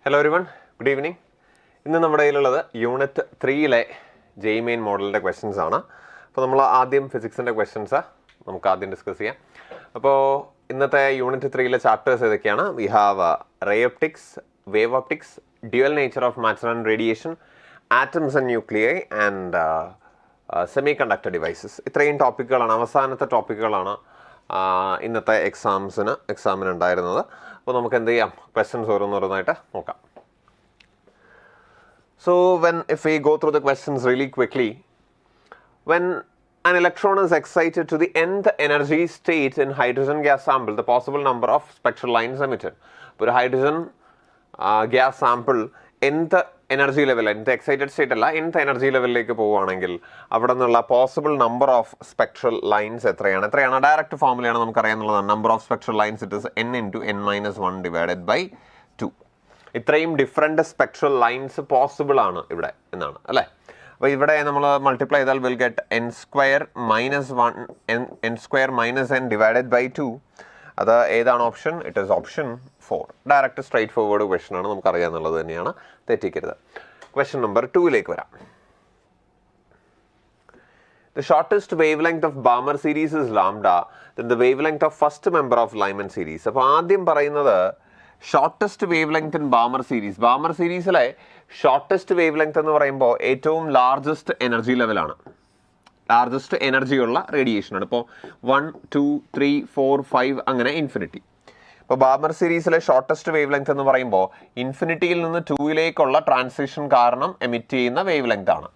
Hello everyone, good evening. ഇന്ന് നമ്മുടെ കയ്യിലുള്ളത് യൂണിറ്റ് 3-ലെ JEE മെയിൻ മോഡലിൻ്റെ ക്വസ്റ്റ്യൻസ് ആണ്. അപ്പോൾ നമ്മൾ ആദ്യം ഫിസിക്സിൻ്റെ ക്വസ്റ്റ്യൻസ് നമുക്ക് ആദ്യം ഡിസ്കസ് ചെയ്യാം. അപ്പോൾ ഇന്നത്തെ യൂണിറ്റ് 3-ലെ ചാപ്റ്റേഴ്സ് ഏതൊക്കെയാണ്? We have ray optics, wave optics, dual nature of matter and radiation, atoms and nuclei and semiconductor devices. ഇത്രയും ടോപ്പിക്കുകളാണ്, അവസാനത്തെ ടോപ്പിക്കുകളാണ് ഇന്നത്തെ എക്സാമിന് ഉണ്ടായിരുന്നത്. അപ്പോൾ നമുക്ക് എന്ത് ചെയ്യാം, ക്വസ്റ്റ്യൻസ് ഓരോന്നോരോന്നായിട്ട് നോക്കാം. So if we go through the questions really quickly, when an electron is excited to the nth energy state in hydrogen gas sample, the possible number of spectral lines emitted. For a hydrogen gas sample, nth energy level, nth excited state alla, nth energy level like പോവുകയാണെങ്കിൽ അവിടെ നിന്നുള്ള possible number of spectral lines എത്രയാണ്? Direct ഫോർമുലയാണ് നമുക്കറിയാമെന്നുള്ളതാണ്. Number of spectral lines it is n×n-1 divided by 2. ഇത്രയും different spectral lines possible ആണ് ഇവിടെ എന്നാണ് അല്ലേ. അപ്പോൾ ഇവിടെ നമ്മൾ മൾട്ടിപ്ലൈ ചെയ്താൽ will get n² - n divided by 2. അത് ഏതാണ് option? It is option 4. Direct straightforward question ആണ്, നമുക്കറിയാമെന്നുള്ളത് തന്നെയാണ്, തെറ്റിക്കരുത്. ക്വസ്റ്റൻ നമ്പർ 2-ലേക്ക് വരാം. The shortest wavelength of Balmer series is lambda, then the wavelength of first member of Lyman series. അപ്പോൾ ആദ്യം പറയുന്നത് shortest wave length in Balmer series. Balmer സീരീസിലെ shortest wave length എന്ന് പറയുമ്പോൾ ഏറ്റവും ലാർജസ്റ്റ് എനർജി ലെവലാണ്, largest എനർജിയുള്ള റേഡിയേഷനാണ്. ഇപ്പോൾ 1, 2, 3, 4, 5 അങ്ങനെ ഇൻഫിനിറ്റി. ഇപ്പോൾ ബാമർ സീരീസിലെ ഷോർട്ടസ്റ്റ് വേവ് ലെങ്ത് എന്ന് പറയുമ്പോൾ ഇൻഫിനിറ്റിയിൽ നിന്ന് 2-ലേക്കുള്ള ട്രാൻസിഷൻ കാരണം എമിറ്റ് ചെയ്യുന്ന വേവ് ലെങ്ത് ആണ്.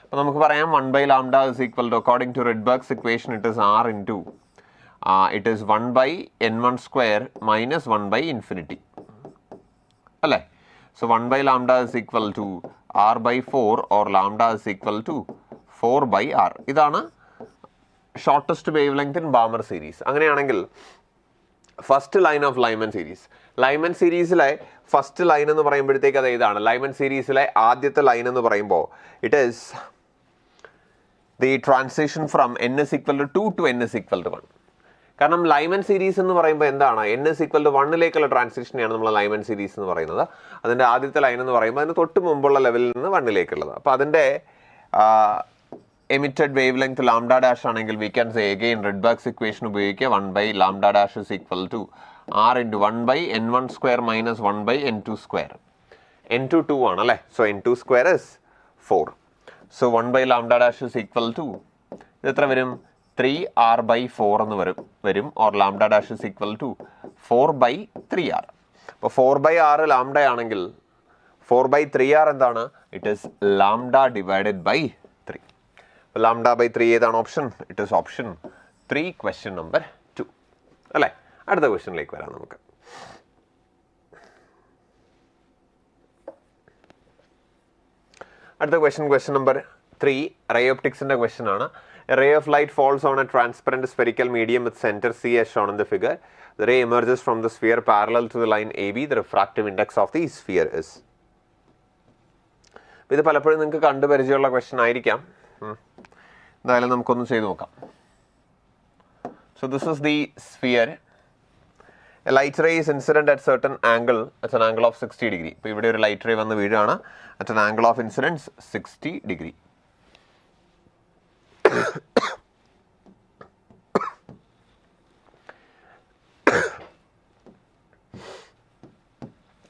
അപ്പോൾ നമുക്ക് പറയാം 1/λ is equal to, according to Rydberg's equation, it is r into it is 1/n1² minus 1/infinity. അല്ലേ? So 1/λ is equal to r/4 or lambda is equal to 4/r. ഇതാണ് shortest wave length in Balmer series. അങ്ങനെയാണെങ്കിൽ first line of Lyman series, Lyman സീരീസിലെ first line എന്ന് പറയുമ്പോഴത്തേക്ക് അത് ഏതാണ്? Lyman സീരീസിലെ ആദ്യത്തെ ലൈൻ എന്ന് പറയുമ്പോൾ it is the transition from n is equal to 2 to n is equal to 1. കാരണം ലൈമൻ സീരീസ് എന്ന് പറയുമ്പോൾ എന്താണ്? n is equal to 1-ലേക്കുള്ള ട്രാൻസിഷനെയാണ് നമ്മൾ ലൈമൻ സീരീസ് എന്ന് പറയുന്നത്. അതിൻ്റെ ആദ്യത്തെ ലൈൻ എന്ന് പറയുമ്പോൾ അതിന് തൊട്ട് മുമ്പുള്ള ലെവലിൽ നിന്ന് 1-ലേക്കുള്ളത്. അപ്പോൾ അതിൻ്റെ എമിറ്റഡ് വേവ് ലെങ്ത് λ' ആണെങ്കിൽ we can say again Rydberg's equation ഉപയോഗിക്കുക. 1/λ' is equal to r into 1/n1² minus 1/n2². n2 2 ആണ് അല്ലേ. So n2² is 4. So 1/λ' is equal to ഇത് എത്ര വരും? 3r/4 എന്ന് വരും. Or λ' is equal to 4/3r. അപ്പോൾ 4/r λ ആണെങ്കിൽ 4/3r എന്താണ്? It is λ divided by 3. അപ്പോൾ λ/3 ഏതാണ് option? It is option 3, question number 2 അല്ലേ. അടുത്ത ക്വസ്റ്റ്യനിലേക്ക് വരാം നമുക്ക്. അടുത്ത ക്വസ്റ്റ്യൻ നമ്പർ 3 റേ ഒപ്റ്റിക്സിൻ്റെ ക്വസ്റ്റ്യൻ ആണ്. A ray of light falls on a transparent spherical medium with center C as shown in the figure. The ray emerges from the sphere parallel to the line AB. The refractive index of the sphere is. ഇത് പലപ്പോഴും നിങ്ങൾക്ക് കണ്ടുപരിചയമുള്ള question ആയിരിക്കാം. എന്തായാലും നമുക്കൊന്ന് ചെയ്ത് നോക്കാം. So this is the sphere. A light ray is incident at certain angle. At an angle of 60 degree. ഇപ്പോൾ ഇവിടെ ഒരു ലൈറ്റ് റേ വന്ന് വീഴാണ്. At an angle of incidence 60 degree.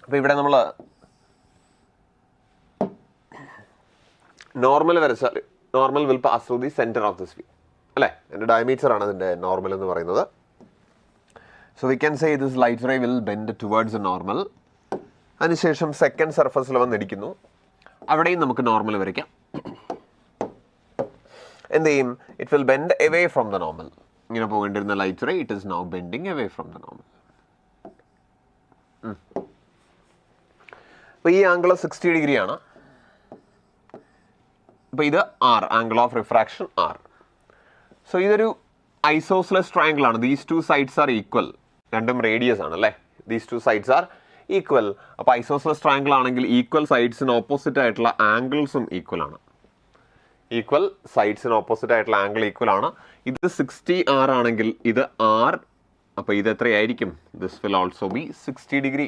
അപ്പോൾ ഇവിടെ നമ്മൾ നോർമൽ വരച്ചാൽ normal will pass through the centre of the sphere അല്ലേ. അതിൻ്റെ ഡയമീറ്റർ ആണ് അതിൻ്റെ നോർമൽ എന്ന് പറയുന്നത്. So we can say this light ray will bend towards normal. അതിനുശേഷം സെക്കൻഡ് സർഫസിൽ വന്നിരിക്കുന്നു, അവിടെയും നമുക്ക് നോർമൽ വരയ്ക്കാം. എന്ത് ചെയ്യും? It will bend away from the normal. ഇങ്ങനെ പോകേണ്ടിരുന്ന light ray it is now bending away from the normal. അപ്പോൾ ഈ ആംഗിൾ 60 ഡിഗ്രി ആണ്. അപ്പോൾ ഇത് R, angle of refraction R. So ഇതൊരു ഐസോസ്ലെസ് ട്രയാങ്കിൾ ആണ്. These 2 sides are equal. രണ്ടും റേഡിയസ് ആണ് അല്ലേ. These 2 sides are equal. അപ്പോൾ ഐസോസ്ലെസ് ട്രയാങ്കിൾ ആണെങ്കിൽ ഈക്വൽ സൈഡ്സിന് ഓപ്പോസിറ്റ് ആയിട്ടുള്ള ആംഗിൾസും ഈക്വൽ ആണ്. ഈക്വൽ സൈഡ്സിന് ഓപ്പോസിറ്റ് ആയിട്ടുള്ള ആംഗിൾ ഈക്വൽ ആണ്. ഇത് 60R ആണെങ്കിൽ ഇത് R. അപ്പോൾ ഇത് എത്രയായിരിക്കും? This will also be 60 degree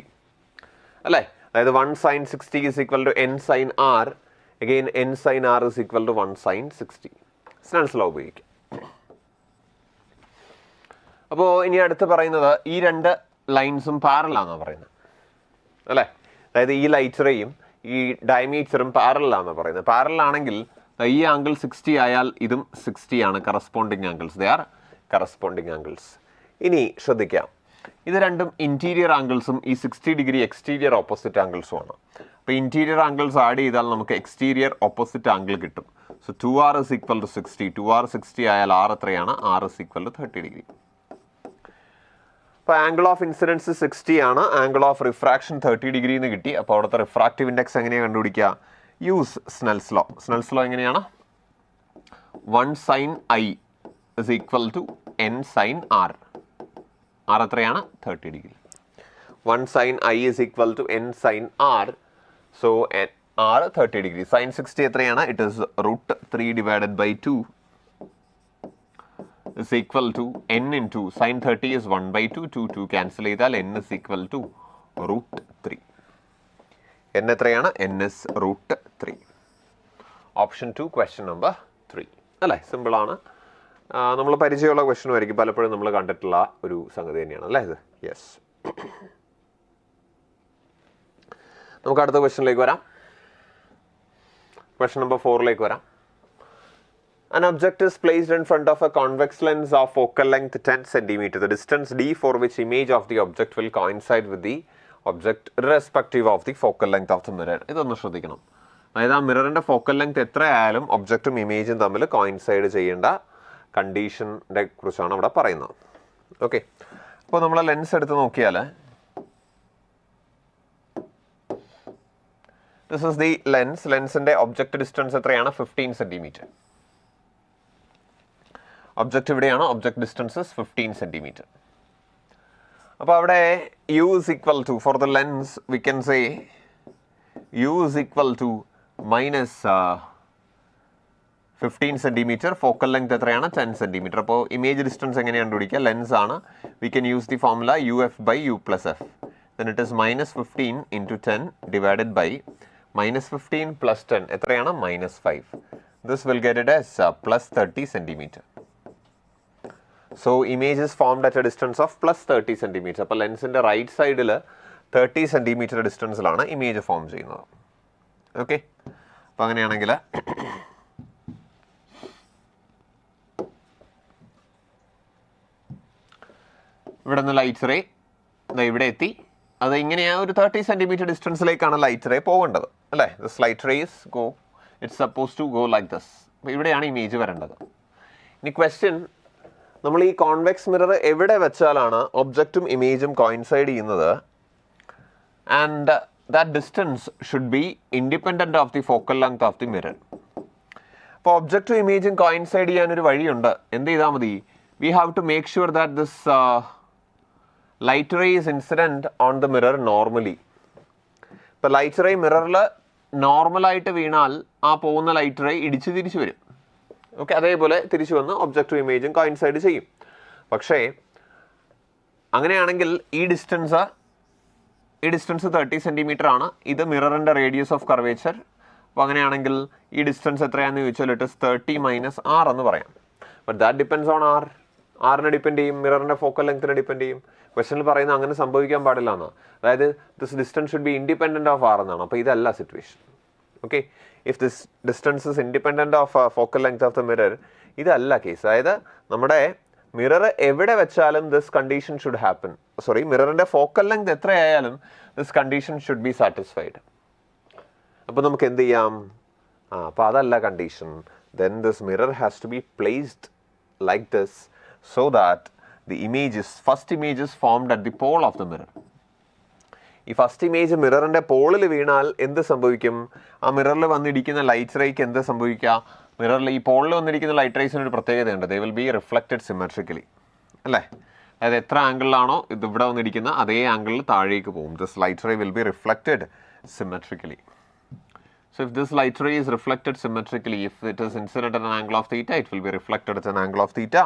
അല്ലേ. അതായത് 1 sin 60 is equal to n sin r. Again n sin r is equal to 1 sin 60. Snell's law ഉപയോഗിക്കാം. അപ്പോൾ ഇനി അടുത്ത് പറയുന്നത് ഈ രണ്ട് ലൈൻസും പാരലാണെന്നാണ് പറയുന്നത് അല്ലേ. അതായത് ഈ ലൈറ്റ് റേയും ഈ ഡയമീറ്ററും പാരലാണെന്നാണ് പറയുന്നത്. പാരലാണെങ്കിൽ ഈ ആംഗിൾ 60 ആയാൽ ഇതും 60 ആണ് corresponding angles. They are corresponding angles. ഇനി ശ്രദ്ധിക്കാം, ഇത് രണ്ടും ഇൻറ്റീരിയർ ആംഗിൾസും ഈ 60 ഡിഗ്രി എക്സ്റ്റീരിയർ ഓപ്പോസിറ്റ് ആംഗിൾസും ആണ്. അപ്പോൾ ഇൻറ്റീരിയർ ആംഗിൾസ് ആഡ് ചെയ്താൽ നമുക്ക് എക്സ്റ്റീരിയർ ഓപ്പോസിറ്റ് ആംഗിൾ കിട്ടും. So 2r is equal to 60. 2r 60 ആയാൽ r എത്രയാണ്? r is equal to 30 degree. അപ്പോൾ ആംഗിൾ ഓഫ് ഇൻസിഡൻസ് 60 ആണ്, ആംഗിൾ ഓഫ് റിഫ്രാക്ഷൻ 30 ഡിഗ്രി എന്ന് കിട്ടി. അപ്പോൾ അവിടുത്തെ റിഫ്രാക്റ്റീവ് ഇൻഡെക്സ് എങ്ങനെയാണ് കണ്ടുപിടിക്കുക? Use Snell's law. Snell's law എങ്ങനെയാണ്? 1 sin i is equal to n sin r. r എത്രയാണ്? 30 degree. 1 sin i is equal to n sin r. So r 30 degree. sin 60 എത്രയാണ്? It is root 3 divided by 2 is equal to n into sin 30 is 1 by 2. 2 cancel ചെയ്താൽ n is equal to root 3. n എത്രയാണ്? n is root 3. Option 2 question number 3 അല്ലേ. സിമ്പിളാണ്, നമ്മൾ പരിചയമുള്ള ക്വസ്റ്റ്യനും ആയിരിക്കും, പലപ്പോഴും നമ്മൾ കണ്ടിട്ടുള്ള ഒരു സംഗതി തന്നെയാണ് അല്ലേ ഇത്. യെസ്, നമുക്ക് അടുത്ത ക്വസ്റ്റ്യനിലേക്ക് വരാം. ക്വസ്റ്റ്യൻ നമ്പർ 4ലേക്ക് വരാം. An object is placed in front of a convex lens of focal length 10 cm. The distance d for which image of the object will coincide with the object irrespective of the focal length of the mirror. ഇതൊന്ന് ശ്രദ്ധിക്കണം. അതായത് ആ മിററിൻ്റെ focal length എത്ര ആയാലും ഒബ്ജക്റ്റും ഇമേജും തമ്മിൽ coincide ചെയ്യേണ്ട കണ്ടീഷൻ്റെ കുറിച്ചാണ് അവിടെ പറയുന്നത്. ഓക്കെ, അപ്പോൾ നമ്മൾ ലെൻസ് എടുത്ത് നോക്കിയാൽ ദിസ് ഇസ് ദി ലെൻസ്. ലെൻസിൻ്റെ ഒബ്ജക്റ്റ് ഡിസ്റ്റൻസ് എത്രയാണ്? 15 സെൻറ്റിമീറ്റർ. ഒബ്ജക്റ്റ് ഇവിടെയാണ്, ഒബ്ജക്റ്റ് ഡിസ്റ്റൻസ് 15 സെൻറ്റിമീറ്റർ. അപ്പോൾ അവിടെ u is equal to, for the lens we can say u is equal to minus 15 centimetre. Focal length എത്രയാണ്? 10 സെൻറ്റിമീറ്റർ. അപ്പോൾ image distance എങ്ങനെയാണ് കണ്ടുപിടിക്കുക? Lens ആണ്. We can use the formula uf by u plus f. then it is minus 15 into 10 divided by minus 15 plus 10 എത്രയാണ്? minus 5. this will get it as plus 30 centimeter. So image is formed at a distance of plus 30 centimeter. അപ്പോൾ ലെൻസിൻ്റെ right സൈഡിൽ 30 centimetre ഡിസ്റ്റൻസിലാണ് image form ചെയ്യുന്നത്. Okay, അപ്പോൾ അങ്ങനെയാണെങ്കിൽ ഇവിടെ നിന്ന് light ray ഇവിടെ എത്തി. അത് ഇങ്ങനെയാ ഒരു 30 സെൻറ്റിമീറ്റർ ഡിസ്റ്റൻസിലേക്കാണ് ലൈറ്റ് റേ പോകേണ്ടത് അല്ലേ. This light rays go, it's suppose to go like this. അപ്പോൾ ഇവിടെയാണ് ഇമേജ് വരേണ്ടത്. ഇനി ക്വസ്റ്റ്യൻ, നമ്മൾ ഈ കോൺവെക്സ് മിറർ എവിടെ വെച്ചാലാണ് ഒബ്ജക്റ്റും ഇമേജും കോയിൻസൈഡ് ചെയ്യുന്നത്? And that distance should be independent of the focal length of the mirror. അപ്പോൾ ഒബ്ജക്റ്റും ഇമേജും കോയിൻസൈഡ് ചെയ്യാനൊരു വഴിയുണ്ട്. എന്ത് ചെയ്താൽ മതി? We have to make sure that this light ray is incident on the mirror normally. ഇപ്പോൾ ലൈറ്റ് റേ മിററിൽ നോർമലായിട്ട് വീണാൽ ആ പോകുന്ന ലൈറ്റ് റേ ഇടിച്ച് തിരിച്ചു വരും. ഓക്കെ, അതേപോലെ തിരിച്ചു വന്ന് ഒബ്ജക്റ്റും ഇമേജും കോയിൻസൈഡ് ചെയ്യും. പക്ഷേ അങ്ങനെയാണെങ്കിൽ ഈ ഡിസ്റ്റൻസ് 30 സെൻറ്റിമീറ്റർ ആണ്. ഇത് മിററിൻ്റെ റേഡിയസ് ഓഫ് കർവേച്ചർ. അപ്പോൾ അങ്ങനെയാണെങ്കിൽ ഈ ഡിസ്റ്റൻസ് എത്രയാണെന്ന് ചോദിച്ചാൽ ഇറ്റ് ഇസ് 30 മൈനസ് r എന്ന് പറയാം. But that depends on r. ആറിനെ ഡിപ്പെൻഡ് ചെയ്യും, മിററിൻ്റെ ഫോക്കൽ ലെങ്ത്തിനെ ഡിപ്പെൻഡ് ചെയ്യും. ക്വസ്റ്റനിൽ പറയുന്നത് അങ്ങനെ സംഭവിക്കാൻ പാടില്ല എന്നാണ്. അതായത് this distance should be independent of r എന്നാണ്. അപ്പോൾ ഇതല്ല situation. Okay, if this distance is independent of focal length of the mirror, ഇതല്ല കേസ്. അതായത് നമ്മുടെ മിറർ എവിടെ വെച്ചാലും this condition should happen. Sorry, മിററിൻ്റെ ഫോക്കൽ ലെങ്ത് എത്രയായാലും this condition should be satisfied. അപ്പോൾ നമുക്ക് എന്ത് ചെയ്യാം? അപ്പോൾ അതല്ല condition. Then this mirror has to be placed like this so that the first image is formed at the pole of the mirror. ഈ first image മിററിൻ്റെ പോളിൽ വീണാൽ എന്ത് സംഭവിക്കും? ആ മിററിൽ വന്നിരിക്കുന്ന ലൈറ്റ് റേക്ക് എന്ത് സംഭവിക്കുക? മിററിൽ ഈ പോളിൽ വന്നിരിക്കുന്ന ലൈറ്റ് റേസിന് ഒരു പ്രത്യേകതയുണ്ട്. They will be reflected symmetrically അല്ലേ. അതായത് എത്ര ആംഗിളിലാണോ ഇത് ഇവിടെ വന്നിരിക്കുന്ന അതേ ആംഗിളിൽ താഴേക്ക് പോകും. This light ray will be reflected symmetrically. So if this light ray is reflected symmetrically, if it is incident at an angle of theta, it will be reflected at an angle of theta.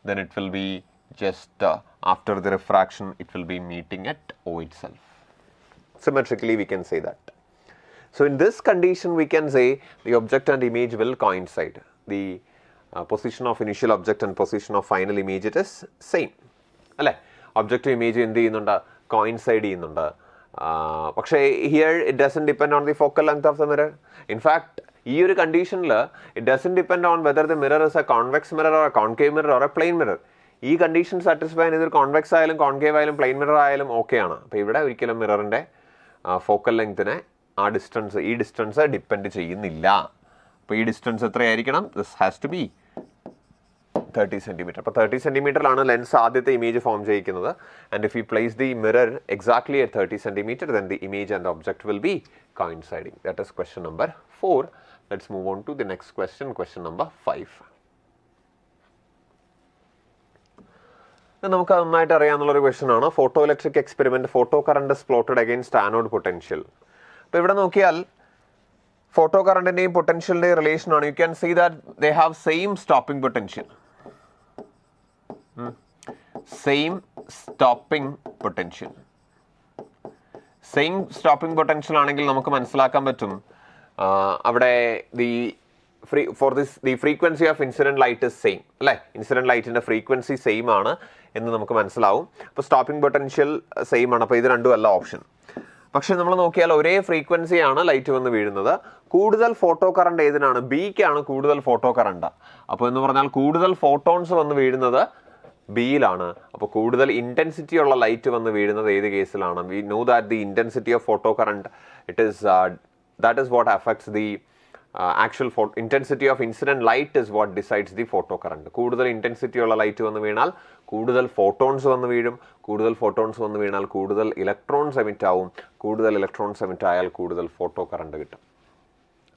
Then it will be just after the refraction, it will be meeting at O itself. symmetrically we can say that. So in this condition we can say the object and image will coincide. The position of initial object and position of final image, it is same. അല്ലേ, object image എന്ത് ചെയ്യുന്നുണ്ട്, coincide ചെയ്യുന്നുണ്ട്. പക്ഷേ here it doesn't depend on the focal length of the mirror. In fact ഈ ഒരു കണ്ടീഷനിൽ it doesn't depend on whether the mirror is a convex mirror or a concave mirror or a plane mirror. ഈ condition satisfy ചെയ്ത് ഇതൊരു convex ആയാലും concave ആയാലും plain mirror ആയാലും okay ആണ്. അപ്പോൾ ഇവിടെ ഒരിക്കലും മിററിൻ്റെ ഫോക്കൽ ലെങ്ത്തിനെ ആ ഡിസ്റ്റൻസ്, ഈ ഡിസ്റ്റൻസ് ഡിപ്പെൻഡ് ചെയ്യുന്നില്ല. അപ്പോൾ ഈ ഡിസ്റ്റൻസ് എത്രയായിരിക്കണം, this has to be 30 cm. അപ്പോൾ 30 cm ലെൻസ് ആദ്യത്തെ ഇമേജ് ഫോം ചെയ്യിക്കുന്നത്. And if you place the mirror exactly at 30 cm, then the image and the object will be coinciding. That is question number 4. Let's move on to the next question, question number 5. നമുക്ക് നന്നായിട്ട് അറിയാവുന്നൊരു question ആണ്. Photoelectric experiment, photo current is plotted against anode potential. അപ്പോൾ ഇവിടെ നോക്കിയാൽ photo കറണ്ടിന്റെയും പൊട്ടൻഷ്യലിന്റെയും relation ആണ്. You can see that they have same stopping potential. Same stopping potential. Same stopping potential ആണെങ്കിൽ നമുക്ക് മനസ്സിലാക്കാൻ പറ്റും അവിടെ the frequency of incident light is same അല്ലേ. ഇൻസിഡന്റ് ലൈറ്റിന്റെ ഫ്രീക്വൻസി സെയിം ആണ് എന്ന് നമുക്ക് മനസ്സിലാവും. അപ്പോൾ സ്റ്റോപ്പിംഗ് പൊട്ടൻഷ്യൽ സെയിം ആണ്. അപ്പോൾ ഇത് രണ്ടും അല്ല ഓപ്ഷൻ. പക്ഷെ നമ്മൾ നോക്കിയാൽ ഒരേ ഫ്രീക്വൻസിയാണ് ലൈറ്റ് വന്ന് വീഴുന്നത്. കൂടുതൽ ഫോട്ടോ കറണ്ട് ഏതിനാണ്, ബിക്കാണ് കൂടുതൽ ഫോട്ടോ കറണ്ട്. അപ്പോൾ എന്ന് പറഞ്ഞാൽ കൂടുതൽ ഫോട്ടോൺസ് വന്ന് വീഴുന്നത് ബിയിലാണ്. അപ്പോൾ കൂടുതൽ ഇൻറ്റൻസിറ്റി ഉള്ള ലൈറ്റ് വന്ന് വീഴുന്നത് ഏത് കേസിലാണ്? We know that the intensity of photo current it is that is what affects the actual intensity of incident light is what decides the photo current. കൂടുതൽ ഇൻറ്റൻസിറ്റി ഉള്ള ലൈറ്റ് വന്ന് വീണാൽ കൂടുതൽ ഫോട്ടോൺസ് വന്ന് വീഴും. കൂടുതൽ ഫോട്ടോൺസ് വന്ന് വീണാൽ കൂടുതൽ ഇലക്ട്രോൺസ് എമിറ്റ് ആവും. കൂടുതൽ ഇലക്ട്രോൺസ് എമിറ്റ് ആയാൽ കൂടുതൽ ഫോട്ടോ കറണ്ട് കിട്ടും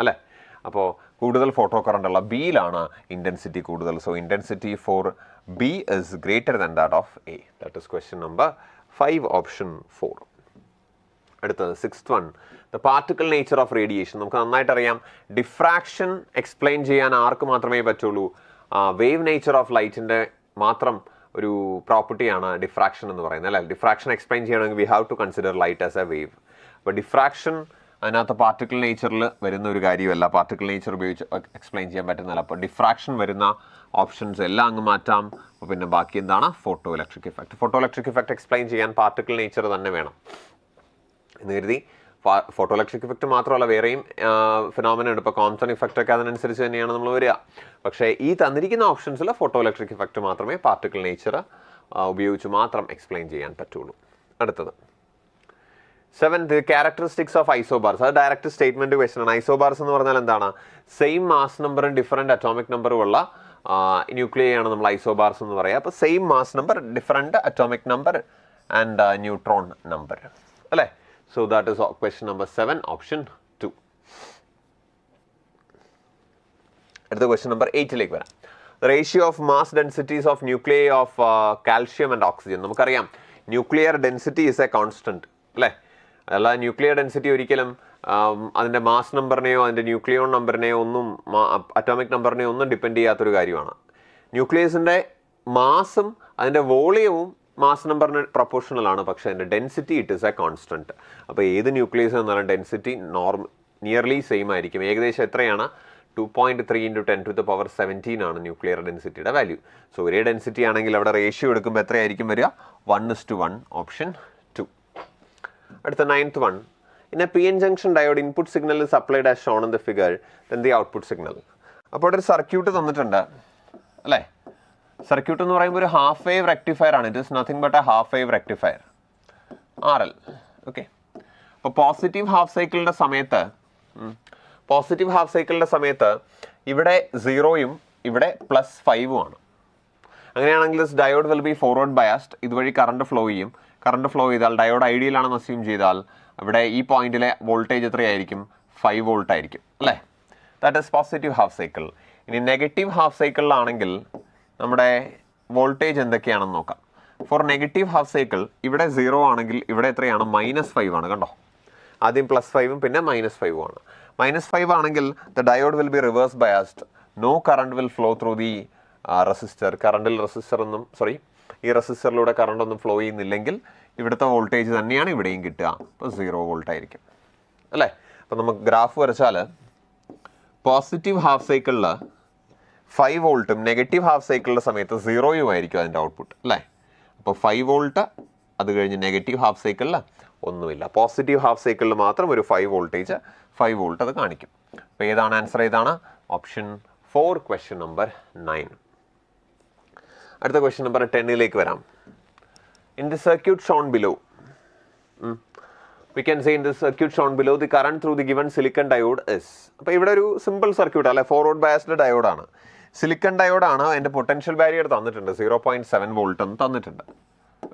അല്ലേ. അപ്പോൾ കൂടുതൽ ഫോട്ടോ കറണ്ട് ഉള്ള ബിയിലാണ് ഇൻറ്റൻസിറ്റി കൂടുതൽ. So intensity for B is greater than that of A. That is question number 5, option 4. അടുത്തത് 6th one, the particle nature of radiation. നമുക്ക് നന്നായിട്ട് അറിയാം ഡിഫ്രാക്ഷൻ എക്സ്പ്ലെയിൻ ചെയ്യാൻ ആർക്ക് മാത്രമേ പറ്റുള്ളൂ? വേവ് നേച്ചർ ഓഫ് ലൈറ്റിൻ്റെ മാത്രം ഒരു പ്രോപ്പർട്ടിയാണ് ഡിഫ്രാക്ഷൻ എന്ന് പറയുന്നത് അല്ലേ. ഡിഫ്രാക്ഷൻ എക്സ്പ്ലെയിൻ ചെയ്യണമെങ്കിൽ we have to consider light as a wave. അപ്പോൾ ഡിഫ്രാക്ഷൻ അതിനകത്ത് പാർട്ടിക്കിൾ നേച്ചറിൽ വരുന്ന ഒരു കാര്യമല്ല. പാർട്ടിക്കിൾ നേച്ചർ ഉപയോഗിച്ച് എക്സ്പ്ലെയിൻ ചെയ്യാൻ പറ്റുന്നില്ല. അപ്പോൾ ഡിഫ്രാക്ഷൻ വരുന്ന ഓപ്ഷൻസ് എല്ലാം അങ്ങ് മാറ്റാം. അപ്പോൾ പിന്നെ ബാക്കി എന്താണ്? Photo electric effect. Photo electric effect explain ചെയ്യാൻ പാർട്ടിക്കിൾ നേച്ചർ തന്നെ വേണം എന്ന് കരുതി ഫോട്ടോ ഇലക്ട്രിക് ഇഫക്റ്റ് മാത്രമല്ല വേറെയും ഫിനോമിന ഉണ്ട്. ഇപ്പോൾ കോംപ്റ്റൺ ഇഫക്റ്റ് ഒക്കെ അതിനനുസരിച്ച് തന്നെയാണ് നമ്മൾ വരിക. പക്ഷേ ഈ തന്നിരിക്കുന്ന ഓപ്ഷൻസിൽ ഫോട്ടോ ഇലക്ട്രിക് ഇഫക്റ്റ് മാത്രമേ പാർട്ടിക്കിൾ നേച്ചർ ഉപയോഗിച്ച് മാത്രം എക്സ്പ്ലെയിൻ ചെയ്യാൻ പറ്റുള്ളൂ. അടുത്തത് 7, ദി ക്യാരക്ടറിസ്റ്റിക്സ് ഓഫ് ഐസോബാർസ്. അത് ഡയറക്റ്റ് സ്റ്റേറ്റ്മെന്റ് ക്വസ്റ്റൻ ആണ്. ഐസോബാർസ് എന്ന് പറഞ്ഞാൽ എന്താണ്? സെയിം മാസ് നമ്പറും ഡിഫറെൻറ്റ് അറ്റോമിക് നമ്പറും ഉള്ള ന്യൂക്ലിയയാണ് നമ്മൾ ഐസോബാർസ് എന്ന് പറയുക. അപ്പോൾ same mass number, different atomic number and neutron number അല്ലേ. So that is question number 7, option 2. അടുത്ത ക്വസ്റ്റ്യൻ നമ്പർ 8ലേക്ക് വരാം. Ratio of mass densities of nuclear of calcium and oxygen. നമുക്കറിയാം nuclear density is a constant അല്ലേ. അല്ല, nuclear density ഒരിക്കലും അതിൻ്റെ mass നമ്പറിനെയോ അതിൻ്റെ ന്യൂക്ലിയോൺ നമ്പറിനെയോ ഒന്നും അറ്റോമിക് നമ്പറിനെയോ ഒന്നും ഡിപ്പെൻഡ് ചെയ്യാത്തൊരു കാര്യമാണ്. ന്യൂക്ലിയസിൻ്റെ മാസും അതിൻ്റെ വോളിയവും മാസ് നമ്പറിന് പ്രൊപ്പോർഷണൽ ആണ്. പക്ഷേ അതിൻ്റെ density it is a constant. അപ്പോൾ ഏത് ന്യൂക്ലിയസ് എന്നാലും ഡെൻസിറ്റി നിയർലി സെയിം ആയിരിക്കും. ഏകദേശം എത്രയാണ്? 2.3 × 10⁻17 ആണ് ന്യൂക്ലിയർ ഡെൻസിറ്റിയുടെ വാല്യൂ. സോ ഒരേ ഡെൻസിറ്റി ആണെങ്കിൽ അവിടെ റേഷ്യോ എടുക്കുമ്പോൾ എത്രയായിരിക്കും വരിക? 1:1, ഓപ്ഷൻ 2. അടുത്ത 9th one, in A PN junction diode input signal is applied as shown in the figure, then the output signal. അപ്പോൾ ഒരു സർക്യൂട്ട് തന്നിട്ടുണ്ട് അല്ലേ. സർക്യൂട്ട് എന്ന് പറയുമ്പോൾ ഒരു ഹാഫ് വേവ് റെക്ടിഫയർ ആണ്. It is nothing but A half wave rectifier RL. Okay. അപ്പോൾ positive half സൈക്കിളിൻ്റെ സമയത്ത് ഇവിടെ 0-ഉം ഇവിടെ +5-ഉം ആണ്. അങ്ങനെയാണെങ്കിൽ diode will B forward biased. ഇതുവഴി കറണ്ട് ഫ്ലോ ചെയ്യും. കറണ്ട് ഫ്ലോ ചെയ്താൽ ഡയോഡ് ഐഡിയൽ ആണെന്ന് അസ്യൂം ചെയ്താൽ ഇവിടെ ഈ പോയിന്റിലെ വോൾട്ടേജ് എത്രയായിരിക്കും? 5 വോൾട്ട് ആയിരിക്കും അല്ലേ. That is positive half cycle. ഇനി നെഗറ്റീവ് ഹാഫ് സൈക്കിളിലാണെങ്കിൽ നമ്മുടെ വോൾട്ടേജ് എന്തൊക്കെയാണെന്ന് നോക്കാം. ഫോർ നെഗറ്റീവ് ഹാഫ് സൈക്കിൾ ഇവിടെ 0 ആണെങ്കിൽ ഇവിടെ എത്രയാണ്? -5 ആണ്. കണ്ടോ, ആദ്യം +5-ഉം പിന്നെ -5-ഉം ആണ്. -5 ആണെങ്കിൽ the diode will be reverse biased. No current will flow through the resistor. ഈ റെസിസ്റ്ററിലൂടെ കറണ്ട് ഒന്നും ഫ്ലോ ചെയ്യുന്നില്ലെങ്കിൽ ഇവിടുത്തെ വോൾട്ടേജ് തന്നെയാണ് ഇവിടെയും കിട്ടുക. അപ്പോൾ 0 വോൾട്ട് ആയിരിക്കും അല്ലേ. അപ്പോൾ നമുക്ക് ഗ്രാഫ് വരച്ചാൽ പോസിറ്റീവ് ഹാഫ് സൈക്കിളിൽ 5 വോൾട്ടും നെഗറ്റീവ് ഹാഫ് സൈക്കിളിൻ്റെ സമയത്ത് 0 ആയിരിക്കും അതിൻ്റെ ഔട്ട്പുട്ട് അല്ലേ. അപ്പോൾ 5 വോൾട്ട്, അത് കഴിഞ്ഞ് നെഗറ്റീവ് ഹാഫ് സൈക്കിളിൽ ഒന്നുമില്ല. പോസിറ്റീവ് ഹാഫ് സൈക്കിളിൽ മാത്രം ഒരു 5 വോൾട്ടേജ് 5 വോൾട്ട് അത് കാണിക്കും. അപ്പോൾ ഏതാണ് ആൻസർ? ഏതാണ്? Option 4, question number 9. അടുത്ത ക്വസ്റ്റ്യൻ നമ്പർ 10ലേക്ക് വരാം. In the circuit shown below, we can say in the circuit shown below the current through the given silicon diode is. അപ്പോൾ ഇവിടെ ഒരു സിമ്പിൾ സർക്യൂട്ട് അല്ലെ, ഫോർവേഡ് ബയസ്ഡ് ഡയോഡാണ്, സിലിക്കൺ ഡയോഡാണ്. അതിൻ്റെ potential barrier തന്നിട്ടുണ്ട് 0.7 volt എന്ന് തന്നിട്ടുണ്ട്.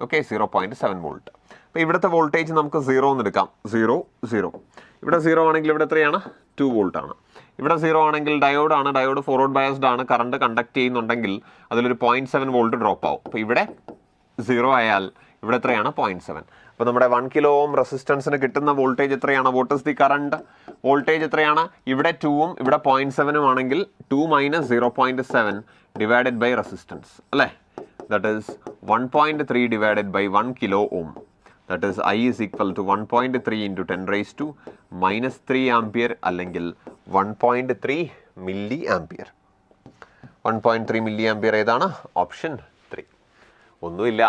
Okay, 0.7 volt. അപ്പോൾ ഇവിടുത്തെ വോൾട്ടേജ് നമുക്ക് 0 എന്ന് എടുക്കാം. 0 0. ഇവിടെ 0 ആണെങ്കിൽ ഇവിടെ എത്രയാണ്? 2 വോൾട്ട് ആണ്. ഇവിടെ 0 ആണെങ്കിൽ ഡയോഡാണ്, ഡയോഡ് ഫോർവേഡ് ബയസ്ഡ് ആണ്, കറണ്ട് കണ്ടക്ട് ചെയ്യുന്നുണ്ടെങ്കിൽ അതിലൊരു 0.7 വോൾട്ട് ഡ്രോപ്പ് ആവും. അപ്പോൾ ഇവിടെ 0 ആയാൽ ഇവിടെ എത്രയാണ്? 0.7. അപ്പോൾ നമ്മുടെ 1 കിലോ ഓം റെസിസ്റ്റൻസിന് കിട്ടുന്ന വോൾട്ടേജ് എത്രയാണ്? What is the current? Voltage എത്രയാണ്? ഇവിടെ 2ഉം ഇവിടെ 0.7ഉം ആണെങ്കിൽ 2 - 0.7 ഡിവൈഡഡ് ബൈ റെസിസ്റ്റൻസ് അല്ലേ. That is 1.3 divided by 1 kilo ohm. That is I is equal to 1.3 into 10 - 3 ampere അല്ലെങ്കിൽ 1.3 മില്ലി ആംപിയർ. 1.3 മില്ലി ആംപിയർ ഏതാണ്? ഓപ്ഷൻ 3. ഒന്നുമില്ല,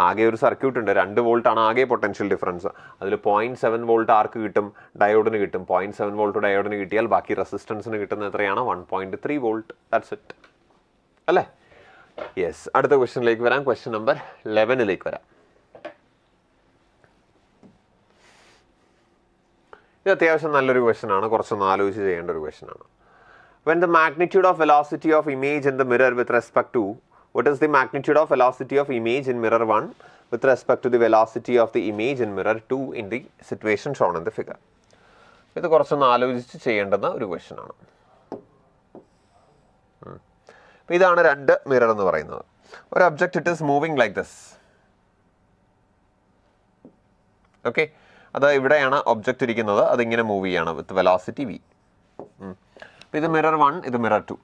ആകെ ഒരു സർക്യൂട്ട് ഉണ്ട്, 2 വോൾട്ടാണ് ആകെ പൊട്ടൻഷ്യൽ ഡിഫറൻസ്. അതിൽ 0.7 വോൾട്ട് ആർക്ക് കിട്ടും? ഡയോഡിന് കിട്ടും. 0.7 വോൾട്ട് ഡയോഡിന് കിട്ടിയാൽ ബാക്കി റെസിസ്റ്റൻസിന് കിട്ടുന്നത് എത്രയാണ്? 1.3 വോൾട്ട്. ദാറ്റ്സ് ഇറ്റ് അല്ലേ. യെസ്, അടുത്ത ക്വസ്റ്റ്യനിലേക്ക് വരാം. ക്വസ്റ്റ്യൻ നമ്പർ 11ലേക്ക് വരാം. ഇത് അത്യാവശ്യം നല്ലൊരു ക്വസ്റ്റ്യൻ ആണ്, കുറച്ചൊന്ന് ആലോചിച്ച് ചെയ്യേണ്ട ഒരു ക്വസ്റ്റ്യൻ ആണ്. When the magnitude of velocity of image in the mirror with respect to, what is the magnitude of velocity of image in mirror 1 with respect to the velocity of the image in mirror 2 in the situation shown in the figure? ഇത് കുറച്ചൊന്ന് ആലോചിച്ച് ചെയ്യേണ്ടുന്ന ഒരു question ആണ്. അപ്പോൾ ഇതാണ് 2 mirror എന്ന് പറയുന്നത്. ഒരു object it is moving like this. Okay, അത് ഇവിടെയാണ് ഒബ്ജക്റ്റ് ഇരിക്കുന്നത്, അതിങ്ങനെ മൂവ് ചെയ്യാണ് വിത്ത് വെലോസിറ്റി v. ഇത് മിറർ 1, ഇത് മിറർ 2.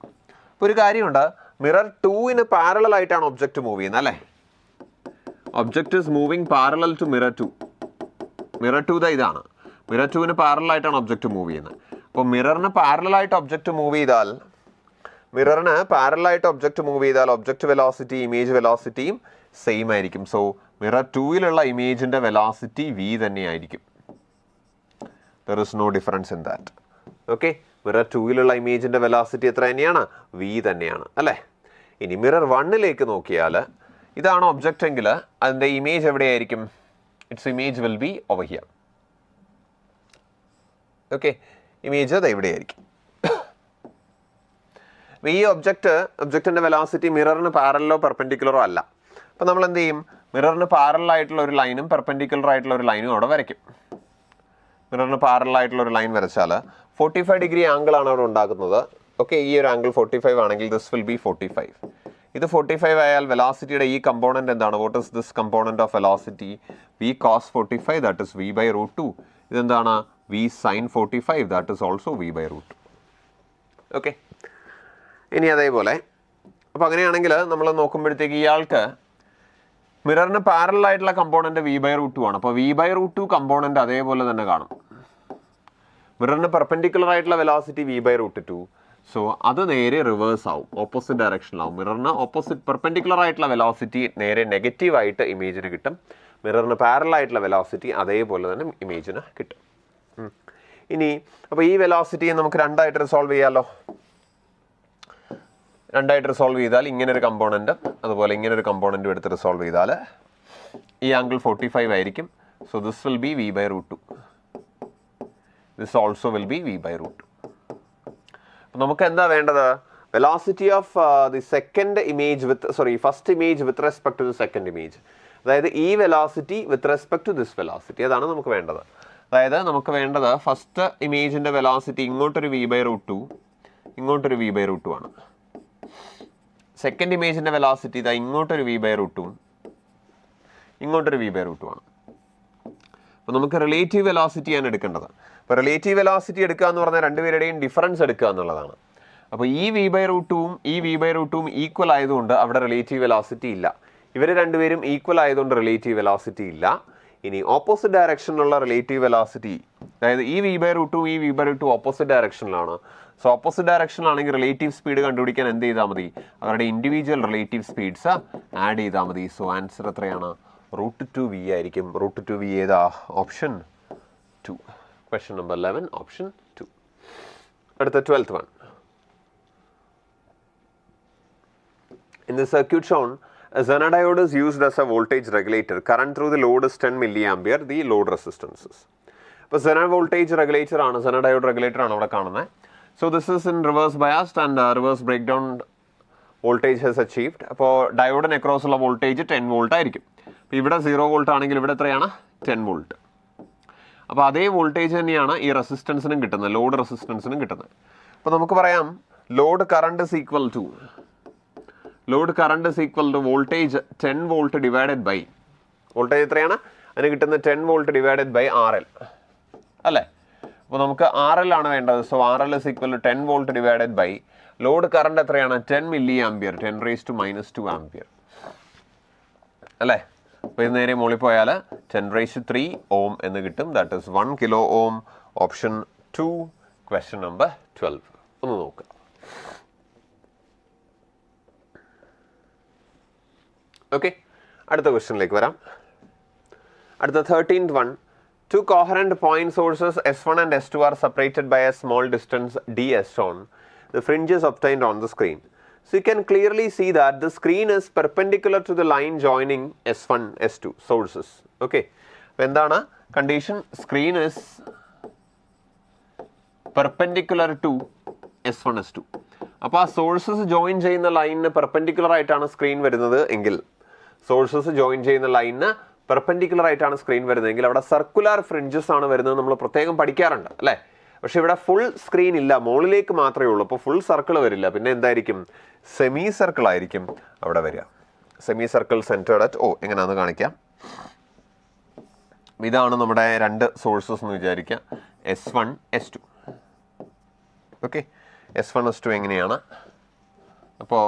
ഇപ്പോൾ ഒരു കാര്യമുണ്ട്, മിറർ 2ന് പാരലൽ ആയിട്ടാണ് ഒബ്ജക്റ്റ് മൂവ് ചെയ്യുന്നത് അല്ലേ. Object is moving parallel to mirror 2. Mirror 2 ഇതാണ്. മിറർ 2ന് പാരലൽ ആയിട്ടാണ് ഒബ്ജക്റ്റ് മൂവ് ചെയ്യുന്നത്. അപ്പോൾ മിററിന് പാരലൽ ആയിട്ട് ഒബ്ജക്റ്റ് മൂവ് ചെയ്താൽ ഒബ്ജക്റ്റ് വെലോസിറ്റി ഇമേജ് വെലോസിറ്റിയും സെയിം ആയിരിക്കും. സോ മിറർ 2ലുള്ള ഇമേജിൻ്റെ വെലോസിറ്റി v തന്നെയായിരിക്കും. There is no difference in that. Okay, mirror 2ലുള്ള ഇമേജിൻ്റെ വെലോസിറ്റി എത്ര തന്നെയാണ്? v തന്നെയാണ് അല്ലേ. ഇനി മിറർ 1ലേക്ക് നോക്കിയാൽ ഇതാണ് ഒബ്ജക്റ്റ് എങ്കിൽ അതിൻ്റെ ഇമേജ് എവിടെയായിരിക്കും? Its image will be over here. Okay, image അത് എവിടെയായിരിക്കും? അപ്പോൾ ഈ ഒബ്ജക്റ്റിൻ്റെ വെലോസിറ്റി മിററിന് പാരലലോ പെർപെൻഡിക്കുലറോ അല്ല. അപ്പോൾ നമ്മൾ എന്ത് ചെയ്യും? മിററിന് പാരലൽ ആയിട്ടുള്ള ഒരു ലൈനും പെർപെൻഡിക്കുലർ ആയിട്ടുള്ള ഒരു ലൈനും അവിടെ വരയ്ക്കും. മിററിന് പാരലൽ ആയിട്ടുള്ള ഒരു ലൈൻ വരച്ചാൽ 45 ഡിഗ്രി ആംഗിളാണ് അവിടെ ഉണ്ടാക്കുന്നത്. ഓക്കെ, ഈ ഒരു ആംഗിൾ 45 ആണെങ്കിൽ ദിസ് വിൽ ബി 45. ഇത് 45 ആയാൽ വെലോസിറ്റിയുടെ ഈ കമ്പോണൻറ്റ് എന്താണ്? What is this component of velocity? v cos 45, that is v/√2. ഇതെന്താണ്? v sin 45, that is also v/√2. Okay, ഇനി അതേപോലെ അപ്പോൾ അങ്ങനെയാണെങ്കിൽ നമ്മൾ നോക്കുമ്പോഴത്തേക്ക് ഇയാൾക്ക് മിററിന് പാരലൽ ആയിട്ടുള്ള കമ്പോണൻറ്റ് v/√2 ആണ്. അപ്പോൾ v/√2 കമ്പോണൻറ്റ് അതേപോലെ തന്നെ കാണും. മിററിന് പെർപെൻഡിക്കുലർ ആയിട്ടുള്ള വെലോസിറ്റി v/√2. സോ അത് നേരെ റിവേഴ്സ് ആവും, ഓപ്പോസിറ്റ് ഡയറക്ഷനിലാവും. മിററിന് ഓപ്പോസിറ്റ് പെർപെൻഡിക്കുലർ ആയിട്ടുള്ള വെലോസിറ്റി നേരെ നെഗറ്റീവായിട്ട് ഇമേജിന് കിട്ടും. മിററിന് പാരലൽ ആയിട്ടുള്ള വെലോസിറ്റി അതേപോലെ തന്നെ ഇമേജിന് കിട്ടും. ഇനി അപ്പോൾ ഈ വെലോസിറ്റിയെ നമുക്ക് രണ്ടായിട്ട് റിസോൾവ് ചെയ്യാമല്ലോ. രണ്ടായിട്ട് റിസോൾവ് ചെയ്താൽ ഇങ്ങനൊരു കമ്പോണൻറ്റ് അതുപോലെ ഇങ്ങനൊരു കമ്പോണൻറ്റും എടുത്ത് റിസോൾവ് ചെയ്താൽ ഈ ആംഗിൾ 45 ആയിരിക്കും. So this will be v/√2. This also will be v/√2. അപ്പോൾ നമുക്ക് എന്താ വേണ്ടത്? Velocity of the second image first image with respect to the second image. അതായത് ഈ velocity with respect to this velocity, അതാണ് നമുക്ക് വേണ്ടത്. അതായത് നമുക്ക് വേണ്ടത് ഫസ്റ്റ് ഇമേജിൻ്റെ വെലോസിറ്റി ഇങ്ങോട്ടൊരു v/√2, ഇങ്ങോട്ടൊരു v/√2 ആണ്. സെക്കൻഡ് ഇമേജിൻ്റെ വെലോസിറ്റി ഇതാ ഇങ്ങോട്ടൊരു v/√2, ഇങ്ങോട്ടൊരു v/√2 ആണ്. അപ്പോൾ നമുക്ക് റിലേറ്റീവ് വെലോസിറ്റിയാണ് എടുക്കേണ്ടത്. അപ്പോൾ റിലേറ്റീവ് വെലോസിറ്റി എടുക്കുക എന്ന് പറഞ്ഞാൽ രണ്ടുപേരുടെയും ഡിഫറൻസ് എടുക്കുക എന്നുള്ളതാണ്. അപ്പോൾ ഈ v/√2ഉം ഈ v/√2ഉം ഈക്വൽ ആയതുകൊണ്ട് അവിടെ റിലേറ്റീവ് വെലോസിറ്റി ഇല്ല. ഇവർ രണ്ടുപേരും ഈക്വൽ ആയതുകൊണ്ട് റിലേറ്റീവ് വെലോസിറ്റി ഇല്ല. ഇനി ഓപ്പോസിറ്റ് ഡയറക്ഷനിലുള്ള റിലേറ്റീവ് വെലോസിറ്റി, അതായത് ഈ v/√2 ഈ v/√2 ഓപ്പോസിറ്റ് ഡയറക്ഷനിലാണ്. സോ ഓപ്പോസിറ്റ് ഡയറക്ഷനിലാണെങ്കിൽ റിലേറ്റീവ് സ്പീഡ് കണ്ടുപിടിക്കാൻ എന്ത് ചെയ്താൽ മതി? അവരുടെ ഇൻഡിവിജ്വൽ റിലേറ്റീവ് സ്പീഡ്സ് ആഡ് ചെയ്താൽ മതി. സോ ആൻസർ എത്രയാണ്? √2v ആയിരിക്കും. √2v ഏതാ? ഓപ്ഷൻ 2. Question number 11 option 2. അടുത്ത 12th one. In the circuit shown, a Zener diode is used as a voltage regulator. Current through the load is 10 milliampere. The load resistances. അപ്പോൾ Zener voltage regulator ആണ്, Zener diode regulator ആണ് അവിടെ കാണുന്നത്. So this is in reverse biased and reverse breakdown voltage has achieved. അപ്പോൾ ഡയോഡിന് across ഉള്ള voltage 10 volt ആയിരിക്കും. അപ്പോൾ ഇവിടെ 0 വോൾട്ട് ആണെങ്കിൽ ഇവിടെ എത്രയാണ്? 10 വോൾട്ട്. അപ്പോൾ അതേ വോൾട്ടേജ് തന്നെയാണ് ഈ റെസിസ്റ്റൻസിനും കിട്ടുന്നത്, ലോഡ് റെസിസ്റ്റൻസിനും കിട്ടുന്നത്. അപ്പോൾ നമുക്ക് പറയാം load current is equal to voltage 10 volt divided by voltage എത്രയാണ്? അതിന് കിട്ടുന്ന 10 വോൾട്ട് ഡിവൈഡഡ് ബൈ RL അല്ലേ? അപ്പോൾ നമുക്ക് RL ആണ് വേണ്ടത്. So RL is equal to 10 volt divided by load current എത്രയാണ്? 10 milliampere, 10⁻⁻² ആംപിയർ അല്ലേ? അപ്പോൾ ഇത് നേരെ മുകളിൽ പോയാൽ 10⁻³ ഓം എന്ന് കിട്ടും. That is 1 kilo ohm. Option 2 question number 12. ഒന്ന് നോക്കുക. ഓക്കെ, അടുത്ത ക്വസ്റ്റ്യനിലേക്ക് വരാം. അടുത്ത 13th one. Two coherent point sources S1 and S2 are separated by a small distance d as shown. The fringe is obtained on the screen. So you can clearly see that the screen is perpendicular to the line joining S1, S2 sources. Okay. എന്താണ് condition? Screen is perpendicular to S1, S2. അപ്പോൾ ആ sources join ചെയ്യുന്ന ലൈനിന് perpendicular ആയിട്ടാണ് screen വരുന്നത് എങ്കിൽ, sources join ചെയ്യുന്ന ലൈനിന് പെർപെൻഡിക്കുലർ ആയിട്ടാണ് സ്ക്രീൻ വരുന്നതെങ്കിൽ അവിടെ സർക്കുലർ ഫ്രിഞ്ചസ് ആണ് വരുന്നത്. നമ്മൾ പ്രത്യേകം പഠിക്കാറുണ്ട് അല്ലേ? പക്ഷെ ഇവിടെ ഫുൾ സ്ക്രീൻ ഇല്ല, മുകളിലേക്ക് മാത്രമേ ഉള്ളൂ. അപ്പോൾ ഫുൾ സർക്കിൾ വരില്ല. പിന്നെ എന്തായിരിക്കും? സെമി സർക്കിൾ ആയിരിക്കും അവിടെ വരിക. സെമി സർക്കിൾ സെൻറ്റേർഡ് അറ്റ് എങ്ങനെയാണെന്ന് കാണിക്കാം. ഇതാണ് നമ്മുടെ രണ്ട് സോഴ്സസ് എന്ന് വിചാരിക്കുക, S1, S2. Okay, S1, S2 എങ്ങനെയാണ്? അപ്പോൾ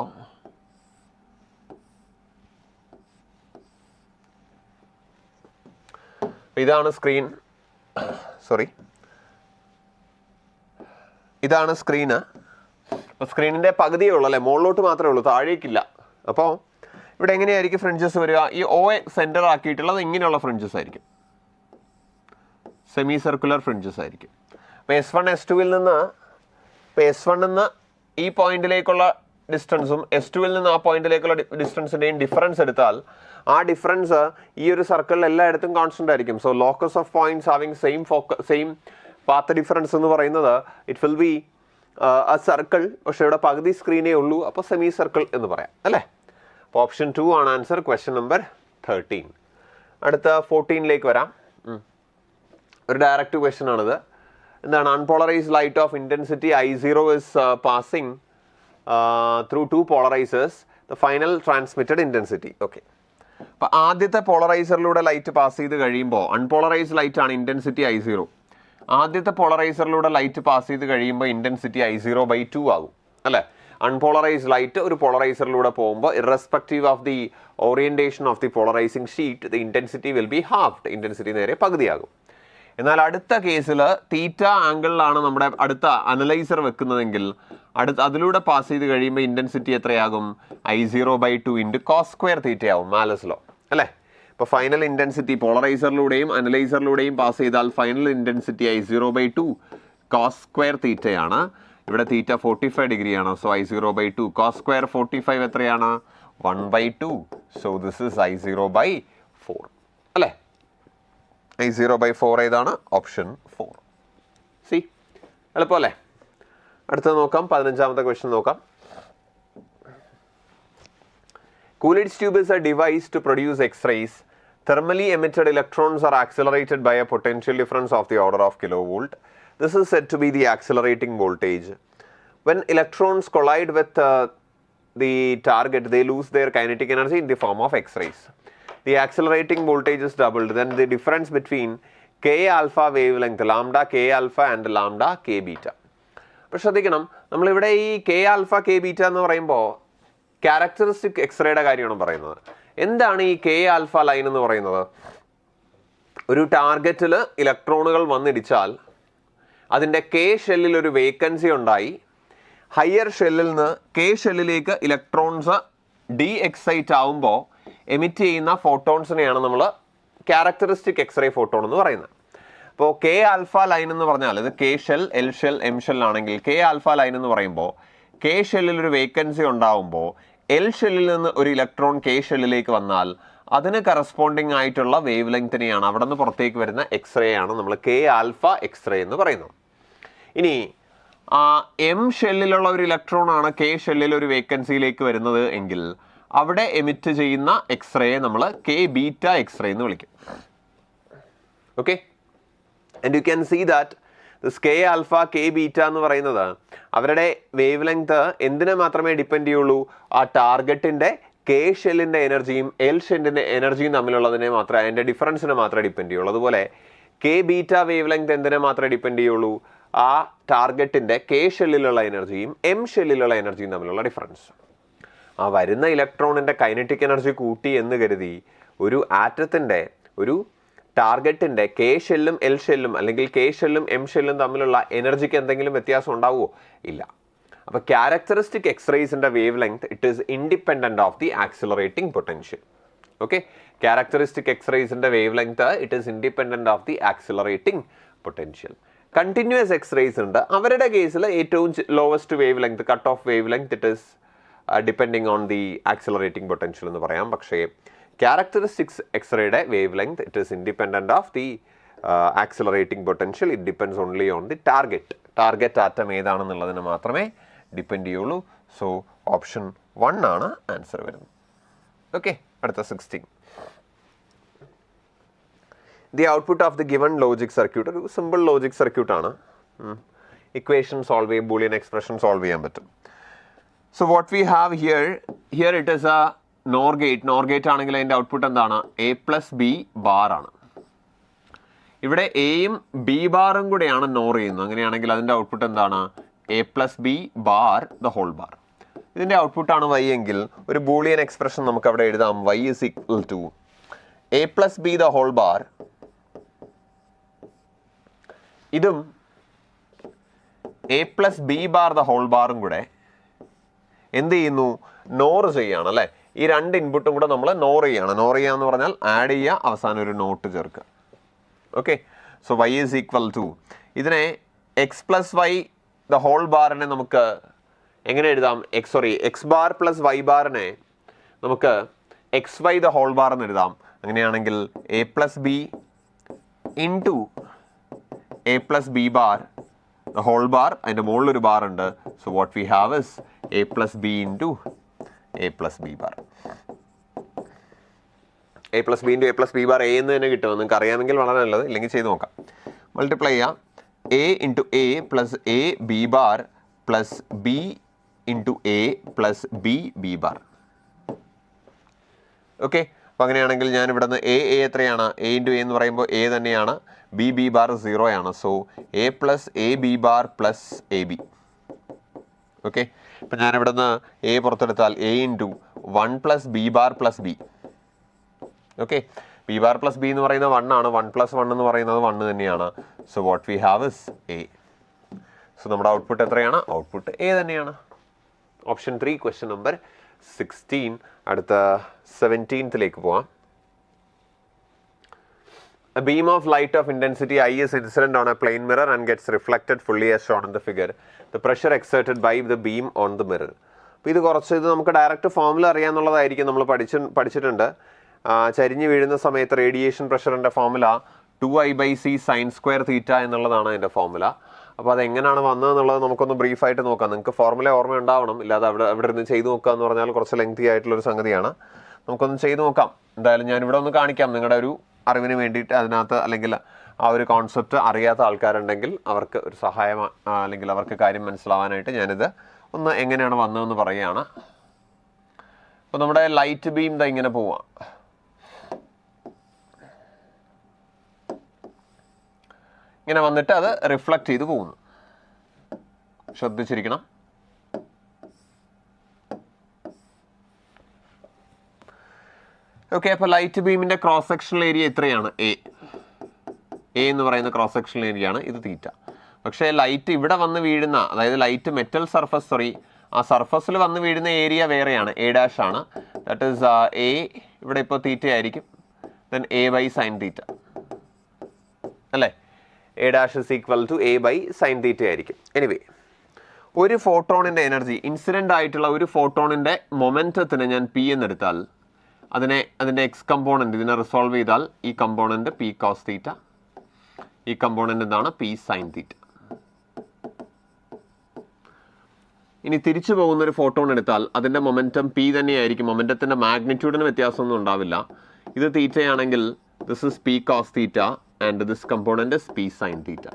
ഇതാണ് സ്ക്രീൻ, ഇതാണ് സ്ക്രീന്. അപ്പോൾ സ്ക്രീനിൻ്റെ പകുതിയേ ഉള്ളൂ അല്ലേ, മുകളിലോട്ട് മാത്രമേ ഉള്ളൂ, താഴേക്കില്ല. അപ്പോൾ ഇവിടെ എങ്ങനെയായിരിക്കും ഫ്രിഞ്ചസ് വരിക? ഈ O സെൻറ്റർ ആക്കിയിട്ടുള്ളത് ഇങ്ങനെയുള്ള ഫ്രിഞ്ചസ് ആയിരിക്കും, സെമി സർക്കുലർ ഫ്രിഞ്ചസ് ആയിരിക്കും. അപ്പോൾ S1, S2 നിന്ന്, ഇപ്പോൾ S1 നിന്ന് ഈ പോയിന്റിലേക്കുള്ള ഡിസ്റ്റൻസും S2 നിന്ന് ആ പോയിന്റിലേക്കുള്ള ഡിസ്റ്റൻസിൻ്റെയും ഡിഫറൻസ് എടുത്താൽ ആ ഡിഫറൻസ് ഈ ഒരു സർക്കിളിൽ എല്ലായിടത്തും കോൺസ്റ്റന്റ് ആയിരിക്കും. So locus of points having same path difference എന്ന് പറയുന്നത് it will be a circle. പക്ഷേ ഇവിടെ പകുതി സ്ക്രീനേ ഉള്ളൂ, അപ്പോൾ സെമി സർക്കിൾ എന്ന് പറയാം അല്ലേ? അപ്പോൾ ഓപ്ഷൻ 2 ആണ് ആൻസർ, ക്വസ്റ്റ്യൻ നമ്പർ 13. അടുത്ത 14ലേക്ക് വരാം. ഒരു ഡയറക്റ്റ് ക്വസ്റ്റ്യൻ ആണിത്. എന്താണ്? Unpolarised light of intensity I0 is passing through 2 polarisers, the final transmitted intensity. Okay, അപ്പോൾ ആദ്യത്തെ പോളറൈസറിലൂടെ ലൈറ്റ് പാസ് ചെയ്ത് കഴിയുമ്പോൾ, അൺപോളറൈസ്ഡ് ലൈറ്റ് ആണ് ഇൻറ്റൻസിറ്റി I0. ആദ്യത്തെ പോളറൈസറിലൂടെ ലൈറ്റ് പാസ് ചെയ്ത് കഴിയുമ്പോൾ ഇൻറ്റൻസിറ്റി I0/2 ആകും അല്ലേ? അൺപോളറൈസ്ഡ് ലൈറ്റ് ഒരു പോളറൈസറിലൂടെ പോകുമ്പോൾ irrespective of the orientation of the polarising sheet the intensity will be halved. Intensity നേരെ പകുതിയാകും. എന്നാൽ അടുത്ത കേസിൽ തീറ്റ ആംഗിളിലാണ് നമ്മുടെ അടുത്ത അനലൈസർ വെക്കുന്നതെങ്കിൽ അതിലൂടെ പാസ് ചെയ്ത് കഴിയുമ്പോൾ ഇൻറ്റൻസിറ്റി എത്രയാകും? I0/2 × cos² തീറ്റയാവും, മാലസ് ലോ അല്ലേ? ഇപ്പോൾ ഫൈനൽ ഇൻറ്റൻസിറ്റി പോളറൈസറിലൂടെയും അനലൈസറിലൂടെയും പാസ് ചെയ്താൽ ഫൈനൽ ഇൻറ്റൻസിറ്റി I0/2 cos² തീറ്റയാണ്. ഇവിടെ തീറ്റ 45 ഡിഗ്രിയാണ്. സോ I0/2 cos² 45 എത്രയാണ്? 1/2. സോ ദിസ് ഇസ് I0/4 അല്ലേ? I0/4 ഏതാണ്? ഓപ്ഷൻ 4. സി എളുപ്പമല്ലേ? അടുത്തത് നോക്കാം, 15ാമത്തെ ക്വസ്റ്റ്യൻ നോക്കാം. Coolidge tube is a device to produce X-rays. Thermally emitted electrons are accelerated by a potential difference of the order of kilovolt. This is said to be the accelerating voltage. When electrons collide with the target, they lose their kinetic energy in the form of X-rays. The accelerating voltage is doubled. Then the difference between K alpha wavelength, lambda K alpha and lambda K beta. അപ്പോൾ ശ്രദ്ധിക്കണം, നമ്മളിവിടെ ഈ K alpha K beta എന്ന് പറയുമ്പോൾ characteristic എക്സ്റേയുടെ കാര്യമാണ് പറയുന്നത്. എന്താണ് ഈ K alpha ലൈൻ എന്ന് പറയുന്നത്? ഒരു ടാർഗറ്റിൽ ഇലക്ട്രോണുകൾ വന്നിടിച്ചാൽ അതിൻ്റെ കെ ഷെല്ലിൽ ഒരു വേക്കൻസി ഉണ്ടായി ഹയർ ഷെല്ലിൽ നിന്ന് കെ ഷെല്ലിലേക്ക് ഇലക്ട്രോൺസ് ഡി എക്സൈറ്റ് ആവുമ്പോൾ എമിറ്റ് ചെയ്യുന്ന ഫോട്ടോൺസിനെയാണ് നമ്മൾ ക്യാരക്ടറിസ്റ്റിക് എക്സ്റേ ഫോട്ടോൺ എന്ന് പറയുന്നത്. അപ്പോൾ കെ ആൽഫ ലൈൻ എന്ന് പറഞ്ഞാൽ ഇത് K shell, L shell, M shell ആണെങ്കിൽ കെ ആൽഫ ലൈൻ എന്ന് പറയുമ്പോൾ കെ ഷെല്ലിൽ ഒരു വേക്കൻസി ഉണ്ടാവുമ്പോൾ എൽ ഷെല്ലിൽ നിന്ന് ഒരു ഇലക്ട്രോൺ കെ ഷെല്ലിലേക്ക് വന്നാൽ അതിന് കറസ്പോണ്ടിങ് ആയിട്ടുള്ള വേവ് ലെങ്തിനെയാണ് അവിടെ നിന്ന് പുറത്തേക്ക് വരുന്ന എക്സ്റേ ആണ് നമ്മൾ കെ ആൽഫ എക്സ്റേ എന്ന് പറയുന്നത്. ഇനി എം ഷെല്ലിലുള്ള ഒരു ഇലക്ട്രോൺ ആണ് കെ ഷെല്ലിൽ ഒരു വേക്കൻസിയിലേക്ക് വരുന്നത് എങ്കിൽ അവിടെ എമിറ്റ് ചെയ്യുന്ന എക്സ്റേയെ നമ്മൾ കെ ബീറ്റ എക്സ്റേ എന്ന് വിളിക്കും. Okay, and you can see that this K alpha K beta എന്ന് പറയുന്നത് അവരുടെ വേവ് ലെങ്ത് എന്തിനെ മാത്രമേ ഡിപ്പെൻഡ് ചെയ്യുള്ളൂ? ആ ടാർഗറ്റിൻ്റെ കെ ഷെല്ലിൻ്റെ എനർജിയും എൽ ഷെല്ലിൻ്റെ എനർജിയും തമ്മിലുള്ളതിനെ മാത്രമേ, അതിൻ്റെ ഡിഫറൻസിനെ മാത്രമേ ഡിപ്പെൻഡ് ചെയ്യുള്ളൂ. അതുപോലെ കെ ബീറ്റ വേവ് ലെങ്ത് എന്തിനെ മാത്രമേ ഡിപ്പെൻഡ് ചെയ്യുള്ളൂ? ആ ടാർഗറ്റിൻ്റെ കെ ഷെല്ലിലുള്ള എനർജിയും എം ഷെല്ലിലുള്ള എനർജിയും തമ്മിലുള്ള ഡിഫറൻസ്. ആ വരുന്ന ഇലക്ട്രോണിൻ്റെ കൈനറ്റിക് എനർജി കൂട്ടി എന്ന് കരുതി ഒരു ആറ്റത്തിൻ്റെ ഒരു ടാർഗറ്റിൻ്റെ കെ ഷെല്ലും എൽ ഷെല്ലും അല്ലെങ്കിൽ കെ ഷെല്ലും എം ഷെല്ലും തമ്മിലുള്ള എനർജിക്ക് എന്തെങ്കിലും വ്യത്യാസം ഉണ്ടാവുമോ? ഇല്ല. അപ്പോൾ ക്യാരക്ടറിസ്റ്റിക് എക്സ്റേസിൻ്റെ wave length it is independent of the accelerating potential. Okay, characteristic എക്സ്റേസിൻ്റെ wave length it is independent of the accelerating potential. Continuous X rays ഉണ്ട്, അവരുടെ കേസിൽ ഏറ്റവും lowest wave length, cut off wave length it is depending on the accelerating potential എന്ന് പറയാം. പക്ഷേ characteristics എക്സ്റേയുടെ wave length it is independent of the accelerating potential. It depends only on the target atom ഏതാണെന്നുള്ളതിന് മാത്രമേ depend ചെയ്യുള്ളൂ. So option 1 ആണ് answer വരുന്നത്. Okay, അടുത്ത 16. The output of the given logic circuit ഒരു സിമ്പിൾ ലോജിക് സർക്യൂട്ടാണ്. Equation solve ചെയ്യും, Boolean expression solve ചെയ്യാൻ പറ്റും. So what we have here it is a NOR gate ആണെങ്കിൽ അതിൻ്റെ ഔട്ട്പുട്ട് എന്താണ്? A plus B ബാർ ആണ്. ഇവിടെ എയും ബി ബാറും കൂടെയാണ് NOR ചെയ്യുന്നത്. അങ്ങനെയാണെങ്കിൽ അതിൻ്റെ ഔട്ട്പുട്ട് എന്താണ്? A plus B bar the whole bar. ഇതിൻ്റെ ഔട്ട്പുട്ടാണ് y എങ്കിൽ ഒരു ബൂളിയൻ എക്സ്പ്രഷൻ നമുക്ക് അവിടെ എഴുതാം. y is equal to A plus B the whole bar. ഇതും A plus B bar the whole ബാറും കൂടെ എന്ത് ചെയ്യുന്നു? നോർ ചെയ്യാണ് അല്ലേ? ഈ രണ്ട് ഇൻപുട്ടും കൂടെ നമ്മൾ നോർ ചെയ്യാണ്. നോർ ചെയ്യുക എന്ന് പറഞ്ഞാൽ ആഡ് ചെയ്യുക, അവസാനം ഒരു നോട്ട് ചേർക്കുക. Okay, so y is equal to ഇതിനെ X plus Y the whole ബാറിനെ നമുക്ക് എങ്ങനെ എഴുതാം? എക്സ് ബാർ പ്ലസ് വൈ ബാറിനെ നമുക്ക് X Y the whole bar എന്ന് എഴുതാം. അങ്ങനെയാണെങ്കിൽ A plus B into A plus B bar the whole bar, അതിൻ്റെ മുകളിൽ ഒരു ബാർ ഉണ്ട്. So what we have is A plus B into A plus B bar. A plus B into A plus B bar A എന്ന് തന്നെ കിട്ടും. നിങ്ങൾക്ക് അറിയാമെങ്കിൽ വളരെ നല്ലത്, ഇല്ലെങ്കിൽ ചെയ്ത് നോക്കാം. മൾട്ടിപ്ലൈ ചെയ്യാം. A into A plus A B bar plus B into A plus B B bar. Okay, അപ്പോൾ അങ്ങനെയാണെങ്കിൽ ഞാൻ ഇവിടെ നിന്ന് എ എത്രയാണ്? എ ഇൻറ്റു എ എന്ന് പറയുമ്പോൾ എ തന്നെയാണ്. ബി ബി ബാർ 0 ആണ്. So A plus A B bar plus A B. Okay, ഇപ്പം ഞാനിവിടെ നിന്ന് എ പുറത്തെടുത്താൽ A into 1 plus B bar plus B. Okay, B bar plus B എന്ന് പറയുന്നത് 1 ആണ്. 1 പ്ലസ് 1 എന്ന് പറയുന്നത് 1 തന്നെയാണ്. So what we have is A. So നമ്മുടെ ഔട്ട്പുട്ട് എത്രയാണ്? ഔട്ട്പുട്ട് എ തന്നെയാണ്. Option 3 question number 16. അടുത്ത 17th പോവാം. A beam of light of intensity I is incident on a plane mirror and gets reflected fully as shown in the figure. The pressure exerted by the beam on the mirror. അപ്പോൾ ഇത് നമുക്ക് direct formula അറിയാമെന്നുള്ളതായിരിക്കും. നമ്മൾ പഠിച്ചിട്ടുണ്ട്. ചരിഞ്ഞ് വീഴുന്ന സമയത്ത് radiation പ്രഷറിൻ്റെ formula 2I/c sin² എന്നുള്ളതാണ് അതിൻ്റെ formula. അപ്പോൾ അതെങ്ങനെയാണ് വന്നതെന്നുള്ളത് നമുക്കൊന്ന് ബ്രീഫായിട്ട് നോക്കാം. നിങ്ങൾക്ക് ഫോർമുല ഓർമ്മ ഉണ്ടാവണം, ഇല്ലാതെ അവിടെ ഇരുന്ന് ചെയ്ത് നോക്കുക എന്ന് പറഞ്ഞാൽ കുറച്ച് ലെങ്തി ആയിട്ടുള്ളൊരു സംഗതിയാണ്. നമുക്കൊന്ന് ചെയ്ത് നോക്കാം. എന്തായാലും ഞാനിവിടെ ഒന്ന് കാണിക്കാം നിങ്ങളുടെ ഒരു അറിവിന് വേണ്ടിയിട്ട്. അതിനകത്ത് അല്ലെങ്കിൽ ആ ഒരു കോൺസെപ്റ്റ് അറിയാത്ത ആൾക്കാരുണ്ടെങ്കിൽ അവർക്ക് ഒരു സഹായം അല്ലെങ്കിൽ അവർക്ക് കാര്യം മനസ്സിലാവാനായിട്ട് ഞാനിത് ഒന്ന് എങ്ങനെയാണ് വന്നതെന്ന് പറയുകയാണ്. അപ്പോൾ നമ്മുടെ ലൈറ്റ് ബീം ഇതാ ഇങ്ങനെ പോവാം. ഇങ്ങനെ വന്നിട്ട് അത് റിഫ്ലക്റ്റ് ചെയ്ത് പോകുന്നു. ശ്രദ്ധിച്ചിരിക്കണം. ഓക്കെ, അപ്പോൾ ലൈറ്റ് ബീമിൻ്റെ ക്രോസ് സെക്ഷണൽ ഏരിയ എത്രയാണ്? എ. എ എന്ന് പറയുന്ന ക്രോസ് സെക്ഷണൽ ഏരിയ ആണ്, ഇത് തീറ്റ. പക്ഷേ ലൈറ്റ് ഇവിടെ വന്ന് വീഴുന്ന, അതായത് ലൈറ്റ് മെറ്റൽ സർഫസ് ആ സർഫസിൽ വന്ന് വീഴുന്ന ഏരിയ വേറെയാണ്, എ ഡാഷ് ആണ്. ദാറ്റ് ഈസ് എ, ഇവിടെ ഇപ്പോൾ തീറ്റ ആയിരിക്കും, then A by sine theta അല്ലേ. A dash is equal to A by sine theta ആയിരിക്കും. എനിവേ, ഒരു ഫോട്ടോണിൻ്റെ എനർജി, ഇൻസിഡൻ്റ് ആയിട്ടുള്ള ഒരു ഫോട്ടോണിൻ്റെ മൊമെൻറ്റത്തിന് ഞാൻ പി എന്നെടുത്താൽ അതിൻ്റെ എക്സ് കമ്പോണൻറ്റ് ഇതിനെ റിസോൾവ് ചെയ്താൽ ഈ കമ്പോണൻറ്റ് പി കോസ് തീറ്റ, ഈ കമ്പോണൻറ്റ് എന്താണ് പി സൈൻ തീറ്റ. ഇനി തിരിച്ചു പോകുന്ന ഒരു ഫോട്ടോൺ എടുത്താൽ അതിൻ്റെ മൊമെൻറ്റം പി തന്നെയായിരിക്കും, മൊമെൻറ്റത്തിൻ്റെ മാഗ്നിറ്റ്യൂഡിന് വ്യത്യാസമൊന്നും ഉണ്ടാവില്ല. ഇത് തീറ്റയാണെങ്കിൽ this is P cos theta and this component is P sine theta.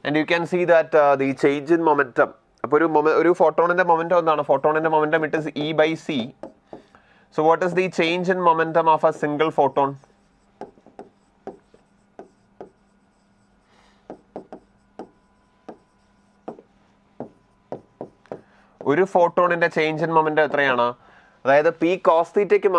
And you can see that the change in momentum, അപ്പോൾ ഒരു ഫോട്ടോണിൻ്റെ മൊമെൻറ്റം എന്താണ്? ഫോട്ടോണിൻ്റെ momentum it is E by C. So what is the change in momentum of a single photon? ഒരു ഫോട്ടോണിൻ്റെ change in momentum എത്രയാണ്? അതായത് P cos തീറ്റയ്ക്ക്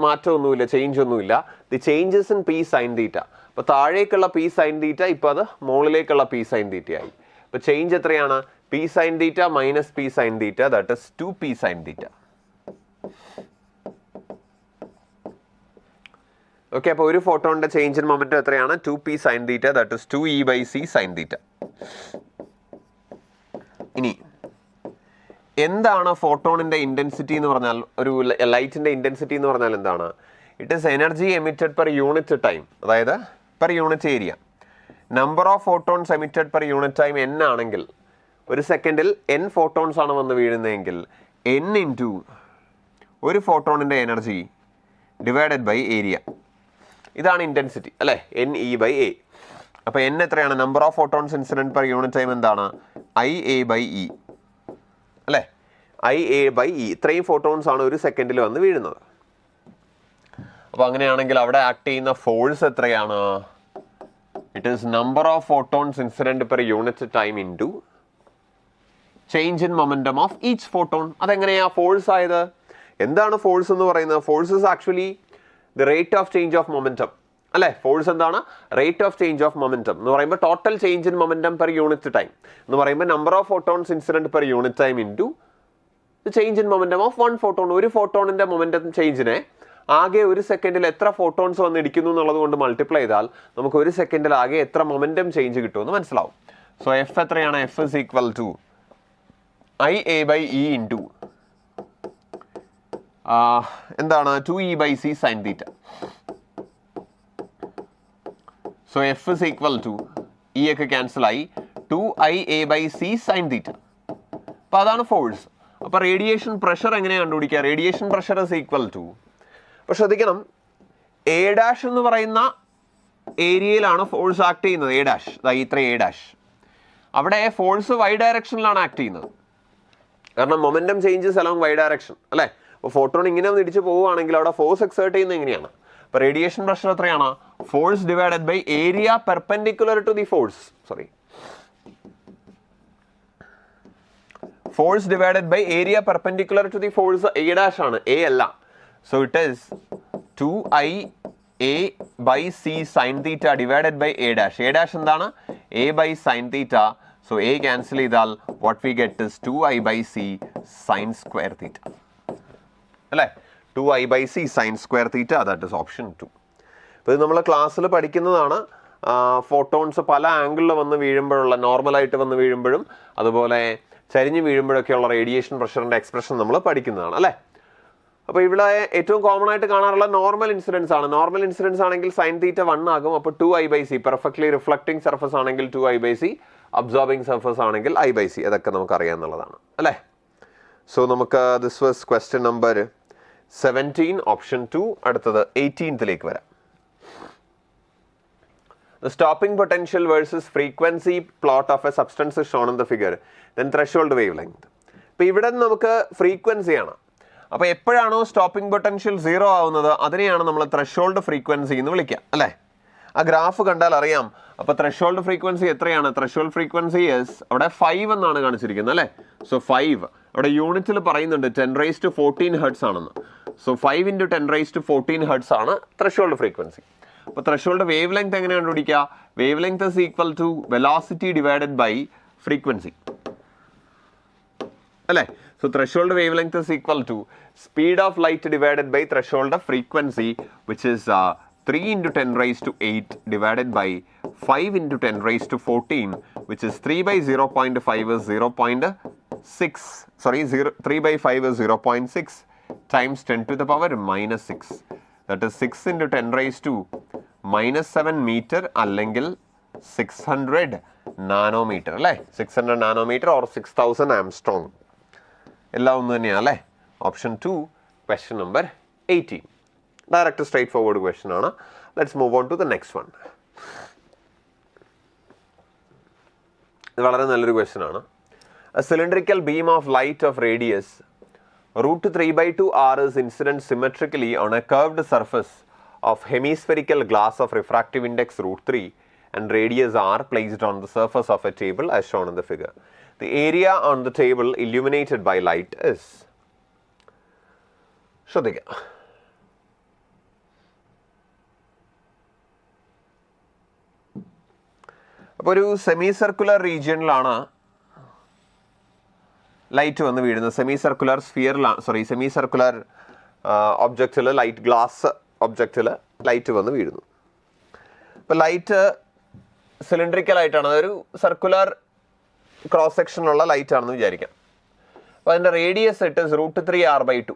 മാറ്റമൊന്നുമില്ല, ചേഞ്ച് ഒന്നുമില്ല. The changes in P sine തീറ്റ. അപ്പോൾ താഴേക്കുള്ള പി സൈൻ തീറ്റ ഇപ്പോൾ അത് മുകളിലേക്കുള്ള പി സൈൻ തീറ്റയായി. അപ്പോൾ ചേഞ്ച് എത്രയാണ്? P sine theta minus P sine theta, that is 2 P sine theta. Okay, അപ്പോൾ ഒരു ഫോട്ടോണിൻ്റെ ചേഞ്ച് ഇൻ മൊമെൻറ്റം എത്രയാണ്? 2 P sine theta, that is 2 E by C sine theta. ഇനി എന്താണ് ഫോട്ടോണിൻ്റെ ഇൻറ്റൻസിറ്റി എന്ന് പറഞ്ഞാൽ? ഒരു ലൈറ്റിൻ്റെ ഇൻറ്റൻസിറ്റി എന്ന് പറഞ്ഞാൽ എന്താണ്? It is energy emitted per unit time, അതായത് per unit area. Number of photons emitted per unit time n ആണെങ്കിൽ, ഒരു സെക്കൻഡിൽ n ഫോട്ടോൺസ് ആണ് വന്ന് വീഴുന്നതെങ്കിൽ n ഇൻറ്റു ഒരു ഫോട്ടോണിൻ്റെ എനർജി ഡിവൈഡഡ് ബൈ ഏരിയ, ഇതാണ് ഇൻറ്റൻസിറ്റി അല്ലേ, n e ബൈ a. അപ്പോൾ n എത്രയാണ്? Number of photons incident per unit time എന്താണ്? i a ബൈ e അല്ലേ, ഐ എ ബൈ ഇ. ഇത്രയും ഫോട്ടോൺസ് ആണ് ഒരു സെക്കൻഡിൽ വന്ന് വീഴുന്നത്. അപ്പോൾ അങ്ങനെയാണെങ്കിൽ അവിടെ ആക്ട് ചെയ്യുന്ന ഫോഴ്സ് എത്രയാണ്? It is number of photons incident per unit time into change in momentum of each photon. അതെങ്ങനെയാണ് ഫോഴ്സ് ആയത്? എന്താണ് ഫോഴ്സ് എന്ന് പറയുന്നത്? Force is actually the rate of change of momentum അല്ലേ. ഫോഴ്സ് എന്താണ്? Rate of change of momentum എന്ന് പറയുമ്പോൾ total change in momentum per unit time എന്ന് പറയുമ്പോൾ number of photons incident per unit time into the change in momentum of one photon. ഒരു ഫോട്ടോണിൻ്റെ momentum ചേഞ്ചിനെ ആകെ ഒരു സെക്കൻഡിൽ എത്ര ഫോട്ടോൺസ് വന്ന് ഇടിക്കുന്നു എന്നുള്ളത് കൊണ്ട് മൾട്ടിപ്ലൈ ചെയ്താൽ നമുക്ക് ഒരു സെക്കൻഡിൽ ആകെ എത്ര മൊമെൻറ്റം ചേഞ്ച് കിട്ടുമെന്ന് മനസ്സിലാവും. സോ എഫ് എത്രയാണ്? F is equal to I A by E into എന്താണ്? 2 E by C sine theta. So F is equal to E ഒക്കെ ക്യാൻസൽ ആയി 2ia ബൈ സി സൈൻ തീറ്റ. അപ്പോൾ അതാണ് ഫോഴ്സ്. അപ്പോൾ റേഡിയേഷൻ പ്രഷർ എങ്ങനെയാണ് കണ്ടുപിടിക്കുക? Radiation pressure is equal to, അപ്പോൾ ശ്രദ്ധിക്കണം, എ ഡാഷ് എന്ന് പറയുന്ന ഏരിയയിലാണ് ഫോഴ്സ് ആക്ട് ചെയ്യുന്നത്. എ ഡാഷ്, ഇത്ര എ ഡാഷ്, അവിടെ ഫോഴ്സ് വൈ ഡയറക്ഷനിലാണ് ആക്ട് ചെയ്യുന്നത്. കാരണം momentum changes along Y direction അല്ലേ. അപ്പോൾ ഫോട്ടോൺ ഇങ്ങനെ ഒന്ന് ഇടിച്ച് പോവുകയാണെങ്കിൽ അവിടെ ഫോഴ്സ് എക്സേർട്ട് ചെയ്യുന്നത് എങ്ങനെയാണ്? അപ്പോൾ റേഡിയേഷൻ പ്രഷർ എത്രയാണ്? Force divided by area perpendicular to the force, force divided by area perpendicular to the force A dash ആണ്, എ അല്ല. So it is 2ia by C sine theta divided by A dash. A dash എന്താണ്? A by sine theta. So A cancel ചെയ്താൽ what we get is 2i by C sine square theta അല്ലേ. 2i by C sine square theta, that is option 2. അപ്പോൾ ഇത് നമ്മൾ ക്ലാസ്സിൽ പഠിക്കുന്നതാണ്. Photons പല ആംഗിളിൽ വന്ന് വീഴുമ്പോഴുള്ള, നോർമലായിട്ട് വന്ന് വീഴുമ്പോഴും അതുപോലെ ചരിഞ്ഞ് വീഴുമ്പോഴൊക്കെയുള്ള റേഡിയേഷൻ പ്രഷറിൻ്റെ എക്സ്പ്രഷൻ നമ്മൾ പഠിക്കുന്നതാണ് അല്ലേ. അപ്പോൾ ഇവിടെ ഏറ്റവും കോമൺ ആയിട്ട് കാണാറുള്ള നോർമൽ ഇൻസിഡൻസ് ആണ്. നോർമൽ ഇൻസിഡൻസ് ആണെങ്കിൽ സൈൻ തീറ്റ 1 ആകും. അപ്പോൾ 2i by C, perfectly reflecting surface ആണെങ്കിൽ 2i by C, absorbing surface ആണെങ്കിൽ i ബൈ സി. അതൊക്കെ നമുക്ക് അറിയാമെന്നുള്ളതാണ് അല്ലേ. സോ നമുക്ക് this was question number 17 option 2. അടുത്തത് 18ലേക്ക് വരാം. The stopping potential versus frequency plot of a substance is shown in the figure. Then threshold wavelength. അപ്പോൾ ഇവിടെ നമുക്ക് ഫ്രീക്വൻസി ആണ്. അപ്പോൾ എപ്പോഴാണോ സ്റ്റോപ്പിംഗ് പൊട്ടൻഷ്യൽ 0 ആവുന്നത് അതിനെയാണ് നമ്മൾ ത്രെഷോൾഡ് ഫ്രീക്വൻസി എന്ന് വിളിക്കുക അല്ലേ. ആ ഗ്രാഫ് കണ്ടാൽ അറിയാം. അപ്പോൾ ത്രെഷോൾഡ് ഫ്രീക്വൻസി എത്രയാണ്? ത്രെഷോൾഡ് ഫ്രീക്വൻസി യെസ് അവിടെ 5 എന്നാണ് കാണിച്ചിരിക്കുന്നത് അല്ലേ. സോ 5 അവിടെ യൂണിറ്റിൽ പറയുന്നുണ്ട് 10⁻14 ഹെർട്സ് ആണെന്ന്. സോ 5 × 10⁻14 ഹെർട്സ് ആണ് ത്രെഷോൾഡ് ഫ്രീക്വൻസി. അപ്പോൾ ത്രെഷോൾഡ് വേവ് ലെങ്ത് എങ്ങനെ കണ്ടുപിടിക്കുക? Wavelength is equal to velocity divided by frequency അല്ലേ? So threshold wavelength is equal to speed of light divided by threshold of frequency, which is 3 into 10 raised to 8 divided by 5 into 10 raised to 14, which is 3 by 0.5 is 0.6. Sorry, 3 by 5 is 0.6 times 10 to the power minus 6. That is 6 into 10 raised to minus 7 meter അല്ലെങ്കിൽ 600 nanometer അല്ലേ? 600 nanometer or 6000 Armstrong. എല്ലാം ഒന്ന് തന്നെയാണ് അല്ലേ? Option 2 question number 18. Direct straight forward question ആണ്. Let's move on to the next one. ഇത് വളരെ നല്ലൊരു ക്വസ്റ്റ്യൻ ആണ്. A cylindrical beam of light of radius √3/2 r is incident symmetrically on a curved surface of hemispherical glass of refractive index √3 and radius r placed on the surface of a table as shown in the figure. The area on the table illuminated by light is. ശ്രദ്ധിക്കുക. അപ്പോൾ ഒരു semi circular റീജിയനിലാണ് light വന്ന് വീഴുന്നത്. Semi circular സ്ഫിയറിലാണ് semi circular ഒബ്ജക്റ്റിൽ light glass ഒബ്ജക്റ്റിൽ light വന്ന് വീഴുന്നു. അപ്പോൾ ലൈറ്റ് സിലിണ്ടറിക്കൽ ആയിട്ടാണ്, അതൊരു സർക്കുലർ ക്രോസ് സെക്ഷനുള്ള ലൈറ്റ് ആണെന്ന് വിചാരിക്കാം. അപ്പോൾ അതിൻ്റെ റേഡിയസ് ഇട്ട് √3r/2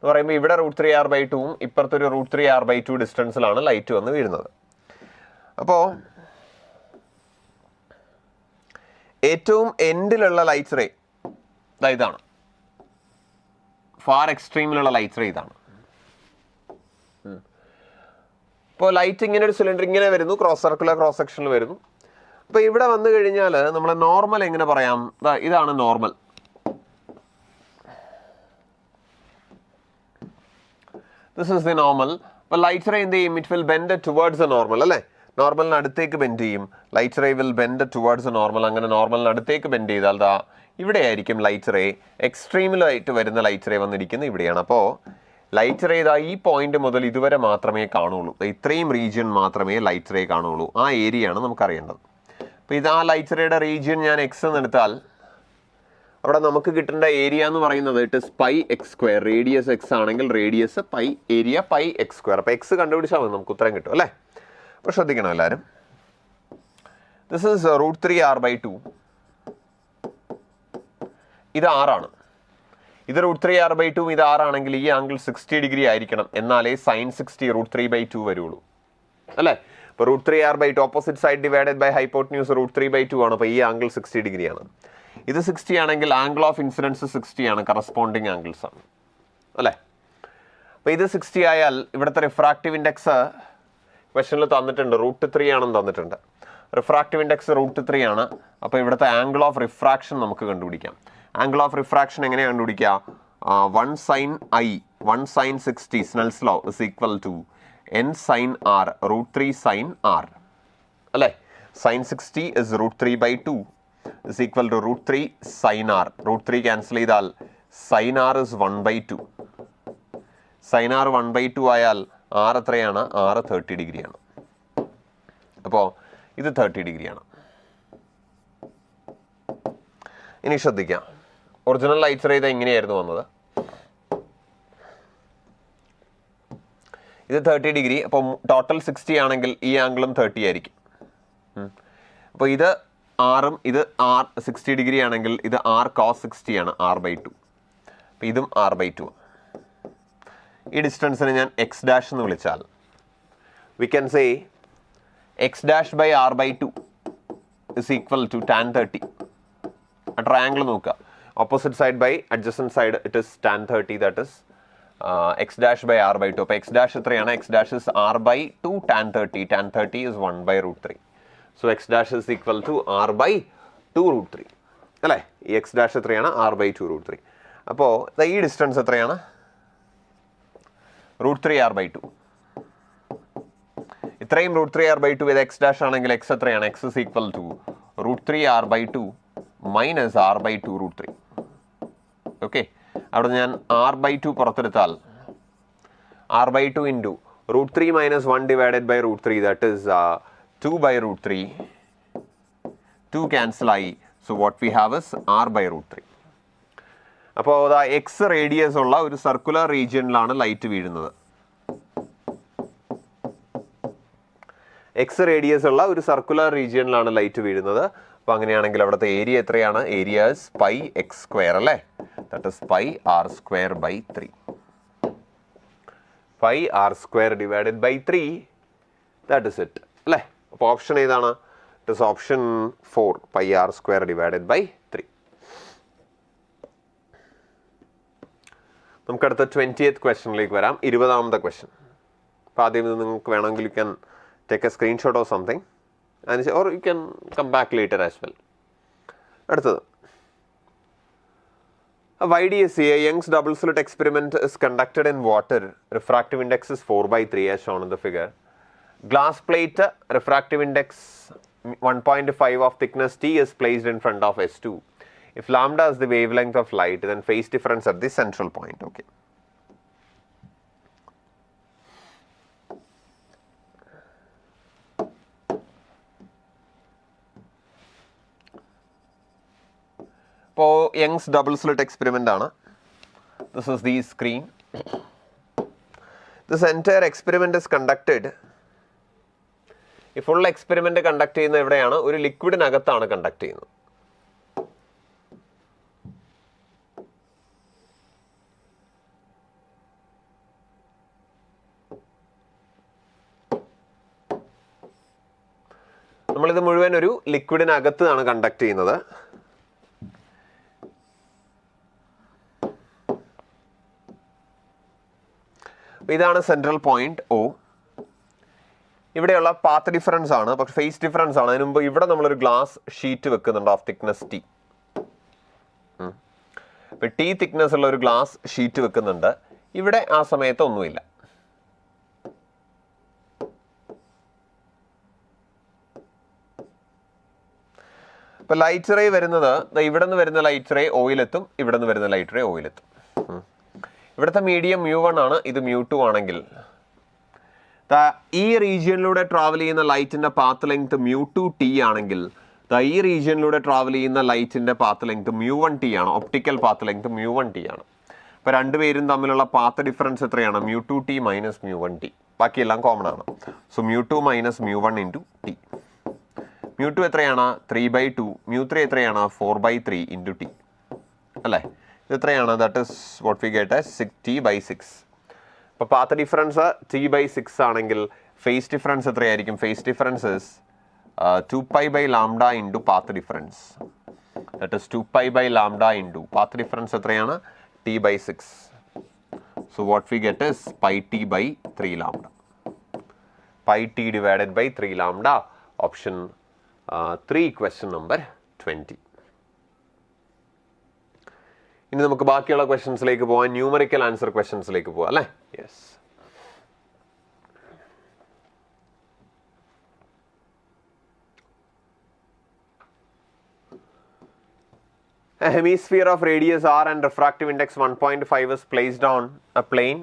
എന്ന് പറയുമ്പോൾ ഇവിടെ √3r/2ഉം ഇപ്പുറത്തൊരു √3r/2 ഡിസ്റ്റൻസിലാണ് ലൈറ്റ് വന്ന് വീഴുന്നത്. അപ്പോൾ ഏറ്റവും എൻഡിലുള്ള ലൈറ്റ് റേ ഇതാണ്, ഫാർ എക്സ്ട്രീമിലുള്ള ലൈറ്റ് റേ ഇതാണ്. ഇപ്പോൾ ലൈറ്റ് ഇങ്ങനെ ഒരു സിലിണ്ടർ ഇങ്ങനെ വരുന്നു, സർക്കുലർ ക്രോസ് സെക്ഷനിൽ വരുന്നു. അപ്പോൾ ഇവിടെ വന്നു കഴിഞ്ഞാൽ നമ്മൾ നോർമൽ എങ്ങനെ പറയാം? ഇതാണ് normal. This is the normal. അപ്പോൾ ലൈറ്റ് റേ എന്ത് ചെയ്യും? It will bend towards a normal അല്ലേ? നോർമലിന് അടുത്തേക്ക് ബെൻഡ് ചെയ്യും. Light ray will bend towards a normal. അങ്ങനെ നോർമലിന് അടുത്തേക്ക് ബെൻഡ് ചെയ്താൽ ഇവിടെ ആയിരിക്കും ലൈറ്റ് റേ. എക്സ്ട്രീമിലായിട്ട് വരുന്ന ലൈറ്റ് റേ വന്നിരിക്കുന്നത് ഇവിടെയാണ്. അപ്പോൾ ലൈറ്റ് റേ ഈ പോയിന്റ് മുതൽ ഇതുവരെ മാത്രമേ കാണുള്ളൂ. ഇത്രയും റീജിയൻ മാത്രമേ ലൈറ്റ് റേ കാണുള്ളൂ. ആ ഏരിയയാണ് നമുക്കറിയേണ്ടത്. അപ്പോൾ ഇത് ആ ലൈറ്റ് റേയുടെ റീജിയൻ ഞാൻ എക്സ് എന്ന് എടുത്താൽ അവിടെ നമുക്ക് കിട്ടേണ്ട ഏരിയ എന്ന് പറയുന്നത് it is πx². Radius X ആണെങ്കിൽ റേഡിയസ് π, ഏരിയ πx². അപ്പോൾ എക്സ് കണ്ടുപിടിച്ചാൽ മതി, നമുക്ക് ഉത്തരം കിട്ടും അല്ലേ? അപ്പോൾ ശ്രദ്ധിക്കണം എല്ലാവരും. This is √3r/2. ഇത് 6 ആണ്. ഇത് √3r/2 ഇത് 6 ആണെങ്കിൽ ഈ ആംഗിൾ 60 ഡിഗ്രി ആയിരിക്കണം, എന്നാലേ sin 60 √3/2 വരുള്ളൂ അല്ലേ? ഇപ്പോൾ √3r/2 opposite side divided by hypotenuse √3/2 ആണ്. അപ്പോൾ ഈ ആംഗിൾ 60 ഡിഗ്രിയാണ്. ഇത് 60 ആണെങ്കിൽ ആംഗിൾ ഓഫ് ഇൻസിഡൻസ് 60 ആണ്, കറസ്പോണ്ടിങ് ആംഗിൾസ് ആണ് അല്ലേ? അപ്പോൾ ഇത് 60 ആയാൽ ഇവിടുത്തെ റിഫ്രാക്റ്റീവ് ഇൻഡെക്സ് ക്വസ്റ്റനിൽ തന്നിട്ടുണ്ട്, √3 ആണെന്ന് തന്നിട്ടുണ്ട്. റിഫ്രാക്റ്റീവ് ഇൻഡെക്സ് √3 ആണ്. അപ്പോൾ ഇവിടുത്തെ ആംഗിൾ ഓഫ് റിഫ്രാക്ഷൻ നമുക്ക് കണ്ടുപിടിക്കാം. ആംഗിൾ ഓഫ് റിഫ്രാക്ഷൻ എങ്ങനെയാണ് കണ്ടുപിടിക്കുക? 1 sin 60 Snell's law is equal to n sin r √3 sin r അല്ലേ? sin 60 is √3/2 is equal to √3 sin r. √3 cancel ചെയ്താൽ sin r is 1/2. sin r 1/2 ആയാൽ r എത്രയാണ്? r 30 ഡിഗ്രിയാണ്. അപ്പോൾ ഇത് 30 ഡിഗ്രിയാണ്. ഇനി ശ്രദ്ധിക്കാം, ഒറിജിനൽ ലൈറ്റ് റേ ഇത് എങ്ങനെയായിരുന്നു വന്നത്? ഇത് 30 ഡിഗ്രി. അപ്പോൾ ടോട്ടൽ 60 ആണെങ്കിൽ ഈ ആംഗിളും 30 ആയിരിക്കും. അപ്പോൾ ഇത് ആറും ഇത് r 60 ഡിഗ്രി ആണെങ്കിൽ ഇത് r cos 60 ആണ്, r/2. അപ്പോൾ ഇതും r/2. ഈ ഡിസ്റ്റൻസിനെ ഞാൻ x' എന്ന് വിളിച്ചാൽ we can say x'/r/2 is equal to tan 30. ആ ട്രയാങ്കിൾ നോക്കുക, opposite side by adjacent side it is tan 30, that is x'/r/2. അപ്പോൾ x' എത്രയാണ്? x' is r/2 tan 30. tan 30 is 1/√3. So x' is equal to r/2 √3 അല്ലേ? ഈ x' എത്രയാണ്? r/2 √3. അപ്പോൾ ഈ distance എത്രയാണ്? √3r/2. ഇത്രയും √3r/2 ഇത് x' ആണെങ്കിൽ x എത്രയാണ്? x is equal to √3r/2 minus r/2 √3. Okay, അവിടെ ഞാൻ r/2 പുറത്തെടുത്താൽ r/2 into root 3 minus 1 divided by root 3, that is 2 by root 3. 2 cancel I. So what we have is r by root 3. അപ്പോൾ അത് X radius ഉള്ള ഒരു circular റീജിയനിലാണ് light വീഴുന്നത്. X radius ഉള്ള ഒരു circular റീജിയനിലാണ് light വീഴുന്നത്. അപ്പോൾ അങ്ങനെയാണെങ്കിൽ അവിടുത്തെ ഏരിയ എത്രയാണ്? Area is pi X square അല്ലേ? That is pi R square by 3. Pi R square divided by 3, that is it അല്ലേ? അപ്പോൾ ഓപ്ഷൻ ഏതാണ്? It is option 4, pi R square divided by 3. നമുക്കടുത്ത 20th ക്വസ്റ്റ്യനിലേക്ക് വരാം. 20ാമത്തെ ക്വസ്റ്റ്യൻ. അപ്പോൾ ആദ്യം ഇത് നിങ്ങൾക്ക് വേണമെങ്കിൽ you can take a screenshot or something or you can come back later as well. അടുത്തത്, why do you say a Young's double slit experiment is conducted in water? Refractive index is 4/3 as shown in the figure. Glass plate, refractive index 1.5 of thickness T is placed in front of S2. If lambda is the wavelength of light, then phase difference at the central point. Okay. ഇപ്പോൾ Young's double slit experiment ആണ്. This is the screen. This entire experiment is conducted. ഈ full experiment conduct ചെയ്യുന്നത് എവിടെയാണ്? ഒരു ലിക്വിഡിനകത്താണ് conduct ചെയ്യുന്നത്. നമ്മളിത് മുഴുവൻ ഒരു ലിക്വിഡിനകത്താണ് കണ്ടക്ട് ചെയ്യുന്നത്. ഇതാണ് സെൻട്രൽ പോയിന്റ് O. ഇവിടെയുള്ള പാത്ത് ഡിഫറൻസ് ആണ്, പക്ഷെ ഫേസ് ഡിഫറൻസ് ആണ്. അതിന് മുമ്പ് ഇവിടെ നമ്മളൊരു ഗ്ലാസ് ഷീറ്റ് വെക്കുന്നുണ്ട് ഓഫ് തിക്നെസ് T. ഇപ്പം T തിക്നെസ് ഉള്ള ഒരു ഗ്ലാസ് ഷീറ്റ് വെക്കുന്നുണ്ട്. ഇവിടെ ആ സമയത്ത് ഒന്നുമില്ല. ഇപ്പം ലൈറ്റ് റേ വരുന്നത് ഇവിടെ നിന്ന് വരുന്ന ലൈറ്റ് റേ ഓയിലെത്തും, ഇവിടെ നിന്ന് വരുന്ന ലൈറ്റ് റേ ഓയിലെത്തും. ഇവിടുത്തെ മീഡിയം mu1 ആണ്, ഇത് mu2 ആണെങ്കിൽ ഈ റീജിയനിലൂടെ ട്രാവൽ ചെയ്യുന്ന ലൈറ്റിൻ്റെ പാത്ത് ലെങ്ത് mu2t ആണെങ്കിൽ ഈ റീജിയനിലൂടെ ട്രാവൽ ചെയ്യുന്ന ലൈറ്റിൻ്റെ പാത്ത് ലെങ്ത് mu1t ആണ്. ഒപ്റ്റിക്കൽ പാത്ത് ലെങ്ത് mu1t ആണ്. അപ്പോൾ രണ്ടുപേരും തമ്മിലുള്ള പാത്ത് ഡിഫറൻസ് എത്രയാണ്? mu2t minus mu1t. ബാക്കിയെല്ലാം കോമൺ ആണ്. So mu2 minus mu1 into t. mu2 എത്രയാണ്? 3/2. mu3 എത്രയാണ്? 4/3 ഇൻറ്റു t അല്ലേ? ഇത് എത്രയാണ്? That is what we get as T/6. അപ്പോൾ പാത്ത് ഡിഫറൻസ് T/6 ആണെങ്കിൽ ഫേസ് ഡിഫറൻസ് എത്രയായിരിക്കും? Phase difference is 2π/λ into path difference. That is 2π/λ into path difference എത്രയാണ്? T/6. So what we get is πt/3λ. πt divided by 3λ. Option 3, question number 20. ഇനി നമുക്ക് ബാക്കിയുള്ള ക്വസ്റ്റ്യൻസിലേക്ക് പോകാം. Numerical answer ക്വസ്റ്റ്യൻസിലേക്ക് പോകാം അല്ലേ? Yes. A hemisphere of radius r and refractive index 1.5 is placed on a plane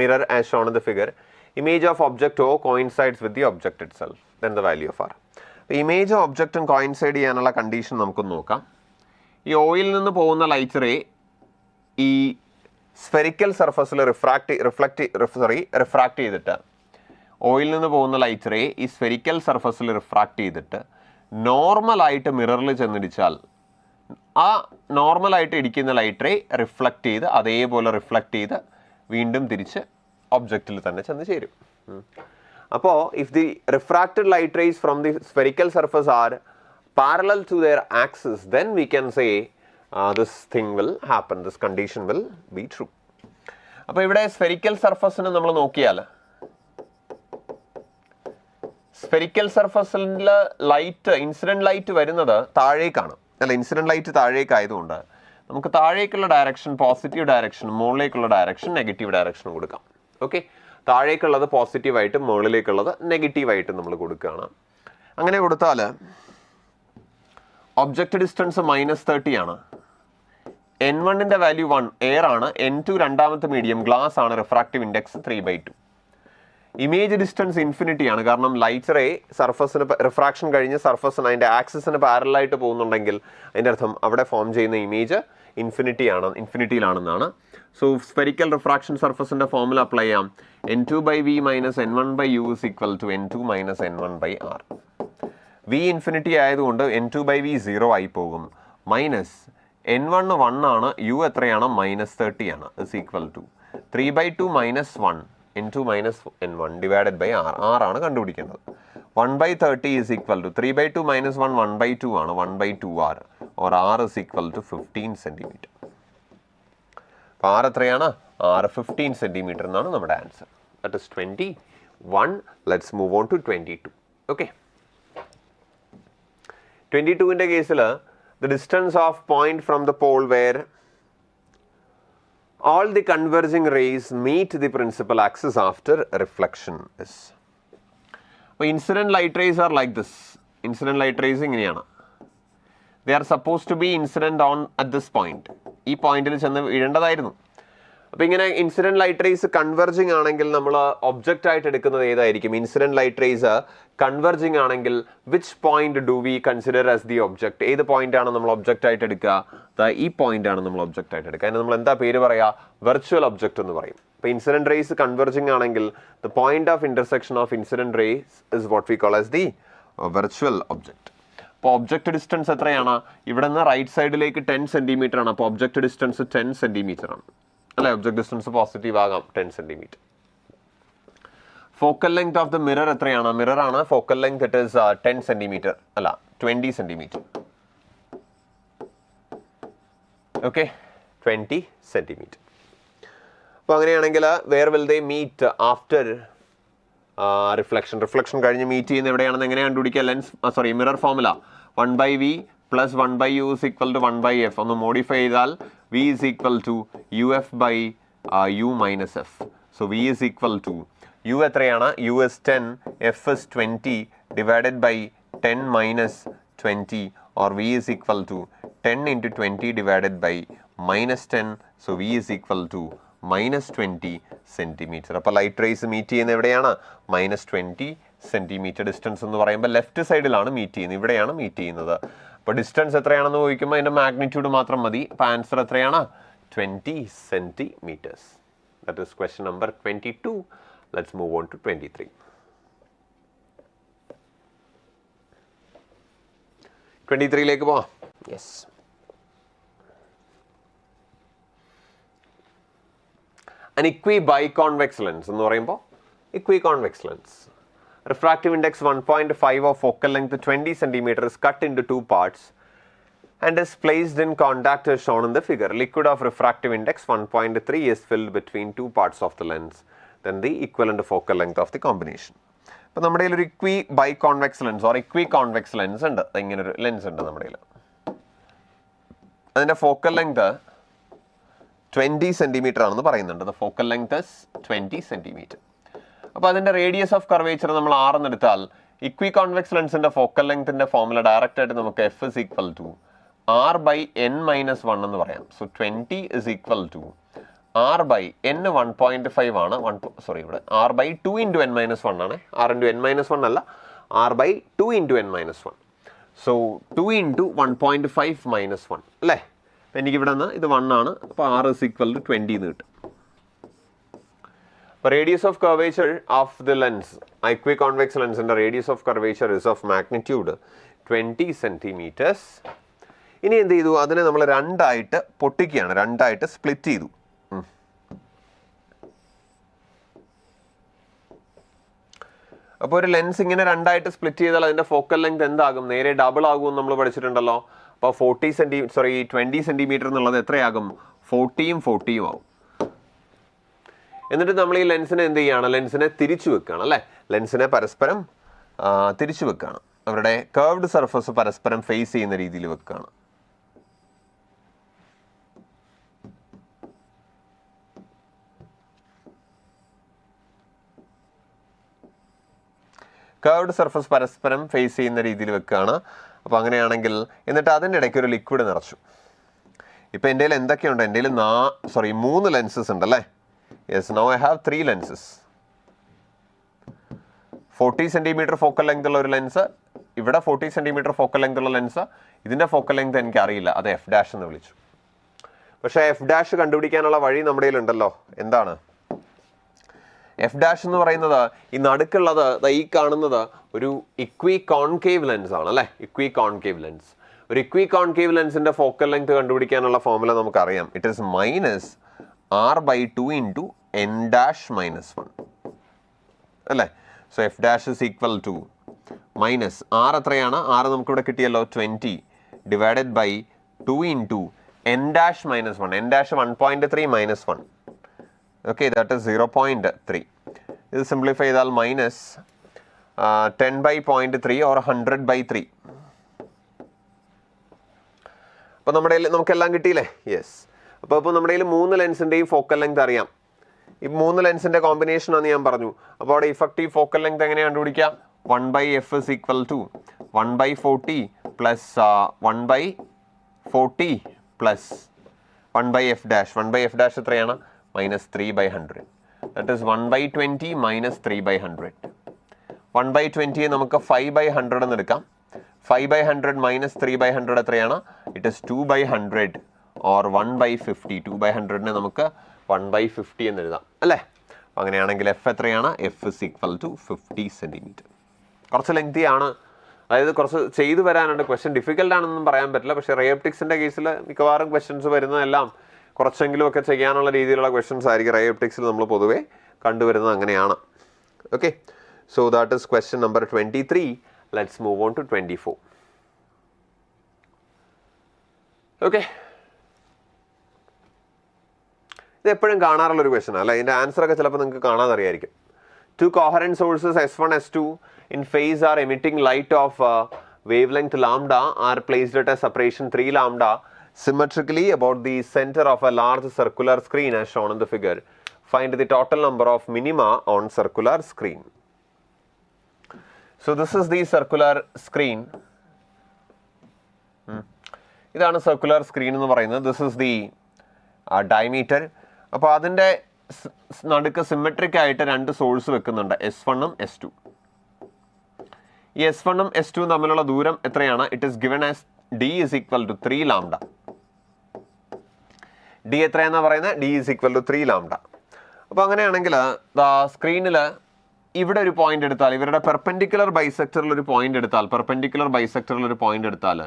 mirror as shown in the figure. Image of object O coincides with the object itself. Then the value of r. The image of object coincide ചെയ്യാനുള്ള condition നമുക്ക് നോക്കാം. ഈ oil നിന്ന് പോകുന്ന light ray ഈ spherical സർഫസിൽ refract ചെയ്തിട്ട് oil നിന്ന് പോകുന്ന ലൈറ്റ് റേ ഈ സ്ഫെറിക്കൽ സർഫസിൽ റിഫ്രാക്ട് ചെയ്തിട്ട് നോർമലായിട്ട് മിററിൽ ചെന്നിടിച്ചാൽ ആ നോർമലായിട്ട് ഇടിക്കുന്ന ലൈറ്റ് റേ റിഫ്ലക്ട് ചെയ്ത് അതേപോലെ റിഫ്ലക്ട് ചെയ്ത് വീണ്ടും തിരിച്ച് ഒബ്ജക്റ്റിൽ തന്നെ ചെന്ന് ചേരും. അപ്പോൾ if the refracted light rays from the spherical surface R parallel to their axis, then we can say this thing will happen, this condition will be true. അപ്പോൾ ഇവിടെ സ്ഫെറിക്കൽ സർഫസിന് നമ്മൾ നോക്കിയാൽ സ്ഫെറിക്കൽ സർഫസിൽ ലൈറ്റ് ഇൻസിഡന്റ് ലൈറ്റ് വരുന്നത് താഴേക്കാണ് അല്ല. Incident light താഴേക്കായതുകൊണ്ട് നമുക്ക് താഴേക്കുള്ള direction positive direction, മുകളിലേക്കുള്ള ഡയറക്ഷൻ നെഗറ്റീവ് ഡയറക്ഷൻ കൊടുക്കാം. ഓക്കെ, താഴേക്കുള്ളത് പോസിറ്റീവായിട്ടും മുകളിലേക്കുള്ളത് നെഗറ്റീവായിട്ടും നമ്മൾ കൊടുക്കുകയാണ്. അങ്ങനെ കൊടുത്താൽ ഒബ്ജക്റ്റ് ഡിസ്റ്റൻസ് -30 ആണ്. N1ൻ്റെ വാല്യൂ 1 എയർ ആണ്. N2 രണ്ടാമത്തെ മീഡിയം ഗ്ലാസ് ആണ്. Refractive index 3/2. Image distance infinity ആണ്, കാരണം ലൈറ്റ് റേ സർഫസിന് റിഫ്രാക്ഷൻ കഴിഞ്ഞ് സർഫസിന് അതിൻ്റെ ആക്സിസിന് പാരലായിട്ട് പോകുന്നുണ്ടെങ്കിൽ അതിൻ്റെ അർത്ഥം അവിടെ ഫോം ചെയ്യുന്ന ഇമേജ് ഇൻഫിനിറ്റിയിലാണെന്നാണ്. സോ സ്ഫെറിക്കൽ റിഫ്രാക്ഷൻ സർഫസിൻ്റെ ഫോമുല അപ്ലൈ ചെയ്യാം. n2/v minus n1/u is equal to n2 minus n1/r. v infinity ആയതുകൊണ്ട് n2/v 0 ആയി പോകും. മൈനസ് n1 1 ആണ്, u എത്രയാണ് -30 ആണ്, is equal to 3/2 minus 1 n2 minus n1 divided by r. r ആണ് കണ്ടുപിടിക്കേണ്ടത്. 1/30 is equal to 3/2 minus 1 1/2 ആണ്, 1/2r, or r is equal to 15 centimeter. അപ്പോൾ r എത്രയാണ്? r 15 centimeter എന്നാണ് നമ്മുടെ answer. That is 21. Let's move on to 22. Okay, 22ൻ്റെ കേസിൽ the distance of point from the pole where all the converging rays meet the principal axis after reflection is. So incident light rays are like this. Incident light rays ഇങ്ങനെയാണ്. They are supposed to be incident on at this point. ഈ പോയിന്റിൽ ചെന്ന് വീഴേണ്ടതായിരുന്നു. അപ്പോൾ ഇങ്ങനെ incident light rays converging ആണെങ്കിൽ നമ്മൾ object ആയിട്ട് എടുക്കുന്നത് ഏതായിരിക്കും? ഇൻസിഡന്റ് ലൈറ്റ് റേസ് കൺവെർജിങ് ആണെങ്കിൽ which point do we consider as the object? ഏത് പോയിന്റ് ആണ് നമ്മൾ ഒബ്ജക്റ്റ് ആയിട്ട് എടുക്കുക? ഈ പോയിന്റ് ആണ് നമ്മൾ ഒബ്ജക്റ്റ് ആയിട്ട് എടുക്കുക. അതിന് നമ്മൾ എന്താ പേര് പറയുക? വെർച്വൽ ഒബ്ജക്റ്റ് എന്ന് പറയും. അപ്പോൾ ഇൻസിഡന്റ് റേസ് കൺവെർജിങ് ആണെങ്കിൽ the point of intersection of incident rays is what we call as the virtual object. അപ്പോൾ ഒബ്ജക്റ്റ് ഡിസ്റ്റൻസ് എത്രയാണ്? ഇവിടെ നിന്ന് റൈറ്റ് സൈഡിലേക്ക് 10 സെന്റിമീറ്റർ ആണ്. അപ്പോൾ ഒബ്ജക്റ്റ് ഡിസ്റ്റൻസ് 10 സെന്റിമീറ്റർ ആണ് അല്ലേ? ഒബ്ജക്റ്റ് ഡിസ്റ്റൻസ് പോസിറ്റീവ് ആകാം, 10 centimetre. Focal length of the mirror എത്രയാണ്? മിറർ ആണ്. Focal length it is 10 centimetre അല്ല 20 സെന്റിമീറ്റർ. Okay, 20 centimetre. അപ്പോൾ അങ്ങനെയാണെങ്കിൽ where will they meet after reflection കഴിഞ്ഞ് മീറ്റ് ചെയ്യുന്ന എവിടെയാണെന്ന് എങ്ങനെ കണ്ടുപിടിക്കുക? Mirror formula 1/v plus 1/u is equal to 1/f. ഒന്ന് മോഡിഫൈ ചെയ്താൽ v is equal to uf by u minus f. So v is equal to u എത്രയാണ്? u is 10, f is 20 divided by 10 minus 20, or v is equal to 10 into 20 divided by minus 10. So v is equal to -20 centimetre. അപ്പോൾ light rays meet ചെയ്യുന്നത് എവിടെയാണ്? -20 centimetre distance എന്ന് പറയുമ്പോൾ left സൈഡിലാണ് meet ചെയ്യുന്നത്, ഇവിടെയാണ് meet ചെയ്യുന്നത്. അപ്പോൾ ഡിസ്റ്റൻസ് എത്രയാണെന്ന് ചോദിക്കുമ്പോൾ അതിൻ്റെ മാഗ്നിറ്റ്യൂഡ് മാത്രം മതി. അപ്പോൾ ആൻസർ എത്രയാണ്? 20 centimetres. That is question number 22. Let's move on to 23. 23ലേക്ക് പോവാം. യെസ്, an equibiconvex lens എന്ന് പറയുമ്പോൾ equiconvex lens. Refractive index 1.5 of focal length 20 cm is cut into two parts and is placed in contact as shown in the figure. Liquid of refractive index 1.3 is filled between two parts of the lens. Then the equivalent focal length of the combination. അപ്പോൾ നമ്മുടെ കയ്യിൽ ഒരു equibiconvex lens or equiconvex lens ഉണ്ട്. ഇങ്ങനൊരു lens ഉണ്ട് നമ്മുടെ കയ്യിൽ. അതിൻ്റെ ഫോക്കൽ ലെങ്ത് 20 സെന്റിമീറ്റർ ആണെന്ന് പറയുന്നുണ്ട്. The focal length is 20 centimetre. അപ്പോൾ അതിൻ്റെ റേഡിയസ് ഓഫ് കർവേച്ചർ നമ്മൾ 6 എന്ന് എടുത്താൽ ഇക്വികോൺവെക്സ് ലെൻസിൻ്റെ ഫോക്കൽ ലെങ്ത്തിൻ്റെ ഫോമുല ഡയറക്റ്റ് ആയിട്ട് നമുക്ക് f is equal to r by n minus 1 എന്ന് പറയാം. So 20 is equal to r by n 1.5 ആണ്. ഇവിടെ r by 2 into n minus 1 ആണ്. r into n minus 1 അല്ല, r by 2 into n minus 1. So 2 into 1.5 minus 1 അല്ലേ? അപ്പോൾ എനിക്കിവിടെ നിന്ന് ഇത് 1 ആണ്. അപ്പോൾ r is equal to 20 എന്ന് കിട്ടും. അപ്പോൾ radius of curvature of the lens, equiconvex ലെൻസിൻ്റെ radius of curvature is of magnitude 20 centimeters. ഇനി എന്ത് ചെയ്തു? അതിനെ നമ്മൾ രണ്ടായിട്ട് പൊട്ടിക്കുകയാണ്, രണ്ടായിട്ട് സ്പ്ലിറ്റ് ചെയ്തു. അപ്പോൾ ഒരു ലെൻസ് ഇങ്ങനെ രണ്ടായിട്ട് സ്പ്ലിറ്റ് ചെയ്താൽ അതിൻ്റെ ഫോക്കൽ ലെങ്ത് എന്താകും? നേരെ ഡബിൾ ആകുമെന്ന് നമ്മൾ പഠിച്ചിട്ടുണ്ടല്ലോ. അപ്പോൾ 20 സെന്റിമീറ്റർ എന്നുള്ളത് എത്രയാകും? 40 ആവും. എന്നിട്ട് നമ്മൾ ഈ ലെൻസിനെ എന്ത് ചെയ്യുകയാണ്? ലെൻസിനെ തിരിച്ചു വെക്കുകയാണ് അല്ലേ? ലെൻസിനെ പരസ്പരം തിരിച്ചു വെക്കുകയാണ്. അവരുടെ കർവ്ഡ് സർഫസ് പരസ്പരം ഫേസ് ചെയ്യുന്ന രീതിയിൽ വെക്കുകയാണ്. കർവ്ഡ് സർഫസ് പരസ്പരം ഫേസ് ചെയ്യുന്ന രീതിയിൽ വെക്കുകയാണ്. അപ്പോൾ അങ്ങനെയാണെങ്കിൽ എന്നിട്ട് അതിൻ്റെ ഇടയ്ക്ക് ഒരു ലിക്വിഡ് നിറച്ചു. ഇപ്പോൾ എൻ്റെ കയ്യിൽ എന്തൊക്കെയുണ്ട്? എൻ്റെ കയ്യിൽ 3 ലെൻസസ് ഉണ്ടല്ലേ? Yes, now I have 3 lenses. 40 centimetre focal length ഉള്ള ഒരു ലെൻസ്, ഇവിടെ 40 സെൻറ്റിമീറ്റർ ഫോക്കൽ ലെങ്ത് ഉള്ള ലെൻസ്, ഇതിൻ്റെ ഫോക്കൽ ലെങ്ത് എനിക്ക് അറിയില്ല, അത് എഫ് ഡാഷ് എന്ന് വിളിച്ചു. പക്ഷേ എഫ് ഡാഷ് കണ്ടുപിടിക്കാനുള്ള വഴി നമ്മുടെ കയ്യിലുണ്ടല്ലോ. എന്താണ് എഫ് ഡാഷ് എന്ന് പറയുന്നത്? ഈ നടുക്കുള്ളത്, ഈ കാണുന്നത് ഒരു ഇക്വി കോൺകേവ് ലെൻസ് ആണ് അല്ലേ? Equiconcave lens. ഒരു ഇക്വി കോൺകേവ് ലെൻസിന്റെ ഫോക്കൽ ലെങ്ത് കണ്ടുപിടിക്കാനുള്ള ഫോർമുല നമുക്കറിയാം. It is -r/2 × n dash -1 അല്ലേ? So F dash is equal to minus r എത്രയാണ്? r നമുക്കിവിടെ കിട്ടിയല്ലോ 20 divided by 2 × n dash -1. n dash 1.3 -1. Okay, that is 0.3. ഇത് simplify ചെയ്താൽ -10/0.3 or 100/3. അപ്പോൾ നമുക്കെല്ലാം കിട്ടിയില്ലേ? യെസ്. അപ്പോൾ നമ്മുടെ കയ്യിൽ 3 ലെൻസിൻ്റെയും ഫോക്കൽ ലെങ്ത് അറിയാം. ഈ 3 ലെൻസിൻ്റെ കോമ്പിനേഷനാണെന്ന് ഞാൻ പറഞ്ഞു. അപ്പോൾ അവിടെ ഇഫക്റ്റീവ് ഫോക്കൽ ലെങ്ത് എങ്ങനെയാണ് കണ്ടുപിടിക്കുക? 1/f is equal to 1/40 plus 1/40 plus 1/f dash. 1/f dash എത്രയാണ്? -3/100. That is 1/20 -3/100. 1/20 നമുക്ക് 5/100 എന്ന് എടുക്കാം. 5/100 -3/100 എത്രയാണ്? It is 2/100 or 1/50. 2/100നെ നമുക്ക് 1/50 എന്ന് എഴുതാം അല്ലേ? അപ്പോൾ അങ്ങനെയാണെങ്കിൽ എഫ് എത്രയാണ്? F is equal to 50 centimetre. കുറച്ച് ലെങ്തി ആണ്, അതായത് കുറച്ച് ചെയ്തു വരാനുണ്ട്. ക്വസ്റ്റ്യൻ ഡിഫിക്കൽട്ട് ആണെന്നും പറയാൻ പറ്റില്ല. പക്ഷേ റേ ഒപ്റ്റിക്സിൻ്റെ കേസിൽ മിക്കവാറും ക്വസ്റ്റ്യൻസ് വരുന്നതെല്ലാം കുറച്ചെങ്കിലും ഒക്കെ ചെയ്യാനുള്ള രീതിയിലുള്ള ക്വസ്റ്റ്യൻസ് ആയിരിക്കും റേ ഒപ്റ്റിക്സിൽ നമ്മൾ പൊതുവേ കണ്ടുവരുന്നത്. അങ്ങനെയാണ്. Okay, so that is question number 23. Let's move on to 24. Okay, ഇത് എപ്പോഴും കാണാറുള്ളൊരു ക്വസ്റ്റ്യൻ അല്ല. ഇതിൻ്റെ ആൻസറൊക്കെ ചിലപ്പോൾ നിങ്ങൾക്ക് കാണാതറിയായിരിക്കും. 2 coherent sources S1, S2 in phase are emitting light of wavelength lambda are placed at a separation 3 lambda symmetrically about the center of a large circular screen as shown in the figure. Find the total number of minima on circular screen. So this is the circular screen. ഇതാണ് circular screen എന്ന് പറയുന്നത്. This is the diameter. അപ്പോൾ അതിൻ്റെ നടുക്ക് symmetric ആയിട്ട് 2 source വെക്കുന്നുണ്ട്, S1ഉം S2. ഈ S1ഉം S2ഉം തമ്മിലുള്ള ദൂരം എത്രയാണ്? It is given as D is equal to 3 lambda. D എത്രയാണെന്നാണ് പറയുന്നത്? D is equal to 3 lambda. അപ്പോൾ അങ്ങനെയാണെങ്കിൽ സ്ക്രീനിൽ ഇവിടെ ഒരു പോയിന്റ് എടുത്താൽ, ഇവരുടെ പെർപെൻഡിക്കുലർ ബൈസെക്ടറിൽ ഒരു പോയിന്റ് എടുത്താൽ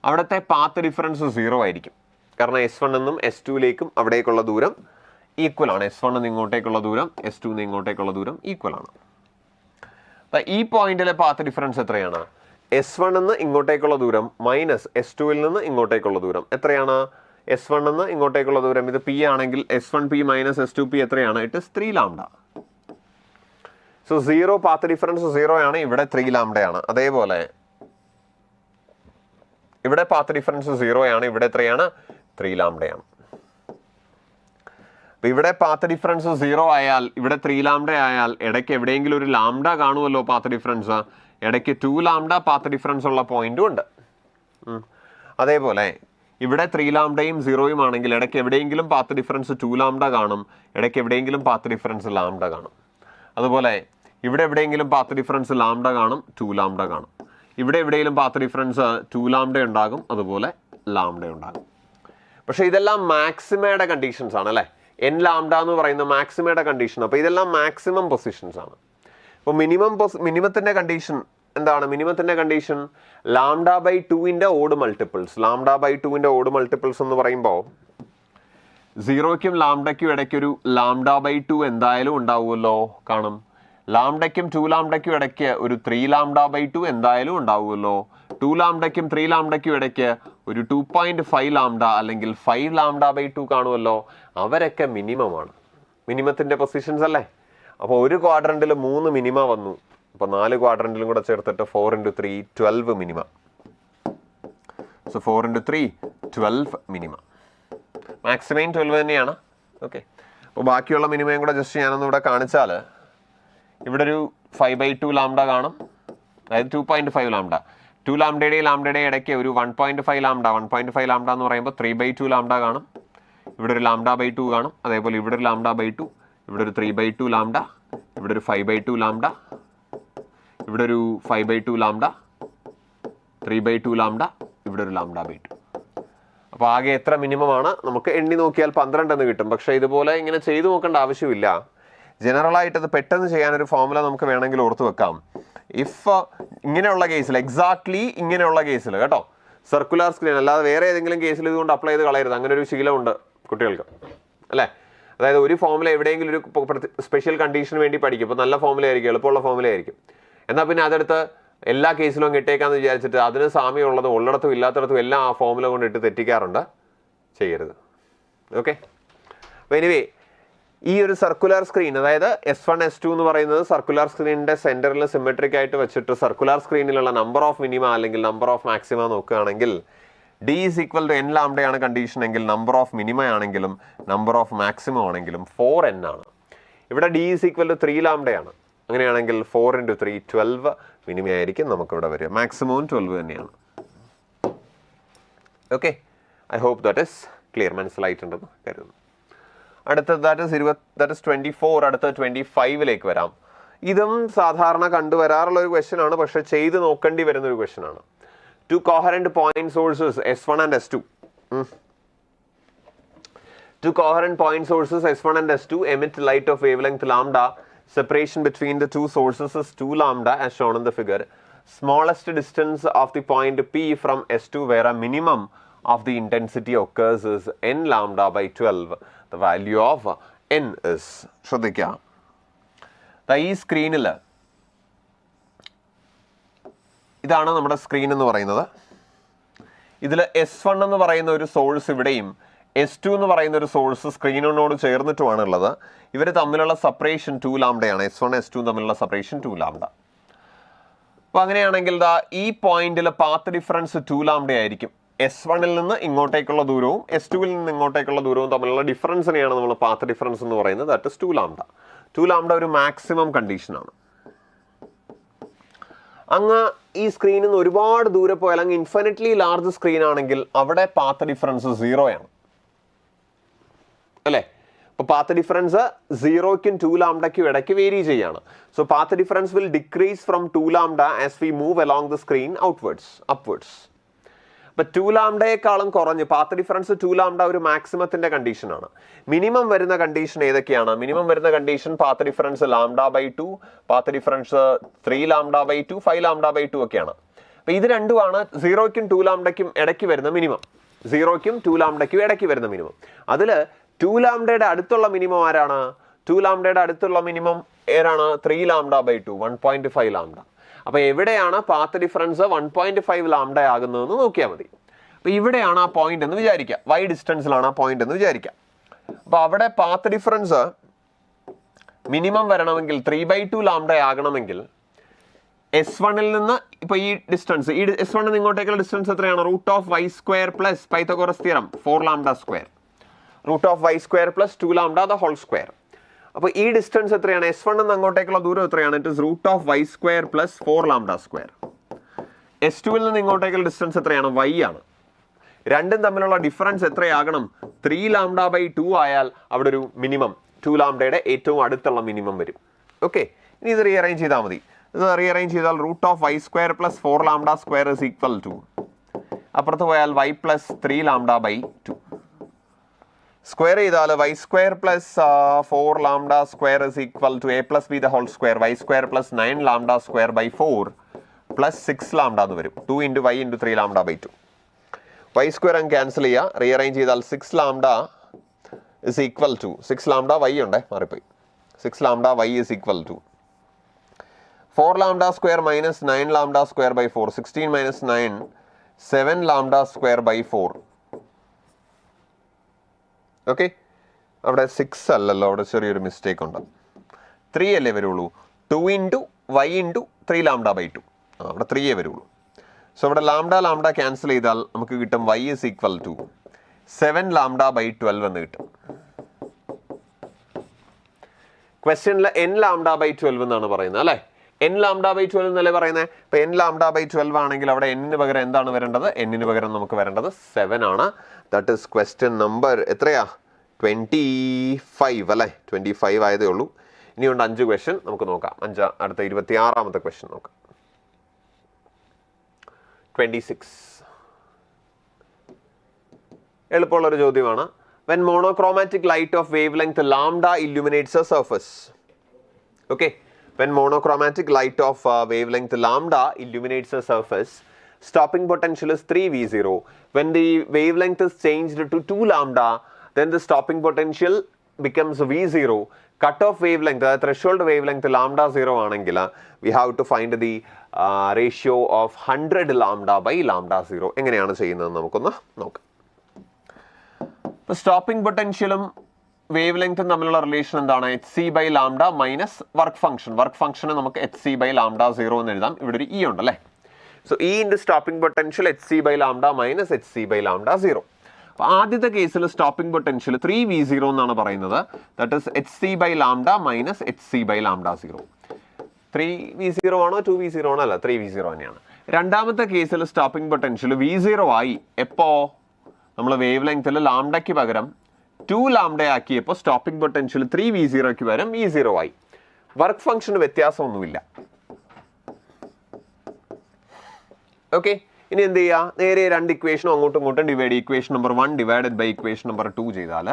അവിടുത്തെ പാത്ത് ഡിഫറൻസ് 0 ആയിരിക്കും. കാരണം S1 എന്നും S2ലേക്കും അവിടേക്കുള്ള ദൂരം ഈക്വൽ ആണ്. S1 നിന്ന് ഇങ്ങോട്ടേക്കുള്ള ദൂരം, S2 നിന്ന് ഇങ്ങോട്ടേക്കുള്ള ദൂരം ഈക്വൽ ആണ്. ഈ പോയിന്റിലെ പാത്ത് ഡിഫറൻസ് എത്രയാണ്? S1 നിന്ന് ഇങ്ങോട്ടേക്കുള്ള ദൂരം മൈനസ് S2ൽ നിന്ന് ഇങ്ങോട്ടേക്കുള്ള ദൂരം എത്രയാണ്? S1 നിന്ന് ഇങ്ങോട്ടേക്കുള്ള ദൂരം ഇത് P ആണെങ്കിൽ S1P മൈനസ് S2P എത്രയാണ്? It is 3 lambda. So 0 path difference 0 ആണ്, ഇവിടെ 3 ലാംഡയാണ്. അതേപോലെ ഇവിടെ പാത്ത് ഡിഫറൻസ് 0 ആണ്, ഇവിടെ എത്രയാണ്? 3 ലാംഡയാണ്. അപ്പോൾ ഇവിടെ പാത്ത് ഡിഫറൻസ് 0 ആയാൽ, ഇവിടെ 3 ലാംഡ ആയാൽ ഇടയ്ക്ക് എവിടെയെങ്കിലും ഒരു ലാംഡ കാണുമല്ലോ പാത്ത് ഡിഫറൻസ്. ഇടയ്ക്ക് 2 ലാംഡ പാത്ത് ഡിഫറൻസ് ഉള്ള പോയിന്റും ഉണ്ട്. അതേപോലെ ഇവിടെ 3 ലാംഡയും 0യും ആണെങ്കിൽ ഇടയ്ക്ക് എവിടെയെങ്കിലും പാത്ത് ഡിഫറൻസ് 2 ലാംഡ കാണും, ഇടയ്ക്ക് എവിടെയെങ്കിലും പാത്ത് ഡിഫറൻസ് ലാംഡ കാണും. അതുപോലെ ഇവിടെ എവിടെയെങ്കിലും പാത്ത് ഡിഫറൻസ് ലാംഡ കാണും, 2 ലാംഡ കാണും. ഇവിടെ എവിടെയെങ്കിലും പാത്ത് ഡിഫറൻസ് 2 ലാംഡ ഉണ്ടാകും, അതുപോലെ ലാംഡ ഉണ്ടാകും. പക്ഷേ ഇതെല്ലാം മാക്സിമയുടെ കണ്ടീഷൻസ് ആണ് അല്ലേ? എൻ ലാംഡ എന്ന് പറയുന്ന മാക്സിമയുടെ കണ്ടീഷൻ. അപ്പോൾ ഇതെല്ലാം മാക്സിമം പൊസിഷൻസ് ആണ്. അപ്പോൾ മിനിമത്തിൻ്റെ കണ്ടീഷൻ എന്താണ്? മിനിമത്തിൻ്റെ കണ്ടീഷൻ λ/2ൻ്റെ ഓഡ് മൾട്ടിപ്പിൾസ്. λ/2ൻ്റെ ഓഡ് മൾട്ടിപ്പിൾസ് എന്ന് പറയുമ്പോൾ 0ക്കും ലാംഡയ്ക്കും ഇടയ്ക്കൊരു λ/2 എന്തായാലും ഉണ്ടാവുമല്ലോ, കാണും. ലാംഡയ്ക്കും 2 ലാംഡയ്ക്കും ഇടയ്ക്ക് ഒരു 3 λ/2 എന്തായാലും ഉണ്ടാവുമല്ലോ. 2 ലാംഡയ്ക്കും 3 ലാംഡയ്ക്കും ഇടയ്ക്ക് ഒരു 2.5 ലാംഡ അല്ലെങ്കിൽ 5 λ/2 കാണുമല്ലോ. അവരൊക്കെ മിനിമമാണ്, മിനിമത്തിൻ്റെ പൊസിഷൻസ് അല്ലേ? അപ്പോൾ ഒരു ക്വാഡ്രൻറ്റിൽ 3 മിനിമ വന്നു. അപ്പോൾ 4 ക്വാഡ്രൻറ്റിലും കൂടെ ചേർത്തിട്ട് 4 × 3 12 മിനിമ. So 4 × 3 12 minima. മാക്സിമം 12 തന്നെയാണ്. ഓക്കെ, അപ്പോൾ ബാക്കിയുള്ള മിനിമയും കൂടെ ജസ്റ്റ് ഞാനൊന്ന് ഇവിടെ കാണിച്ചാൽ ഇവിടെ ഒരു 5/2 ലാംഡ കാണും, അതായത് 2.5 ലാംഡ. 2 ലാംഡയുടെയും ലാംഡയുടെയും ഇടയ്ക്ക് ഒരു 1.5 ലാംഡ. 1.5 ലാംഡ എന്ന് പറയുമ്പോൾ 3/2 ലാംഡ കാണും. ഇവിടെ ഒരു λ/2 കാണും. അതേപോലെ ഇവിടെ ഒരു λ/2, ഇവിടെ ഒരു 3/2 ലാംഡ, ഇവിടെ ഒരു 5/2 ലാംഡ, ഇവിടെ ഒരു 5/2 ലാംഡ, 3/2 ലാംഡ, ഇവിടെ ഒരു ലാംഡ/2. അപ്പോൾ ആകെ എത്ര മിനിമമാണ് നമുക്ക് എണ്ണി നോക്കിയാൽ 12 എന്ന് കിട്ടും. പക്ഷേ ഇതുപോലെ ഇങ്ങനെ ചെയ്തു നോക്കേണ്ട ആവശ്യമില്ല. ജനറലായിട്ട് അത് പെട്ടെന്ന് ചെയ്യാനൊരു ഫോർമുല നമുക്ക് വേണമെങ്കിൽ ഓർത്ത് വെക്കാം. ഇഫ് ഇങ്ങനെയുള്ള കേസിൽ, എക്സാക്ട്ലി ഇങ്ങനെയുള്ള കേസിൽ കേട്ടോ, സർക്കുലർ സ്ക്രീൻ അല്ലാതെ വേറെ ഏതെങ്കിലും കേസിൽ ഇതുകൊണ്ട് അപ്ലൈ ചെയ്ത് കളയരുത്. അങ്ങനെ ഒരു ശീലമുണ്ട് കുട്ടികൾക്ക് അല്ലേ. അതായത് ഒരു ഫോർമുല എവിടെയെങ്കിലും ഒരു സ്പെഷ്യൽ കണ്ടീഷന് വേണ്ടി പഠിക്കും. ഇപ്പോൾ നല്ല ഫോർമുല ആയിരിക്കും, എളുപ്പമുള്ള ഫോർമുല ആയിരിക്കും. എന്നാൽ പിന്നെ അതെടുത്ത് എല്ലാ കേസിലും അങ്ങ് ഇട്ടേക്കാന്ന് വിചാരിച്ചിട്ട് അതിന് സാമ്യമുള്ളതും ഉള്ളിടത്തും ഇല്ലാത്തടത്തും എല്ലാം ആ ഫോർമുല കൊണ്ടിട്ട് തെറ്റിക്കാറുണ്ട്. ചെയ്യരുത്. ഓക്കെ. അപ്പോൾ എനിവേ ഈ ഒരു സർക്കുലർ സ്ക്രീൻ, അതായത് S1 S2 എന്ന് പറയുന്നത് സർക്കുലർ സ്ക്രീനിന്റെ സെന്ററിൽ സിമെട്രിക് ആയിട്ട് വെച്ചിട്ട് സർക്കുലർ സ്ക്രീനിലുള്ള നമ്പർ ഓഫ് മിനിമ അല്ലെങ്കിൽ നമ്പർ ഓഫ് മാക്സിമ നോക്കുകയാണെങ്കിൽ D is equal to n ലാംഡയാണ് കണ്ടീഷൻ എങ്കിൽ നമ്പർ ഓഫ് മിനിമ ആണെങ്കിലും നമ്പർ ഓഫ് മാക്സിമം ആണെങ്കിലും 4n ആണ്. ഇവിടെ D is equal to 3 ലാംഡയാണ്. അങ്ങനെയാണെങ്കിൽ 4 × 3 12 മിനിമം ആയിരിക്കും നമുക്കിവിടെ വരിക. മാക്സിമവും 12 തന്നെയാണ്. Okay, I hope that is clear. മനസ്സിലായിട്ടുണ്ടെന്ന് കരുതുന്നു. അടുത്തത് ദാറ്റ് ഇസ് 24. അടുത്ത 25ലേക്ക് വരാം. ഇതും സാധാരണ കണ്ടുവരാറുള്ള ഒരു ക്വസ്റ്റ്യൻ ആണ്, പക്ഷെ ചെയ്ത് നോക്കേണ്ടി വരുന്ന ഒരു ക്വസ്റ്റ്യൻ ആണ്. Two coherent point sources S1 and S2. Two coherent point sources S1 and S2 emit light of wavelength lambda. Separation between the two sources is 2 lambda as shown in the figure. Smallest distance of the point P from S2 where a minimum of the intensity occurs is n lambda by 12. The value of n is, ശ്രദ്ധിക്കുക, ഈ സ്ക്രീനിൽ ഇതാണ് നമ്മുടെ screen എന്ന് പറയുന്നത്. ഇതിൽ S1 എന്ന് പറയുന്ന ഒരു സോഴ്സ് ഇവിടെയും S2 എന്ന് പറയുന്ന ഒരു സോഴ്സ് സ്ക്രീനിനോട് ചേർന്നിട്ടുമാണ് ഉള്ളത്. ഇവർ തമ്മിലുള്ള സെപ്പറേഷൻ 2 ലാംഡയാണ്. S1 S2 തമ്മിലുള്ള സെപ്പറേഷൻ 2 ലാംഡ. അപ്പോൾ അങ്ങനെയാണെങ്കിൽ ഈ പോയിന്റിൽ പാത്ത് ഡിഫറൻസ് 2 ലാംഡ ആയിരിക്കും. S1ൽ നിന്ന് ഇങ്ങോട്ടേക്കുള്ള ദൂരവും S2ൽ നിന്ന് ഇങ്ങോട്ടേക്കുള്ള ദൂരവും തമ്മിലുള്ള ഡിഫറൻസിനെയാണ് നമ്മൾ പാത്ത് ഡിഫറൻസ് എന്ന് പറയുന്നത്. That is 2 lambda. 2 ലാംഡ ഒരു മാക്സിമം കണ്ടീഷനാണ്. അങ്ങ് ഈ സ്ക്രീനിൽ നിന്ന് ഒരുപാട് ദൂരെ പോയാൽ അങ്ങ് ഇൻഫിനിറ്റ്ലി ലാർജ് സ്ക്രീൻ ആണെങ്കിൽ അവിടെ പാത്ത് ഡിഫറൻസ് 0 ആണ് അല്ലേ. അപ്പോൾ പാത്ത് ഡിഫറൻസ് 0ക്കും 2 ലാംഡയ്ക്കും ഇടയ്ക്ക് വേരി ചെയ്യാണ്. So path difference will decrease from 2 lambda as we move along the screen upwards. അപ്പോൾ 2 ലാംഡയെക്കാളും കുറഞ്ഞ് പാത്ത് ഡിഫറൻസ് 2 ലാംഡ ഒരു മാക്സിമത്തിന്റെ കണ്ടീഷനാണ്. മിനിമം വരുന്ന കണ്ടീഷൻ ഏതൊക്കെയാണ്? മിനിമം വരുന്ന condition path difference λ/2, path difference 3 λ/2, 5 λ/2 ഒക്കെയാണ്. അപ്പോൾ ഇത് രണ്ടുമാണ് 0ക്കും 2 ലാംഡയ്ക്കും ഇടയ്ക്ക് വരുന്ന മിനിമം. 0ക്കും 2 ലാംഡയ്ക്കും ഇടയ്ക്ക് വരുന്ന മിനിമം. അതിൽ 2 ലാംഡയുടെ അടുത്തുള്ള മിനിമം ആരാണ്? 2 ലാംഡയുടെ അടുത്തുള്ള മിനിമം ഏതാണ്? 3 λ/2, 1.5 ലാംഡ. അപ്പോൾ എവിടെയാണ് പാത്ത് ഡിഫറൻസ് 1.5 ലാംഡ ആകുന്നതെന്ന് നോക്കിയാൽ മതി. അപ്പോൾ ഇവിടെയാണ് ആ പോയിന്റ് എന്ന് വിചാരിക്കുക. y ഡിസ്റ്റൻസിലാണ് ആ പോയിന്റ് എന്ന് വിചാരിക്കുക. അപ്പോൾ അവിടെ പാത്ത് ഡിഫറൻസ് മിനിമം വരണമെങ്കിൽ 3/2 ലാംഡ ആകണമെങ്കിൽ S1ൽ നിന്ന് ഇപ്പോൾ ഈ ഡിസ്റ്റൻസ്, ഈ S1 നിന്ന് ഇങ്ങോട്ടേക്കുള്ള ഡിസ്റ്റൻസ് എത്രയാണ്? √y² plus Pythagoras theorem 4 λ². √y² + 2 λ the whole square. അപ്പോൾ ഈ ഡിസ്റ്റൻസ് എത്രയാണ്? S1 നിന്ന് അങ്ങോട്ടേക്കുള്ള ദൂരം എത്രയാണ്? It is √y² + 4 λ². S2ൽ നിന്ന് ഇങ്ങോട്ടേക്കുള്ള ഡിസ്റ്റൻസ് എത്രയാണ്? y ആണ്. രണ്ടും തമ്മിലുള്ള ഡിഫറൻസ് എത്രയാകണം? 3 λ/2 ആയാൽ അവിടെ ഒരു മിനിമം 2 ലാംഡയുടെ ഏറ്റവും അടുത്തുള്ള മിനിമം വരും. ഓക്കെ, ഇനി ഇത് റീഅറേഞ്ച് ചെയ്താൽ മതി. ഇത് റീഅറേഞ്ച് ചെയ്താൽ √y² + 4 λ² അപ്പുറത്ത് പോയാൽ y + 3 λ/2. സ്ക്വയർ ചെയ്താൽ y² + 4 λ² = a + b the whole square. y² + 9 λ²/4 + 6 λ എന്ന് വരും. 2 × y × 3 λ/2. y² അങ്ങ് ക്യാൻസൽ ചെയ്യുക. റീഅറേഞ്ച് ചെയ്താൽ 6 λ = 6 λ y ഉണ്ട്, മാറിപ്പോയി. 6 λ y = 4 λ² - 9 λ²/4. 16 - 9 7 λ²/4. ഓക്കെ, അവിടെ 6 അല്ലല്ലോ, അവിടെ ചെറിയൊരു മിസ്റ്റേക്ക് ഉണ്ട്. 3 അല്ലേ വരുള്ളൂ. 2 × y × 3 λ/2. അവിടെ 3 വരുള്ളൂ. സോ ഇവിടെ λ ക്യാൻസൽ ചെയ്താൽ നമുക്ക് കിട്ടും y = 7 λ/12 എന്ന് കിട്ടും. ക്വസ്റ്റ്യനിൽ n λ/12 എന്നാണ് പറയുന്നത് അല്ലേ. n λ/12 എന്നല്ലേ പറയുന്നത്. ഇപ്പൊ n λ/12 ആണെങ്കിൽ അവിടെ n ന് പകരം എന്താണ് വരേണ്ടത്? n ന് പകരം നമുക്ക് വരേണ്ടത് 7 ആണ്. ദാറ്റ് ഇസ് ക്വസ്റ്റ്യൻ നമ്പർ എത്രയാ? 25 അല്ലേ. 25 ആയതേ ഉള്ളൂ. ഇനിയുണ്ട് 5 ക്വസ്റ്റ്യൻ നമുക്ക് നോക്കാം. അടുത്ത 26ാമത്തെ ക്വസ്റ്റ്യൻ നോക്കാം. 26 എളുപ്പമുള്ളൊരു ചോദ്യമാണ്. When monochromatic light of wavelength lambda illuminates a surface. Okay. When monochromatic light of wavelength lambda illuminates a surface, stopping potential is 3V0. When the wavelength is changed to 2 lambda, then the stopping potential becomes V0. Cutoff wavelength, the threshold wavelength lambda 0 ആണെങ്കിൽ we have to find the ratio of 100 lambda by lambda 0. എങ്ങനെയാണ് ചെയ്യുന്നത് നമുക്കൊന്ന് നോക്കാം. Stopping പൊട്ടൻഷ്യലും wave ലെങ്ത്തും തമ്മിലുള്ള relation എന്താണ്? HC by lambda minus work function. Work ഫംഗ്ഷന് നമുക്ക് HC by lambda 0 എന്ന് എഴുതാം. ഇവിടെ ഒരു E ഉണ്ടല്ലേ. So E into stopping potential HC by lambda minus HC by lambda 0. അപ്പോൾ ആദ്യത്തെ കേസിൽ സ്റ്റോപ്പിംഗ് പൊട്ടൻഷ്യൽ 3V0 എന്നാണ് പറയുന്നത്. That is HC by lambda minus HC by lambda 0. 3V0 ആണോ 2V0 ആണോ? അല്ല, 3V0 തന്നെയാണ്. രണ്ടാമത്തെ കേസിൽ സ്റ്റോപ്പിംഗ് പൊട്ടൻഷ്യൽ V0 ആയി. എപ്പോ നമ്മൾ വേവ് ലെങ്ത്തിൽ ലാംഡയ്ക്ക് പകരം 2 ലാംഡ ആക്കിയപ്പോൾ സ്റ്റോപ്പിംഗ് പൊട്ടൻഷ്യൽ 3V0ക്ക് പകരം V0 ആയി. വർക്ക് ഫംഗ്ഷന് വ്യത്യാസമൊന്നുമില്ല. ഓക്കെ, ഇനി എന്ത് ചെയ്യുക? നേരെ രണ്ട് ഇക്വേഷനും അങ്ങോട്ടും ഇങ്ങോട്ടും ഡിവൈഡ് ചെയ്യുക. Equation number 1 divided by equation number 2 ചെയ്താൽ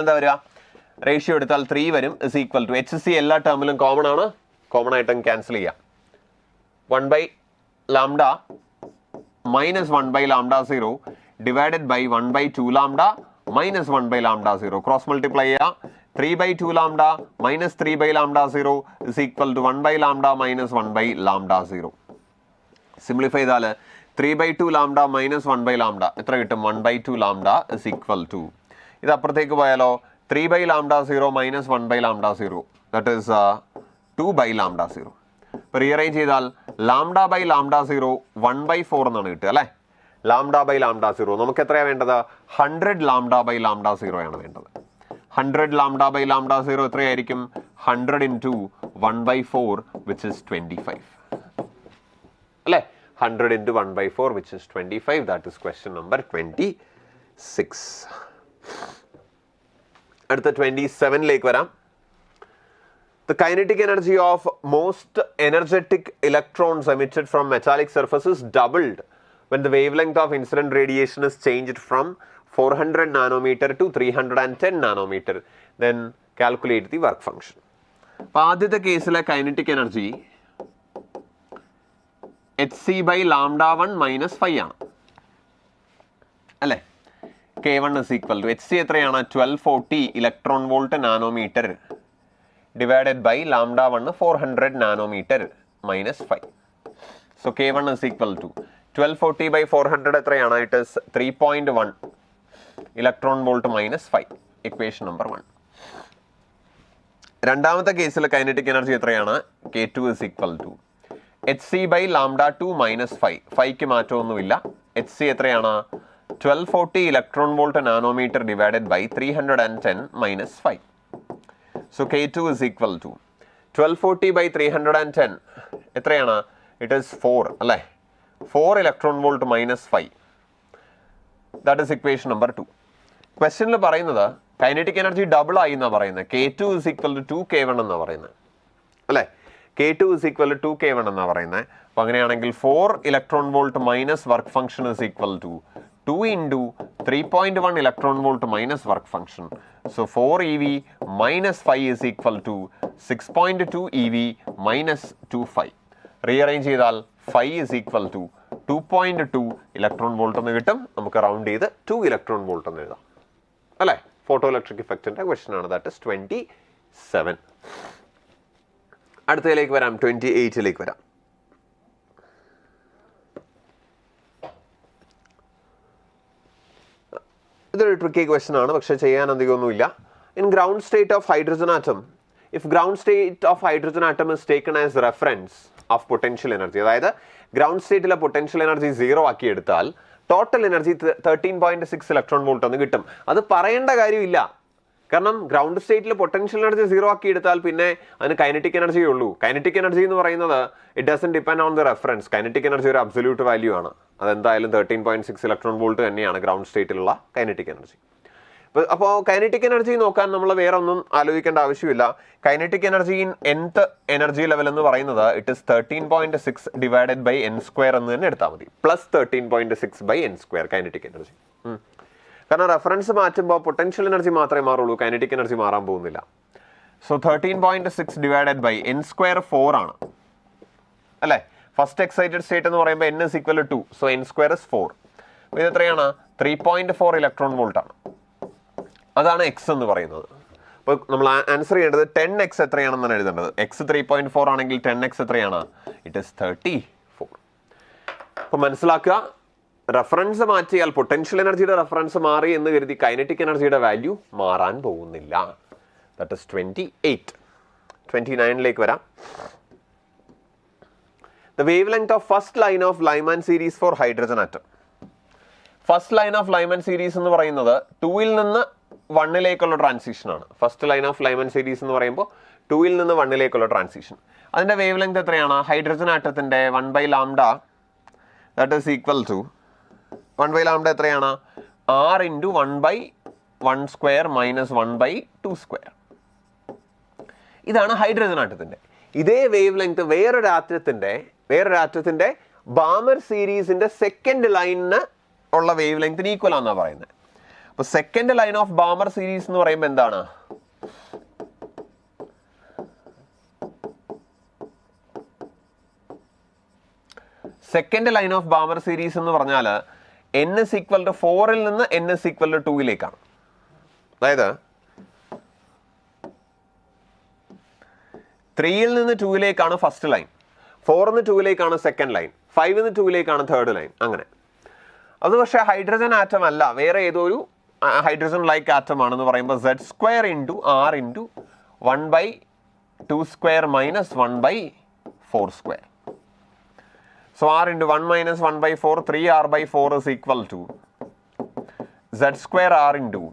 എന്താ വരിക? റേഷ്യോ എടുത്താൽ 3 വരും. ഇസ് ഈക്വൽ ടു HC എല്ലാ ടേമിലും കോമൺ ആണ്. കോമൺ ആയിട്ടും ക്യാൻസൽ ചെയ്യാം. 1 by lambda minus 1 by lambda 0 divided by 1 by 2 lambda minus 1 by lambda 0. Cross multiply ചെയ്യാം. 3 by 2 lambda minus 3 by lambda 0 is equal to 1 by lambda minus 1 by lambda 0. Simplify ചെയ്താൽ 3 by 2 lambda minus 1 by lambda എത്ര കിട്ടും? 1 by 2 lambda is equal to, ഇത് അപ്പുറത്തേക്ക് പോയാലോ 3 by lambda 0 minus 1 by lambda 0, that is 2 by lambda 0. ഇപ്പോൾ rearrange ചെയ്താൽ lambda by lambda 0 1 by 4 എന്നാണ് കിട്ടുക അല്ലേ. ലാംഡ ബൈ ലാംഡ 0 നമുക്ക് എത്രയാണ് വേണ്ടത്? 100 ലാംഡ ബൈ ലാംഡ 0 ആണ് വേണ്ടത്. 100 ലാംഡ ബൈ ലാംഡ 0 എത്രയായിരിക്കും? 100 into 1 by 4 which is 25 അല്ലേ. 100 into 1 by 4 which is 25. That is question number 26. അടുത്ത 27ലേക്ക് വരാം. The kinetic energy of most energetic electrons emitted from metallic surfaces doubled when the wavelength of incident radiation is changed from 400 nanometer to 310 nanometer. Then calculate the work function. അപ്പോൾ ആദ്യത്തെ കേസിലെ kinetic energy HC by lambda 1 minus 5 ആണ് അല്ലേ. K1 is equal to HC എത്രയാണ്? 1240 electron volt nanometre divided by lambda 1 400 nanometer minus 5. So K1 is equal to 1240 by 400 എത്രയാണ്? It is 3.1 electron volt minus 5. Equation number 1. രണ്ടാമത്തെ കേസിലെ kinetic energy എത്രയാണ്? K2 is equal to HC by lambda 2 minus 5. 5ക്ക് മാറ്റമൊന്നുമില്ല. HC എത്രയാണ്? 1240 electron volt nanometer divided by 310 minus 5. So K2 is equal to 1240 by 310 എത്രയാണ്? It is 4 അല്ലേ. 4 electron volt minus 5. That is equation number 2. ക്വസ്റ്റ്യനിൽ പറയുന്നത് kinetic energy double ആയി എന്നാണ് പറയുന്നത്. K2 is equal to 2K1 എന്നാണ് പറയുന്നത് അല്ലേ. K2 is equal to 2K1 എന്നാണ് പറയുന്നത്. അപ്പോൾ അങ്ങനെയാണെങ്കിൽ 4 electron volt minus work function is equal to 2 into 3.1 electron volt minus work function. So 4 eV minus 5 is equal to 6.2 eV minus 25. Rearrange ചെയ്താൽ 5 is equal to 2.2 electron volt എന്ന് കിട്ടും. നമുക്ക് round ചെയ്ത് 2 electron volt എന്ന് എഴുതാം അല്ലേ. Photo electric ഇഫക്റ്റിന്റെ question ആണ്. That is 27. അടുത്തതിലേക്ക് വരാം. 28ലേക്ക് വരാം. ഇതൊരു ട്രിക്കി ക്വസ്റ്റ്യൻ ആണ്, പക്ഷെ ചെയ്യാൻ അധികമൊന്നുമില്ല. In ground state of hydrogen atom, if ground state of hydrogen atom is taken as reference of potential energy, അതായത് ഗ്രൗണ്ട് സ്റ്റേറ്റിലെ പൊട്ടൻഷ്യൽ എനർജി 0 ആക്കി എടുത്താൽ ടോട്ടൽ എനർജി 13.6 ഇലക്ട്രോൺ വോൾട്ട് എന്ന് കിട്ടും. അത് പറയേണ്ട കാര്യമില്ല, കാരണം ഗ്രൗണ്ട് സ്റ്റേറ്റിൽ പൊട്ടൻഷ്യൽ എനർജി 0 ആക്കി എടുത്താൽ പിന്നെ അതിന് കൈനറ്റിക് എനർജിയേ ഉള്ളൂ. കൈനറ്റിക് എനർജി എന്ന് പറയുന്നത് it doesn't depend on the reference. Kinetic energy ഒരു അബ്സല്യൂട്ട് വാല്യൂ ആണ്. അതെന്തായാലും 13.6 ഇലക്ട്രോൺ വോൾട്ട് തന്നെയാണ് ഗ്രൗണ്ട് സ്റ്റേറ്റിലുള്ള കൈനറ്റിക് എനർജി. അപ്പോൾ കൈനറ്റിക് എനർജി നോക്കാൻ നമ്മൾ വേറെ ഒന്നും ആലോചിക്കേണ്ട ആവശ്യമില്ല. Kinetic energy in nth energy level എന്ന് പറയുന്നത് it is 13.6 divided by n square എന്ന് തന്നെ എടുത്താൽ മതി. Plus 13.6 by n square kinetic energy. കാരണം റെഫറൻസ് മാറ്റുമ്പോൾ പൊട്ടൻഷ്യൽ എനർജി മാത്രമേ മാറുള്ളൂ, കൈനറ്റിക് എനർജി മാറാൻ പോകുന്നില്ല. So 13.6 divided by n square 4 ആണ് അല്ലേ. ഫസ്റ്റ് എക്സൈറ്റഡ് സ്റ്റേറ്റ് എന്ന് പറയുമ്പോൾ n is equal to 2, so n square is 4. ഇത് എത്രയാണ്? 3.4 ഇലക്ട്രോൺ വോൾട്ട് ആണ്. അതാണ് എക്സ് എന്ന് പറയുന്നത്. അപ്പോൾ നമ്മൾ ആൻസർ ചെയ്യേണ്ടത് 10x എത്രയാണെന്നാണ് എഴുതേണ്ടത്. എക്സ് 3.4 ആണെങ്കിൽ 10x എത്രയാണ്? It is 34. അപ്പോൾ മനസ്സിലാക്കുക, റെഫറൻസ് മാറ്റിയാൽ പൊട്ടൻഷ്യൽ എനർജിയുടെ റെഫറൻസ് മാറി എന്ന് കരുതി കൈനറ്റിക് എനർജിയുടെ വാല്യൂ മാറാൻ പോകുന്നില്ല. That is 28. 29ലേക്ക് വരാം. The wavelength of first line of Lyman series for hydrogen atom. First line of Lyman series എന്ന് പറയുന്നത് 2ൽ നിന്ന് 1ലേക്കുള്ള ട്രാൻസിഷൻ ആണ്. First line of Lyman series എന്ന് പറയുമ്പോൾ 2ൽ നിന്ന് 1ലേക്കുള്ള ട്രാൻസിഷൻ. അതിൻ്റെ വേവ് ലെങ്ത് എത്രയാണ്? ഹൈഡ്രജൻ ആറ്റത്തിൻ്റെ 1/λ ദാറ്റ് ഈസ് ഈക്വൽ ടു 1/λ എത്രയാണ്? r into 1/1 square minus 1/2 square. ഇതാണ് ഹൈഡ്രജൻ ആറ്റത്തിൻ്റെ. ഇതേ വേവ് ലെങ്ത് വേറൊരു ആറ്റത്തിൻ്റെ ബാമർ സീരീസിൻ്റെ സെക്കൻഡ് ലൈനിന് ഉള്ള വേവ് ലെങ്ത്തിന് ഈക്വൽ ആണെന്നാണ് പറയുന്നത്. അപ്പോൾ second line of Balmer series എന്ന് പറയുമ്പോൾ എന്താണ്? Second line of Balmer series എന്ന് പറഞ്ഞാൽ n is equal to 4ൽ നിന്ന് n is equal to 2ലേക്കാണ്. അതായത് 3ൽ നിന്ന് 2ലേക്കാണ് ഫസ്റ്റ് ലൈൻ, 4ൽ നിന്ന് 2ലേക്കാണ് സെക്കൻഡ് ലൈൻ, 5ൽ നിന്ന് 2ലേക്കാണ് തേർഡ് ലൈൻ. അങ്ങനെ അത് പക്ഷേ ഹൈഡ്രജൻ ആറ്റം അല്ല, വേറെ ഏതോ ഒരു ഹൈഡ്രജൻ ലൈക്ക് ആറ്റം ആണെന്ന് പറയുമ്പോൾ z square into r into 1/2 square minus 1/4 square. So r into 1 minus 1/4 3r/4 is equal to z square r into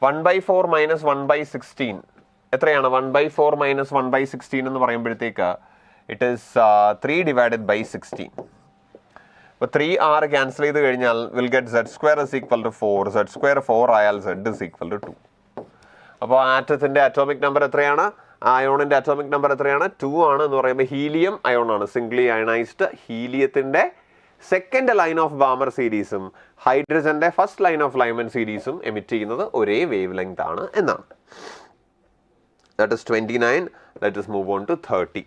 1/4 minus 1/16 എത്രയാണ്? 1/4 മൈനസ് 1/16 എന്ന് പറയുമ്പോഴത്തേക്ക് ഇറ്റ് ഈസ് 3 ഡിവൈഡഡ് ബൈ 16. അപ്പോൾ 3r ക്യാൻസൽ ചെയ്ത് കഴിഞ്ഞാൽ will get z square is equal to 4. z square 4 ആയാൽ z is equal to 2. അപ്പോൾ ആറ്റത്തിൻ്റെ atomic number എത്രയാണ്? അയോണിൻ്റെ atomic number എത്രയാണ്? 2 ആണ് എന്ന് പറയുമ്പോൾ ഹീലിയം അയോൺ ആണ്, സിംഗ്ലി അയണൈസ്ഡ്. ഹീലിയത്തിൻ്റെ സെക്കൻഡ് ലൈൻ ഓഫ് ബാമർ സീരീസും ഹൈഡ്രജൻ്റെ ഫസ്റ്റ് ലൈൻ ഓഫ് ലൈമൻ സീരീസും എമിറ്റ് ചെയ്യുന്നത് ഒരേ വേവ് ലെങ്ത് ആണ് എന്നാണ്. That is 29. Let us move on to 30.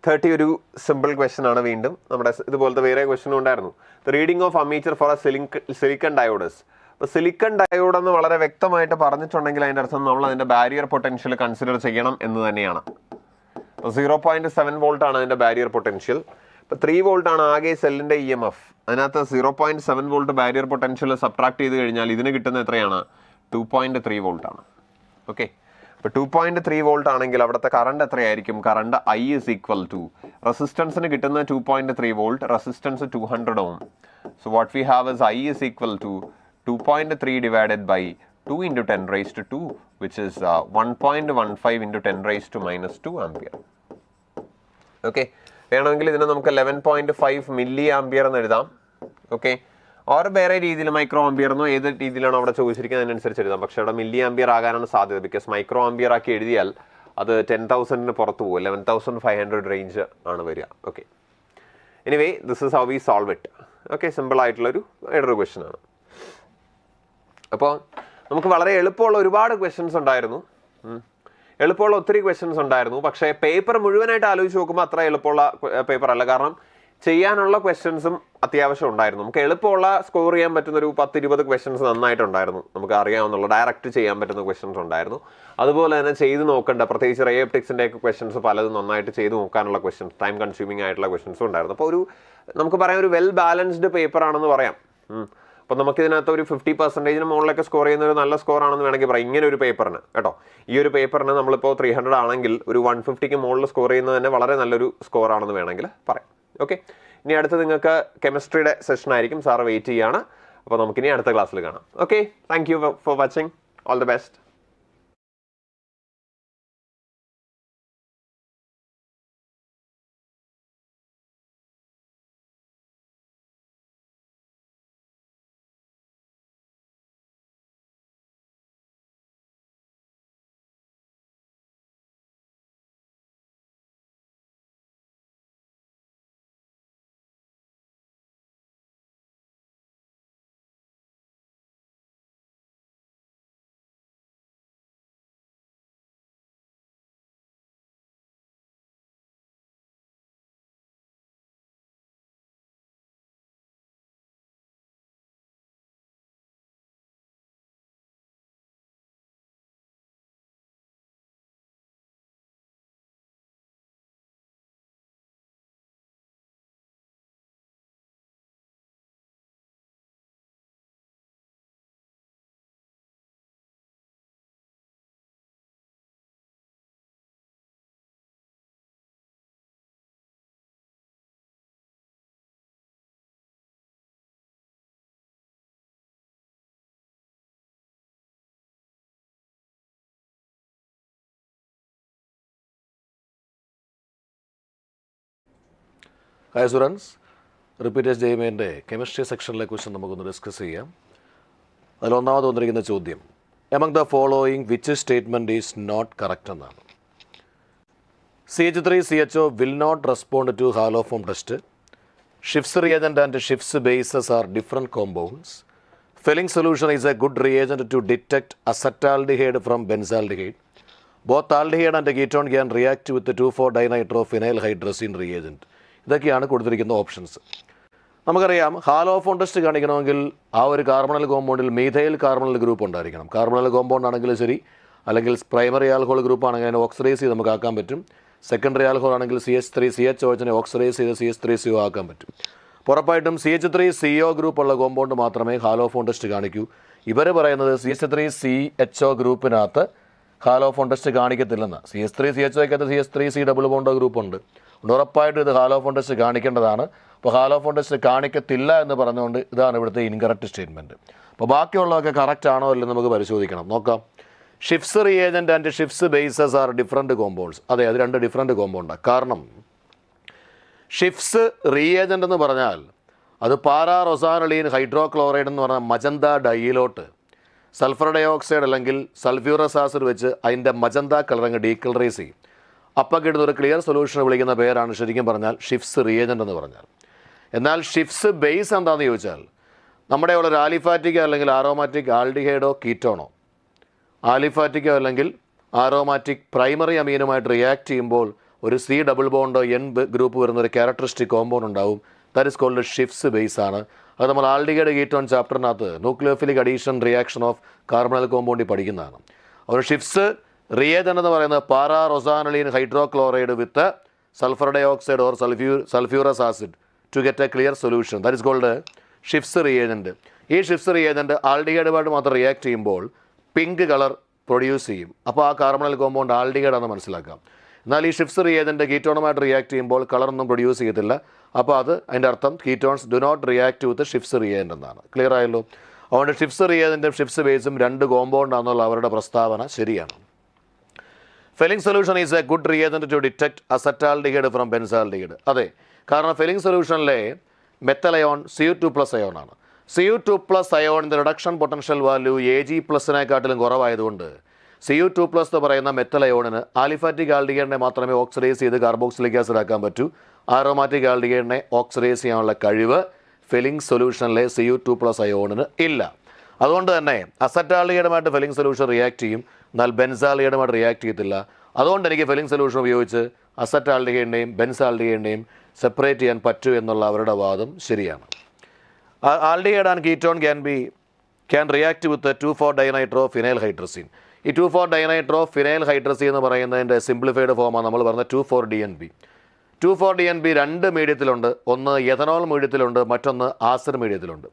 30 ഒരു സിമ്പിൾ ക്വസ്റ്റൻ ആണ്. വീണ്ടും നമ്മുടെ ഇതുപോലത്തെ വേറെ ക്വസ്റ്റനും ഉണ്ടായിരുന്നു. The reading of ammeter for a silicon diodes. അപ്പോൾ സിലിക്കൺ ഡയോഡ് എന്ന് വളരെ വ്യക്തമായിട്ട് പറഞ്ഞിട്ടുണ്ടെങ്കിൽ അതിൻ്റെ അർത്ഥം നമ്മൾ അതിൻ്റെ ബാരിയർ പൊട്ടൻഷ്യൽ കൺസിഡർ ചെയ്യണം എന്ന് തന്നെയാണ്. അപ്പോൾ 0.7 വോൾട്ട് ആണ് അതിൻ്റെ ബാരിയർ പൊട്ടൻഷ്യൽ. ഇപ്പോൾ 3 വോൾട്ട് ആണ് ആകെ സെല്ലിൻ്റെ EMF. അതിനകത്ത് 0.7 വോൾട്ട് ബാരിയർ പൊട്ടൻഷ്യൽ സബ്ട്രാക്ട് ചെയ്ത് കഴിഞ്ഞാൽ ഇതിന് കിട്ടുന്ന എത്രയാണ്? 2.3 വോൾട്ട് ആണ്. ഓക്കെ, ഇപ്പോൾ 2.3 വോൾട്ട് ആണെങ്കിൽ അവിടുത്തെ കറണ്ട് എത്രയായിരിക്കും? Current I is equal to റെസിസ്റ്റൻസിന് കിട്ടുന്ന 2.3 volt, resistance 200 ohm. So what we have is I is equal to 2.3 divided by 2 into 10 raised to 2, which is 1.15 into 10 raised to minus 2 ampere. Okay, വേണമെങ്കിൽ ഇതിനെ നമുക്ക് 11.5 milli ampere എന്ന് എഴുതാം. Okay, or വേറെ രീതിയിൽ micro ampere എന്നോ ഏത് രീതിയിലാണോ അവിടെ ചോദിച്ചിരിക്കുന്നത് അതിനനുസരിച്ച് എഴുതാം. പക്ഷേ അവിടെ മില്ലി ആംപിയർ ആകാനാണ് സാധ്യത. ബിക്കോസ് മൈക്രോ ആംപിയർ ആക്കി എഴുതിയാൽ അത് 10,000 പുറത്ത് പോകും. 11,500 റേഞ്ച് ആണ് വരിക. Okay, anyway this is how we solve it. Okay, simple ആയിട്ടുള്ളൊരു വേറൊരു ക്വസ്റ്റൻ ആണ്. അപ്പോൾ നമുക്ക് വളരെ എളുപ്പമുള്ള ഒരുപാട് ക്വസ്റ്റ്യൻസ് ഉണ്ടായിരുന്നു. എളുപ്പമുള്ള ഒത്തിരി ക്വസ്റ്റ്യൻസ് ഉണ്ടായിരുന്നു. പക്ഷേ പേപ്പർ മുഴുവനായിട്ട് ആലോചിച്ച് നോക്കുമ്പോൾ അത്ര എളുപ്പമുള്ള പേപ്പർ അല്ല. കാരണം ചെയ്യാനുള്ള ക്വസ്റ്റ്യൻസും അത്യാവശ്യം ഉണ്ടായിരുന്നു. നമുക്ക് എളുപ്പമുള്ള സ്കോർ ചെയ്യാൻ പറ്റുന്ന ഒരു 10-20 ക്വസ്റ്റ്യൻസ് നന്നായിട്ടുണ്ടായിരുന്നു. നമുക്ക് അറിയാവുന്നുള്ള ഡയറക്റ്റ് ചെയ്യാൻ പറ്റുന്ന ക്വസ്റ്റ്യൻസ് ഉണ്ടായിരുന്നു. അതുപോലെ തന്നെ ചെയ്ത് നോക്കേണ്ട, പ്രത്യേകിച്ച് റേ ഒപ്റ്റിക്സിൻ്റെ ഒക്കെ ക്വസ്റ്റ്യൻസ് പലതും നന്നായിട്ട് ചെയ്ത് നോക്കാനുള്ള ക്വസ്റ്റ്യൻസ്, ടൈം കൺസ്യൂമിംഗ് ആയിട്ടുള്ള ക്വസ്റ്റ്യൻസും ഉണ്ടായിരുന്നു. അപ്പോൾ ഒരു നമുക്ക് പറയാം ഒരു വെൽ ബാലൻസ്ഡ് പേപ്പർ ആണെന്ന് പറയാം. അപ്പോൾ നമുക്കിതിനകത്ത് ഒരു 50% മുകളിലൊക്കെ സ്കോർ ചെയ്യുന്ന ഒരു നല്ല സ്കോർ ആണെന്ന് വേണമെങ്കിൽ പറയാം. ഇങ്ങനെ ഒരു പേപ്പറിന് കേട്ടോ, ഈ ഒരു പേപ്പറിന് നമ്മളിപ്പോൾ 300 ആണെങ്കിൽ ഒരു 150ക്ക് മുകളിൽ സ്കോർ ചെയ്യുന്നത് തന്നെ വളരെ നല്ലൊരു സ്കോർ ആണെന്ന് വേണമെങ്കിൽ പറയാം. ഓക്കെ, ഇനി അടുത്ത് നിങ്ങൾക്ക് കെമിസ്ട്രിയുടെ സെഷൻ ആയിരിക്കും. സാറ് വെയിറ്റ് ചെയ്യാണ്. അപ്പോൾ നമുക്കിനി അടുത്ത ക്ലാസ്സിൽ കാണാം. Okay, thank you for watching. All the best. Hi students, repeaters JEE chemistry section question നമുക്ക് ഡിസ്കസ് ചെയ്യാം. അതിൽ ഒന്നാമത് വന്നിരിക്കുന്ന ചോദ്യം among the following which statement is not correct എന്നാണ്. CH3CHO will not respond to haloform test. Schiff's reagent and Schiff's bases are different compounds. Filling solution is a good reagent to detect acetaldehyde from benzaldehyde. Both aldehyde and ketone can react with the 2,4-dinitrophenylhydrazine reagent. ഇതൊക്കെയാണ് കൊടുത്തിരിക്കുന്ന options. നമുക്കറിയാം ഹാലോഫോൺ test കാണിക്കണമെങ്കിൽ ആ ഒരു carbonyl കോമ്പൗണ്ടിൽ methyl carbonyl group ഉണ്ടായിരിക്കണം. Carbonyl compound ആണെങ്കിലും ശരി, അല്ലെങ്കിൽ പ്രൈമറി ആൽക്കഹോൾ ഗ്രൂപ്പ് ആണെങ്കിൽ അതിനെ ഓക്സിഡൈസ് ചെയ്ത് നമുക്ക് ആക്കാൻ പറ്റും. സെക്കൻഡറി ആൽക്കഹോൾ ആണെങ്കിൽ CH3CHO ഓക്സിഡൈസ് ചെയ്ത് CH3CO ആക്കാൻ പറ്റും. ഉറപ്പായിട്ടും CH3CO ഗ്രൂപ്പ് ഉള്ള കോമ്പൗണ്ട് മാത്രമേ ഹാലോഫോൺ ടെസ്റ്റ് കാണിക്കൂ. ഇവർ പറയുന്നത് CH3CHO ഗ്രൂപ്പിനകത്ത് ഹാലോഫോൺ ടെസ്റ്റ് കാണിക്കത്തില്ലെന്ന്. CH3CHOയ്ക്കകത്ത് CH3C ഡബിൾ ബോണ്ടോ ഗ്രൂപ്പ് ഉണ്ട്. ഉറപ്പായിട്ടും ഇത് ഹാലോഫോൺ ടെസ്റ്റ് കാണിക്കേണ്ടതാണ്. അപ്പോൾ ഹാലോഫോൺ ടെസ്റ്റ് കാണിക്കത്തില്ല എന്ന് പറഞ്ഞുകൊണ്ട് ഇതാണ് ഇവിടുത്തെ ഇൻകറക്റ്റ് സ്റ്റേറ്റ്മെൻറ്റ്. അപ്പോൾ ബാക്കിയുള്ളതൊക്കെ കറക്റ്റ് ആണോ അല്ലെന്ന് നമുക്ക് പരിശോധിക്കണം. നോക്കാം. Shifts reagent and shifts bases R different compounds. അതെ, അത് രണ്ട് ഡിഫറൻറ്റ് കോമ്പൗണ്ടാണ്. കാരണം ഷിഫ്റ്റ്സ് റിയേജൻ്റ് എന്ന് പറഞ്ഞാൽ അത് പാരാറൊസാനലീൻ ഹൈഡ്രോക്ലോറൈഡ് എന്ന് പറഞ്ഞാൽ മജന്ത ഡൈയിലോട്ട് സൾഫർ ഡയോക്സൈഡ് അല്ലെങ്കിൽ സൾഫ്യൂറസ് ആസിഡ് വെച്ച് അതിൻ്റെ മജന്ത കളറങ്ങ് ഡീകളറൈസ് ചെയ്യും. അപ്പം കിട്ടുന്ന ഒരു ക്ലിയർ സൊല്യൂഷൻ വിളിക്കുന്ന പേരാണ് ശരിക്കും പറഞ്ഞാൽ ഷിഫ്റ്റ്സ് റിയേജൻ്റ് എന്ന് പറഞ്ഞാൽ. എന്നാൽ ഷിഫ്റ്റ്സ് ബേസ് എന്താണെന്ന് ചോദിച്ചാൽ നമ്മുടെ ഉള്ള ആലിഫാറ്റിക്കോ അല്ലെങ്കിൽ ആരോമാറ്റിക് ആൽഡിഹൈഡോ കീറ്റോണോ, ആലിഫാറ്റിക്കോ അല്ലെങ്കിൽ ആരോമാറ്റിക് പ്രൈമറി അമീനുമായിട്ട് റിയാക്ട് ചെയ്യുമ്പോൾ ഒരു C ഡബിൾ ബോണ്ടോ N ഗ്രൂപ്പ് വരുന്ന ഒരു ക്യാരക്ടറിസ്റ്റിക് കോമ്പൗണ്ട് ഉണ്ടാവും. That is called Schiff's base ആണ്. അത് നമ്മൾ ആൽഡിഹൈഡ് കീറ്റോൺ ചാപ്റ്ററിനകത്ത് nucleophilic addition reaction of carbonyl കോമ്പൗണ്ടിൽ പഠിക്കുന്നതാണ്. ഒരു ഷിഫ്റ്റ്സ് റിയേജൻ്റ് എന്ന് പറയുന്നത് pararosaniline hydrochloride with sulphur dioxide or sulphurous acid to get a clear solution. That is called Schiff's reagent. ഈ ഷിഫ്റ്റ്സ് റിയേജൻറ്റ് ആൽഡിഹൈഡുമായിട്ട് മാത്രം റിയാക്ട് ചെയ്യുമ്പോൾ പിങ്ക് കളർ പ്രൊഡ്യൂസ് ചെയ്യും. അപ്പോൾ ആ കാർബണൽ കോമ്പൗണ്ട് ആൽഡിഹൈഡാണെന്ന് മനസ്സിലാക്കാം. എന്നാൽ ഈ ഷിഫ്റ്റ്സ് റിയേജൻറ്റ് കീറ്റോണുമായിട്ട് റിയാക്ട് ചെയ്യുമ്പോൾ കളറൊന്നും പ്രൊഡ്യൂസ് ചെയ്യത്തില്ല. അപ്പോൾ അത് അതിൻ്റെ അർത്ഥം ketones do not react with Schiff's reagent എന്നാണ്. ക്ലിയർ ആയല്ലോ? അതുകൊണ്ട് ഷിഫ്റ്റ്സ് റിയേജൻറ്റും ഷിഫ്റ്റ്സ് ബേസും രണ്ട് കോമ്പൗണ്ട് ആണെന്നുള്ള അവരുടെ പ്രസ്താവന ശരിയാണ്. Fehling solution is a good reagent to detect acetaldehyde from benzaldehyde. അതെ, കാരണം ഫെലിംഗ് സൊല്യൂഷനിലെ മെത്തൽ അയോൺ Cu2+ അയോൺ ആണ്. Cu2+ അയോണിൻ്റെ റിഡക്ഷൻ പൊട്ടൻഷ്യൽ വാല്യൂ Ag+-നെക്കാട്ടിലും കുറവായതുകൊണ്ട് Cu2+ എന്ന് പറയുന്ന മെത്തൽ അയോണിന് ആലിഫാറ്റിക് ആൽഡിഹൈഡിനെ മാത്രമേ ഓക്സിഡൈസ് ചെയ്ത് കാർബോക്സിലിക് ആസിഡ് ആക്കാൻ പറ്റൂ. ആരോമാറ്റിക് ആൽഡിഹൈഡിനെ ഓക്സിഡൈസ് ചെയ്യാനുള്ള കഴിവ് ഫെലിംഗ് സൊല്യൂഷനിലെ Cu2+ അയോണിന് ഇല്ല. അതുകൊണ്ട് തന്നെ അസറ്റാൽഡിഹൈഡുമായിട്ട് ഫെലിംഗ് സൊല്യൂഷൻ റിയാക്ട് ചെയ്യും, എന്നാൽ ബെൻസാൽഡിഹൈഡുമായിട്ട് റിയാക്ട് ചെയ്യത്തില്ല. അതുകൊണ്ട് എനിക്ക് ഫെലിംഗ് സൊല്യൂഷൻ ഉപയോഗിച്ച് അസറ്റാൽഡിഹൈഡിനെയും ബെൻസാൽഡിഹൈഡിനെയും സെപ്പറേറ്റ് ചെയ്യാൻ പറ്റൂ എന്നുള്ള അവരുടെ വാദം ശരിയാണ്. Aldehyde and ketone can react with 2,4-dinitrophenylhydrazine. ഈ 2,4-dinitrophenylhydrazine എന്ന് പറയുന്നതിൻ്റെ സിംപ്ലിഫൈഡ് ഫോമാണ് നമ്മൾ പറഞ്ഞ 2,4-DNB. 2,4-DNB രണ്ട് മീഡിയത്തിലുണ്ട്. ഒന്ന് എഥനോൾ മീഡിയത്തിലുണ്ട്, മറ്റൊന്ന് ആസിഡ് മീഡിയത്തിലുണ്ട്.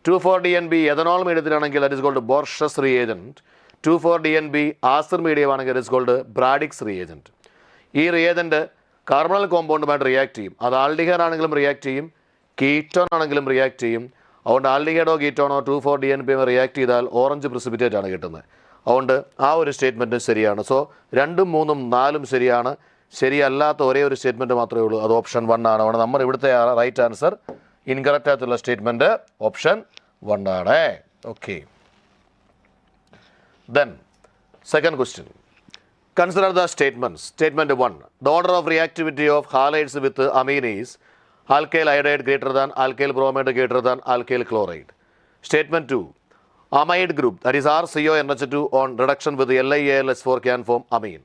2,4-DNB എഥനോൾ മീഡിയത്തിലാണെങ്കിൽ that is called Borsche's reagent. 2,4-DNB acid medium ആണെങ്കിൽ that is called Brady's reagent. ഈ റിയേജൻറ്റ് കാർബണൽ കോമ്പൗണ്ടുമായിട്ട് റിയാക്ട് ചെയ്യും. അത് ആൽഡിഹൈഡ് ആണെങ്കിലും റിയാക്ട് ചെയ്യും, കീറ്റോൺ ആണെങ്കിലും റിയാക്ട് ചെയ്യും. അതുകൊണ്ട് ആൽഡിഹൈഡോ കീറ്റോണോ 2,4-DNB റിയാക്ട് ചെയ്താൽ ഓറഞ്ച് പ്രിസിപ്പിറ്റേറ്റ് ആണ് കിട്ടുന്നത്. അതുകൊണ്ട് ആ ഒരു സ്റ്റേറ്റ്മെൻറ്റ് ശരിയാണ്. സോ 2, 3, 4 ശരിയാണ്. ശരിയല്ലാത്ത ഒരേ ഒരു സ്റ്റേറ്റ്മെൻറ്റ് മാത്രമേ ഉള്ളൂ, അത് ഓപ്ഷൻ 1 ആണ്. അതുകൊണ്ട് നമ്മൾ ഇവിടുത്തെ റൈറ്റ് ആൻസർ ഇൻകറക്റ്റ് ആയിട്ടുള്ള സ്റ്റേറ്റ്മെൻറ്റ് ഓപ്ഷൻ 1 ആണ്. Okay, then second question. Consider the statements. Statement 1. The order of reactivity of halides with amine is alkyl iodide greater than alkyl bromide greater than alkyl chloride. Statement 2. Amide group, that is RCONH2 on reduction with LiAlS4 can form amine.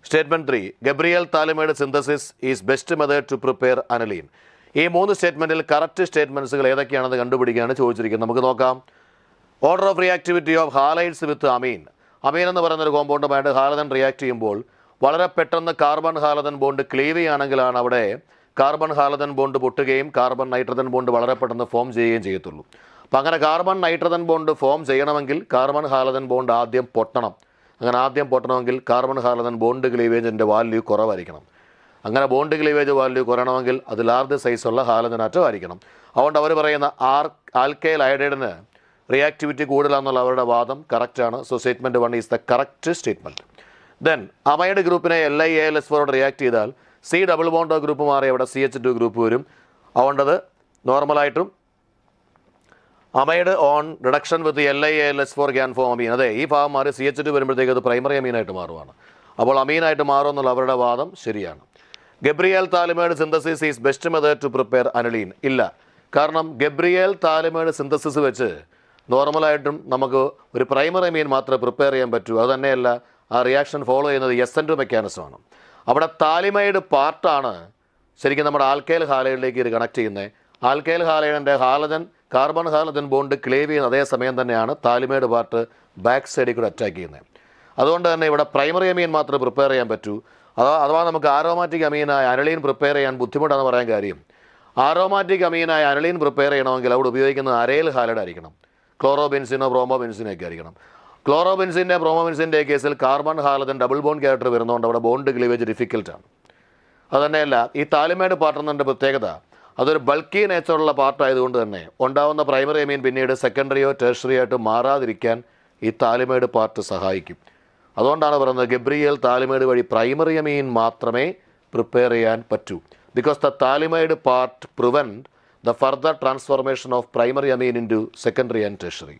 Statement 3. Gabriel thalamide synthesis is best method to prepare aniline. ഈ 3 സ്റ്റേറ്റ്മെൻറ്റിൽ correct സ്റ്റേറ്റ്മെൻറ്റ്സുകൾ ഏതൊക്കെയാണെന്ന് കണ്ടുപിടിക്കുകയാണ് ചോദിച്ചിരിക്കുന്നത്. നമുക്ക് നോക്കാം. Order of reactivity of halides with amine. Amine എന്ന് പറയുന്നൊരു കോമ്പൗണ്ടുമായിട്ട് halogen react ചെയ്യുമ്പോൾ വളരെ പെട്ടെന്ന് കാർബൺ ഹാലജൻ ബോണ്ട് ക്ലീവ് ചെയ്യുകയാണെങ്കിലാണ് അവിടെ കാർബൺ ഹാലജൻ ബോണ്ട് പൊട്ടുകയും കാർബൺ നൈട്രജൻ ബോണ്ട് വളരെ പെട്ടെന്ന് ഫോം ചെയ്യുകയും ചെയ്യത്തുള്ളൂ. അപ്പം അങ്ങനെ കാർബൺ നൈട്രജൻ ബോണ്ട് ഫോം ചെയ്യണമെങ്കിൽ കാർബൺ ഹാലജൻ ബോണ്ട് ആദ്യം പൊട്ടണം. അങ്ങനെ ആദ്യം പൊട്ടണമെങ്കിൽ കാർബൺ ഹാലജൻ ബോണ്ട് ക്ലീവേജിൻ്റെ വാല്യൂ കുറവായിരിക്കണം. അങ്ങനെ ബോണ്ട് ക്ലീവേജ് വാല്യൂ കുറയണമെങ്കിൽ അത് ലാർജ് സൈസുള്ള ഹാലജൻ ആറ്റം ആയിരിക്കണം. അതുകൊണ്ട് അവർ പറയുന്ന ആൽക്കൈൽ അയഡൈഡിന് റിയാക്ടിവിറ്റി കൂടുതലാണെന്നുള്ള അവരുടെ വാദം കറക്റ്റാണ്. So statement 1 is the correct statement. Then amide ഗ്രൂപ്പിനെ LiAlS4 റിയാക്ട് ചെയ്താൽ സി ഡബിൾ ബോണ്ട് ഗ്രൂപ്പ് മാറി അവിടെ CH2 ഗ്രൂപ്പ് വരും. അതുകൊണ്ടത് നോർമലായിട്ടും amide on reduction with LiAlS four can form amine. അതെ, ഈ ഭാഗം മാറി CH2 വരുമ്പോഴത്തേക്ക് അത് പ്രൈമറി അമീനായിട്ട് മാറുവാണ്. അപ്പോൾ അമീനായിട്ട് മാറുമെന്നുള്ള അവരുടെ വാദം ശരിയാണ്. Gabriel phthalimide synthesis is best method to prepare aniline. ഇല്ല, കാരണം ഗബ്രിയേൽ താലിമൈഡ് സിന്തസിസ് വെച്ച് നോർമലായിട്ടും നമുക്ക് ഒരു പ്രൈമറി അമീൻ മാത്രമേ പ്രിപ്പയർ ചെയ്യാൻ പറ്റൂ. അത് തന്നെയല്ല, ആ റിയാക്ഷൻ ഫോളോ ചെയ്യുന്നത് SN2 മെക്കാനിസമാണ്. അവിടെ താലിമൈഡ് പാർട്ടാണ് ശരിക്കും നമ്മുടെ ആൽക്കൈൽ ഹാലൈഡിലേക്ക് ഇത് കണക്ട് ചെയ്യുന്നത്. ആൽക്കൈൽ ഹാലൈഡിൻ്റെ കാർബൺ ഹാലജൻ ബോണ്ട് ക്ലേവ് ചെയ്യുന്ന അതേ സമയം തന്നെയാണ് താലിമൈഡ് പാർട്ട് ബാക്ക് സൈഡിൽ കൂടെ അറ്റാക്ക് ചെയ്യുന്നത്. അതുകൊണ്ട് തന്നെ ഇവിടെ പ്രൈമറി അമീൻ മാത്രമേ പ്രിപ്പയർ ചെയ്യാൻ പറ്റൂ. അഥവാ നമുക്ക് ആരോമാറ്റിക് അമീനായ അനലീൻ പ്രിപ്പയർ ചെയ്യാൻ ബുദ്ധിമുട്ടാണെന്ന് പറയാൻ കാര്യം, ആരോമാറ്റിക് അമീനായ അനലീൻ പ്രിപ്പയർ ചെയ്യണമെങ്കിൽ അവിടെ ഉപയോഗിക്കുന്നത് അരൈൽ ഹാലൈഡ് ആയിരിക്കണം. ക്ലോറോബെൻസിനോ ബ്രോമോബെൻസിനോ ഒക്കെ ആയിരിക്കണം. ക്ലോറോബെൻസിൻ്റെ ബ്രോമോബെൻസിൻ്റെ കേസിൽ carbon halogen double bond character വരുന്നതുകൊണ്ട് അവിടെ ബോണ്ട് ക്ലീവേജ് ഡിഫിക്കൽട്ടാണ്. അതുതന്നെയല്ല, ഈ താലിമൈഡ് പാർട്ടെന്നതിൻ്റെ പ്രത്യേകത അതൊരു ബൾക്കി നേച്ചറുള്ള പാർട്ടായതുകൊണ്ട് തന്നെ ഉണ്ടാവുന്ന പ്രൈമറി അമീൻ പിന്നീട് സെക്കൻഡറിയോ ടെർഷറിയോ ആയിട്ട് മാറാതിരിക്കാൻ ഈ താലിമൈഡ് പാർട്ട് സഹായിക്കും. അതുകൊണ്ടാണ് പറയുന്നത് ഗബ്രിയേൽ താലിമൈഡ് വഴി പ്രൈമറി അമീൻ മാത്രമേ പ്രിപ്പയർ ചെയ്യാൻ പറ്റൂ. Because the phthalimide part prevent the further transformation of primary amine into secondary and tertiary.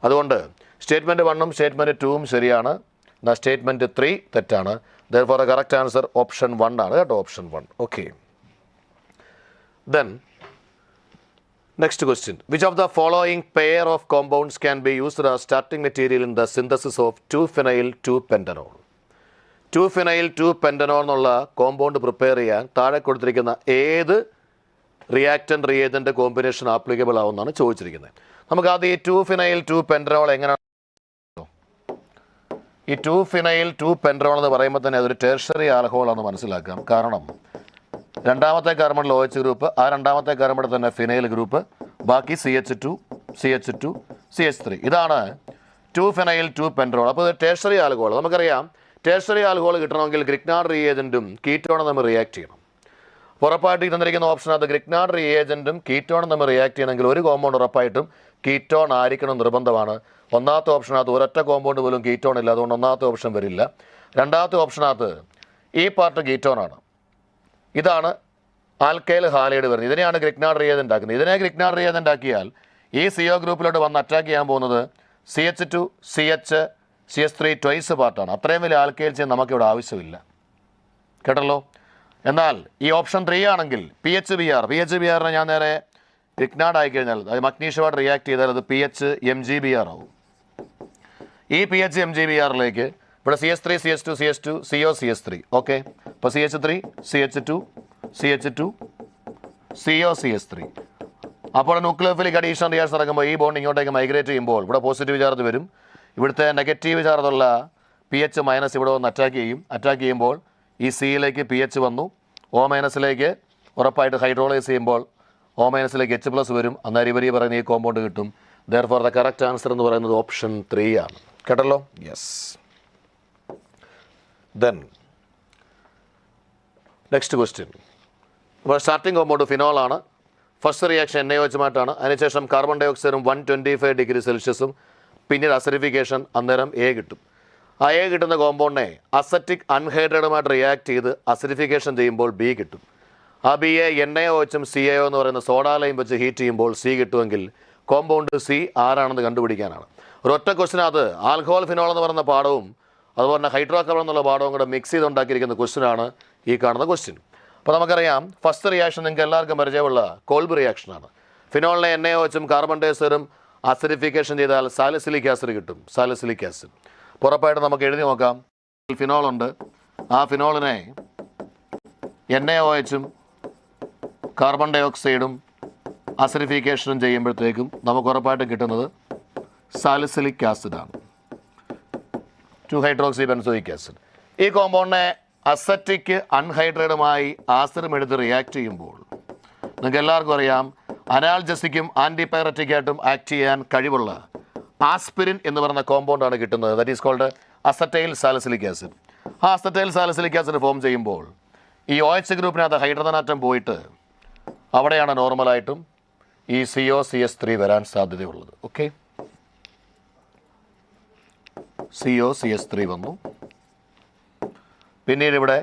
അതുകൊണ്ട് സ്റ്റേറ്റ്മെൻറ്റ് 1ഉം സ്റ്റേറ്റ്മെൻറ്റ് 2ഉം ശരിയാണ്. എന്നാൽ സ്റ്റേറ്റ്മെൻറ്റ് 3 തെറ്റാണ്. Therefore, the correct answer option 1 ആണ് കേട്ടോ, option 1. Okay. Then, next question. Which of the following pair of compounds can be used as starting material in the synthesis of 2-phenyl 2-pentanol? 2-phenyl 2-pentanol എന്നുള്ള compound prepare ചെയ്യാൻ താഴെ കൊടുത്തിരിക്കുന്ന ഏത് reactant reagent combination applicable ആവുമെന്നാണ് ചോദിച്ചിരിക്കുന്നത്. നമുക്ക് ആദ്യം ഈ 2-phenyl 2-pentanol എങ്ങനെ, ഈ 2-phenyl 2-pentanol എന്ന് പറയുമ്പോൾ തന്നെ അതൊരു ടെർഷറി ആൽക്കഹോളാണെന്ന് മനസ്സിലാക്കാം. കാരണം രണ്ടാമത്തെ കാർബണിൽ OH ഗ്രൂപ്പ്, ആ രണ്ടാമത്തെ കാർബണിൽ തന്നെ ഫിനൈൽ ഗ്രൂപ്പ്, ബാക്കി CH2 CH3. ഇതാണ് 2-phenyl 2-pentanol. അപ്പോൾ ഇത് ടെർഷറി ആൽക്കഹോൾ. നമുക്കറിയാം ടെർഷറി ആൽക്കഹോൾ കിട്ടണമെങ്കിൽ ഗ്രിഗ്നാർഡ് റിയേജൻറ്റും കീറ്റോണും തമ്മിൽ റിയാക്ട് ചെയ്യണം. ഉറപ്പായിട്ട് തന്നിരിക്കുന്ന ഓപ്ഷനകത്ത് ഗ്രിഗ്നാർഡ് റിയേജൻറ്റും കീറ്റോണും തമ്മിൽ റിയാക്ട് ചെയ്യണമെങ്കിൽ ഒരു കോമ്പൗണ്ട് ഉറപ്പായിട്ടും കീറ്റോൺ ആയിരിക്കണം, നിർബന്ധമാണ്. ഒന്നാമത്തെ ഓപ്ഷനകത്ത് ഒരൊറ്റ കോമ്പൗണ്ട് പോലും കീറ്റോൺ ഇല്ല, അതുകൊണ്ട് ഒന്നാമത്തെ ഓപ്ഷൻ വരില്ല. രണ്ടാമത്തെ ഓപ്ഷനകത്ത് ഈ പാർട്ട് കീറ്റോണാണ്. ഇതാണ് ആൽക്കൈൽ ഹാലൈഡ് വരുന്നത്. ഇതിനെയാണ് ഗ്രിഗ്നാർഡ് റിയേജൻ്റ് ആക്കുന്നത്. ഇതിനെ ഗ്രിഗ്നാർഡ് റിയേജൻ്റ് ആക്കിയാൽ ഈ CO ഗ്രൂപ്പിലോട്ട് വന്ന് അറ്റാക്ക് ചെയ്യാൻ പോകുന്നത് CH2 CH3 ട്വൈസ് പാർട്ടാണ്. അത്രയും വലിയ ആൽക്കൈൽ ചെയ്യാൻ നമുക്കിവിടെ ആവശ്യമില്ല, കേട്ടല്ലോ. എന്നാൽ ഈ ഓപ്ഷൻ 3 ആണെങ്കിൽ PHBr ഞാൻ നേരെ ഗ്രിഗ്നാർഡ് ആയിക്കഴിഞ്ഞാൽ അത് മഗ്നീഷ്യമായിട്ട് റിയാക്ട് ചെയ്താൽ അത് PHMgBr ആവും. ഈ PHMgBrലേക്ക് ഇവിടെ CH3 CH2 CH2 CO CH3. Okay, അപ്പോൾ CH3 CH2 CH2 CO CH3. അപ്പോൾ ന്യൂക്ലിയോഫിലിക് അഡീഷൻ റിയാക്ഷൻ നടക്കുമ്പോൾ ഈ ബോണ്ട് ഇങ്ങോട്ടേക്ക് മൈഗ്രേറ്റ് ചെയ്യുമ്പോൾ ഇവിടെ പോസിറ്റീവ് ചാർജ് വരും. ഇവിടുത്തെ നെഗറ്റീവ് ചാർജുള്ള PH- ഇവിടെ വന്ന് അറ്റാക്ക് ചെയ്യുമ്പോൾ ഈ സിയിലേക്ക് PH വന്നു, O- ഉറപ്പായിട്ട് ഹൈഡ്രോളൈസ് ചെയ്യുമ്പോൾ O- H+ വരും. അന്നേരം ഇവർ പറയുന്ന ഈ കോമ്പൗണ്ട് കിട്ടും. Therefore, the correct answer എന്ന് പറയുന്നത് ഓപ്ഷൻ 3 ആണ്, കേട്ടല്ലോ. യെസ്. Then, next question. അപ്പോൾ സ്റ്റാർട്ടിംഗ് കോമ്പൗണ്ട് ഫിനോൾ ആണ്. ഫസ്റ്റ് റിയാക്ഷൻ NaOH-മായിട്ടാണ്. അതിനുശേഷം കാർബൺ ഡൈ ഓക്സൈഡും 125 ഡിഗ്രി സെൽഷ്യസും, പിന്നീട് അസിഡിഫിക്കേഷൻ, അന്നേരം A കിട്ടും. ആ A കിട്ടുന്ന കോമ്പൗണ്ടിനെ അസറ്റിക് അൺഹൈഡ്രേറ്റുമായിട്ട് റിയാക്ട് ചെയ്ത് അസിഡിഫിക്കേഷൻ ചെയ്യുമ്പോൾ B കിട്ടും. ആ Bയെ NaOH-ഉം CaO എന്ന് പറയുന്ന സോഡാലയും വെച്ച് ഹീറ്റ് ചെയ്യുമ്പോൾ C കിട്ടുമെങ്കിൽ കോമ്പൗണ്ട് C ആരാണെന്ന് കണ്ടുപിടിക്കാനാണ്. ഒരൊറ്റ ക്വസ്റ്റിനകത്ത് ആൽക്കഹോൾ ഫിനോൾ എന്ന് പറയുന്ന പാഠവും അതുപോലെ തന്നെ ഹൈഡ്രോ കാർബൺ എന്നുള്ള പാഠവും കൂടെ മിക്സ് ചെയ്തുണ്ടാക്കിയിരിക്കുന്ന ക്വസ്റ്റിനാണ് ഈ കാണുന്ന ക്വസ്റ്റ്യൻ. അപ്പോൾ നമുക്കറിയാം ഫസ്റ്റ് റിയാക്ഷൻ നിങ്ങൾക്ക് എല്ലാവർക്കും പരിചയമുള്ള കോൾബ് റിയാക്ഷനാണ്. ഫിനോളിനെ NaOH-ഉം കാർബൺ ഡൈ ഓക്സൈഡും അസിഡിഫിക്കേഷൻ ചെയ്താൽ സാലിസിലിക് ആസിഡ് കിട്ടും, സാലിസിലിക് ആസിഡ്. ഉറപ്പായിട്ട് നമുക്ക് എഴുതി നോക്കാം. ഫിനോളുണ്ട്, ആ ഫിനോളിനെ NaOH-ഉം കാർബൺ ഡൈ ഓക്സൈഡും അസിഡിഫിക്കേഷനും ചെയ്യുമ്പോഴത്തേക്കും നമുക്ക് ഉറപ്പായിട്ട് കിട്ടുന്നത് സാലിസിലിക് ആസിഡാണ്, 2-ഹൈഡ്രോക്സി ബെൻസോയിക് ആസിഡ്. ഈ കോമ്പൗണ്ടിനെ അസറ്റിക് അൺഹൈഡ്രേറ്റുമായി ആസിഡും എടുത്ത് റിയാക്ട് ചെയ്യുമ്പോൾ നിങ്ങൾക്ക് എല്ലാവർക്കും അറിയാം അനാൽജസിക്കും ആൻറ്റിപൈററ്റിക്കായിട്ടും ആക്ട് ചെയ്യാൻ കഴിവുള്ള ആസ്പിരിൻ എന്ന് പറയുന്ന കോമ്പൗണ്ടാണ് കിട്ടുന്നത്. That is called acetyl salicylic acid. ആ അസറ്റൈൽ സാലിസിലിക് ആസിഡ് ഫോം ചെയ്യുമ്പോൾ ഈ OH ഗ്രൂപ്പിനകത്ത് ഹൈഡ്രജൻ ആറ്റം പോയിട്ട് അവിടെയാണ് നോർമലായിട്ടും ഈ CO CH3 വരാൻ സാധ്യതയുള്ളത്. ഓക്കെ, CO CH3 വന്നു, പിന്നീട് ഇവിടെ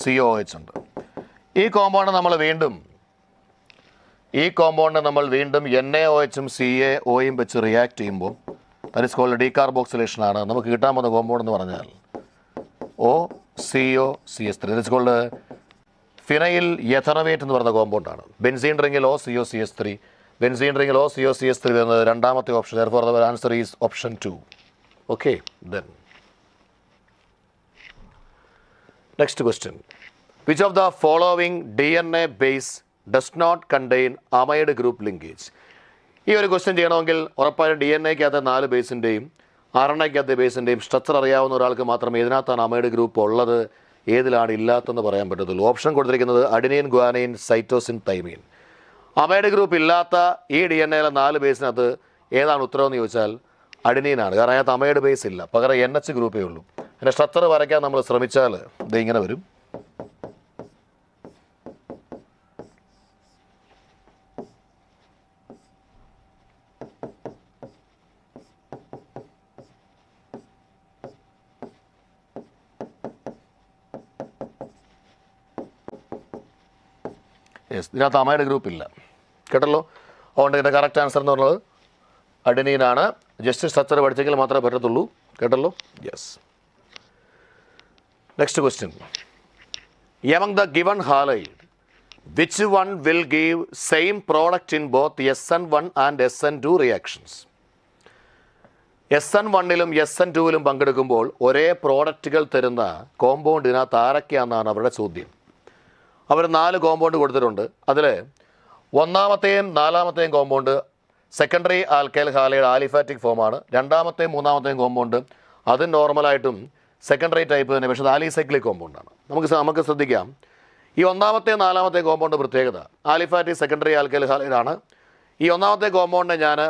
COOH ഉണ്ട്. ഈ കോമ്പൗണ്ട് നമ്മൾ വീണ്ടും NaOHും CaOയും വെച്ച് റിയാക്ട് ചെയ്യുമ്പോൾ ദാറ്റ് ഇസ് കോൾഡ് ഡീകാർബോക്സിലേഷൻ ആണ്. നമുക്ക് കിട്ടാൻ പോകുന്ന കോമ്പൗണ്ട് എന്ന് പറഞ്ഞാൽ OCOCH3. That is called phenyl ethanoate എന്ന് പറയുന്ന കോമ്പൗണ്ടാണ്. ബെൻസീൻ റിംഗിൽ OCOCH3, ബെൻസീൻ റിംഗിൽ OCOCH3 വരുന്നത് രണ്ടാമത്തെ option. therefore the answer is option 2. Okay, then next question. Which of the following DNA base does not contain amide group linkage? ഈ ഒരു question ചെയ്യണമെങ്കിൽ ഉറപ്പായും DNA-ക്കകത്ത് 4 ബേസിൻ്റെയും RNA-ക്കകത്ത് ബേസിൻ്റെയും structure അറിയാവുന്ന ഒരാൾക്ക് മാത്രമേ ഇതിനകത്താണ് അമൈഡ് ഗ്രൂപ്പ് ഉള്ളത്, ഏതിലാണ് ഇല്ലാത്തതെന്ന് പറയാൻ പറ്റത്തുള്ളൂ. ഓപ്ഷൻ കൊടുത്തിരിക്കുന്നത് adenine, guanine, cytosine, thymine. Amide group ഇല്ലാത്ത ഈ DNA-യിലെ 4 ബേസിനകത്ത് ഏതാണ് ഉത്തരവെന്ന് ചോദിച്ചാൽ അഡിനീനാണ്. കാരണം അതിനകത്ത് അമൈഡ് ബേസ് ഇല്ല, പകരം NH ഗ്രൂപ്പേ ഉള്ളൂ. അതിൻ്റെ സ്ട്രക്ചർ വരയ്ക്കാൻ നമ്മൾ ശ്രമിച്ചാൽ ഇത് ഇങ്ങനെ വരും. ഇതിനകത്ത് അമൈഡ് ഗ്രൂപ്പ് ഇല്ല, കേട്ടല്ലോ. അതുകൊണ്ട് ഇതിൻ്റെ കറക്റ്റ് ആൻസർ എന്ന് പറഞ്ഞത് അഡിനീനാണ്. ജസ്റ്റ് സ്ട്രക്ചർ പഠിച്ചെങ്കിൽ മാത്രമേ പറ്റത്തുള്ളൂ, കേട്ടല്ലോ. Yes. Next question. Among the given halide which one will give same product in both SN1 and SN2 reactions? SN1-ലും SN2-ലും പങ്കെടുക്കുമ്പോൾ ഒരേ പ്രോഡക്റ്റുകൾ തരുന്ന കോമ്പൗണ്ട് ഇതിനകത്ത് ആരൊക്കെയാണെന്നാണ് അവരുടെ ചോദ്യം. അവർ 4 കോമ്പൗണ്ട് കൊടുത്തിട്ടുണ്ട്. അതിൽ ഒന്നാമത്തെയും 4ാമത്തെയും compound secondary alkyl halide aliphatic ഫോമാണ്. 2ാമത്തെയും 3ാമത്തെയും കോമ്പൗണ്ട് അത് നോർമലായിട്ടും സെക്കൻഡറി ടൈപ്പ് തന്നെ, പക്ഷേ അത് ആലിസൈക്ലിക് കോമ്പൗണ്ടാണ്. നമുക്ക് ശ്രദ്ധിക്കാം, ഈ 1ാമത്തെയും 4ാമത്തെയും കോമ്പൗണ്ട് പ്രത്യേകത ആലിഫാറ്റിക് സെക്കൻഡറി ആൽക്കൈൽ ഹാലൈഡാണ്. ഈ 1ാമത്തെ കോമ്പൗണ്ടിനെ ഞാൻ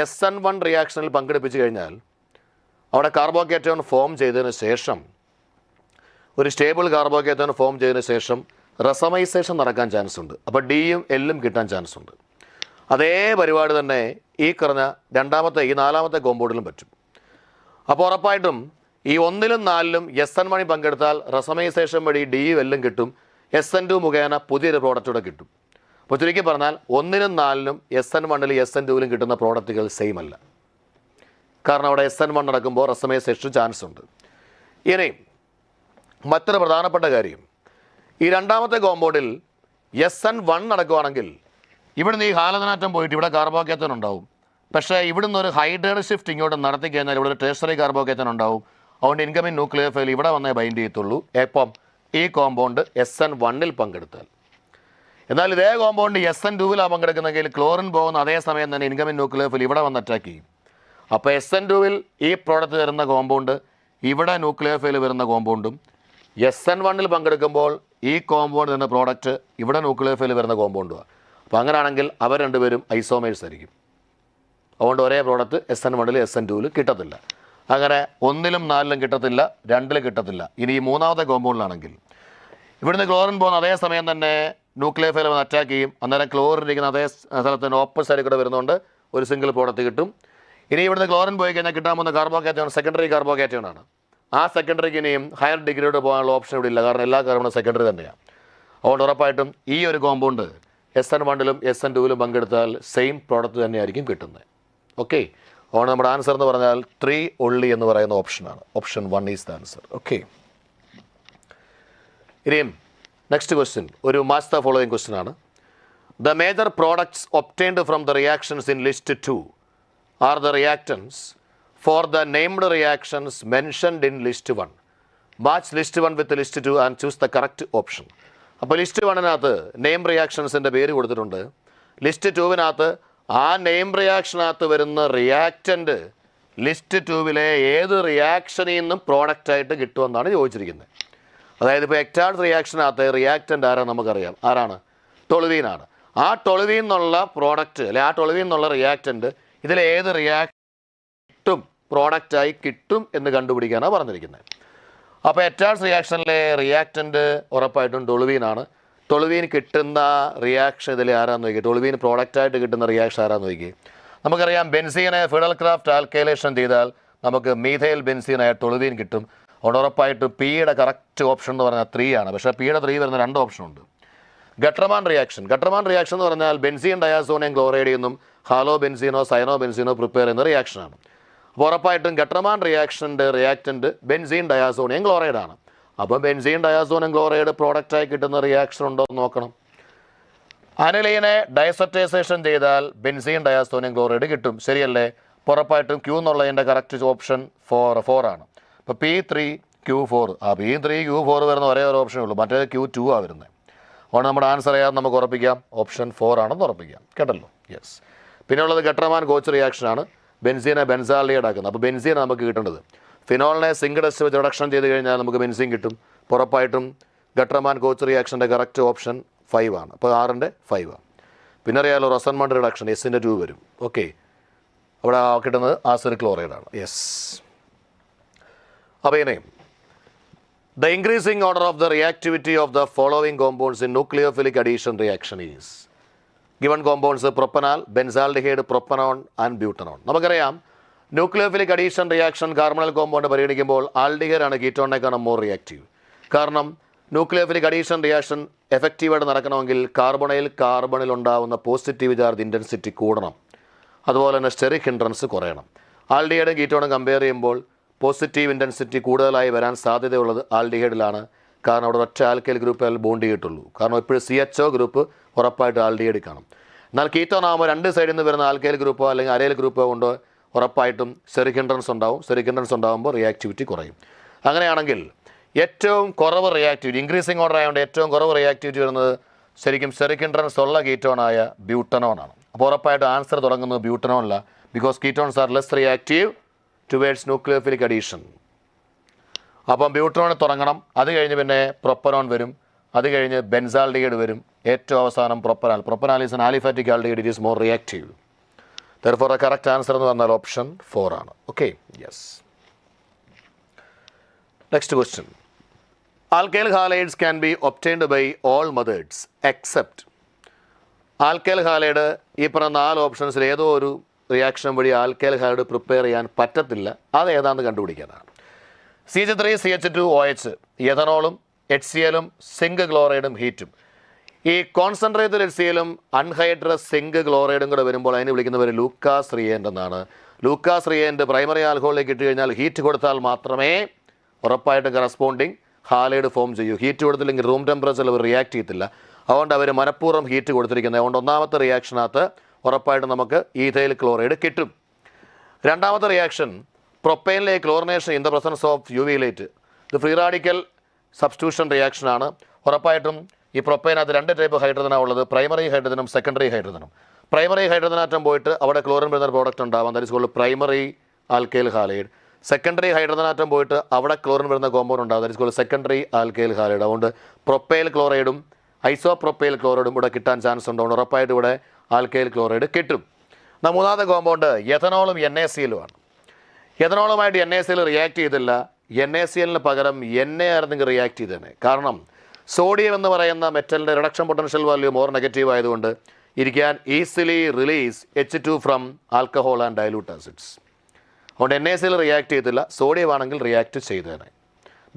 SN1 റിയാക്ഷനിൽ പങ്കെടുപ്പിച്ച് കഴിഞ്ഞാൽ അവിടെ കാർബോക്കേറ്റോൺ ഫോം ചെയ്തതിന് ശേഷം, ഒരു സ്റ്റേബിൾ കാർബോക്കേറ്റോൺ ഫോം ചെയ്തതിന് ശേഷം റെസമൈസേഷൻ നടക്കാൻ ചാൻസ് ഉണ്ട്. അപ്പോൾ Dയും Lയും കിട്ടാൻ ചാൻസ് ഉണ്ട്. അതേ പരിപാടി തന്നെ ഈ പറഞ്ഞ 4ാമത്തെ കോമ്പൗണ്ടിലും പറ്റും. അപ്പോൾ ഉറപ്പായിട്ടും ഈ 1-ലും 4-ലും SN1 പങ്കെടുത്താൽ റെസമൈസേഷൻ വഴി Dയും Lയും കിട്ടും. SN2 മുഖേന പുതിയൊരു പ്രോഡക്റ്റൂടെ കിട്ടും. അപ്പോൾ ചുരുക്കി പറഞ്ഞാൽ 1-ലും 4-ലും SN1-ലും SN2-ലും കിട്ടുന്ന പ്രോഡക്റ്റുകൾ സെയിം അല്ല. കാരണം അവിടെ SN1 നടക്കുമ്പോൾ റെസമൈസേഷൻ ചാൻസ് ഉണ്ട്. ഇനി മറ്റൊരു പ്രധാനപ്പെട്ട കാര്യം, ഈ 2ാമത്തെ കോമ്പൗണ്ടിൽ SN1 നടക്കുകയാണെങ്കിൽ ഇവിടുന്ന് ഈ ഹാലജനാറ്റം പോയിട്ട് ഇവിടെ കാർബോക്കേറ്റൻ ഉണ്ടാവും. പക്ഷേ ഇവിടുന്ന് ഒരു ഹൈഡ്രേറ്റ് ഷിഫ്റ്റ് ഇങ്ങോട്ട് നടത്തി കഴിഞ്ഞാൽ ഇവിടെ ഒരു ടേഴ്സറി കാർബോക്കേറ്റൻ ഉണ്ടാവും. അതുകൊണ്ട് ഇൻകമിങ് ന്യൂക്ലിയർ ഫൈൽ ഇവിടെ വന്നേ ബൈൻഡ് ചെയ്യത്തുള്ളൂ. എപ്പം? ഈ കോമ്പൗണ്ട് SN1-ൽ പങ്കെടുത്താൽ. എന്നാൽ ഇതേ കോമ്പൗണ്ട് SN2-ലാണ് പങ്കെടുക്കുന്നെങ്കിൽ ക്ലോറിൻ പോകുന്ന അതേ സമയം തന്നെ ഇൻകമിങ് ന്യൂക്ലിയർ ഫൈൽ ഇവിടെ വന്ന് അറ്റാക്ക് ചെയ്യും. അപ്പോൾ SN2-ൽ ഈ പ്രോഡക്റ്റ് വരുന്ന കോമ്പൗണ്ട് ഇവിടെ ന്യൂക്ലിയർ ഫൈൽ വരുന്ന കോമ്പൗണ്ടും, SN1-ൽ പങ്കെടുക്കുമ്പോൾ ഈ കോമ്പൗണ്ട് എന്ന പ്രോഡക്റ്റ് ഇവിടെ ന്യൂക്ലിയർ ഫൈൽ വരുന്ന കോമ്പൗണ്ടുമാണ്. അപ്പോൾ അങ്ങനെയാണെങ്കിൽ അവർ രണ്ടുപേരും ഐസോമേഴ്സ് ആയിരിക്കും. അതുകൊണ്ട് ഒരേ പ്രോഡക്റ്റ് SN1-ൽ SN2-ൽ കിട്ടത്തില്ല. അങ്ങനെ 1-ലും 4-ലും കിട്ടത്തില്ല, 2-ലും കിട്ടത്തില്ല. ഇനി ഈ 3ാമത്തെ കോമ്പൗണ്ടിലാണെങ്കിൽ ഇവിടുന്ന് ക്ലോറിൻ പോകുന്ന അതേ സമയം തന്നെ ന്യൂക്ലിയർ ഫൈൽ വന്ന് അറ്റാക്ക് ചെയ്യും. അന്നേരം ക്ലോറിൻ ഇരിക്കുന്ന അതേ സ്ഥലത്ത് തന്നെ ഓപ്പോസിറ്റ് സൈഡിൽ കൂടെ വരുന്നതുകൊണ്ട് ഒരു സിംഗിൾ പ്രോഡക്റ്റ് കിട്ടും. ഇനി ഇവിടുന്ന് ക്ലോറിൻ പോയി കഴിഞ്ഞാൽ കിട്ടാൻ പോകുന്ന കാർബോക്കേറ്റോൺ സെക്കൻഡറി കാർബോക്കേറ്റോൺ ആണ്. ആ സെക്കൻഡറിക്ക് ഇനിയും ഹയർ ഡിഗ്രിയോട് പോകാനുള്ള ഓപ്ഷൻ ഇവിടെ ഇല്ല, കാരണം എല്ലാ കാർബണും സെക്കൻഡറി തന്നെയാണ്. അതുകൊണ്ട് ഉറപ്പായിട്ടും ഈ ഒരു കോമ്പൗണ്ട് SN1-ലും SN2-ലും പങ്കെടുത്താൽ സെയിം പ്രോഡക്റ്റ് തന്നെയായിരിക്കും കിട്ടുന്നത്. ഓക്കെ, അതുകൊണ്ട് നമ്മുടെ ആൻസർ എന്ന് പറഞ്ഞാൽ 3 only എന്ന് പറയുന്ന ഓപ്ഷനാണ്. Option 1 is the answer. Okay, ഇനിയും നെക്സ്റ്റ് ക്വസ്റ്റ്യൻ ഒരു മാച്ച് ദ ഫോളോയിങ് ക്വസ്റ്റ്യൻ ആണ്. The major products obtained from the reactions in list 2 are the reactance for the named reactions mentioned in list 1. Match list 1 with list 2 and choose the correct option. അപ്പോൾ list 1-നകത്ത് name റിയാക്ഷൻസിൻ്റെ പേര് കൊടുത്തിട്ടുണ്ട്. List 2-നകത്ത് ആ name റിയാക്ഷനകത്ത് വരുന്ന reactant list 2-ലെ ഏത് റിയാക്ഷനിൽ നിന്നും പ്രോഡക്റ്റായിട്ട് കിട്ടുമെന്നാണ് ചോദിച്ചിരിക്കുന്നത്. അതായത് ഇപ്പോൾ എക്ടാൾസ് റിയാക്ഷനകത്ത് റിയാക്റ്റൻ്റ് ആരാണ് നമുക്കറിയാം, ആരാണ്? ടൊളുവീനാണ്. ആ ടൊളുവീൻ എന്നുള്ള പ്രോഡക്റ്റ് അല്ലെ ആ ടൊളുവീൻ എന്നുള്ള റിയാക്റ്റൻ്റ് ഇതിൽ ഏത് കിട്ടും, പ്രോഡക്റ്റായി കിട്ടും എന്ന് കണ്ടുപിടിക്കാനാണ് പറഞ്ഞിരിക്കുന്നത്. അപ്പോൾ എറ്റാൾസ് റിയാക്ഷനിലെ റിയാക്റ്റൻ്റ് ഉറപ്പായിട്ടും ടൊളുവീനാണ്. ടൊളുവീൻ കിട്ടുന്ന റിയാക്ഷൻ ഇതിൽ ആരാന്ന് നോക്കി, ടൊളുവീൻ പ്രോഡക്റ്റായിട്ട് കിട്ടുന്ന റിയാക്ഷൻ ആരാന്ന് നോക്കി. നമുക്കറിയാം ബെൻസീനെ ഫിഡൽ ക്രാഫ്റ്റ് ആൽക്കൈലേഷൻ ചെയ്താൽ നമുക്ക് മീഥൈൽ ബെൻസീനായ ടൊളുവീൻ കിട്ടും. അതുകൊണ്ട് ഉറപ്പായിട്ട് പിയുടെ കറക്റ്റ് ഓപ്ഷൻ എന്ന് പറഞ്ഞാൽ 3 ആണ്. പക്ഷേ പിയുടെ 3 വരുന്ന 2 ഓപ്ഷൻ ഉണ്ട്. ഗട്രമാൻ റിയാക്ഷൻ എന്ന് പറഞ്ഞാൽ ബെൻസീൻ ഡയാസോണിയം ക്ലോറൈഡിൽ നിന്നും ഹാലോ ബെൻസീനോ സൈനോ ബെൻസീനോ പ്രിപ്പയർ ചെയ്യുന്ന റിയാക്ഷനാണ്. അപ്പോൾ ഉറപ്പായിട്ടും ഗട്രമാൻ റിയാക്ഷൻ്റെ റിയാക്റ്റൻറ്റ് ബെൻസീൻ ഡയാസോണിയം ക്ലോറൈഡാണ്. അപ്പോൾ ബെൻസീൻ ഡയാസോണിയം ക്ലോറൈഡ് പ്രോഡക്റ്റായി കിട്ടുന്ന റിയാക്ഷൻ ഉണ്ടോ എന്ന് നോക്കണം. അനിലീനെ ഡയസറ്റൈസേഷൻ ചെയ്താൽ ബെൻസീൻ ഡയാസോണിയം ക്ലോറൈഡ് കിട്ടും, ശരിയല്ലേ? ഉറപ്പായിട്ടും ക്യൂ എന്നുള്ളതിൻ്റെ കറക്റ്റ് ഓപ്ഷൻ 4 ആണ്. അപ്പോൾ P3Q4, ആ P3Q4 വരുന്ന ഒരേ ഒരു ഓപ്ഷനേ ഉള്ളൂ, മറ്റേത് Q2 ആണ് വരുന്നത്. അതുകൊണ്ട് നമ്മുടെ ആൻസർ ചെയ്യാൻ നമുക്ക് ഉറപ്പിക്കാം ഓപ്ഷൻ 4 ആണെന്ന് ഉറപ്പിക്കാം, കേട്ടല്ലോ? യെസ്. പിന്നെ ഉള്ളത് ഗട്രമാൻ കോച്ച് റിയാക്ഷനാണ്, ബെൻസീനെ ബെൻസാൾഡിഹൈഡ് ആക്കുന്നത്. അപ്പോൾ ബെൻസീൻ നമുക്ക് കിട്ടേണ്ടത് ഫിനോളിനെ സിങ്ക് ഡസ്റ്റ് വെച്ച് റിഡക്ഷൻ ചെയ്ത് കഴിഞ്ഞാൽ നമുക്ക് ബെൻസീൻ കിട്ടും. ഉറപ്പായിട്ടും ഗട്രമാൻ കോച്ച് റിയാക്ഷൻ്റെ കറക്റ്റ് ഓപ്ഷൻ 5 ആണ്. അപ്പോൾ 6ൻ്റെ 5 ആണ്. പിന്നെ അറിയാമല്ലോ റൊസൻമണ്ട് റിഡക്ഷൻ, എസിൻ്റെ 2 വരും. ഓക്കെ, അവിടെ കിട്ടുന്നത് ആസിഡ് ക്ലോറൈഡാണ്. യെസ്. അപ്പോൾ ഇനിയും the increasing order of the reactivity of the following compounds in nucleophilic addition reaction is given compounds propanol, benzaldehyde, propanol and butanol. നമുക്കറിയാം nucleophilic addition reaction carbonyl compound പരിഗണിക്കുമ്പോൾ aldehyde ആണ് കീറ്റോണിനേക്കാളും more reactive. കാരണം nucleophilic addition reaction എഫക്റ്റീവായിട്ട് നടക്കണമെങ്കിൽ കാർബണിൽ ഉണ്ടാകുന്ന positive charge intensity കൂടണം, അതുപോലെ തന്നെ സ്റ്റെറിക് ഹിൻഡ്രൻസ് കുറയണം. ആൽഡിഹൈഡും കീറ്റോണും കമ്പയർ ചെയ്യുമ്പോൾ പോസിറ്റീവ് ഇൻറ്റൻസിറ്റി കൂടുതലായി വരാൻ സാധ്യതയുള്ളത് ആൽഡിഹൈഡിലാണ്. കാരണം അവിടെ ഒറ്റ ആൽക്കൈൽ ഗ്രൂപ്പ് ബോണ്ട് ചെയ്തിട്ടുള്ളൂ. കാരണം എപ്പോഴും CHO ഗ്രൂപ്പ് ഉറപ്പായിട്ട് ആൽഡിഹൈഡ് കാണും. എന്നാൽ കീറ്റോൺ ആകുമ്പോൾ 2 സൈഡിൽ നിന്ന് വരുന്ന ആൽക്കൈൽ ഗ്രൂപ്പോ അല്ലെങ്കിൽ അരൈൽ ഗ്രൂപ്പോ കൊണ്ട് ഉറപ്പായിട്ടും സ്റ്റെറിക് ഹിൻഡ്രൻസ് ഉണ്ടാവും. സ്റ്റെറിക് ഹിൻഡ്രൻസ് ഉണ്ടാകുമ്പോൾ റിയാക്ടിവിറ്റി കുറയും. അങ്ങനെയാണെങ്കിൽ ഏറ്റവും കുറവ് റിയാക്ടിവിറ്റി, ഇൻക്രീസിങ് ഓർഡർ ആയതുകൊണ്ട് ഏറ്റവും കുറവ് റിയാക്ടിവിറ്റി വരുന്നത് ശരിക്കും സ്റ്റെറിക് ഹിൻഡ്രൻസ് ഉള്ള കീറ്റോണായ ബ്യൂട്ടനോണാണ്. അപ്പോൾ ഉറപ്പായിട്ട് ആൻസർ തുടങ്ങുന്നത് ബ്യൂട്ടനോണല്ല, because ketones are less reactive towards nucleophilic addition. അപ്പം ബ്യൂട്ടനോൺ തുടങ്ങണം, അത് കഴിഞ്ഞ് പിന്നെ പ്രൊപ്പനോൺ വരും, അത് കഴിഞ്ഞ് ബെൻസാൾഡിഹൈഡ് വരും, ഏറ്റവും അവസാനം propanal is an aliphatic aldehyde, it is more reactive. Therefore, the correct answer എന്ന് പറഞ്ഞാൽ ഓപ്ഷൻ 4 ആണ്. Okay, yes. Next question. Alkyl halides can be obtained by all methods except. Alkyl halide ഈ പറഞ്ഞ 4 ഓപ്ഷൻസിൽ ഏതോ ഒരു റിയാക്ഷൻ വഴി ആൽക്കൈൽ ഹാലൈഡ് പ്രിപ്പയർ ചെയ്യാൻ പറ്റത്തില്ല. അത് ഏതാണെന്ന് കണ്ടുപിടിക്കാനാണ്. CH3CH2OH, എഥനോളും HCl-ഉം zinc ക്ലോറൈഡും ഹീറ്റും. ഈ കോൺസെൻട്രേറ്റഡ് HCl-ഉം അൺഹൈഡ്രസ് സിങ്ക് ക്ലോറൈഡും കൂടെ വരുമ്പോൾ അതിന് വിളിക്കുന്നവർ ലൂക്കാസ് റിയേൻ്റ് എന്നാണ്. ലൂക്കാസ് റിയേൻ്റ് പ്രൈമറി ആൽക്കഹോളിലേക്ക് ഇട്ട് കഴിഞ്ഞാൽ ഹീറ്റ് കൊടുത്താൽ മാത്രമേ ഉറപ്പായിട്ടും കറസ്പോണ്ടിങ് ഹാലൈഡ് ഫോം ചെയ്യൂ. ഹീറ്റ് കൊടുത്തില്ലെങ്കിൽ റൂം ടെമ്പറേച്ചറിൽ അവർ റിയാക്ട് ചെയ്യത്തില്ല. അതുകൊണ്ട് അവർ മനഃപൂർവ്വം ഹീറ്റ് കൊടുത്തിരിക്കുന്നത്. അതുകൊണ്ട് ഒന്നാമത്തെ റിയാക്ഷനകത്ത് ഉറപ്പായിട്ടും നമുക്ക് ഈഥൈൽ ക്ലോറൈഡ് കിട്ടും. രണ്ടാമത്തെ റിയാക്ഷൻ പ്രൊപ്പൈനിലേക്ക് chlorination in the presence of UV light. ഇത് ഫ്രീ റാഡിക്കൽ സബ്സ്റ്റിറ്റ്യൂഷൻ റിയാക്ഷനാണ്. ഉറപ്പായിട്ടും ഈ പ്രൊപ്പൈനകത്ത് 2 ടൈപ്പ് ഹൈഡ്രജനാണ് ഉള്ളത്, പ്രൈമറി ഹൈഡ്രജനും സെക്കൻഡറി ഹൈഡ്രജനും. പ്രൈമറി ഹൈഡ്രജനാറ്റം പോയിട്ട് അവിടെ ക്ലോറിൻ വരുന്ന പ്രോഡക്റ്റ് ഉണ്ടാവാം, that is called primary alkyl halide. Secondary ഹൈഡ്രജനാറ്റം പോയിട്ട് അവിടെ ക്ലോറിൻ വരുന്ന കോമ്പൗണ്ട് ഉണ്ടാകും, that is called secondary alkyl halide. അതുകൊണ്ട് പ്രൊപ്പൈൽ ക്ലോറൈഡും ഐസോപ്രൊപ്പൈൽ ക്ലോറൈഡും ഇവിടെ കിട്ടാൻ ചാൻസ് ഉണ്ട്. ഉറപ്പായിട്ട് ഇവിടെ ആൽക്കൈൽ ക്ലോറൈഡ് കിട്ടും. മൂന്നാമത്തെ കോമ്പൗണ്ട് എഥനോളും NaCl-ഉമാണ്. എഥനോളുമായിട്ട് NaCl റിയാക്ട് ചെയ്തില്ല, NaCl-ന് പകരം Na ആയിരുന്നെങ്കിൽ റിയാക്ട് ചെയ്തേനെ. കാരണം സോഡിയം എന്ന് പറയുന്ന മെറ്റലിൻ്റെ reduction potential value more negative ആയതുകൊണ്ട് it can easily release H2 from alcohol and dilute acids. അതുകൊണ്ട് NaCl റിയാക്ട് ചെയ്തില്ല, സോഡിയം ആണെങ്കിൽ റിയാക്ട് ചെയ്തേനെ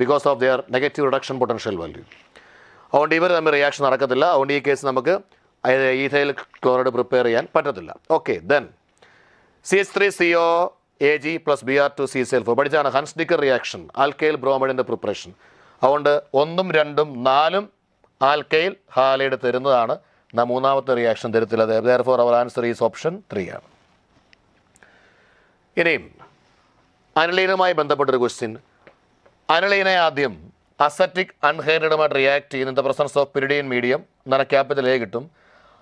because of their negative reduction potential value. അതുകൊണ്ട് ഇവർ തമ്മിൽ റിയാക്ഷൻ നടക്കത്തില്ല. അതുകൊണ്ട് ഈ കേസ് നമുക്ക് ഈഥൈൽ ക്ലോറൈഡ് പ്രിപ്പയർ ചെയ്യാൻ പറ്റത്തില്ല. ഓക്കെ, ദെൻ CH3COAg + Br2CCl4 പഠിച്ചാണ് ഹൻസ് ഡിക്കർ റിയാക്ഷൻ, ആൽക്കൈൽ ബ്രോമൈഡിൻ്റെ പ്രിപ്പറേഷൻ. അതുകൊണ്ട് 1, 2, 4 ആൽക്കൈൽ ഹാലൈഡ് തരുന്നതാണ്. മൂന്നാമത്തെ റിയാക്ഷൻ തരത്തില്ല. therefore our answer is option 3 ആണ്. ഇനിയും അനലീനുമായി ബന്ധപ്പെട്ടൊരു ക്വസ്റ്റ്യൻ. അനലീനെ ആദ്യം അസറ്റിക് അൺഹൈഡ്രേറ്റുമായിട്ട് റിയാക്ട് ചെയ്യുന്ന ദ പ്രസൻസ് ഓഫ് പിരിഡിയൻ മീഡിയം അന്നേരം ക്യാപിറ്റൽ A കിട്ടും.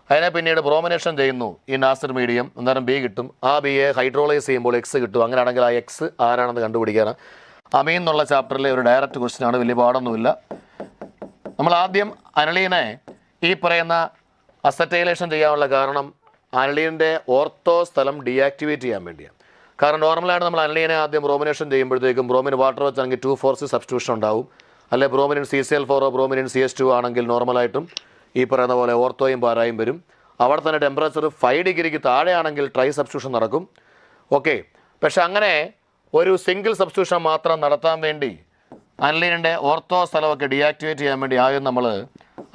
അതിനെ പിന്നീട് ബ്രോമിനേഷൻ ചെയ്യുന്നു ഇൻ ആസിഡ് മീഡിയം, അന്നേരം B കിട്ടും. ആ Bയെ ഹൈഡ്രോളൈസ് ചെയ്യുമ്പോൾ X കിട്ടും. അങ്ങനെയാണെങ്കിൽ ആ X ആരാണെന്ന് കണ്ടുപിടിക്കാനാണ്. അമീൻ എന്നുള്ള ചാപ്റ്ററിലെ ഒരു ഡയറക്റ്റ് ക്വസ്റ്റ്യൻ ആണ്, വലിയ പാടൊന്നുമില്ല. നമ്മൾ ആദ്യം അനലീനെ ഈ പറയുന്ന അസറ്റൈലേഷൻ ചെയ്യാനുള്ള കാരണം അനലീനിൻ്റെ ഓർത്തോ സ്ഥലം ഡീആക്ടിവേറ്റ് ചെയ്യാൻ വേണ്ടിയാണ്. കാരണം നോർമലായിട്ട് നമ്മൾ അനലീനെ ആദ്യം ബ്രോമിനേഷൻ ചെയ്യുമ്പോഴത്തേക്കും ബ്രോമിൻ വാട്ടർ വെച്ചാണെങ്കിൽ 2,4 സബ്സ്റ്റിറ്റ്യൂഷൻ ഉണ്ടാവും. അല്ലെ ബ്രോമിനിൻ CCl4 ബ്രോമിനിൻ CH2 ആണെങ്കിൽ നോർമലായിട്ടും ഈ പറയുന്ന പോലെ ഓർത്തോയും പാരായും വരും. അവിടെ തന്നെ ടെമ്പറേച്ചർ 5 ഡിഗ്രിക്ക് താഴെയാണെങ്കിൽ ട്രൈ സബ്സ്റ്റിറ്റ്യൂഷൻ നടക്കും. ഓക്കെ, പക്ഷെ അങ്ങനെ ഒരു സിംഗിൾ സബ്സ്റ്റിറ്റ്യൂഷൻ മാത്രം നടത്താൻ വേണ്ടി അനലീനിൻ്റെ ഓർത്തോ സ്ഥലമൊക്കെ ഡീആക്ടിവേറ്റ് ചെയ്യാൻ വേണ്ടി ആദ്യം നമ്മൾ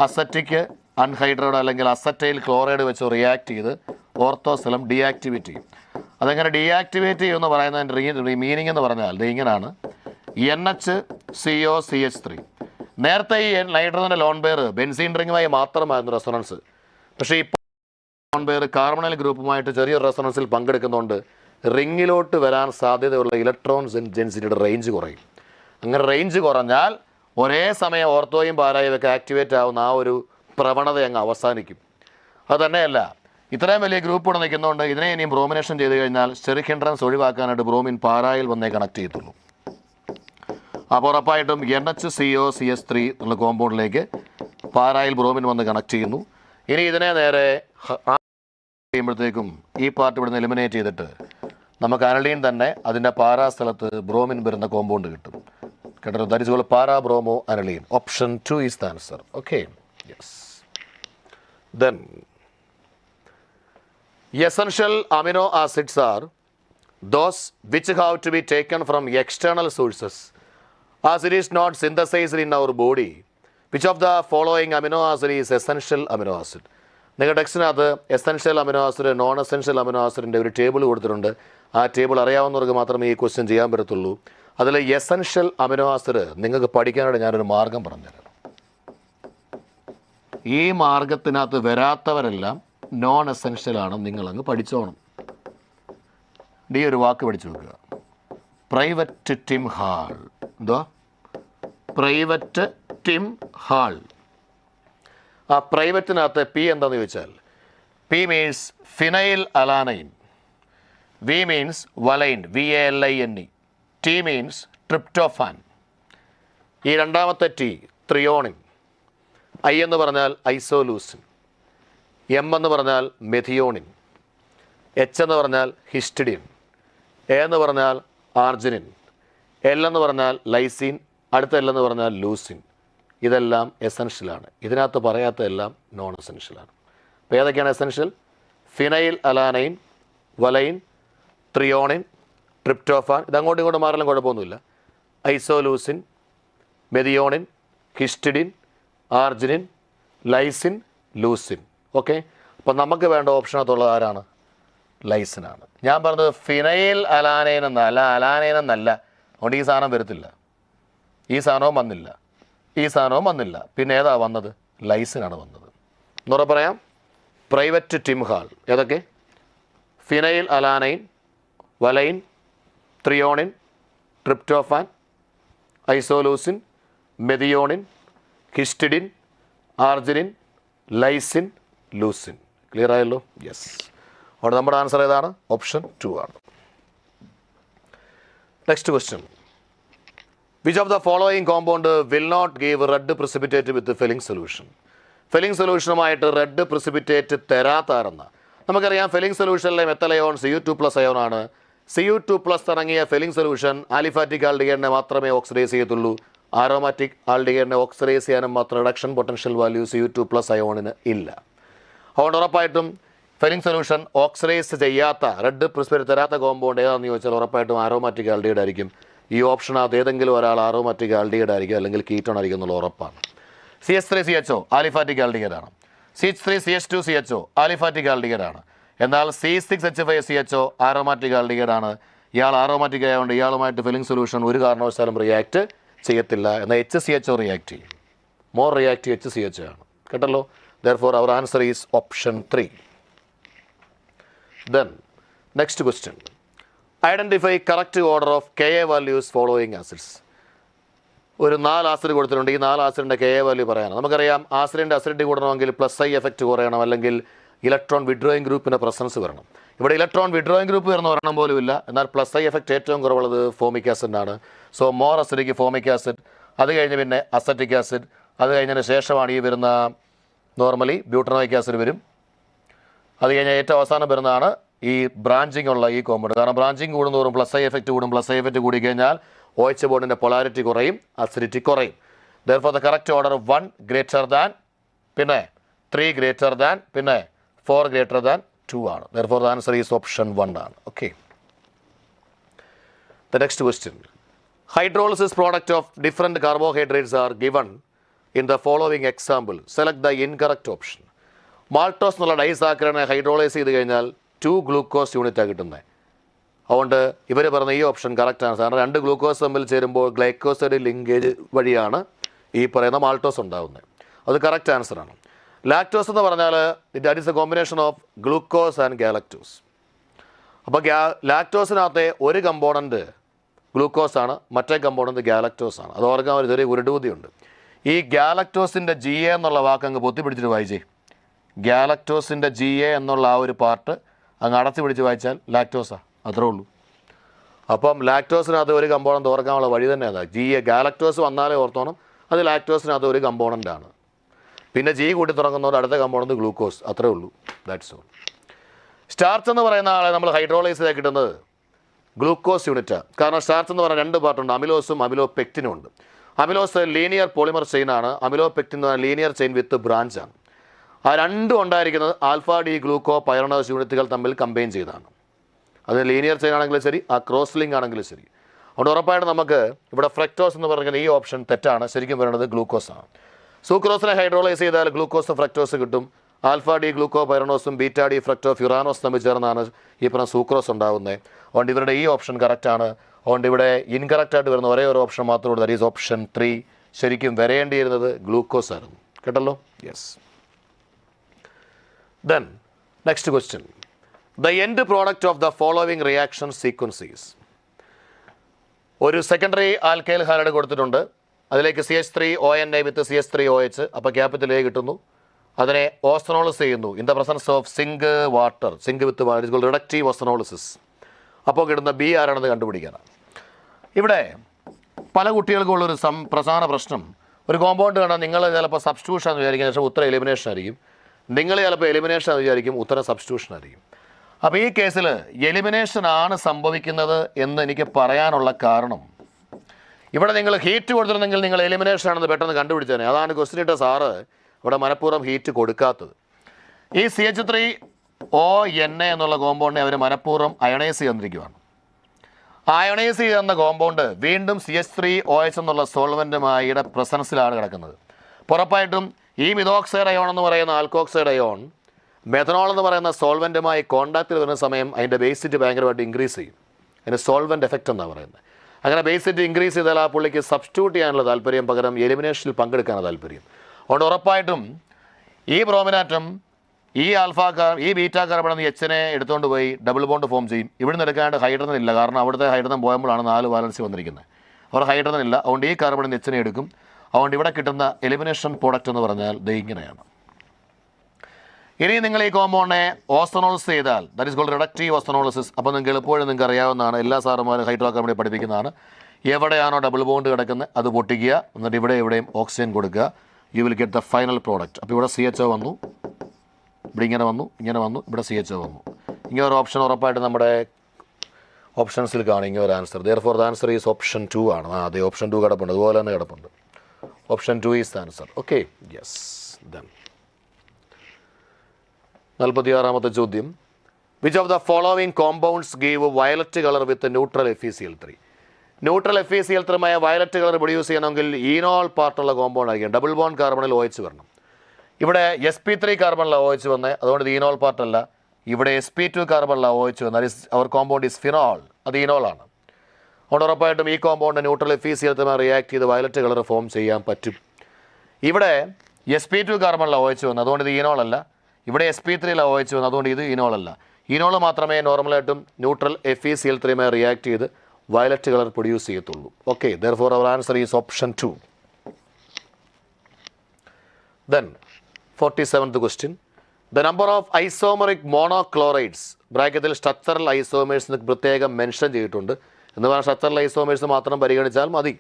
അസറ്റിക് അൺഹൈഡ്രേറ്റ് അല്ലെങ്കിൽ അസറ്റൈൽ ക്ലോറൈഡ് വെച്ച് റിയാക്ട് ചെയ്ത് ഓർത്തോസിലം ഡീആക്ടിവേറ്റ് ചെയ്യും. അതെങ്ങനെ ഡീആക്ടിവേറ്റ് ചെയ്യുമെന്ന് പറയുന്നതിൻ്റെ മീനിങ് എന്ന് പറഞ്ഞാൽ ഇത് ഇങ്ങനെയാണ്. NHCOCH3 നേരത്തെ ഈ നൈട്രജൻ്റെ ലോൺ പെയർ ബെൻസീൻ റിങ്ങുമായി മാത്രമായിരുന്നു റെസൊണൻസ്. പക്ഷേ ഇപ്പോൾ ലോൺ പെയർ കാർബണൈൽ ഗ്രൂപ്പുമായിട്ട് ചെറിയൊരു റെസൊണൻസിൽ പങ്കെടുക്കുന്നതുകൊണ്ട് റിങ്ങിലോട്ട് വരാൻ സാധ്യതയുള്ള ഇലക്ട്രോൺസ് ഡെൻസിറ്റിയുടെ റേഞ്ച് കുറയും. അങ്ങനെ റേഞ്ച് കുറഞ്ഞാൽ ഒരേ സമയം ഓർത്തോയും പാരായും ഒക്കെ ആക്ടിവേറ്റ് ആവുന്ന ആ ഒരു പ്രവണത അങ്ങ് അവസാനിക്കും. അത് തന്നെയല്ല, ഇത്രയും വലിയ ഗ്രൂപ്പ് ഇവിടെ നിൽക്കുന്നതുകൊണ്ട് ഇതിനെ ഇനിയും ബ്രോമിനേഷൻ ചെയ്ത് കഴിഞ്ഞാൽ സ്റ്റെറിക് ഹിൻഡ്രൻസ് ഒഴിവാക്കാനായിട്ട് ബ്രോമിൻ പാരായിൽ വന്നേ കണക്ട് ചെയ്യത്തുള്ളൂ. അപ്പോൾ ഉറപ്പായിട്ടും NHCOCH3 എന്നുള്ള കോമ്പൗണ്ടിലേക്ക് പാരായിൽ ബ്രോമിൻ വന്ന് കണക്ട് ചെയ്യുന്നു. ഇനി ഇതിനെ നേരെ ചെയ്യുമ്പോഴത്തേക്കും ഈ പാർട്ട് ഇവിടുന്ന് എലിമിനേറ്റ് ചെയ്തിട്ട് നമുക്ക് അനലീൻ തന്നെ അതിൻ്റെ പാരാ സ്ഥലത്ത് ബ്രോമിൻ വരുന്ന കോമ്പൗണ്ട് കിട്ടും. കേട്ടോ, that is called para bromo aniline. Option 2 is the answer. Okay, yes. Then essential amino acids are those which have to be taken from external sources as it is not synthesized in our body. Which of the following amino acid is essential amino acid? നിങ്ങളുടെ ടെക്സ്റ്റിനകത്ത് essential amino acid, non essential amino ആസിഡിൻ്റെ ഒരു table കൊടുത്തിട്ടുണ്ട്. ആ table അറിയാവുന്നവർക്ക് മാത്രമേ ഈ question ചെയ്യാൻ പറ്റത്തുള്ളൂ. അതിൽ എസെൻഷ്യൽ അമിനോ ആസിഡ് നിങ്ങൾക്ക് പഠിക്കാനായിട്ട് ഞാനൊരു മാർഗം പറഞ്ഞുതരാം. ഈ മാർഗത്തിനകത്ത് വരാത്തവരെല്ലാം നോൺ എസെൻഷ്യൽ ആണ്, നിങ്ങളങ്ങ് പഠിച്ചോണം. ഈ ഒരു വാക്ക് പഠിച്ചു വെക്കുക. Private Tim Hall. എന്തോ പ്രൈവറ്റ് ടിം ഹാൾ. ആ പ്രൈവറ്റിനകത്ത് പി എന്താണെന്ന് ചോദിച്ചാൽ P means phenyl alanine, V means valine, VALINE, T means tryptophan. ഈ രണ്ടാമത്തെ ടി ത്രിയോണിൻ, ഐ എന്ന് പറഞ്ഞാൽ ഐസോലൂസിൻ, എം എന്ന് പറഞ്ഞാൽ മെഥിയോണിൻ, എച്ച് എന്ന് പറഞ്ഞാൽ ഹിസ്റ്റിഡിൻ, എ എന്ന് പറഞ്ഞാൽ ആർജിനിൻ, എൽ എന്ന് പറഞ്ഞാൽ ലൈസിൻ, അടുത്ത എൽ എന്ന് പറഞ്ഞാൽ ലൂസിൻ. ഇതെല്ലാം എസെൻഷ്യലാണ്. ഇതിനകത്ത് പറയാത്തതെല്ലാം നോൺ എസെൻഷ്യലാണ്. അപ്പോൾ ഏതൊക്കെയാണ് essential? Phenyl alanine, valine, threonine, tryptophan. ഇതങ്ങോട്ടും ഇങ്ങോട്ടും മാറാലും കുഴപ്പമൊന്നുമില്ല. Isoleucine, methionine, histidine, arginine, lysine, leucine. Okay, അപ്പോൾ നമുക്ക് വേണ്ട ഓപ്ഷനകത്തുള്ളത് ആരാണ്? ലൈസിനാണ്. ഞാൻ പറഞ്ഞത് ഫിനൈൽ അലാനൈൻ എന്നല്ല, അലാനൈൻ എന്നല്ല. അതുകൊണ്ട് ഈ സാധനം വരത്തില്ല. ഈ സാധനവും വന്നില്ല, ഈ സാധനവും വന്നില്ല. പിന്നെ ഏതാ വന്നത്? ലൈസിനാണ് വന്നത്. എന്നുറ പറയാം. പ്രൈവറ്റ് ടിം ഹാൾ ഏതൊക്കെ? Phenyl alanine, valine, threonine, tryptophan, isoleucine, methionine, histidine, arginine, lysine, leucine. Clear ആയല്ലോ? യെസ്. അവിടെ നമ്മുടെ ആൻസർ ഏതാണ്? ഓപ്ഷൻ 2 ആണ്. Next question. Which of the following compound will not give red precipitate with Fehling solution? Fehling സൊല്യൂഷനുമായിട്ട് red precipitate തരാത്താരെന്ന നമുക്കറിയാം. Fehling സൊല്യൂഷനിലെ മെത്തലയോൺ Cu2+ ion ആണ്. Cu2+ ഇറങ്ങിയ ഫില്ലിംഗ് സൊല്യൂഷൻ ആലിഫാറ്റിക് ആൽഡിഹൈഡിനെ മാത്രമേ ഓക്സിഡൈസ് ചെയ്യത്തുള്ളൂ. ആരോമാറ്റിക് ആൽഡിഹൈഡിനെ ഓക്സിഡൈസ് ചെയ്യാനും മാത്രം റിഡക്ഷൻ പൊട്ടൻഷ്യൽ വാല്യൂ Cu2+ അയോണിന് ഇല്ല. അതുകൊണ്ട് ഉറപ്പായിട്ടും ഫില്ലിംഗ് സൊല്യൂഷൻ ഓക്സിഡൈസ് ചെയ്യാത്ത റെഡ് precipitate തരാത്ത കോമ്പൗണ്ട് ഏതാണെന്ന് ചോദിച്ചാൽ ഉറപ്പായിട്ടും ആരോമാറ്റിക് ആൽഡിഹൈഡ് ആയിരിക്കും. ഈ ഓപ്ഷനകത്ത് ഏതെങ്കിലും ഒരാൾ ആരോമാറ്റിക് ആൽഡിഹൈഡ് ആയിരിക്കും, അല്ലെങ്കിൽ കീറ്റോൺ ആയിരിക്കും എന്നുള്ള ഉറപ്പാണ്. CH3CHO ആലിഫാറ്റിക് ആൽഡിഹൈഡ് ആണ്. CH3CH2CHO ആലിഫാറ്റിക് ആൽഡിഹൈഡ് ആണ്. എന്നാൽ C6H5CHO ആരോമാറ്റിക് ആൽഡിഹൈഡ് ആണ്. ഇയാൾ ആരോമാറ്റിക് ആയതുകൊണ്ട് ഇയാളുമായിട്ട് ഫില്ലിംഗ് സൊല്യൂഷൻ ഒരു കാരണവശാലും റിയാക്ട് ചെയ്യത്തില്ല. എന്നാൽ HCHO റിയാക്ട് ചെയ്യും. മോർ റിയാക്റ്റീവ് HCHO ആണ്. കേട്ടല്ലോ? Therefore our answer is option 3. Then next question. Identify correct order of Ka values following acids. ഒരു 4 ആസിഡ് കൊടുത്തിട്ടുണ്ട്. ഈ 4 ആസിഡിൻ്റെ Ka വാല്യൂ പറയാനാണ്. നമുക്കറിയാം ആസിഡിൻ്റെ അസിഡിറ്റി കൂടണമെങ്കിൽ +I എഫക്റ്റ് കുറയണം, അല്ലെങ്കിൽ ഇലക്ട്രോൺ വിഡ്രോയിങ് ഗ്രൂപ്പിൻ്റെ പ്രസൻസ് വരണം. ഇവിടെ ഇലക്ട്രോൺ വിഡ്രോയിങ് ഗ്രൂപ്പ് വരുന്ന ഒരെണ്ണം പോലും ഇല്ല. എന്നാൽ +I എഫക്റ്റ് ഏറ്റവും കുറവുള്ളത് ഫോമിക് ആസിഡിനാണ്. So more acidic formic acid, അത് കഴിഞ്ഞ് പിന്നെ അസറ്റിക് ആസിഡ്, അത് കഴിഞ്ഞതിന് ശേഷമാണ് ഈ വരുന്ന നോർമലി ബ്യൂട്ടനോയിക് ആസിഡ് വരും. അത് കഴിഞ്ഞാൽ ഏറ്റവും അവസാനം വരുന്നതാണ് ഈ ബ്രാഞ്ചിങ് ഉള്ള ഈ കോമ്പൗണ്ട്. കാരണം ബ്രാഞ്ചിങ് കൂടുന്നതോറും +I എഫക്റ്റ് കൂടും. +I എഫക്റ്റ് കൂടിക്കഴിഞ്ഞാൽ OH ബോണ്ടിൻ്റെ പൊളാരിറ്റി കുറയും, അസിഡിറ്റി കുറയും. Therefore the correct order 1 greater than, പിന്നെ 3 greater than, പിന്നെ 4 greater than 2 ആണ്. Therefore the answer is option 1 ആണ്. Okay. The next question. Hydrolysis product of different carbohydrates are given in the following example, select the incorrect option. Maltose എന്നുള്ള ഡൈസാക്കറിനെ hydrolyse ചെയ്ത് കഴിഞ്ഞാൽ 2 glucose യൂണിറ്റാണ് കിട്ടുന്നത്. അതുകൊണ്ട് ഇവർ പറഞ്ഞ ഈ ഓപ്ഷൻ കറക്റ്റാണ്. കാരണം 2 ഗ്ലൂക്കോസ് തമ്മിൽ ചേരുമ്പോൾ ഗ്ലൈക്കോസൈഡ് ലിങ്കേജ് വഴിയാണ് ഈ പറയുന്ന മാൾട്ടോസ് ഉണ്ടാകുന്നത്. അത് കറക്റ്റ് ആൻസറാണ്. ലാക്ടോസ് എന്ന് പറഞ്ഞാൽ that is A combination of glucose and galactose. അപ്പോൾ ലാക്ടോസിനകത്തെ ഒരു കമ്പോണൻറ്റ് ഗ്ലൂക്കോസ് ആണ്, മറ്റേ കമ്പോണൻറ്റ് ഗാലക്ടോസ് ആണ്. അത് ഓർക്കാൻ ഒരു ചെറിയ ഉരുടുബുദ്ധിയുണ്ട്. ഈ ഗാലക്ടോസിൻ്റെ GA എന്നുള്ള വാക്ക് അങ്ങ് പൊത്തിപ്പിടിച്ചിട്ട് വായിച്ചേ. ഗാലക്ടോസിൻ്റെ GA എന്നുള്ള ആ ഒരു പാർട്ട് അങ്ങ് അടച്ചു പിടിച്ച് വായിച്ചാൽ ലാക്ടോസാണ്, അത്രേ ഉള്ളൂ. അപ്പം ലാക്ടോസിനകത്ത് ഒരു കമ്പോണൻറ്റ് ഓർക്കാനുള്ള വഴി തന്നെ അതാണ്. GA ഗാലക്ടോസ് വന്നാലേ ഓർത്തോണം അത് ലാക്ടോസിനകത്ത് ഒരു കമ്പോണൻ്റാണ്. പിന്നെ G കൂട്ടി തുടങ്ങുന്നതോടെ അടുത്ത കമ്പോണൻറ്റ് ഗ്ലൂക്കോസ്, അത്രേ ഉള്ളൂ. That's all. സ്റ്റാർച്ച് എന്ന് പറയുന്ന ആളെ നമ്മൾ ഹൈഡ്രോളൈസ് ചെയ്ത് കിട്ടുന്നത് ഗ്ലൂക്കോസ് യൂണിറ്റാണ്. കാരണം സ്റ്റാർച്ച് എന്ന് പറഞ്ഞാൽ 2 പാർട്ടുണ്ട്, അമിലോസും അമിലോപെക്റ്റിനും ഉണ്ട്. അമിലോസ് ലീനിയർ പോളിമർ ചെയിനാണ്, അമിലോപെക്റ്റിൻ എന്ന് പറഞ്ഞാൽ ലീനിയർ ചെയിൻ വിത്ത് ബ്രാഞ്ചാണ്. ആ രണ്ടും ഉണ്ടായിരിക്കുന്നത് ആൽഫ ഡി ഗ്ലൂക്കോ പൈറനോസ് യൂണിറ്റുകൾ തമ്മിൽ കമ്പൈൻ ചെയ്താണ്. അത് ലീനിയർ ചെയിൻ ആണെങ്കിലും ശരി, ആ ക്രോസ് ലിങ്ക് ആണെങ്കിലും ശരി. അതുകൊണ്ട് ഉറപ്പായിട്ട് നമുക്ക് ഇവിടെ ഫ്രക്ടോസ് എന്ന് പറയുന്ന ഈ ഓപ്ഷൻ തെറ്റാണ്. ശരിക്കും പറയുന്നത് ഗ്ലൂക്കോസ് ആണ്. സൂക്രോസിനെ ഹൈഡ്രോളൈസ് ചെയ്താൽ ഗ്ലൂക്കോസ് ഫ്രക്ടോസ് കിട്ടും. ആൽഫ ഡി ഗ്ലൂക്കോ പൈറനോസും ബീറ്റ ഡി ഫ്രക്ടോ ഫ്യുറാനോസ് തമ്മിൽ ചേർന്നാണ് ഈ പറഞ്ഞ സൂക്രോസ് ഉണ്ടാകുന്നത്. അതുകൊണ്ട് ഇവരുടെ ഈ ഓപ്ഷൻ കറക്റ്റാണ്. അതുകൊണ്ട് ഇവിടെ ഇൻകറക്റ്റായിട്ട് വരുന്ന ഒരേ ഒരു ഓപ്ഷൻ മാത്രമേ ഉള്ളൂ, ദാറ്റ് ഈസ് ഓപ്ഷൻ 3. ശരിക്കും വരേണ്ടിയിരുന്നത് ഗ്ലൂക്കോസ് ആയിരുന്നു. കേട്ടല്ലോ? Yes. Then next question. The end product of the following reaction sequence is. ഒരു സെക്കൻഡറി ആൽക്കൈൽ ഹാലൈഡ് കൊടുത്തിട്ടുണ്ട്. അതിലേക്ക് CH3ONA വിത്ത് CH3OH. അപ്പോൾ ക്യാപിറ്റൽ A കിട്ടുന്നു. അതിനെ ഓസ്റ്റനോളിസ് ചെയ്യുന്നു in the presence of zinc water. Zinc with water reductive ozonolysis. അപ്പോൾ കിട്ടുന്ന B ആരാണെന്ന് കണ്ടുപിടിക്കാനാണ്. ഇവിടെ പല കുട്ടികൾക്കും ഉള്ളൊരു പ്രധാന പ്രശ്നം, ഒരു കോമ്പൗണ്ട് കണ്ടാൽ നിങ്ങൾ ചിലപ്പോൾ സബ്സ്റ്റിറ്റ്യൂഷൻ എന്ന് വിചാരിക്കും, പക്ഷേ ഉത്തരം എലിമിനേഷൻ ആയിരിക്കും. നിങ്ങൾ ചിലപ്പോൾ എലിമിനേഷൻ എന്ന് വിചാരിക്കും, ഉത്തരം സബ്സ്റ്റിറ്റ്യൂഷൻ ആയിരിക്കും. അപ്പോൾ ഈ കേസിൽ എലിമിനേഷൻ ആണ് സംഭവിക്കുന്നത് എന്ന് എനിക്ക് പറയാനുള്ള കാരണം, ഇവിടെ നിങ്ങൾ ഹീറ്റ് കൊടുത്തിരുന്നെങ്കിൽ നിങ്ങൾ എലിമിനേഷൻ ആണെന്ന് പെട്ടെന്ന് കണ്ടുപിടിച്ചേനെ. അതാണ് ക്വസ്റ്റ്യൻ ഇട്ട സാറ് ഇവിടെ മനഃപൂർവ്വം ഹീറ്റ് കൊടുക്കാത്തത്. ഈ CH3ONA എന്നുള്ള കോമ്പൗണ്ടിനെ അവർ മനഃപൂർവ്വം അയണൈസ് ചെയ്തിരിക്കുകയാണ്. അയണൈസ് ചെയ്യുന്ന കോമ്പൗണ്ട് വീണ്ടും CH3OH എന്നുള്ള സോൾവെൻറ്റുമായിയുടെ പ്രസൻസിലാണ് കിടക്കുന്നത്. ഉറപ്പായിട്ടും ഈ മിഥോക്സൈഡ് അയോൺ എന്ന് പറയുന്ന ആൽക്കോക്സൈഡ് അയോൺ മെഥനോൾ എന്ന് പറയുന്ന സോൾവെൻറ്റുമായി കോൺടാക്റ്റിൽ വരുന്ന സമയം അതിൻ്റെ ബേസിറ്റ് ഭയങ്കരമായിട്ട് ഇൻക്രീസ് ചെയ്യും. അതിന് സോൾവെൻറ്റ് എഫക്റ്റ് എന്നാണ് പറയുന്നത്. അങ്ങനെ ബേസിറ്റ് ഇൻക്രീസ് ചെയ്താൽ ആ പുള്ളിക്ക് സബ്സ്റ്റിറ്റ്യൂട്ട് ചെയ്യാനുള്ള താല്പര്യം, പകരം എലിമിനേഷനിൽ പങ്കെടുക്കാനുള്ള താല്പര്യം. അതുകൊണ്ട് ഉറപ്പായിട്ടും ഈ ബ്രോമിനാറ്റം ഈ ബീറ്റാ കാർബൺ എന്ന Hനെ എടുത്തുകൊണ്ട് പോയി ഡബിൾ ബോണ്ട് ഫോം ചെയ്യും. ഇവിടുന്ന് എടുക്കാണ്ട് ഹൈഡ്രജൻ ഇല്ല, കാരണം അവിടുത്തെ ഹൈഡ്രജൻ പോയപ്പോഴാണ് 4 വാലൻസി വന്നിരിക്കുന്നത്. അവർ ഹൈഡ്രജൻ ഇല്ല, അതുകൊണ്ട് ഈ കാർബൺ Hനെ എടുക്കും. അതുകൊണ്ട് ഇവിടെ കിട്ടുന്ന എലിമിനേഷൻ പ്രോഡക്റ്റ് എന്ന് പറഞ്ഞാൽ ഇങ്ങനെയാണ്. ഇനി നിങ്ങൾ ഈ കോമ്പൗണ്ടിനെ ഓസ്റ്റനോളിസ് ചെയ്താൽ that is called reductive ozonolysis. അപ്പോൾ നിങ്ങൾക്ക് എളുപ്പവും നിങ്ങൾക്ക് അറിയാവുന്നതാണ്, എല്ലാ സാറുമാരും ഹൈഡ്രോ കാർബണിൽ പഠിപ്പിക്കുന്നതാണ്. എവിടെയാണോ ഡബിൾ ബോണ്ട് കിടക്കുന്നത് അത് പൊട്ടിക്കുക, എന്നിട്ട് ഇവിടെയും ഓക്സിജൻ കൊടുക്കുക. You will get the final product. അപ്പോൾ ഇവിടെ CHO വന്നു, ഇവിടെ ഇങ്ങനെ വന്നു, ഇവിടെ CHO വന്നു. ഇങ്ങനെ ഒരു ഓപ്ഷൻ ഉറപ്പായിട്ട് നമ്മുടെ ഓപ്ഷൻസിൽ കാണും ഇങ്ങനെ ഒരു answer. Therefore the answer is option 2 ആണ്. അതെ, ഓപ്ഷൻ 2 കിടപ്പുണ്ട്, അതുപോലെ തന്നെ കിടപ്പുണ്ട്. Option 2 is the answer. Okay, yes. Then 46ാമത്തെ ചോദ്യം. Which of the following compounds give violet colour with neutral FeCl3. Neutral FeCl3മായ വയലറ്റ് കളർ പ്രൊഡ്യൂസ് ചെയ്യണമെങ്കിൽ ഈനോൾ പാർട്ടുള്ള കോമ്പൗണ്ട് ആയിരിക്കും. ഡബിൾ ബോണ്ട് കാർബണിൽ OH വരണം. ഇവിടെ sp3 കാർബണിലാണ് OH വന്നത്, അതുകൊണ്ട് ഇത് ഈനോൾ പാർട്ടല്ല. ഇവിടെ sp2 കാർബണിലാണ് OH വന്നത്, അവർ കോമ്പൗണ്ട് ഈസ് ഫിനോൾ, അത് ഈനോളാണ്. അതുകൊണ്ട് ഉറപ്പായിട്ടും ഈ കോമ്പൗണ്ട് ന്യൂട്രൽ FeCl3മായി റിയാക്ട് ചെയ്ത് വയലറ്റ് കളർ ഫോം ചെയ്യാൻ പറ്റും. ഇവിടെ sp2 കാർബണിലാണ് OH വന്നത്, അതുകൊണ്ട് ഇത് ഈനോളല്ല. ഇവിടെ sp3ലാണ് OH വന്നത്, അതുകൊണ്ട് ഇത് ഈനോളല്ല. ഈനോൾ മാത്രമേ നോർമലായിട്ടും ന്യൂട്രൽ FeCl3മായി റിയാക്ട് ചെയ്ത് വയലറ്റ് കളർ പ്രൊഡ്യൂസ് ചെയ്യത്തുള്ളൂ. Okay, therefore our answer is option 2. Then 47th question. The number of isomeric monochlorides ബ്രാക്കറ്റിൽ സ്ട്രക്ചറൽ ഐസോമേഴ്സ് എന്ന് പ്രത്യേകം മെൻഷൻ ചെയ്തിട്ടുണ്ട്. എന്ന് പറഞ്ഞാൽ സ്ട്രക്ചറൽ ഐസോമേഴ്സ് മാത്രം പരിഗണിച്ചാൽ മതി.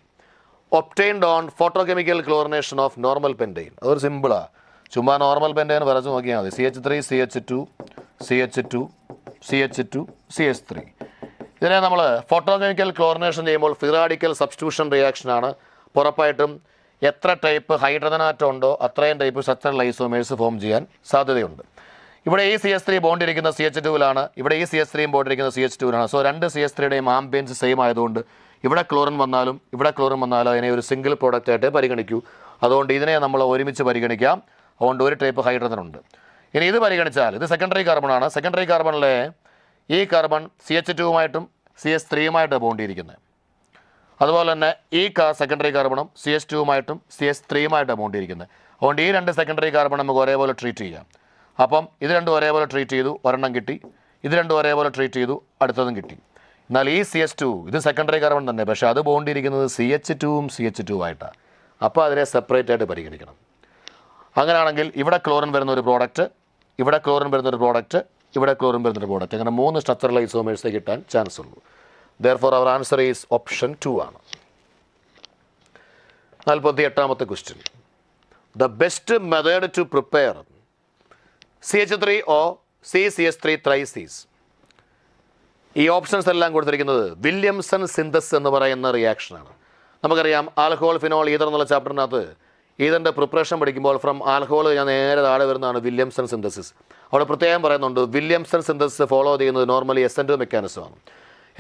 Obtained on photochemical chlorination of normal pentane. അതൊരു സിമ്പിളാണ്, ചുമ്മാ നോർമൽ പെൻറ്റൈൻ വരച്ച് നോക്കിയാൽ മതി. CH3 CH2 CH2 CH2 CH3. ഇതിനെ നമ്മൾ ഫോട്ടോകെമിക്കൽ ക്ലോറിനേഷൻ ചെയ്യുമ്പോൾ ഫ്രീ റാഡിക്കൽ സബ്സ്റ്റിറ്റ്യൂഷൻ റിയാക്ഷനാണ്. ഉറപ്പായിട്ടും എത്ര ടൈപ്പ് ഹൈഡ്രജൻ ആറ്റം ഉണ്ടോ അത്രയും ടൈപ്പ് സ്ട്രക്ചറൽ ഐസോമേഴ്സ് ഫോം ചെയ്യാൻ സാധ്യതയുണ്ട്. ഇവിടെ ഈ CH3 ബോണ്ട് ഇരിക്കുന്ന CH2ലാണ്, ഇവിടെ ഈ CH3 ബോണ്ട് ഇരിക്കുന്ന CH2ലാണ്. സോ രണ്ട് CH3യുടെയും ആംബിയൻസ് സെയിം ആയതുകൊണ്ട് ഇവിടെ ക്ലോറിൻ വന്നാലും അതിനെ ഒരു സിംഗിൾ പ്രോഡക്റ്റ് ആയിട്ട് പരിഗണിക്കൂ. അതുകൊണ്ട് ഇതിനെ നമ്മൾ ഒരുമിച്ച് പരിഗണിക്കാം. അതുകൊണ്ട് ഒരു ടൈപ്പ് ഹൈഡ്രജൻ ഉണ്ട്. ഇനി ഇത് പരിഗണിച്ചാൽ ഇത് സെക്കൻഡറി കാർബണാണ്. സെക്കൻഡറി കാർബണിലെ ഈ കാർബൺ CH2 CH3 ബോണ്ടിയിരിക്കുന്നത്. അതുപോലെ തന്നെ ഈ സെക്കൻഡറി കാർബണും CH2 CH3 ബോണ്ടിയിരിക്കുന്നത്. അതുകൊണ്ട് ഈ രണ്ട് സെക്കൻഡറി കാർബൺ നമുക്ക് ഒരേപോലെ ട്രീറ്റ് ചെയ്യാം. അപ്പം ഇത് രണ്ടും ഒരേപോലെ ട്രീറ്റ് ചെയ്തു, ഒരെണ്ണം കിട്ടി. ഇത് രണ്ടും ഒരേപോലെ ട്രീറ്റ് ചെയ്തു, അടുത്തതും കിട്ടി. എന്നാൽ ഈ CH2 ഇത് സെക്കൻഡറി കാർബൺ തന്നെ, പക്ഷേ അത് ബോണ്ടിയിരിക്കുന്നത് CH2 ആയിട്ടാണ്. അപ്പോൾ അതിനെ സെപ്പറേറ്റ് ആയിട്ട് പരിഗണിക്കണം. അങ്ങനെയാണെങ്കിൽ ഇവിടെ ക്ലോറിൻ വരുന്ന ഒരു പ്രോഡക്റ്റ്, ഇവിടെ ക്ലോറിൻ വരുന്നൊരു പ്രോഡക്റ്റ്, ഇവിടെ ക്ലോറിൻ വരുന്നൊരു പ്രോഡക്റ്റ്, അങ്ങനെ 3 സ്ട്രക്ചറൽ ഐസോമേഴ്സേ കിട്ടാൻ ചാൻസ് ഉള്ളൂ. Therefore, our answer is option 2 ആണ്. 48ാമത്തെ ക്വസ്റ്റ്യൻ. The best method to prepare CH3O CCH3 trices. ഈ ഓപ്ഷൻസ് എല്ലാം കൊടുത്തിരിക്കുന്നത് വില്യംസൺ സിന്തസിസ് എന്ന് പറയുന്ന റിയാക്ഷനാണ്. നമുക്കറിയാം ആൽക്കഹോൾ ഫിനോൾ ഈതർ എന്നുള്ള ചാപ്റ്ററിനകത്ത് ഈതറിൻ്റെ പ്രിപ്പറേഷൻ പഠിക്കുമ്പോൾ ഫ്രം ആൽക്കഹോൾ ഞാൻ നേരെ താഴെ വരുന്നതാണ് വില്യംസൺ സിന്തസിസ്. അവിടെ പ്രത്യേകം പറയുന്നുണ്ട് വില്യംസൺ സിന്തസിസ് ഫോളോ ചെയ്യുന്നത് നോർമലി SN2 മെക്കാനിസമാണ്.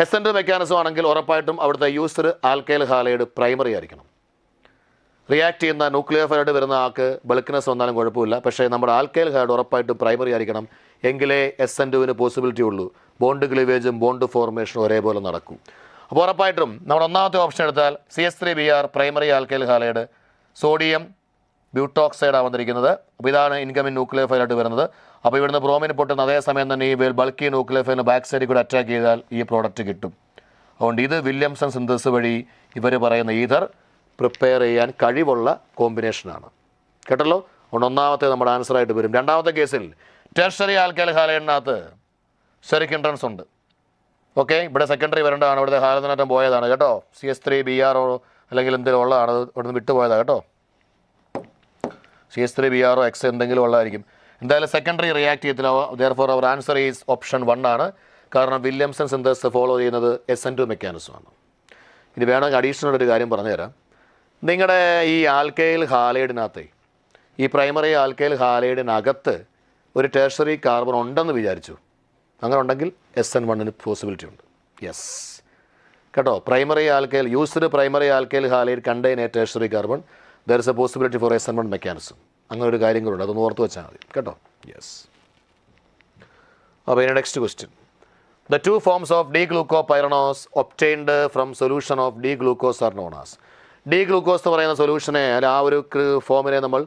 SN2 മെക്കാനിസം ആണെങ്കിൽ ഉറപ്പായിട്ടും അവിടുത്തെ യൂസ്ഡ് ആൽക്കൈൽ ഹാലൈഡ് പ്രൈമറി ആയിരിക്കണം. റിയാക്ട് ചെയ്യുന്ന ന്യൂക്ലിയോഫൈലായിട്ട് വരുന്ന ആൾക്ക് ബൾക്കിനെസ് വന്നാലും കുഴപ്പമില്ല, പക്ഷേ നമ്മുടെ ആൽക്കൈൽ ഹാലൈഡ് ഉറപ്പായിട്ടും പ്രൈമറി ആയിരിക്കണം. എങ്കിലേ SN2 പോസിബിലിറ്റി ഉള്ളൂ. ബോണ്ട് ക്ലീവേജും ബോണ്ട് ഫോർമേഷനും ഒരേപോലെ നടക്കും. അപ്പോൾ ഉറപ്പായിട്ടും നമ്മുടെ ഒന്നാമത്തെ ഓപ്ഷൻ എടുത്താൽ CH3Br primary alkyl halide, sodium ബ്യൂട്ടോക്സൈഡാണ് വന്നിരിക്കുന്നത്. അപ്പോൾ ഇതാണ് ഇൻകമിങ് ന്യൂക്ലിയോഫൈലായിട്ട് വരുന്നത്. അപ്പോൾ ഇവിടുന്ന് ബ്രോമിന് പൊട്ടുന്ന അതേ സമയം തന്നെ ഈ ബൾക്കി ന്യൂക്ലിയോഫൈലിന് ബാക്ക് സൈഡിൽ കൂടെ അറ്റാക്ക് ചെയ്താൽ ഈ പ്രോഡക്റ്റ് കിട്ടും. അതുകൊണ്ട് ഇത് വില്യംസൺ സിന്തസിസ് വഴി ഇവർ പറയുന്ന ഈതർ പ്രിപ്പയർ ചെയ്യാൻ കഴിവുള്ള കോമ്പിനേഷനാണ്. കേട്ടല്ലോ? അതുകൊണ്ട് ഒന്നാമത്തെ നമ്മുടെ ആൻസറായിട്ട് വരും. രണ്ടാമത്തെ കേസിൽ ടെർഷറി ആൽക്കൈൽ ഹാലൈഡിനകത്ത് സ്റ്റെറിക് ഹിൻഡ്രൻസ് ഉണ്ട്. ഓക്കെ, ഇവിടെ സെക്കൻഡറി വരേണ്ടതാണ്, ഇവിടുത്തെ ഹാലജനേറ്റം പോയതാണ് കേട്ടോ. CH3Br അല്ലെങ്കിൽ എന്തെങ്കിലും ഉള്ളതാണ്, ഇവിടുന്ന് വിട്ടുപോയതാണ് കേട്ടോ. CH3Br X എന്തെങ്കിലും ഉള്ളതായിരിക്കും. എന്തായാലും സെക്കൻഡറി റിയാക്ട് ചെയ്യത്തില്ല. Therefore our answer is option 1 ആണ്. കാരണം വില്യംസൺ സിന്തസിസ് ഫോളോ ചെയ്യുന്നത് SN2 മെക്കാനിസമാണ്. ഇനി വേണമെങ്കിൽ അഡീഷണൽ ഒരു കാര്യം പറഞ്ഞുതരാം. നിങ്ങളുടെ ഈ ആൽക്കൈൽ ഹാലൈഡിനകത്ത്, ഈ പ്രൈമറി ആൽക്കൈൽ ഹാലൈഡിനകത്ത് ഒരു ടെർഷറി കാർബൺ ഉണ്ടെന്ന് വിചാരിച്ചു. അങ്ങനെ ഉണ്ടെങ്കിൽ SN1 പോസിബിലിറ്റി ഉണ്ട്. യെസ് കേട്ടോ. Primary alkyl used primary alkyl halide contain A tertiary carbon, there is A possibility four SN1 mechanism. അങ്ങനെ ഒരു കാര്യം കൂടെ ഉണ്ട്, അതൊന്ന് ഓർത്ത് വെച്ചാൽ മതി കേട്ടോ. യെസ്. അപ്പോൾ ഇനി next question. The two forms of D-glucopyranose obtained from solution of D-glucose are known as. D-glucose എന്ന് പറയുന്ന സൊല്യൂഷനെ അല്ല ആ ഒരു ഫോമിനെ നമ്മൾ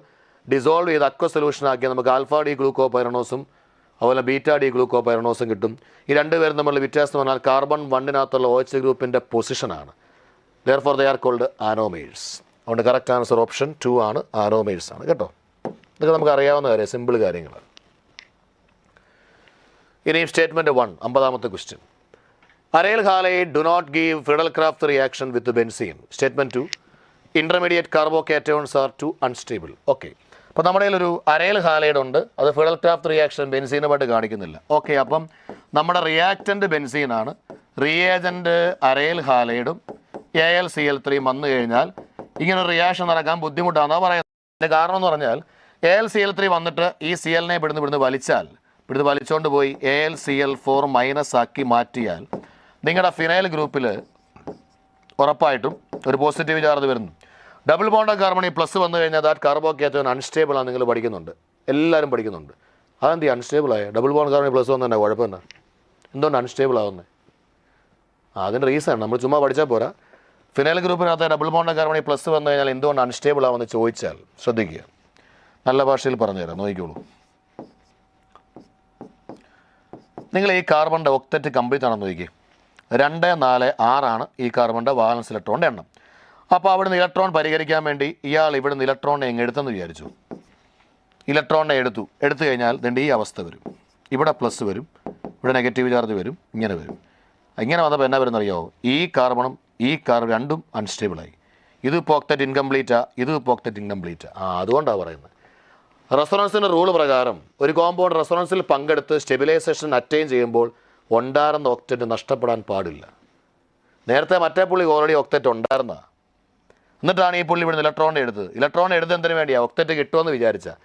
ഡിസോൾവ് ചെയ്ത് അക്വ സൊല്യൂഷൻ ആക്കിയാൽ നമുക്ക് ആൽഫ D-glucopyranosum അതുപോലെ ബീറ്റ D-glucopyranosum കിട്ടും. ഈ രണ്ടുപേരും തമ്മിലുള്ള വ്യത്യാസം എന്ന് പറഞ്ഞാൽ കാർബൺ 1-നകത്തുള്ള OH ഗ്രൂപ്പിൻ്റെ പൊസിഷനാണ്. Therefore they are called anomers. അതുകൊണ്ട് കറക്റ്റ് ആൻസർ ഓപ്ഷൻ 2 ആണ്, ആനോമേഴ്സ് ആണ് കേട്ടോ. ഇതൊക്കെ നമുക്ക് അറിയാവുന്ന കാര്യം, സിമ്പിൾ കാര്യങ്ങൾ. ഇനി സ്റ്റേറ്റ്മെൻറ്റ് 1, 50ാമത്തെ question. Aryl halide do not give Friedel Crafts reaction with benzene. Statement 2, intermediate carbocations are too unstable. Okay, അപ്പോൾ നമ്മുടെ കയ്യിലൊരു അരൈൽ ഹാലൈഡ് ഉണ്ട്, അത് ഫിഡൽക്രാഫ്റ്റ് റിയാക്ഷൻ ബെൻസീനുമായിട്ട് കാണിക്കുന്നില്ല. ഓക്കെ, അപ്പം നമ്മുടെ റിയാക്റ്റൻ്റ് ബെൻസീനാണ്, റിയേജൻറ്റ് അരൈൽ ഹാലൈഡും AlCl3 വന്നു കഴിഞ്ഞാൽ ഇങ്ങനെ ഒരു റിയാക്ഷൻ നടക്കാൻ ബുദ്ധിമുട്ടാണെന്നാണ് പറയുന്നത്. അതിൻ്റെ കാരണം എന്ന് പറഞ്ഞാൽ AlCl3 വന്നിട്ട് ഈ CLനെ ഇവിടുന്ന് വലിച്ചുകൊണ്ട് പോയി AlCl4- ആക്കി മാറ്റിയാൽ നിങ്ങളുടെ ഫിനൈൽ ഗ്രൂപ്പിൽ ഉറപ്പായിട്ടും ഒരു പോസിറ്റീവ് ചാർജ് വരുന്നു. ഡബിൾ ബോണ്ട് കാർബൺ ഈ പ്ലസ് വന്നു കഴിഞ്ഞാൽ ദാറ്റ് കാർബോകാറ്റോൺ അൺസ്റ്റേബിൾ ആണ്. നിങ്ങൾ പഠിക്കുന്നുണ്ട്, എല്ലാവരും പഠിക്കുന്നുണ്ട്. അതെന്ത് അൺസ്റ്റേബിൾ ആയ ഡബിൾ ബോണ്ട് കാർബൺ പ്ലസ് വന്നു തന്നെ കുഴപ്പം തന്നെ, എന്തുകൊണ്ട് അൺസ്റ്റേബിൾ ആവുന്നത്? അതിൻ്റെ റീസൺ നമ്മൾ ചുമ്മാ പഠിച്ചാൽ പോരാ. ഫിനൈൽ ഗ്രൂപ്പിനകത്ത് ഡബിൾ ബോണ്ട് കാർബൺ പ്ലസ് വന്നു കഴിഞ്ഞാൽ എന്തുകൊണ്ട് അൺസ്റ്റേബിൾ ആവുമെന്ന് ചോദിച്ചാൽ ശ്രദ്ധിക്കുക. നല്ല ഭാഷയിൽ പറഞ്ഞുതരാം, നോക്കിക്കോളൂ. നിങ്ങൾ ഈ കാർബണിൻ്റെ ഒക്റ്ററ്റ് കംപ്ലീറ്റ് ആണെന്ന് നോക്കി. 2, 4, 6 ഈ കാർബണിൻ്റെ വാലൻസ് ഇലക്ട്രോണിൻ്റെ എണ്ണം. അപ്പോൾ അവിടുന്ന് ഇലക്ട്രോൺ പരിഹരിക്കാൻ വേണ്ടി ഇയാൾ ഇവിടുന്ന് ഇലക്ട്രോണിനെ എങ്ങ് എടുത്തെന്ന് വിചാരിച്ചു. ഇലക്ട്രോണിനെ എടുത്തു കഴിഞ്ഞാൽ ഇതിൻ്റെ ഈ അവസ്ഥ വരും. ഇവിടെ പ്ലസ് വരും, ഇവിടെ നെഗറ്റീവ് ചാർജ് വരും, ഇങ്ങനെ വരും. ഇങ്ങനെ വന്നപ്പോൾ എന്നാ വരുന്നറിയാമോ? ഈ കാർബണും ഈ കാർബൺ രണ്ടും അൺസ്റ്റേബിളായി. ഇത് ഇപ്പോൾ ഒക്റ്ററ്റ് ഇൻകംപ്ലീറ്റാ, ഇത് ഇപ്പോൾ ഒക്റ്ററ്റ് ഇൻകംപ്ലീറ്റാ. അതുകൊണ്ടാണ് പറയുന്നത്. റെസൊണൻസിൻ്റെ റൂൾ പ്രകാരം ഒരു കോമ്പൗണ്ട് റെസൊണൻസിൽ പങ്കെടുത്ത് സ്റ്റെബിലൈസേഷൻ അറ്റൈൻ ചെയ്യുമ്പോൾ ഉണ്ടായിരുന്ന ഒക്റ്ററ്റ് നഷ്ടപ്പെടാൻ പാടില്ല. നേരത്തെ മറ്റേ പുള്ളി ഓൾറെഡി ഒക്റ്ററ്റ് ഉണ്ടായിരുന്നതാണ്. എന്നിട്ടാണ് ഈ പുള്ളി ഇവിടുന്ന് ഇലക്ട്രോൺ എടുത്ത് എന്തിനു വേണ്ടിയാണ്? ഒക്റ്ററ്റ് കിട്ടുമെന്ന് വിചാരിച്ചാൽ.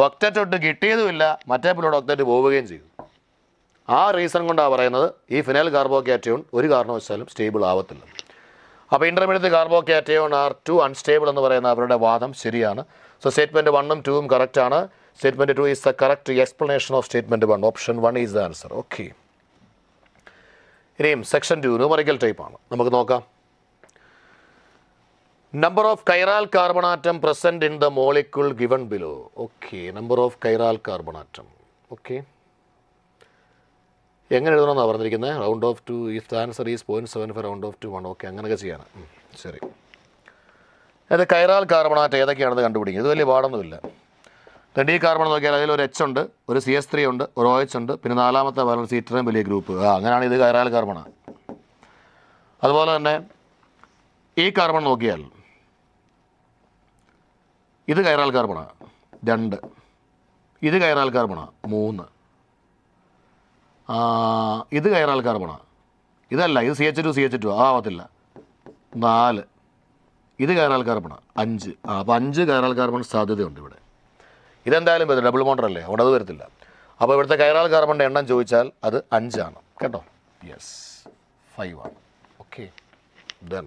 ഒക്റ്ററ്റ് ഒട്ട് കിട്ടിയതുമില്ല, മറ്റേ പുള്ളിയോട് ഒക്റ്ററ്റ് പോവുകയും ചെയ്തു. ആ റീസൺ കൊണ്ടാണ് പറയുന്നത് ഈ ഫിനൈൽ കാർബോകാറ്റോൺ ഒരു കാരണവശാലും സ്റ്റേബിൾ ആവത്തില്ല. അപ്പോൾ intermediate carbocation are too unstable എന്ന് പറയുന്ന അവരുടെ വാദം ശരിയാണ്. സോ സ്റ്റേറ്റ്മെൻറ്റ് 1ഉം 2ഉം കറക്റ്റാണ്. Statement 2 is the correct explanation of statement 1. Option 1 is the answer. Okay. ഇനിയും സെക്ഷൻ 2 ന്യൂമറിക്കൽ ടൈപ്പാണ്. നമുക്ക് നോക്കാം. Number of chiral carbon atom present in the molecule given below. Okay. Number of chiral carbon atom. Okay. എങ്ങനെ എഴുതണമെന്നാണ് പറഞ്ഞിരിക്കുന്നത്? Round of 2 if the answer is 0.75 round of 2 1. Okay, അങ്ങനെയൊക്കെ ചെയ്യാണ്. ശരി. അത് കൈറാൽ കാർബൺ ആറ്റം ഏതൊക്കെയാണെന്ന് കണ്ടുപിടിക്കും. ഇത് വലിയ പാടൊന്നുമില്ല. ഡി കാർബൺ നോക്കിയാൽ അതിലൊരു H ഉണ്ട്, ഒരു CH3 ഉണ്ട്, ഒരു OH ഉണ്ട്, പിന്നെ നാലാമത്തെ ബാലൻസ് ഇത്രയും വലിയ ഗ്രൂപ്പ്. അങ്ങനെയാണ് ഇത് കൈറാൽ കാർബണാണ്. അതുപോലെ തന്നെ ഈ കാർബൺ നോക്കിയാൽ ഇത് കൈറാൽ കാർബണാണ് 2, ഇത് കൈറാൽ കാർബണാണ് 3, ഇത് കൈറാൽ കാർബണാണ്, ഇതല്ല, ഇത് CH2 ആവത്തില്ല 4, ഇത് കൈറാൽ കാർബണാണ് 5. അപ്പോൾ 5 കൈറാൽ കാർബൺ സാധ്യതയുണ്ട് ഇവിടെ. ഇതെന്തായാലും വരും, ഡബിൾ ബോണ്ടർ അല്ലേ, അവിടെ അത് വരത്തില്ല. അപ്പോൾ ഇവിടുത്തെ കൈറാൽ കാർബണിൻ്റെ എണ്ണം ചോദിച്ചാൽ അത് 5 ആണ് കേട്ടോ. യെസ്, 5 ആണ്. ഓക്കെ. ദെൻ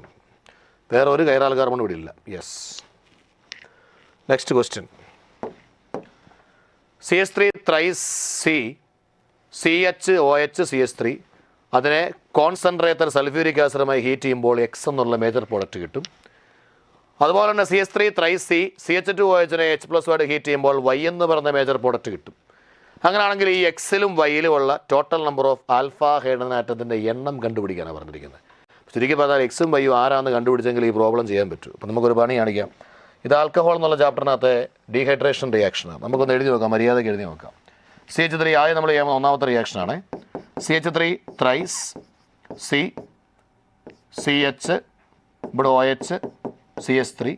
വേറെ ഒരു കൈറാൽ കാർബൺ ഇവിടെ ഇല്ല. Yes. Next question. CH3 thrice CHOH CH3 അതിനെ കോൺസെൻട്രേറ്റർ സൾഫ്യൂരിക് ആസിഡുമായി ഹീറ്റ് ചെയ്യുമ്പോൾ X എന്നുള്ള മേജർ പ്രോഡക്റ്റ് കിട്ടും. അതുപോലെ തന്നെ CH3 ത്രൈസ് CH2OHനെ H+ആയിട്ട് ഹീറ്റ് ചെയ്യുമ്പോൾ Y എന്ന് പറയുന്ന മേജർ പ്രോഡക്റ്റ് കിട്ടും. അങ്ങനെയാണെങ്കിൽ ഈ Xലും Yലും ഉള്ള total number of alpha hydrogen ആറ്റത്തിൻ്റെ എണ്ണം കണ്ടുപിടിക്കാനാണ് പറഞ്ഞിരിക്കുന്നത്. ചുരുക്കി പറഞ്ഞാൽ Xും Yയും ആരാന്ന് കണ്ടുപിടിച്ചെങ്കിൽ ഈ പ്രോബ്ലം ചെയ്യാൻ പറ്റും. അപ്പോൾ നമുക്കൊരു പണി കാണിക്കാം. ഇത് ആൽക്കഹോൾ എന്നുള്ള ചാപ്റ്ററിനകത്തെ ഡീഹൈഡ്രേഷൻ റിയാക്ഷനാണ്. നമുക്കൊന്ന് എഴുതി നോക്കാം, മര്യാദയ്ക്ക് എഴുതി നോക്കാം. CH3 ആദ്യം നമ്മൾ ചെയ്യുന്ന ഒന്നാമത്തെ റിയാക്ഷനാണ്. CH3 ത്രൈസ് CH, ഇവിടെ OH CH3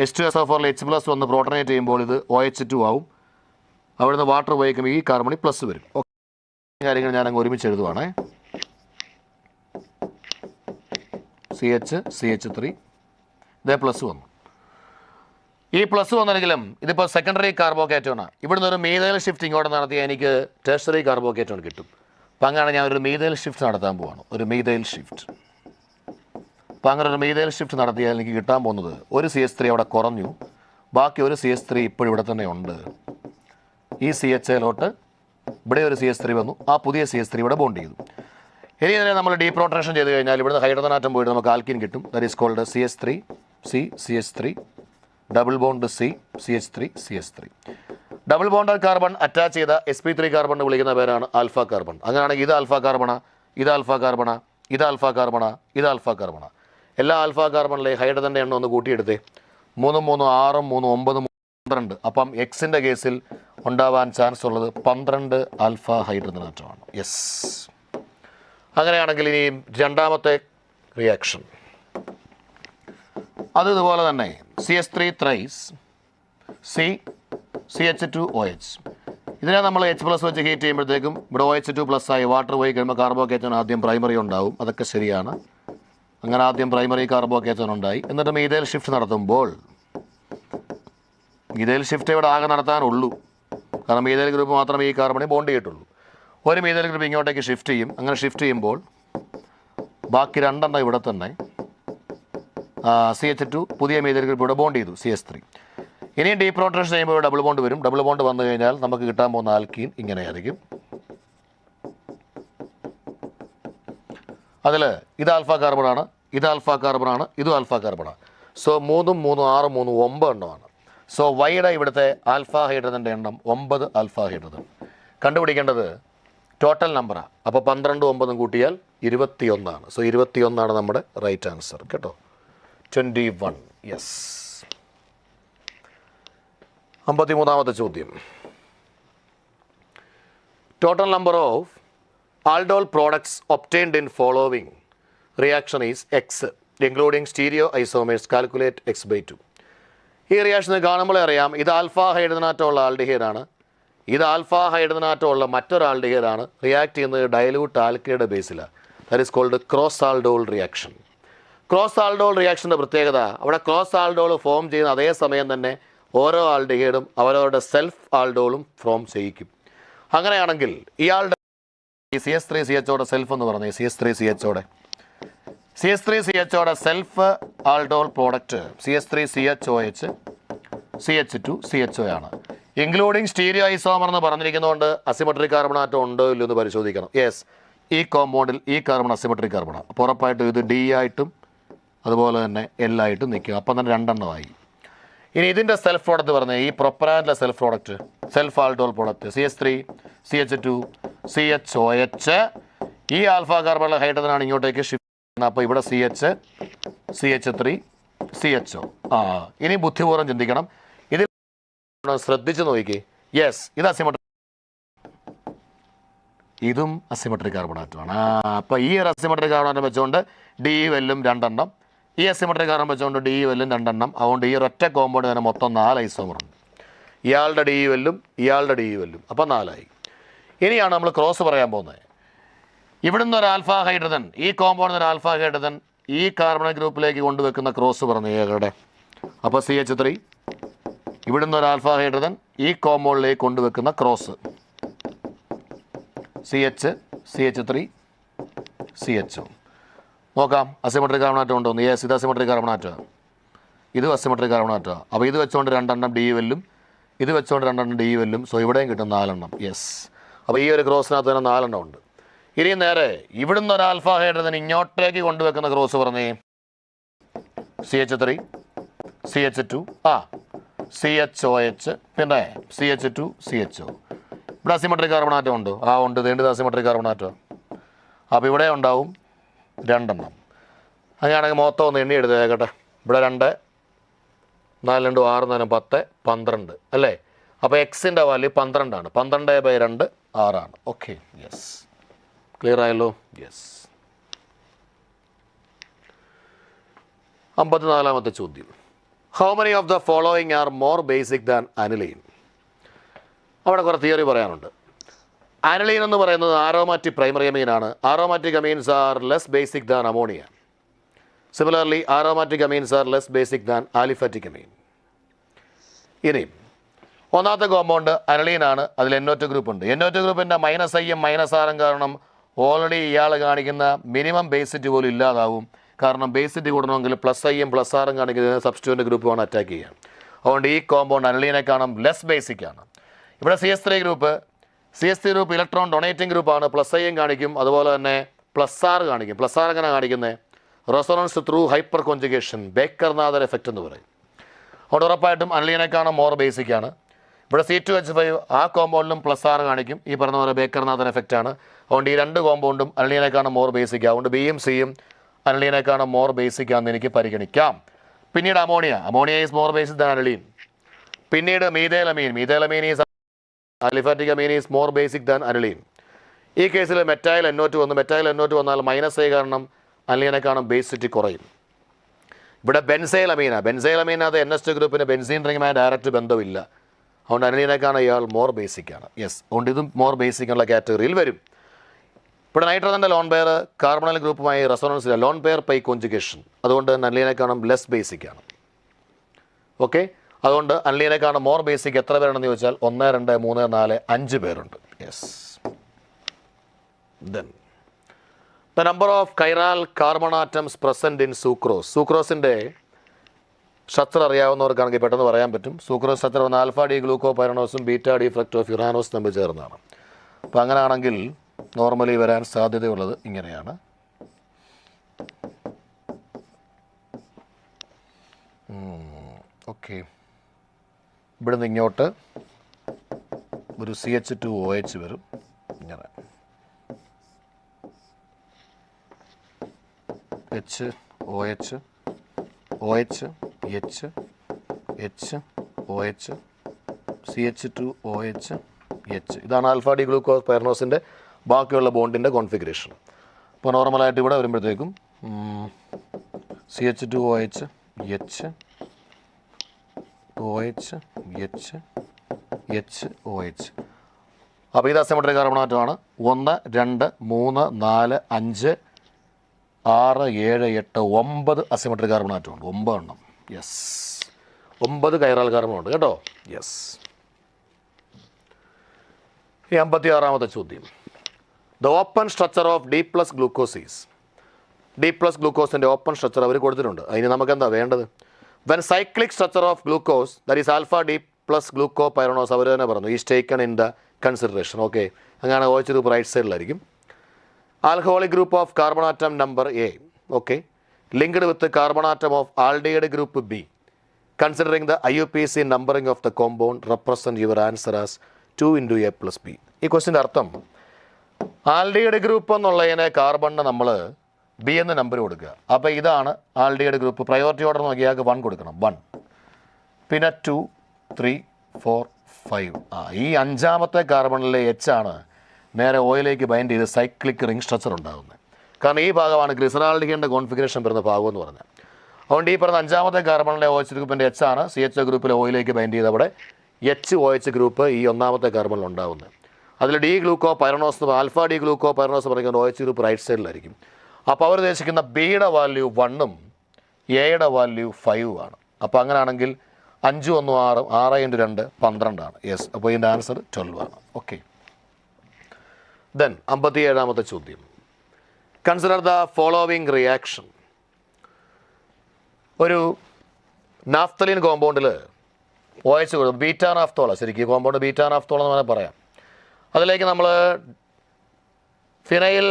H2SO4 H+ വന്ന് പ്രോട്ടനേറ്റ് ചെയ്യുമ്പോൾ ഇത് OH2 ആവും. അവിടുന്ന് വാട്ടർ ഉപയോഗിക്കുമ്പോൾ ഈ കാർബണിൽ പ്ലസ് വരും. ഓക്കെ, കാര്യങ്ങൾ ഞാൻ അങ്ങ് ഒരുമിച്ച് എഴുതുവാണേ. CH3 ഇതേ പ്ലസ് വന്നു. ഈ പ്ലസ് വന്നെങ്കിലും ഇതിപ്പോൾ സെക്കൻഡറി കാർബോകാറ്റോണാണ്. ഇവിടുന്ന് ഒരു മീഥൈൽ ഷിഫ്റ്റ് ഇങ്ങോട്ട് നടത്തിയാൽ എനിക്ക് ടെർഷറി കാർബോകാറ്റോൺ കിട്ടും. അപ്പം അങ്ങനെ ഞാൻ ഒരു മീഥൈൽ ഷിഫ്റ്റ് നടത്താൻ പോവാണ്. ഒരു മീഥൈൽ ഷിഫ്റ്റ്. അപ്പം അങ്ങനെ ഒരു മീഥൈൽ ഷിഫ്റ്റ് നടത്തിയാൽ എനിക്ക് കിട്ടാൻ പോകുന്നത് ഒരു CH3 അവിടെ കുറഞ്ഞു, ബാക്കി ഒരു CH3 ഇപ്പോഴും ഇവിടെ തന്നെ ഉണ്ട്. ഈ CHലോട്ട് ഇവിടെ ഒരു CH3 വന്നു, ആ പുതിയ CH3 ഇവിടെ ബോണ്ട് ചെയ്തു. ഇനി ഇതിനെ നമ്മൾ ഡീപ്രോട്ടേഷൻ ചെയ്ത് കഴിഞ്ഞാൽ ഇവിടുന്ന് ഹൈഡ്രജൻ ആറ്റം പോയിട്ട് നമുക്ക് ആൽക്കിൻ കിട്ടും. That is called CH3 CH3 double bond CH3. Double bond carbon attach ചെയ്ത sp3 കാർബൺ വിളിക്കുന്ന പേരാണ് ആൽഫ കാർബൺ. അങ്ങനെയാണെങ്കിൽ ഇത് ആൽഫ കാർബണ, ഇത് ആൽഫ കാർബണ, ഇത് ആൽഫ കാർബണ, ഇത് ആൽഫ കാർബണ. എല്ലാ ആൽഫ കാർബണിലെ ഹൈഡ്രജൻ്റെ എണ്ണം ഒന്ന് കൂട്ടിയെടുത്തേ. 3 3 6 3 9 12. അപ്പം Xൻ്റെ കേസിൽ ഉണ്ടാവാൻ ചാൻസ് ഉള്ളത് 12 ആൽഫ ഹൈഡ്രജൻ ആറ്റമാണ്. യെസ്. അങ്ങനെയാണെങ്കിൽ ഇനി രണ്ടാമത്തെ റിയാക്ഷൻ അത് ഇതുപോലെ തന്നെ CH3 ത്രൈസ് CH2OH ഇതിനെ നമ്മൾ H+ വെച്ച് ഹീറ്റ് ചെയ്യുമ്പോഴത്തേക്കും ഇവിടെ OH2+ ആയി വാട്ടർ പോയി കഴിയുമ്പോൾ കാർബോകാറ്റോൺ ആദ്യം പ്രൈമറി ഉണ്ടാവും. അതൊക്കെ ശരിയാണ്. അങ്ങനെ ആദ്യം പ്രൈമറി കാർബോകാറ്റോൺ ഉണ്ടായി. എന്നിട്ട് മീഥൈൽ ഷിഫ്റ്റ് നടത്തുമ്പോൾ മീഥൈൽ ഷിഫ്റ്റ് ഇവിടെ ആകെ നടത്താനുള്ളൂ. കാരണം മീഥൈൽ ഗ്രൂപ്പ് മാത്രമേ ഈ കാർബണിൽ ബോണ്ട് ചെയ്തിട്ടുള്ളൂ. ഒരു മീഥൈൽ ഗ്രൂപ്പ് ഇങ്ങോട്ടേക്ക് ഷിഫ്റ്റ് ചെയ്യും. അങ്ങനെ ഷിഫ്റ്റ് ചെയ്യുമ്പോൾ ബാക്കി 2 എണ്ണം ഇവിടെ തന്നെ CH2 പുതിയ മീഥൈൽ ഗ്രൂപ്പ് ഇവിടെ ബോണ്ട് ചെയ്തു CH3. ഇനിയും ഡീപ്രോട്ടേഷൻ ചെയ്യുമ്പോൾ ഡബിൾ ബോണ്ട് വരും. ഡബിൾ ബോണ്ട് വന്നു കഴിഞ്ഞാൽ നമുക്ക് കിട്ടാൻ പോകുന്ന ആൽക്കീൻ ഇങ്ങനെയായിരിക്കും. അതിൽ ഇത് ആൽഫ കാർബണാണ്, ഇത് ആൽഫ കാർബണാണ്, ഇതും ആൽഫ കാർബണാണ്. സോ 3 3 6 3 9 എണ്ണമാണ്. സോ വൈയുടെ ഇവിടുത്തെ ആൽഫ ഹൈഡ്രജൻ്റെ എണ്ണം 9 ആൽഫ ഹൈഡ്രജൻ. കണ്ടുപിടിക്കേണ്ടത് ടോട്ടൽ നമ്പറാണ്. അപ്പോൾ 12 9 കൂട്ടിയാൽ 21 ആണ്. സോ 21 ആണ് നമ്മുടെ റൈറ്റ് ആൻസർ കേട്ടോ. 21. യെസ്. 53ാമത്തെ ചോദ്യം. Total number of aldol products obtained in following reaction is X, including stereoisomers. Calculate X/2. ഈ റിയാക്ഷന് കാണുമ്പോൾ അറിയാം ഇത് ആൽഫ ഹൈഡ്രജനാറ്റമുള്ള ആൽഡിഹൈഡാണ്, ഇത് ആൽഫ ഹൈഡ്രജനാറ്റമുള്ള മറ്റൊരു ആൽഡിഹൈഡാണ്. റിയാക്ട് ചെയ്യുന്നത് ഡയലൂട്ട് ആൽക്കൈഡ് ബേസിലാണ്. That is called cross aldol reaction. Cross aldol റിയാക്ഷൻ്റെ പ്രത്യേകത അവിടെ ക്രോസ് ആൽഡോൾ ഫോം ചെയ്യുന്ന അതേ സമയം തന്നെ ഓരോ ആൽഡിഹൈഡും അവരവരുടെ സെൽഫ് ആൽഡോളും ഫോം ചെയ്യിക്കും. അങ്ങനെയാണെങ്കിൽ ഇയാളുടെ CH3 CHOടെ സെൽഫ് എന്ന് പറഞ്ഞേ CH3 CHOടെ CH3CHOയുടെ self aldol product CH3CHOH CH2CHO ആണ്. ഇൻക്ലൂഡിങ് സ്റ്റീരിയോ ഐസോമർ എന്ന് പറഞ്ഞിരിക്കുന്നതുകൊണ്ട് അസിമെട്രിക് കാർബൺ ആറ്റം ഉണ്ടോ ഇല്ലയോ എന്ന് പരിശോധിക്കണം. യെസ്, ഈ കോമ്പൗണ്ടിൽ ഈ കാർബൺ അസിമെട്രിക് കാർബണാണ്. അപ്പോൾ ഉറപ്പായിട്ടും ഇത് D ആയിട്ടും അതുപോലെ തന്നെ L ആയിട്ടും നിൽക്കും. അപ്പം തന്നെ രണ്ടെണ്ണമായി. ഇനി ഇതിൻ്റെ സെൽഫ് പ്രോഡക്റ്റ് പറഞ്ഞത് ഈ പ്രൊപ്പറാനിലെ self product self aldol product CH3CH2CHOH ഈ ആൽഫ കാർബണിലെ ഹൈഡ്രജനാണ് ഇങ്ങോട്ടേക്ക് ഷിഫ്റ്റ് ചെയ്യുന്നത്. അപ്പോൾ ഇവിടെ CH3CH3CHO. ഇനി ബുദ്ധിപൂർവ്വം ചിന്തിക്കണം. ഇതിൽ ശ്രദ്ധിച്ച് നോക്കി. യെസ്, ഇത് അസിമെട്രിക്, ഇതും അസിമെട്രിക് കാർബണാറ്റമാണ്. അപ്പോൾ ഈ ഒരു അസിമെട്രിക് കാർബണാറ്റം വെച്ചുകൊണ്ട് D വെല്ലും രണ്ടെണ്ണം, ഈ അസിമെട്രിക് കാർബൺ വെച്ചുകൊണ്ട് D വെല്ലും രണ്ടെണ്ണം. അതുകൊണ്ട് ഈ ഒരൊറ്റ കോമ്പൗണ്ട് തന്നെ മൊത്തം 4 ഐസോമറുണ്ട്. ഇയാളുടെ D വെല്ലും ഇയാളുടെ D വെല്ലും, അപ്പോൾ 4 ആയി. ഇനിയാണ് നമ്മൾ ക്രോസ് പറയാൻ പോകുന്നത്. ഇവിടുന്ന് ഒരു ആൽഫ ഹൈഡ്രജൻ, ഈ കോമ്പൗണ്ടിൽ ഒരു ആൽഫ ഹൈഡ്രജൻ ഈ കാർബൺ ഗ്രൂപ്പിലേക്ക് കൊണ്ടുവെക്കുന്ന ക്രോസ് പറഞ്ഞു ഏകടെ. അപ്പോൾ CH3 ഇവിടുന്ന് ഒരു ആൽഫ ഹൈഡ്രജൻ ഈ കോമ്പൗണ്ടിലേക്ക് കൊണ്ടുവെക്കുന്ന ക്രോസ് CH3CHO. നോക്കാം അസിമെട്രിക് കാർബണാറ്റം ഉണ്ടോ എന്ന്. യെസ്, ഇത് അസിമെട്രിക് കാർബണാറ്റമാണ്, ഇതും അസിമെട്രിക് കാർബണാറ്റമാണ്. അപ്പോൾ ഇത് വെച്ചുകൊണ്ട് രണ്ടെണ്ണം D വെല്ലും, ഇത് വെച്ചുകൊണ്ട് രണ്ടെണ്ണം D വെല്ലും. സോ ഇവിടെയും കിട്ടും 4 എണ്ണം. യെസ്, അപ്പോൾ ഈ ഒരു ക്രോസിനകത്ത് തന്നെ 4 എണ്ണം ഉണ്ട്. ഇനി നേരെ ഇവിടുന്ന് ഒരു ആൽഫ ഹൈഡ്രജൻ ഇങ്ങോട്ടേക്ക് കൊണ്ടുവെക്കുന്ന ക്രോസ് പറഞ്ഞേ CH3 CH2 CHOH പിന്നെ CH2CHO. ഇവിടെ അസിമെട്രിക് കാർബണാറ്റം ഉണ്ടോ? ഉണ്ട്. വേണ്ടത് അസിമെട്രിക് കാർബണാറ്റം. അപ്പോൾ ഇവിടെ ഉണ്ടാവും 2 എണ്ണം. അങ്ങനെയാണെങ്കിൽ മൊത്തം ഒന്ന് എണ്ണി എടുത്തേക്കട്ടെ. ഇവിടെ 2 4 2 6 4 10 12 അല്ലേ? അപ്പോൾ എക്സിൻ്റെ വാല്യൂ 12 ആണ്. 12/2 6 ആണ്. ഓക്കെ, യെസ്, ക്ലിയർ ആയല്ലോ? യെസ്. 54ാമത്തെ ചോദ്യം. How many of the following are more basic than aniline? അവിടെ കുറേ തിയറി പറയാനുണ്ട്. അനിലീൻ എന്ന് പറയുന്നത് ആരോമാറ്റിക് പ്രൈമറി അമീനാണ്. Aromatic amines are less basic than ammonia. Similarly aromatic amines are less basic than aliphatic amine. ഇനി ഒന്നാമത്തെ കോമ്പൗണ്ട് അനിലീനാണ്. അതിൽ NO2 group ഉണ്ട്. NO2 ഗ്രൂപ്പിൻ്റെ -I-യും -R കാരണം ഓൾറെഡി ഇയാൾ കാണിക്കുന്ന മിനിമം ബേസിറ്റി പോലും ഇല്ലാതാവും. കാരണം ബേസിറ്റി കൂടണമെങ്കിൽ +I-യും +R കാണിക്കുന്ന സബ്സ്റ്റിറ്റ്യൂൻ്റ് ഗ്രൂപ്പുമാണ് അറ്റാക്ക് ചെയ്യുക. അതുകൊണ്ട് ഈ കോമ്പൗണ്ട് അനിലീനേക്കാളും ലെസ് ബേസിക് ആണ്. ഇവിടെ CH3 ഗ്രൂപ്പ് ഇലക്ട്രോൺ ഡൊണേറ്റിംഗ് ഗ്രൂപ്പാണ്. +I-യും കാണിക്കും, അതുപോലെ തന്നെ +R കാണിക്കും. +R എങ്ങനെ കാണിക്കുന്നത്? Resonance through hyperconjugation, Baker Nathan effect എന്ന് പറയും. അതുകൊണ്ട് ഉറപ്പായിട്ടും അനിലീനേക്കാളും മോർ ബേസിക് ആണ്. ഇവിടെ C2H5 ആ കോമ്പൗണ്ടിലും +R കാണിക്കും. ഈ പറഞ്ഞ പോലെ ബേക്കർനാഥൻ എഫക്റ്റ് ആണ്. അതുകൊണ്ട് ഈ 2 കോമ്പൗണ്ടും അനിലീനേക്കാളും മോർ ബേസിക്. അതുകൊണ്ട് B യും C യും അനിലീനേക്കാളും മോർ ബേസിക് ആണെന്ന് എനിക്ക് പരിഗണിക്കാം. പിന്നീട് ammonia is more basic than aniline. പിന്നീട് methylamine is aliphatic amine is more basic than aniline. ഈ കേസിൽ മെറ്റൈൽ NO2 വന്നു. മെറ്റൈൽ NO2 വന്നാൽ -I കാരണം അനിലീനേക്കാളും ബേസിറ്റി കുറയും. ഇവിടെ ബെൻസൈലമീനകത്ത് NH2 ഗ്രൂപ്പിന് ബെൻസീൻ റിങ്ങുമായി ഡയറക്റ്റ് ബന്ധമില്ല. അതുകൊണ്ട് അനിലീനേക്കാളും ഇയാൾ മോർ ബേസിക് ആണ്. യെസ്, അതുകൊണ്ട് ഇതും മോർ ബേസിക് ഉള്ള കാറ്റഗറിയിൽ വരും. ഇവിടെ നൈട്രജൻ്റെ ലോൺ പെയർ കാർബണൽ ഗ്രൂപ്പുമായി റെസൊണൻസില്ല. Lone pair pi conjugation. അതുകൊണ്ട് തന്നെ അനിലീനേക്കാളും ലെസ് ബേസിക് ആണ്. ഓക്കെ, അതുകൊണ്ട് അനിലീനേക്കാളും മോർ ബേസിക് എത്ര പേരുണ്ടെന്ന് ചോദിച്ചാൽ 1 2 3 4 5 പേരുണ്ട്. Yes. Then the number of chiral carbon atoms present in sucrose. സൂക്രോസിൻ്റെ സ്ട്രക്ചർ അറിയാവുന്നവർക്കാണെങ്കിൽ പെട്ടെന്ന് പറയാൻ പറ്റും. സൂക്രോസ് സ്ട്രക്ചർ വന്ന α-D ഗ്ലൂക്കോപൈറനോസും β-D ഫ്രക്ടോഫ്യുറാനോസും തമ്മിൽ ചേർന്നതാണ്. അപ്പോൾ അങ്ങനെയാണെങ്കിൽ നോർമലി വരാൻ സാധ്യതയുള്ളത് ഇങ്ങനെയാണ്. ഓക്കെ, ഇവിടുന്ന് ഇങ്ങോട്ട് ഒരു CH2OH വരും. ഇങ്ങനെ OH OH H OH CH2OH H. ഇതാണ് α-D ഗ്ലൂക്കോപൈറനോസിൻ്റെ ബാക്കിയുള്ള ബോണ്ടിൻ്റെ കോൺഫിഗറേഷൻ. അപ്പോൾ നോർമലായിട്ട് ഇവിടെ വരുമ്പോഴത്തേക്കും CH2OH H OH H OH. അപ്പോൾ ഇത് അസിമെട്രിക് കാർബൺ ആറ്റമാണ്. 1 2 3 4 5 6 7 8 9 അസിമെട്രിക് കാർബൺ ആറ്റമുണ്ട്. 9 എണ്ണം. യെസ്, 9 കൈറാൽ കാർബൺ ഉണ്ട് കേട്ടോ. യെസ്. 56ാമത്തെ ചോദ്യം. The open structure of D+ glucose is. D plus ഗ്ലൂക്കോസിൻ്റെ ഓപ്പൺ സ്ട്രക്ചർ അവർ കൊടുത്തിട്ടുണ്ട്. അതിന് നമുക്ക് എന്താ വേണ്ടത്? When cyclic structure of glucose that is alpha D plus glucopyranose അവർ തന്നെ പറഞ്ഞു is taken in the consideration. Okay, അങ്ങനെ OH ഗ്രൂപ്പ് റൈറ്റ് സൈഡിലായിരിക്കും. Alcoholic group of carbon atom number a, okay, linked with the carbon atom of aldehyde group B. Considering the IUPAC numbering of the compound, represent your answer as 2 into A plus B. ഈ ക്വസ്റ്റിൻ്റെ അർത്ഥം aldehyde group എന്നുള്ളതിനെ കാർബണിന് നമ്മൾ B എന്ന number കൊടുക്കുക. അപ്പോൾ ഇതാണ് aldehyde group. Priority order നോക്കിയാൽ 1 കൊടുക്കണം, 1, പിന്നെ 2, 3, 4, 5. ഈ അഞ്ചാമത്തെ കാർബണിലെ H ആണ് നേരെ ഓയിലേക്ക് ബൈൻഡ് ചെയ്ത് സൈക്ലിക് റിംഗ് സ്ട്രക്ചർ ഉണ്ടാകുന്നത്. കാരണം ഈ ഭാഗമാണ് ഗ്ലിസറാൾഡിഹൈഡിൻ്റെ കോൺഫിഗറേഷൻ വരുന്ന ഭാഗം എന്ന് പറഞ്ഞാൽ. അതുകൊണ്ട് ഈ പറഞ്ഞ അഞ്ചാമത്തെ കാർബണിലെ OH ഗ്രൂപ്പിൻ്റെ H ആണ് CHO ഗ്രൂപ്പിലെ ഓയിലേക്ക് ബൈൻഡ് ചെയ്ത് അവിടെ HOH ഗ്രൂപ്പ് ഈ ഒന്നാമത്തെ കാർബണിൽ ഉണ്ടാകുന്നത്. അതിൽ D glucopyranose alpha D glucopyranose പറയുന്നത് OH ഗ്രൂപ്പ് റൈറ്റ് സൈഡിലായിരിക്കും. അപ്പോൾ അവർ ഉദ്ദേശിക്കുന്ന ബിയുടെ വാല്യൂ 1ഉം എയുടെ വാല്യൂ 5ഉം ആണ്. അപ്പോൾ അങ്ങനെയാണെങ്കിൽ 5 1 6, 6 × 2 12 ആണ്. യെസ്, അപ്പോൾ ഇതിൻ്റെ ആൻസർ 12 ആണ്. ഓക്കെ, ദെൻ 57ാമത്തെ ചോദ്യം. Consider the following reaction. ഒരു നാഫ്തലിൻ കോമ്പൗണ്ടിൽ OH കൊടുക്കും, ബീറ്റാ നാഫ്തോള, ശരിക്കും കോമ്പൗണ്ട് ബീറ്റാ നാഫ്തോള എന്ന് വേണമെങ്കിൽ പറയാം. അതിലേക്ക് നമ്മൾ ഫിനൈൽ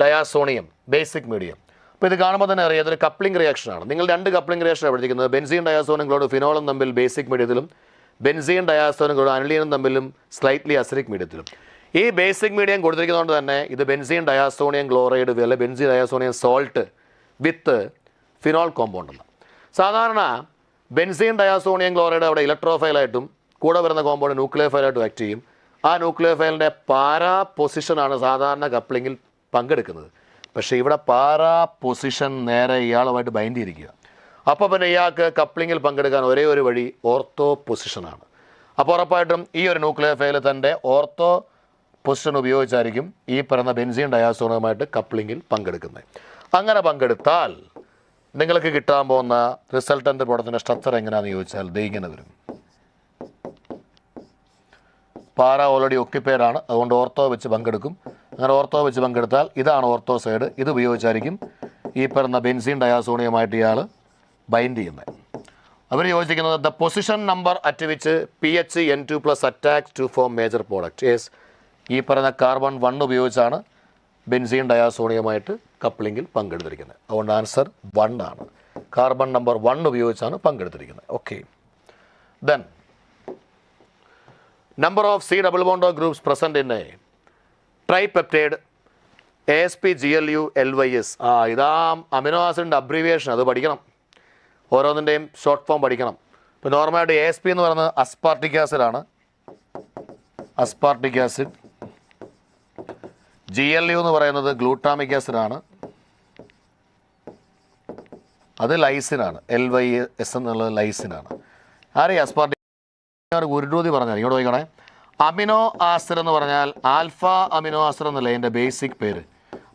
ഡയാസോണിയം ബേസിക് മീഡിയം. അപ്പോൾ ഇത് കാണുമ്പോൾ തന്നെ അറിയാം ഇതൊരു കപ്ലിംഗ് റിയാക്ഷനാണ്. നിങ്ങൾ 2 കപ്ലിംഗ് റിയാക്ഷനാണ് പഠിക്കുന്നത്. ബെൻസീൻ ഡയാസോണിയം ക്ലോഡ് ഫിനോളും തമ്മിൽ ബേസിക് മീഡിയത്തിലും ബെൻസീൻ ഡയാസോണിയം ക്ലോഡ് അനിലീനും തമ്മിലും സ്ലൈറ്റ്ലി അസിഡിക് മീഡിയത്തിലും. ഈ ബേസിക് മീഡിയം കൊടുത്തിരിക്കുന്നതുകൊണ്ട് തന്നെ ഇത് ബെൻസീൻ ഡയാസോണിയം ക്ലോറൈഡ് അല്ലെങ്കിൽ ബെൻസീൻ ഡയാസോണിയം സോൾട്ട് വിത്ത് ഫിനോൾ കോമ്പൗണ്ട് ആണ്. സാധാരണ ബെൻസീൻ ഡയാസോണിയം ക്ലോറൈഡ് അവിടെ ഇലക്ട്രോഫൈലായിട്ടും കൂടെ വരുന്ന കോമ്പൗണ്ട് ന്യൂക്ലിയോഫൈലായിട്ടും ആക്ട് ചെയ്യും. ആ ന്യൂക്ലിയോഫൈലിൻ്റെ പാരാ പൊസിഷനാണ് സാധാരണ കപ്ലിങ്ങിൽ പങ്കെടുക്കുന്നത്. പക്ഷേ ഇവിടെ പാരാ പൊസിഷൻ നേരെ ഇയാളുമായിട്ട് ബൈൻഡ് ചെയ്തിരിക്കുക. അപ്പോൾ പിന്നെ ഇയാൾക്ക് കപ്ലിങ്ങിൽ പങ്കെടുക്കാൻ ഒരേ ഒരു വഴി ഓർത്തോ പൊസിഷനാണ്. അപ്പോൾ ഉറപ്പായിട്ടും ഈ ഒരു ന്യൂക്ലിയോഫൈൽ തൻ്റെ ഓർത്തോ പൊസിഷൻ ഉപയോഗിച്ചായിരിക്കും ഈ പറയുന്ന ബെൻസീൻ ഡയാസോണിയമായിട്ട് കപ്ലിങ്ങിൽ പങ്കെടുക്കുന്നത്. അങ്ങനെ പങ്കെടുത്താൽ നിങ്ങൾക്ക് കിട്ടാൻ പോകുന്ന റിസൾട്ടൻ്റ് പ്രോഡക്റ്റിൻ്റെ സ്ട്രക്ചർ എങ്ങനെയാണെന്ന് ചോദിച്ചാൽ ഇങ്ങനെ വരും. പാര ഓൾറെഡി ഒക്യുപ്പൈഡ് ആണ്, അതുകൊണ്ട് ഓർത്തോ വെച്ച് പങ്കെടുക്കും. അങ്ങനെ ഓർത്തോ വെച്ച് പങ്കെടുത്താൽ ഇതാണ് ഓർത്തോ സൈഡ്. ഇത് ഉപയോഗിച്ചായിരിക്കും ഈ പറയുന്ന ബെൻസീൻ ഡയാസോണിയമായിട്ട് ഇയാൾ ബൈൻഡ് ചെയ്യുന്നത്. അവർ യോജിക്കുന്നത് the position number at which PHN2+ attacks to form major product. Yes, ഈ പറയുന്ന കാർബൺ 1 ഉപയോഗിച്ചാണ് ബെൻസീൻ ഡയാസോണിയമായിട്ട് കപ്ലിങ്ങിൽ പങ്കെടുത്തിരിക്കുന്നത്. അതുകൊണ്ട് ആൻസർ 1 ആണ്. കാർബൺ നമ്പർ 1 ഉപയോഗിച്ചാണ് പങ്കെടുത്തിരിക്കുന്നത്. Okay, then number of C double bond groups present in a tripeptide ASPGLULYS. ഇതാ അമിനോ ആസിഡിൻ്റെ abbreviation, അത് പഠിക്കണം. ഓരോന്നിൻ്റെയും ഷോർട്ട് ഫോം പഠിക്കണം. ഇപ്പോൾ നോർമലായിട്ട് ASP എന്ന് പറയുന്നത് അസ്പാർട്ടിക് ആസിഡാണ്, അസ്പാർട്ടിക് ആസിഡ്. GLU എന്ന് പറയുന്നത് ഗ്ലൂട്ടാമിക് ആസിഡാണ്, അത് ലൈസിനാണ്. LYS എന്നുള്ളത് ലൈസിനാണ്. ആരെയും അസ്പാർട്ടിക് ഗുരുരൂതി പറഞ്ഞാൽ ഇങ്ങോട്ട് നോക്കണേ. അമിനോ ആസിഡ് എന്ന് പറഞ്ഞാൽ ആൽഫ അമിനോ ആസിഡ് എന്നല്ല എൻ്റെ ബേസിക് പേര്.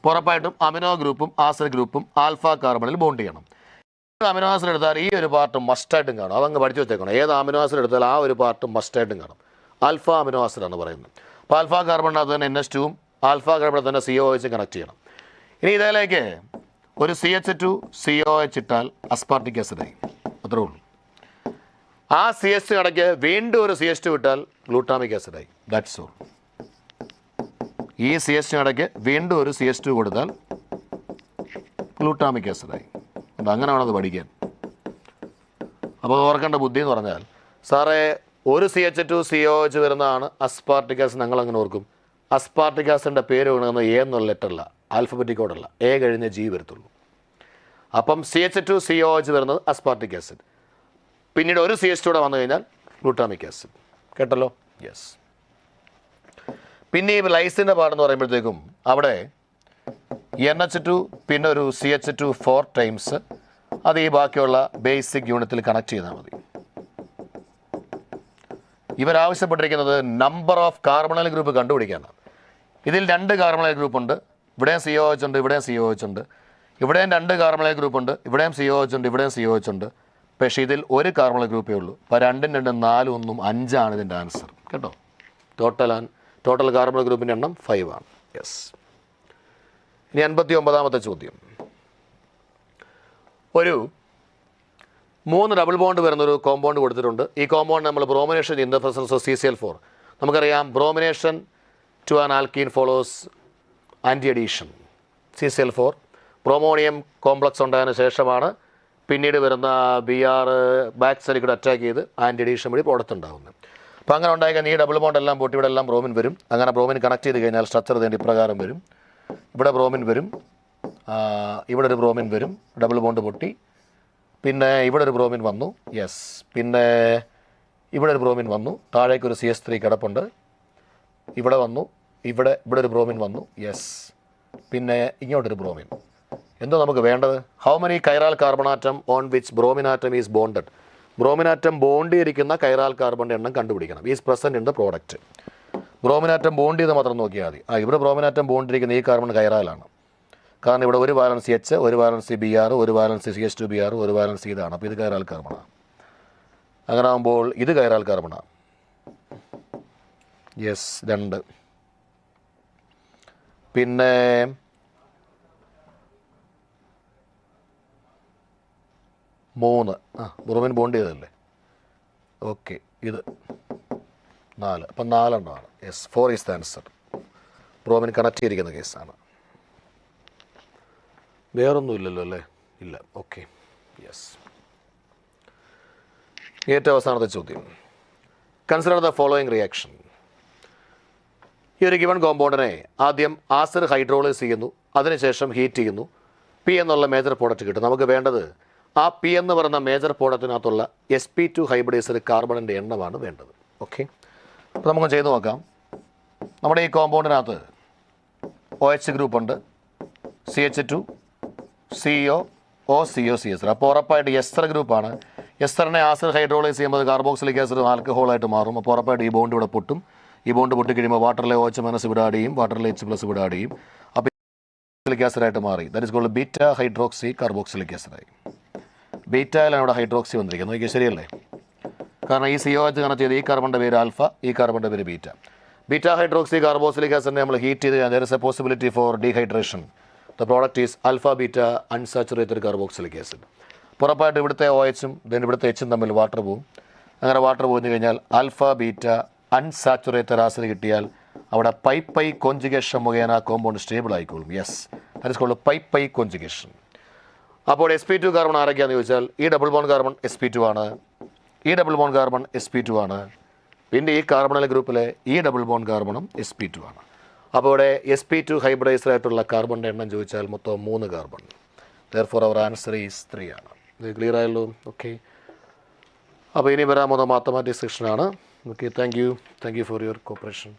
ഉറപ്പായിട്ടും അമിനോ ഗ്രൂപ്പും ആസിഡ് ഗ്രൂപ്പും ആൽഫ കാർബണിൽ ബോണ്ട് ചെയ്യണം. അമിനോ ആസിഡ് എടുത്താൽ ഈ ഒരു പാർട്ട് മസ്റ്റായിട്ടും കാണും. അതങ്ങ് പഠിച്ചു വെച്ചേക്കണം. ഏത് അമിനോ ആസിഡ് എടുത്താൽ ആ ഒരു പാർട്ട് മസ്റ്റായിട്ടും കാണും. ആൽഫ അമിനോ ആസിഡാണ് പറയുന്നത്. അപ്പോൾ ആൽഫ കാർബണിനകത്ത് തന്നെ NH2ഉം ആൽഫ കാർബണിൽ തന്നെ COH കണക്ട് ചെയ്യണം. ഇനി ഇതിലേക്ക് ഒരു CH2COH ഇട്ടാൽ അസ്പാർട്ടിക് ആസിഡായി, അത്രേ ഉള്ളൂ. ആ CH2 ഇടയ്ക്ക് വീണ്ടും ഒരു CH2 ഇട്ടാൽ ഗ്ലൂട്ടാമിക് ആസിഡായി. That's all. ഈ CH2 ഇടയ്ക്ക് വീണ്ടും ഒരു CH2 കൊടുത്താൽ ഗ്ലൂട്ടാമിക് ആസിഡായി. അങ്ങനെ വേണത് പഠിക്കാൻ. അപ്പോൾ ഓർക്കേണ്ട ബുദ്ധി എന്ന് പറഞ്ഞാൽ സാറേ ഒരു CH2COH വരുന്നതാണ് അസ്പാർട്ടിക് ആസിഡ്. ഞങ്ങളങ്ങനെ ഓർക്കും. അസ്പാർട്ടിക് ആസിഡിൻ്റെ പേര് വേണമെന്ന് A എന്നുള്ള ലെറ്ററല്ല, ആൽഫബറ്റിക് കോഡല്ല, A കഴിഞ്ഞ് G വരത്തുള്ളൂ. അപ്പം CH2COH വരുന്നത് അസ്പാർട്ടിക് ആസിഡ്. പിന്നീട് ഒരു CH2 കൂടെ വന്നു കഴിഞ്ഞാൽ ഗ്ലൂട്ടാമിക് ആസിഡ്. കേട്ടല്ലോ? യെസ്. പിന്നെ ഈ ലൈസിൻ്റെ പാടെന്ന് പറയുമ്പോഴത്തേക്കും അവിടെ NH2 പിന്നെ ഒരു CH2 4 ടൈംസ്, അത് ഈ ബാക്കിയുള്ള ബേസിക് യൂണിറ്റിൽ കണക്ട് ചെയ്താൽ മതി. ഇവരാവശ്യപ്പെട്ടിരിക്കുന്നത് നമ്പർ ഓഫ് കാർബണൽ ഗ്രൂപ്പ് കണ്ടുപിടിക്കാനാണ്. ഇതിൽ 2 കാർബണൽ ഗ്രൂപ്പ് ഉണ്ട്, ഇവിടെയും COH ഉണ്ട്, ഇവിടെയും COH ഉണ്ട്. ഇവിടെയും 2 കാർബണൽ ഗ്രൂപ്പ് ഉണ്ട്, ഇവിടെയും COH ഉണ്ട്, ഇവിടെയും COH ഉണ്ട്. പക്ഷേ ഇതിൽ ഒരു കാർബണൽ ഗ്രൂപ്പേ ഉള്ളൂ. അപ്പോൾ 2 2 4 1 5 ആണ് ഇതിൻ്റെ ആൻസർ. കേട്ടോ? ടോട്ടൽ കാർബണൽ ഗ്രൂപ്പിൻ്റെ എണ്ണം 5 ആണ്. യെസ്. ഇനി 59ാമത്തെ ചോദ്യം. ഒരു 3 ഡബിൾ ബോണ്ട് വരുന്നൊരു കോമ്പൗണ്ട് കൊടുത്തിട്ടുണ്ട്. ഈ കോമ്പൗണ്ട് നമ്മൾ bromination in the presence of CCl4. നമുക്കറിയാം bromination to an alkene follows anti addition. CCl4 bromonium complex ഉണ്ടായതിനു ശേഷമാണ് പിന്നീട് വരുന്ന BR ബാക്ക് സൈഡിൽ കൂടെ അറ്റാക്ക് ചെയ്ത് ആൻറ്റി അഡീഷൻ വഴി പുറത്തുണ്ടാകുന്നത്. അപ്പോൾ അങ്ങനെ ഉണ്ടായിക്കഴിഞ്ഞാൽ ഈ ഡബിൾ ബോണ്ട് എല്ലാം പൊട്ടി ഇവിടെ എല്ലാം ബ്രോമിൻ വരും. അങ്ങനെ ബ്രോമിൻ കണക്ട് ചെയ്ത് കഴിഞ്ഞാൽ സ്ട്രക്ചർ തേണ്ടി ഇപ്രകാരം വരും. ഇവിടെ ബ്രോമിൻ വരും, ഇവിടെ ഒരു ബ്രോമിൻ വരും, ഡബിൾ ബോണ്ട് പൊട്ടി. പിന്നെ ഇവിടെ ഒരു ബ്രോമിൻ വന്നു, യെസ്. പിന്നെ ഇവിടെ ഒരു ബ്രോമിൻ വന്നു, താഴേക്കൊരു CH3 കിടപ്പുണ്ട്. ഇവിടെ വന്നു, ഇവിടെ ഒരു ബ്രോമിൻ വന്നു, യെസ്. പിന്നെ ഇങ്ങോട്ടൊരു ബ്രോമിൻ. എന്തോ നമുക്ക് വേണ്ടത്? How many കൈറാൽ carbon atom on which bromine atom is bonded. Bromine atom bond ചെയ്തിരിക്കുന്ന കൈറാൽ കാർബണിൻ്റെ എണ്ണം കണ്ടുപിടിക്കണം. Is present in the product. Bromine atom bond ചെയ്ത് മാത്രം നോക്കിയാൽ മതി. ഇവിടെ ബ്രോമിൻ ആറ്റം ബോണ്ട് ചെയ്തിരിക്കുന്ന ഈ കാർബൺ കൈറാലാണ്. കാരണം ഇവിടെ ഒരു വാലൻസി H, ഒരു വാലൻസി Br, ഒരു വാലൻസി CH2Br, ഒരു വാലൻസി ഇതാണ്. അപ്പോൾ ഇത് കൈറാൽ കാർബണാണ്. അങ്ങനെ ആകുമ്പോൾ ഇത് കൈറാൽ കാർബണാണ്, യെസ്. 2. പിന്നെ മൂന്ന് ബ്രോമിൻ ബോണ്ട് ചെയ്തല്ലേ, ഓക്കെ. ഇത് 4, അപ്പം 4 എണ്ണമാണ്, yes. 4 is the answer. Bromine connect ചെയ്തിരിക്കുന്ന കേസാണ്. വേറൊന്നും ഇല്ലല്ലോ അല്ലേ? ഇല്ല, ഓക്കെ, യെസ്. ഏറ്റവും അവസാനത്തെ ചോദ്യം. Consider the following reaction. ഈ ഒരു ഗിവൺ കോമ്പൗണ്ടിനെ ആദ്യം ആസിഡ് ഹൈഡ്രോളൈസ് ചെയ്യുന്നു, അതിനുശേഷം ഹീറ്റ് ചെയ്യുന്നു. P എന്നുള്ള മേജർ പ്രോഡക്റ്റ് കിട്ടും. നമുക്ക് വേണ്ടത് ആ P എന്ന് പറയുന്ന മേജർ പ്രോഡക്റ്റിനകത്തുള്ള sp2 ഹൈബ്രിഡൈസ്ഡ് കാർബണിൻ്റെ എണ്ണമാണ് വേണ്ടത്. ഓക്കെ, അപ്പോൾ നമുക്ക് ചെയ്ത് നോക്കാം. നമ്മുടെ ഈ കോമ്പൗണ്ടിനകത്ത് OH ഗ്രൂപ്പുണ്ട്, CH2, CO, OCO, CH3. അപ്പോൾ ഉറപ്പായിട്ട് എസ്റ്റർ ഗ്രൂപ്പാണ്. എസ്റ്ററിനെ ആസിഡ് ഹൈഡ്രോളൈസ് ചെയ്യുമ്പോൾ കാർബോക്സിലിക് ആസിഡ് ആൽക്കഹോളായിട്ട് മാറും. അപ്പോൾ ഉറപ്പായിട്ട് ഈ ബോണ്ട് ഇവിടെ പൊട്ടും. ഈ ബോണ്ട് പൊട്ടിക്കഴിയുമ്പോൾ വാട്ടറിലെ OH മൈനസ് ഇവിടെ ആഡ് ചെയ്യും, വാട്ടറിലെ H+ ഇവിടെ ആഡ് ചെയ്യും. അപ്പോൾ കാർബോക്സിലിക് ആസിഡായിട്ട് മാറി. That is called beta hydroxy carboxylic ആസിഡായി. ബീറ്റയിലാണ് ഇവിടെ ഹൈഡ്രോക്സി വന്നിരിക്കുന്നത്. നോക്കിയാൽ ശരിയല്ലേ? കാരണം ഈ COH കണക്ട് ചെയ്ത് ഈ കാർബണിൻ്റെ പേര് ആൽഫ, ഈ കാർബണിൻ്റെ പേര് ബീറ്റ. ബീറ്റ ഹൈഡ്രോക്സി കാർബോക്സിലിക് ആസിഡിനെ നമ്മൾ ഹീറ്റ് ചെയ്ത് കഴിഞ്ഞാൽ there is a possibility for dehydration. The product is alpha beta unsaturated carboxylic acid. പുറപ്പായിട്ട് ഇവിടുത്തെ OHും ഇവിടുത്തെ Hും തമ്മിൽ വാട്ടർ പോകും. അങ്ങനെ വാട്ടർ പോയി കഴിഞ്ഞാൽ ആൽഫ ബീറ്റ അൺസാച്ചുറേറ്റഡ് ആസിഡ് കിട്ടിയാൽ അവിടെ പൈ കോഞ്ചുഗേഷൻ മുഖേന കോമ്പൗണ്ട് സ്റ്റേബിൾ ആയിക്കോളും. Yes, that is called pi conjugation. അപ്പോൾ sp2 കാർബൺ ആരൊക്കെയാണെന്ന് ചോദിച്ചാൽ ഈ ഡബിൾ ബോണ്ട് കാർബൺ sp2 ആണ്, ഈ ഡബിൾ ബോണ്ട് കാർബൺ sp2 ആണ്, പിന്നെ ഈ കാർബണൽ ഗ്രൂപ്പിലെ ഈ ഡബിൾ ബോണ്ട് കാർബണും sp2 ആണ്. അപ്പോൾ ഇവിടെ sp2 ഹൈബ്രിഡൈസ്ഡ് ആയിട്ടുള്ള കാർബണിൻ്റെ എണ്ണം ചോദിച്ചാൽ മൊത്തം 3 carbon. Therefore our answer is 3 ആണ്. ഇത് ക്ലിയർ ആയല്ലോ? ഓക്കെ, അപ്പോൾ ഇനി വരാൻ പോകുന്ന മാത്തമാറ്റിക്സ് സെക്ഷനാണ്. Okay, thank you for your corporation.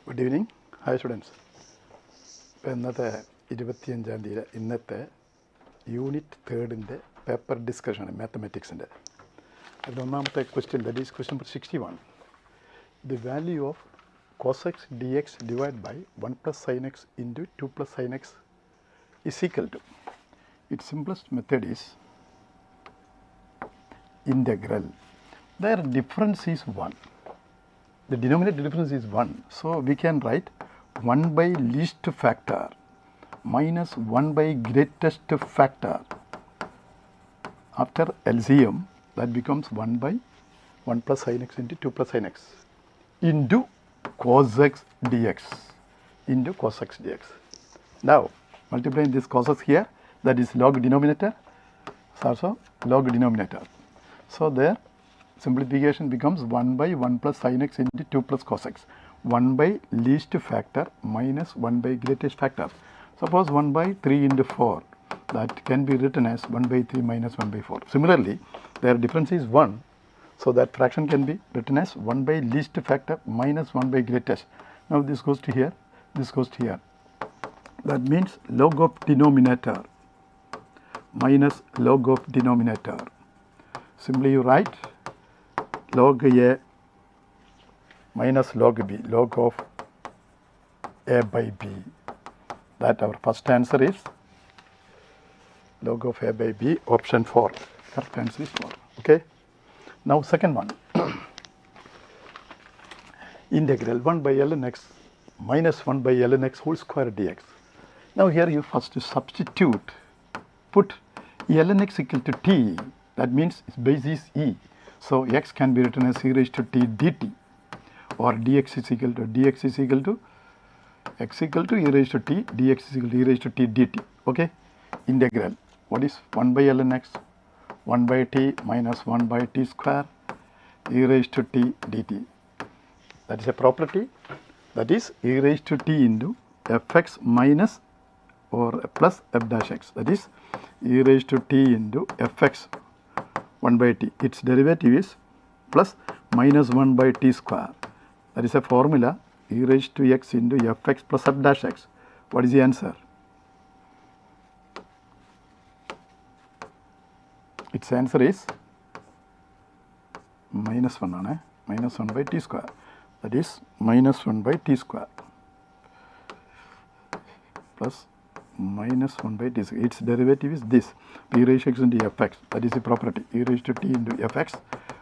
Good evening, hi students. ഇപ്പോൾ ഇന്നത്തെ 25-ാം തീയതി ഇന്നത്തെ യൂണിറ്റ് 3ൻ്റെ പേപ്പർ ഡിസ്കഷനാണ് മാത്തമാറ്റിക്സിൻ്റെ. അതിൽ ഒന്നാമത്തെ question, that is question number 61. The value of cos x dx divide by 1 + sin x into 2 + sin x is equal to, its simplest method is integral. Their difference is 1. The denominator difference is 1. So we can write 1 by least factor minus 1 by greatest factor. After LCM, that becomes 1 by 1 plus sin x into 2 plus sin x into cos x dx into cos x dx. Now multiplying this cos x here, that is log denominator, so also log denominator. So there simplification becomes 1 by 1 plus sin x into 2 plus cos x. 1 by least factor minus 1 by greatest factor. Suppose 1 by 3 into 4, that can be written as 1 by 3 minus 1 by 4. Similarly, their difference is 1. So that fraction can be written as 1 by least factor minus 1 by greatest. Now this goes to here, this goes to here. That means log of denominator minus log of denominator. Simply you write log A minus log B, log of A by B. That our first answer is log of A by B, option 4. Correct answer is 4. Okay. Now second one, integral 1 by ln x minus 1 by ln x whole square dx. Now here you first substitute, put ln x equal to t, that means its base is e. So x can be written as e raised to t dt, or dx is equal to x equal to e raised to t, dx is equal to e raised to t dt. Okay. Integral, what is 1 by ln x, 1 by t minus 1 by t square e raised to t dt. That is a property, that is e raised to t into fx minus or plus f dash x, that is e raised to t into fx 1 by t. Its derivative is plus minus 1 by t square. That is a formula, e raised to x into fx plus f dash x. What is the answer? Its answer is minus 1 minus 1 by t square. That is minus 1 by t square plus minus 1 by t square. Its derivative is this, e raised to x into fx, that is the property, e raised to t into fx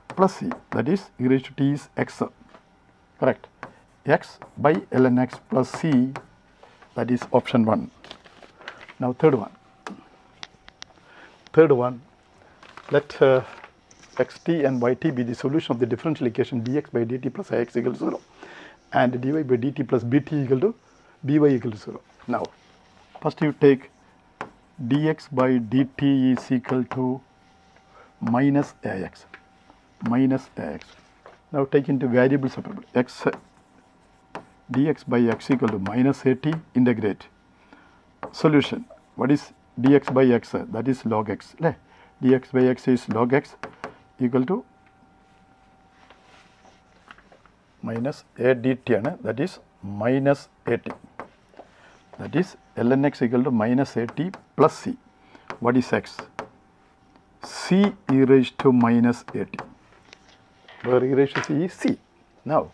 plus c, that is e raised to t is x. Correct. X by ln x plus c, that is option 1. Now third one, let xt and yt be the solution of the differential equation dx by dt plus ix equal to 0 and dy by dt plus bt equal to by equal to 0. Now first you take dx by dt is equal to minus ax. Now take into variable separable, x dx by x equal to minus at, integrate. Solution, what is dx by x? That is log x. Dx by x is log x equal to minus a dt, that is minus at. That is ln x equal to minus at plus c. What is x? C e raised to minus at, where e raised to c is c. Now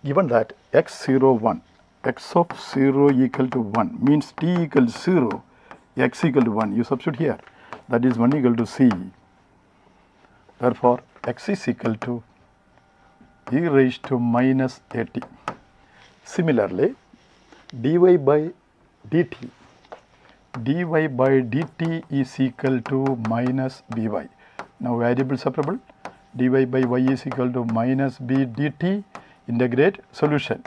given that x0 1, x of 0 equal to 1 means t equal to 0, x equal to 1, you substitute here, that is 1 equal to c. Therefore x is equal to e raised to minus at. Similarly, dy by dt is equal to minus by. Now variable separable, dy by y is equal to minus b dt, integrate. Solution,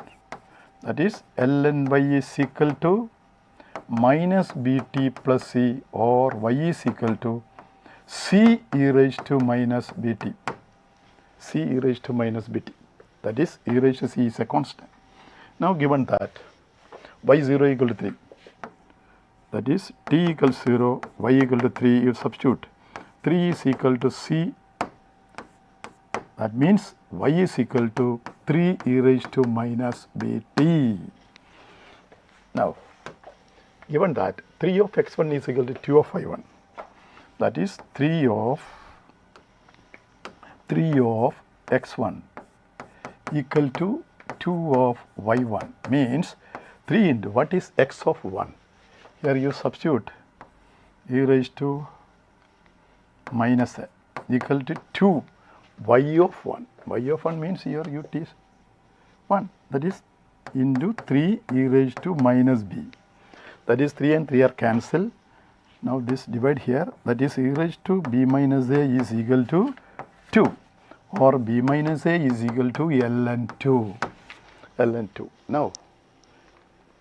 that is ln y is equal to minus bt plus c, or y is equal to c e raised to minus bt, c e raised to minus bt, that is e raised to c is a constant. Now given that y0 equal to 3, that is t equals 0, y equal to 3, you substitute 3 is equal to c, that means y is equal to 3 e raised to minus bt. Now given that 3 of x1 is equal to 2 of y1, that is 3 of x1 equal to 2 of y1, means 3 into what is x of 1? here you substitute e raised to minus a equal to 2 y of 1. Y of 1 means here ut is 1. That is into 3 e raised to minus b. That is 3 and 3 are cancelled. Now this divide here. That is e raised to b minus a is equal to 2. Or b minus a is equal to ln2. ln2. Now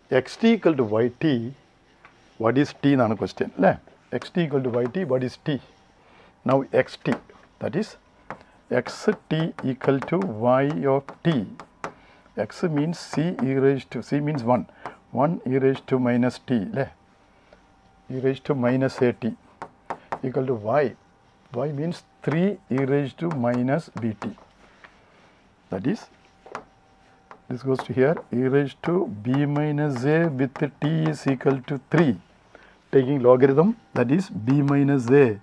xt equal to yt. What is t? Nana question. Xt equal to yt. What is t? Now xt. That is xt equal to y of t. X means c e raised to, c means 1. 1 e raised to minus t. E raised to minus at equal to y. Y means 3 e raised to minus bt. That is, this goes to here, e raised to b minus a with t is equal to 3. Taking logarithm, that is b minus a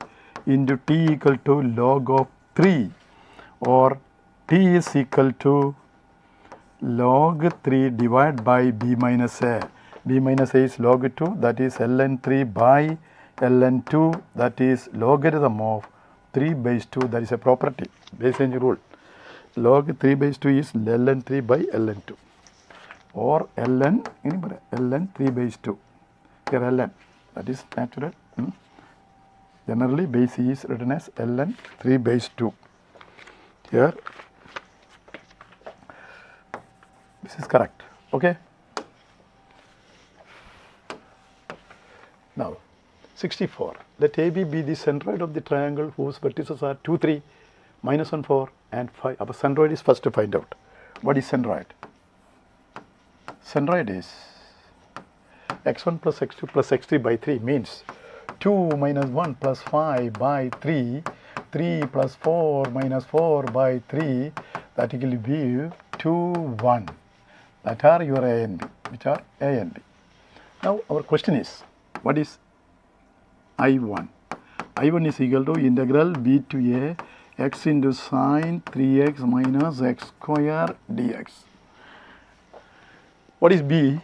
into t equal to log of 3, or t is equal to log 3 divided by b minus a. B minus a is log 2, that is ln 3 by ln 2, that is logarithm of 3 base 2, that is a property, base change rule. Log 3 base 2 is ln 3 by ln 2, or ln 3 base 2. Here ln, that is natural. Generally base is written as ln 3 base 2. Here this is correct. Okay. Now 64. Let AB be the centroid of the triangle whose vertices are 2, 3, minus 1, 4 and 5. Our centroid is first to find out. What is centroid? Centroid is x1 plus x2 plus x3 by 3 means 2 minus 1 plus 5 by 3, 3 plus 4 minus 4 by 3, that will be 2, 1. That are your A and B, which are A and B. Now our question is, what is I1? I1 is equal to integral b to a x into sine 3x minus x square dx. What is b?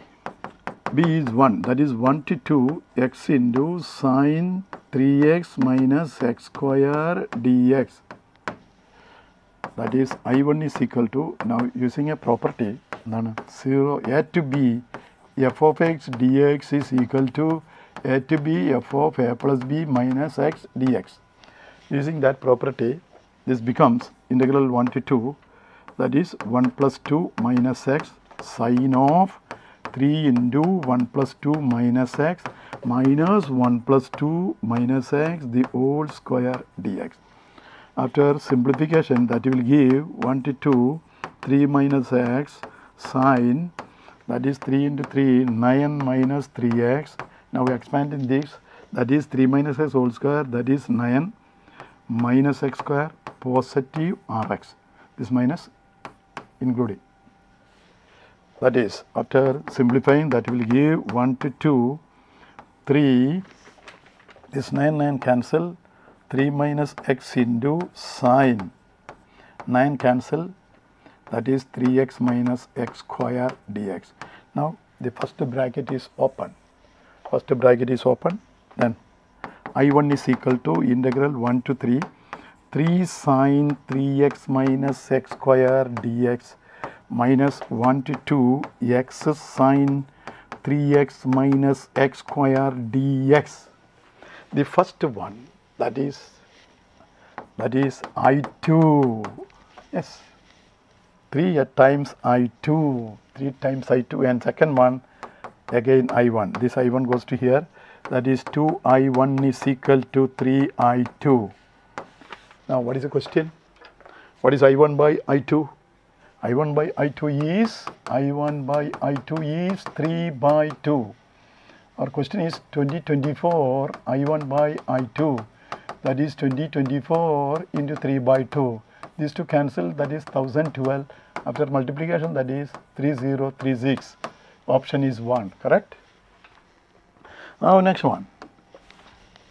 b is 1, that is 1 to 2 x into sine 3x minus x square dx. That is I1 is equal to, now using a property, 0 a to b f of x dx is equal to a to b f of a plus b minus x dx. Using that property, this becomes integral 1 to 2, that is 1 plus 2 minus x sine of 3 into 1 plus 2 minus x minus 1 plus 2 minus x the whole square dx. After simplification, that will give 1 to 2, 3 minus x sine, that is 3 into 3, 9 minus 3x. Now expanding this, that is 3 minus x whole square, that is 9 minus x square positive rx. This minus including. That is, after simplifying, that will give 1 to 2, 3, this 9 cancel, 3 minus x into sine, 9 cancel, that is 3x minus x square dx. Now the first bracket is open. First bracket is open. Then I1 is equal to integral 1 to 3, 3 sine 3x minus x square dx minus 1 to 2 x sine 3x minus x square dx. The first one, that is I2. Yes. 3 times I2, 3 times I2, and second one again I1. This I1 goes to here, that is 2I1 is equal to 3I2. Now what is the question? What is I1 by I2? I1 by I2 is 3 by 2. Our question is 2024 I1 by I2, that is 2024 into 3 by 2. These two cancel, that is 1012. After multiplication, that is 3036. Option is 1, correct? Now next one.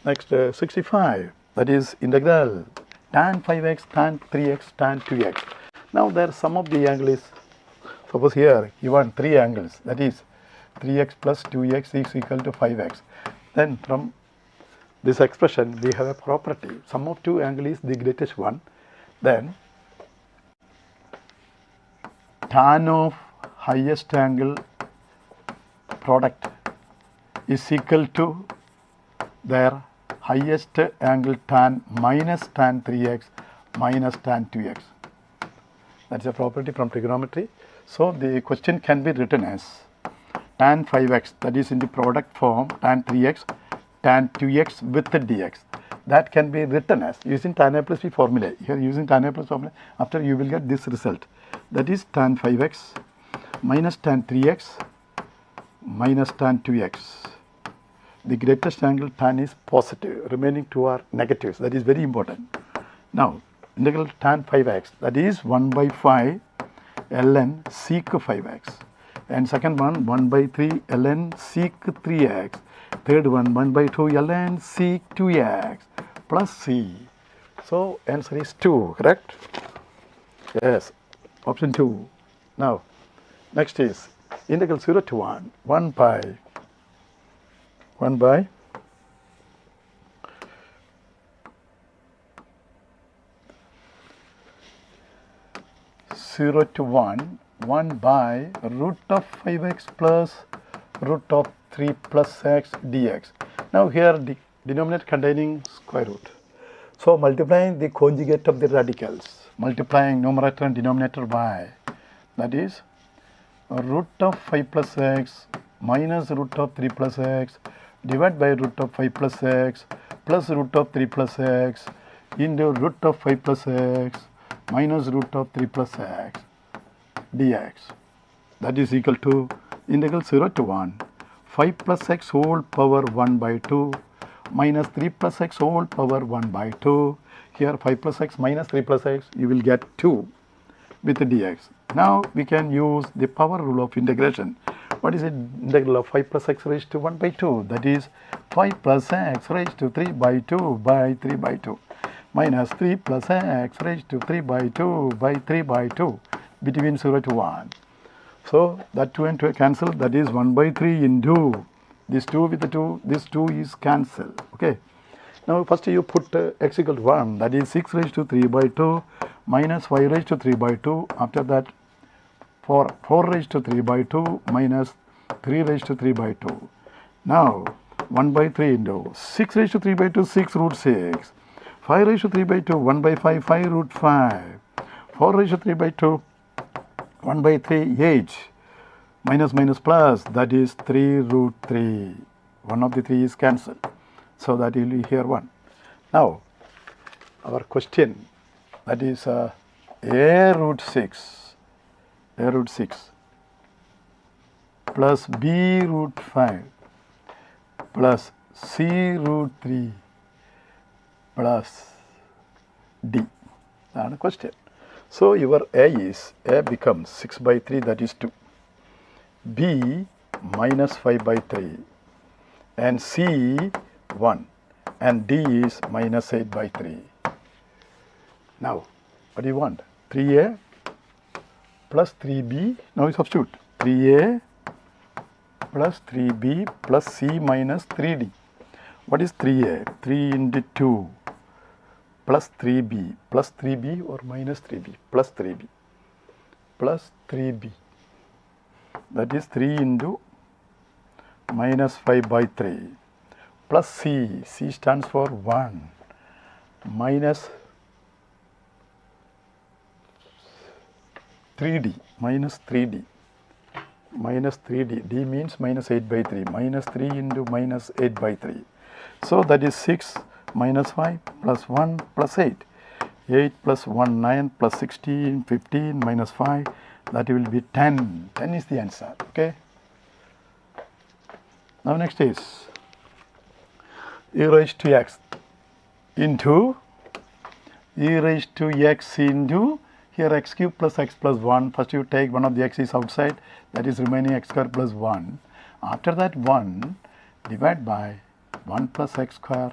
Next 65. That is integral tan 5x, tan 3x, tan 2x. Now there some of the angles. Suppose here you want 3 angles. That is 3x plus 2x is equal to 5x. Then from this expression we have a property, sum of two angles is the greatest one, then tan of highest angle product is equal to their highest angle tan minus tan 3x minus tan 2x. That's a property from trigonometry. So the question can be written as tan 5x, that is in the product form, tan 3x tan 2x with the dx. That can be written as using tan a plus b formula. Here using tan a plus formula, after you will get this result, that is tan 5x minus tan 3x minus tan 2x. The greatest angle tan is positive, remaining two are negatives. That is very important. Now integral tan 5x, that is 1 by 5 ln sec 5x, and second one 1 by 3 ln sec 3x, third one 1 by 2 ln sec 2x plus c. So answer is 2, correct? Yes, option 2. Now next is integral 0 to 1 by 0 to 1 by root of 5x plus root of 3 plus x dx. Now here the denominator containing square root. So multiplying the conjugate of the radicals, multiplying numerator and denominator by, that is root of 5 plus x minus root of 3 plus x divided by root of 5 plus x plus root of 3 plus x into root of 5 plus x minus root of 3 plus x dx. That is equal to integral 0 to 1 5 plus x whole power 1 by 2 minus 3 plus x whole power 1 by 2. Here 5 plus x minus 3 plus x, you will get 2 with the dx. Now we can use the power rule of integration. What is it? Integral of 5 plus x raised to 1 by 2, that is 5 plus x raised to 3 by 2 by 3 by 2 minus 3 plus x raised to 3 by 2 by 3 by 2 between 0 to 1. So that 2 and 2 cancel, that is 1 by 3 into this 2 with the 2, this 2 is cancelled. Okay. Now first you put x equal to 1, that is 6 raised to 3 by 2 minus 5 raised to 3 by 2. After that 4 raised to 3 by 2 minus 3 raised to 3 by 2. Now 1 by 3 into 6 raised to 3 by 2, 6 root 6. 5 raised to 3 by 2, 1 by 5, 5 root 5. 4 raised to 3 by 2, 1 by 3, 8. Minus minus plus, that is 3 root 3. One of the 3 is cancelled. So that will be here 1. Now our question, that is a root 6. A root 6 plus b root 5 plus c root 3 plus d. That's the question. So your a becomes 6 by 3, that is 2. B minus 5 by 3 and C 1 and D is minus 8 by 3. Now what do you want? 3a plus 3b, now you substitute 3a plus 3b plus C minus 3d. What is 3a? 3 into 2 plus 3b plus 3b or minus 3b plus 3b plus 3b. That is 3 into minus 5 by 3 plus C. C stands for 1 minus 3D minus 3D minus 3D. D means minus 8 by 3. Minus 3 into minus 8 by 3. So that is 6 minus 5 plus 1 plus 8. 8 plus 1, 9 plus 16, 15 minus 5. That will be 10. 10 is the answer. Okay. Now next is e raised to x into e raised to x into, here x cube plus x plus 1. First you take one of the x's outside, that is remaining x square plus 1. After that 1 divide by 1 plus x square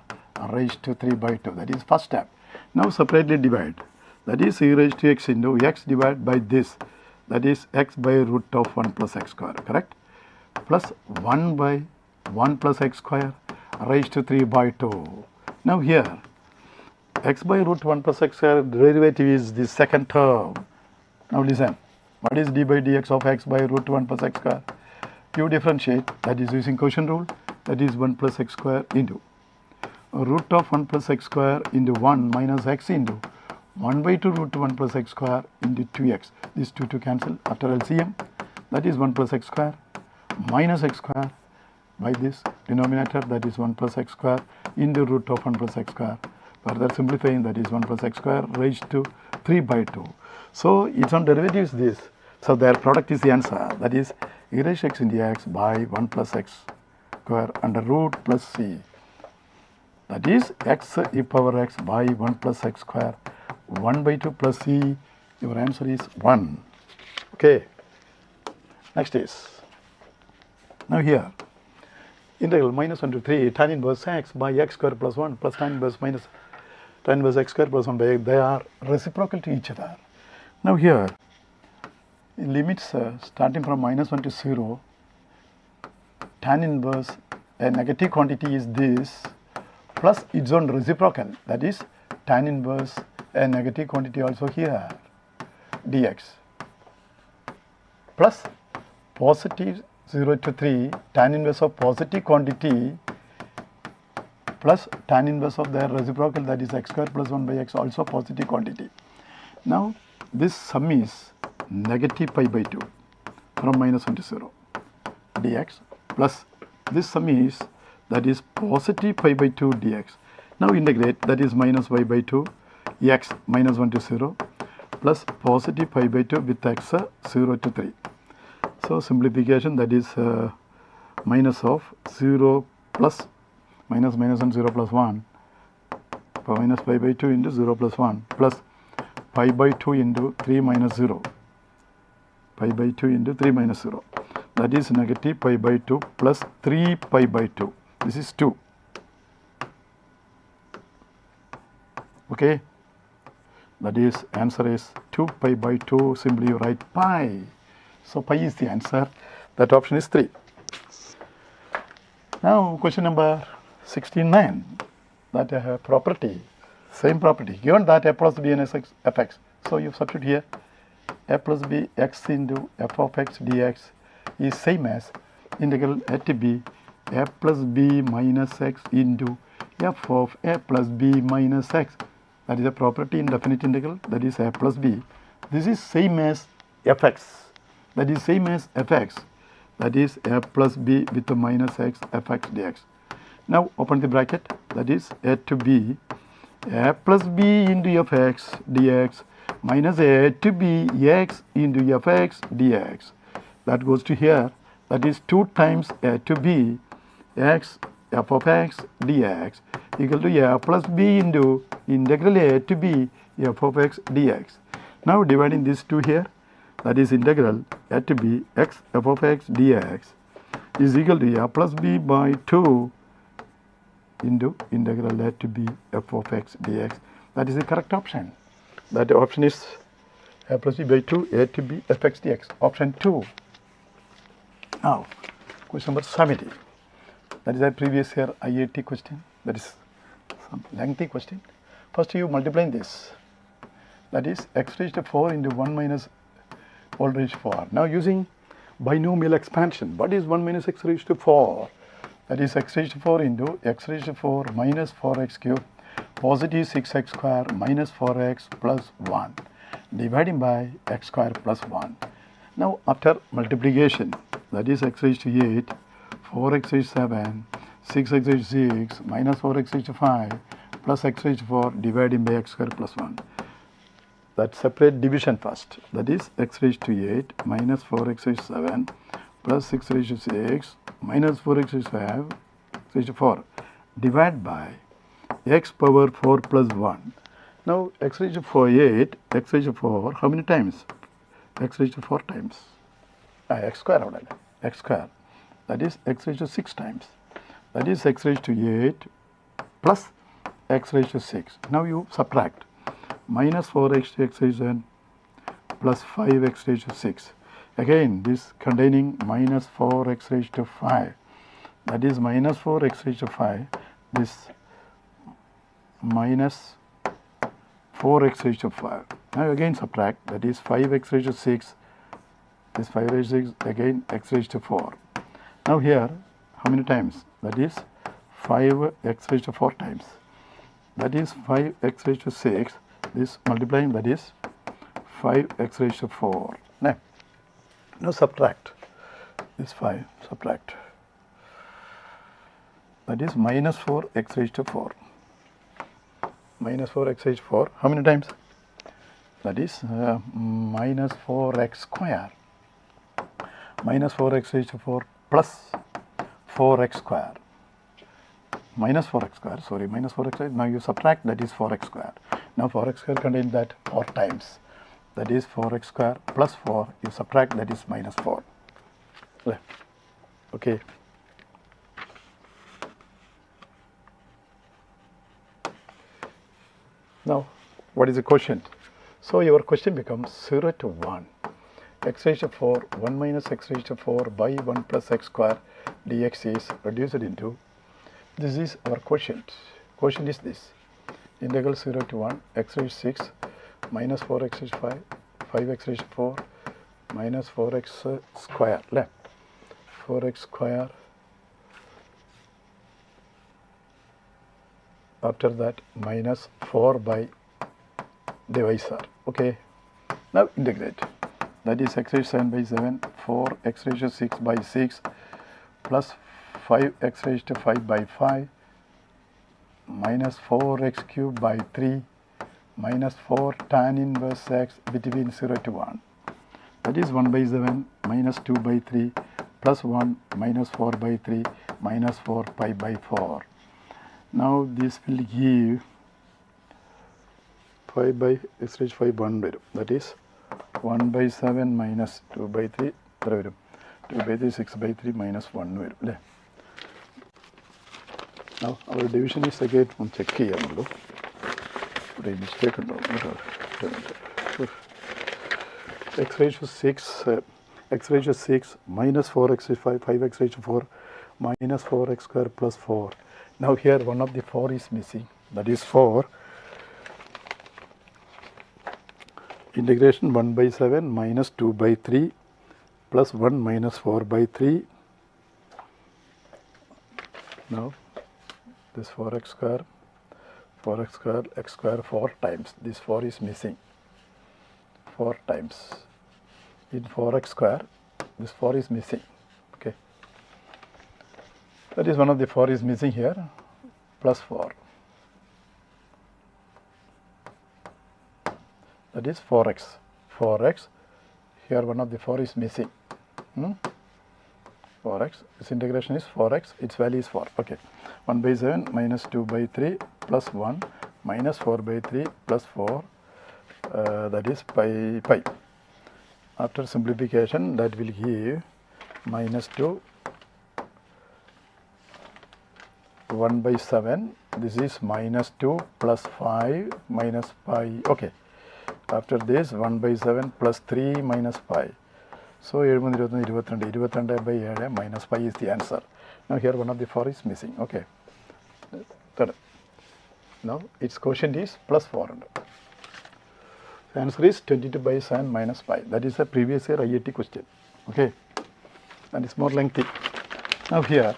raised to 3 by 2. That is first step. Now separately divide. That is e raised to x into x divided by this. That is x by root of 1 plus x square, correct? plus 1 by 1 plus x square raised to 3 by 2. Now here, x by root 1 plus x square derivative is the second term. Now listen, what is d by dx of x by root 1 plus x square? You differentiate, that is using quotient rule, that is 1 plus x square into root of 1 plus x square into 1 minus x into 1 by 2 root 1 plus x square into 2x. These two to cancel after LCM, that is 1 plus x square minus x square by this denominator, that is 1 plus x square into root of 1 plus x square. Further simplifying, that is 1 plus x square raised to 3 by 2. So its own derivative is this. So their product is the answer, that is e raised to x into x by 1 plus x square under root plus c. That is x e power x by 1 plus x square 1 by 2 plus c. Your answer is 1. Okay. Next is, now here, integral minus 1 to 3 tan inverse x by x square plus 1 plus tan inverse minus tan inverse x square plus 1 by x, they are reciprocal to each other. Now here, in limits starting from minus 1 to 0, tan inverse a negative quantity is this plus its own reciprocal, that is tan inverse a negative quantity also here dx plus positive 0 to 3 tan inverse of positive quantity plus tan inverse of their reciprocal, that is x square plus 1 by x, also positive quantity. Now this sum is negative pi by 2 from minus 1 to 0 dx plus this sum is, that is positive pi by 2 dx. Now integrate, that is minus y by 2 x minus 1 to 0 plus positive pi by 2 with x 0 to 3. So simplification, that is minus of 0 plus minus minus and 0 plus 1 minus pi by 2 into 0 plus 1 plus pi by 2 into 3 minus 0, pi by 2 into 3 minus 0, that is negative pi by 2 plus 3 pi by 2. This is 2. Okay, that is answer is 2 pi by 2. Simply you write pi. So pi is the answer. That option is 3. Now question number 69. That property, same property. Given that a plus b and fx, so you substitute here a plus b x into f of x dx is same as integral a to b a plus b minus x into f of a plus b minus x. That is a property in definite integral, that is a plus b. This is same as fx, that is same as fx, that is a plus b with the minus x fx dx. Now open the bracket, that is a to b a plus b into fx dx minus a to b x into fx dx. That goes to here, that is 2 times a to b x f of x dx equal to a plus b into integral a to b f of x dx. Now dividing these two here, that is integral a to b x f of x dx is equal to a plus b by 2 into integral a to b f of x dx. That is the correct option. That option is a plus b by 2 a to b f x dx, option 2. Now question number 70. That is a previous year IIT question. That is some lengthy question. First you multiply this. That is x raised to 4 into 1 minus all raised to 4. Now using binomial expansion, what is 1 minus x raised to 4? That is x raised to 4 into x raised to 4 minus 4x cube positive 6x square minus 4x plus 1 dividing by x square plus 1. Now after multiplication, that is x raised to 8, 4x raised to 7, 6x raised to 6 minus 4x raised to 5 plus x raised to 4 dividing by x square plus 1. That separate division first, that is x raised to 8 minus 4x raised to 7 plus 6 raised to 6 minus 4x raised to 5 raised to 4 divide by x power 4 plus 1. Now x raised to 4 8, x raised to 4 how many times? X raised to 4 times. X square, x square, that is x raised to 6 times, that is x raised to 8 plus x raised to 6. Now you subtract minus 4x to x raised to n plus 5x raised to 6. again this containing minus 4x raised to 5, that is minus 4x raised to 5, this minus 4x raised to 5. Now again subtract, that is 5x raised to 6, this 5 raised to 6, again x raised to 4. Now here, how many times? That is 5x raised to 4 times. That is 5x raised to 6, this multiplying, that is 5x raised to 4. Now subtract, this 5, subtract. That is minus 4x raised to 4. Minus 4x raised to 4, how many times? That is minus 4x square. Minus 4x raised to 4 plus 4x square. Minus 4x square, sorry, minus 4x square. Now you subtract, that is 4x square. Now 4x square contains that 4 times. That is 4x square plus 4, you subtract, that is minus 4. Okay. Now, what is the quotient? So your question becomes 0 to 1. X raised to 4, 1 minus x raised to 4 by 1 plus x square dx is reduced into, this is our quotient. Quotient is this, integral 0 to 1, x raised to 6 minus 4x raised to 5, 5x raised to 4 minus 4x square, 4x square, after that minus 4 by divisor. Okay, now integrate, that is x raised to 7 by 7, 4 x raised to 6 by 6 plus 5 x raised to 5 by 5 minus 4x cubed by 3 minus 4 tan inverse x between 0 to 1. That is 1 by 7 minus 2 by 3 plus 1 minus 4 by 3 minus 4 pi by 4. Now this will give 5 by x raised to 5 1 that is 1 by 7 minus 2 by 3 2 by 3 6 by 3 minus 1 Now our division is again on check here. Mistake x raised to 6 x raised to 6 minus 4x raised to 5 5x raised to 4 minus 4x square plus 4. Now here one of the 4 is missing, that is 4. Integration 1 by 7 minus 2 by 3 plus 1 minus 4 by 3. Now this 4x square x square 4 times, this 4 is missing, 4 times. In 4x square, this 4 is missing. Okay, that is one of the 4 is missing here, plus 4. That is 4x. 4x, here one of the 4 is missing. 4x, this integration is 4x, its value is 4. Okay, 1 by 7 minus 2 by 3 plus 1 minus 4 by 3 plus 4, that is pi. After simplification, that will give minus 2, 1 by 7, this is minus 2 plus 5 minus pi. Okay, after this 1 by 7 plus 3 minus pi. So 7 22 by 7 minus pi is the answer. Now here one of the 4 is missing. Okay, third. Now its quotient is plus 400. The answer is 22 by 7 minus pi. That is a previous year IIT question. Okay, and it's more lengthy. Now here,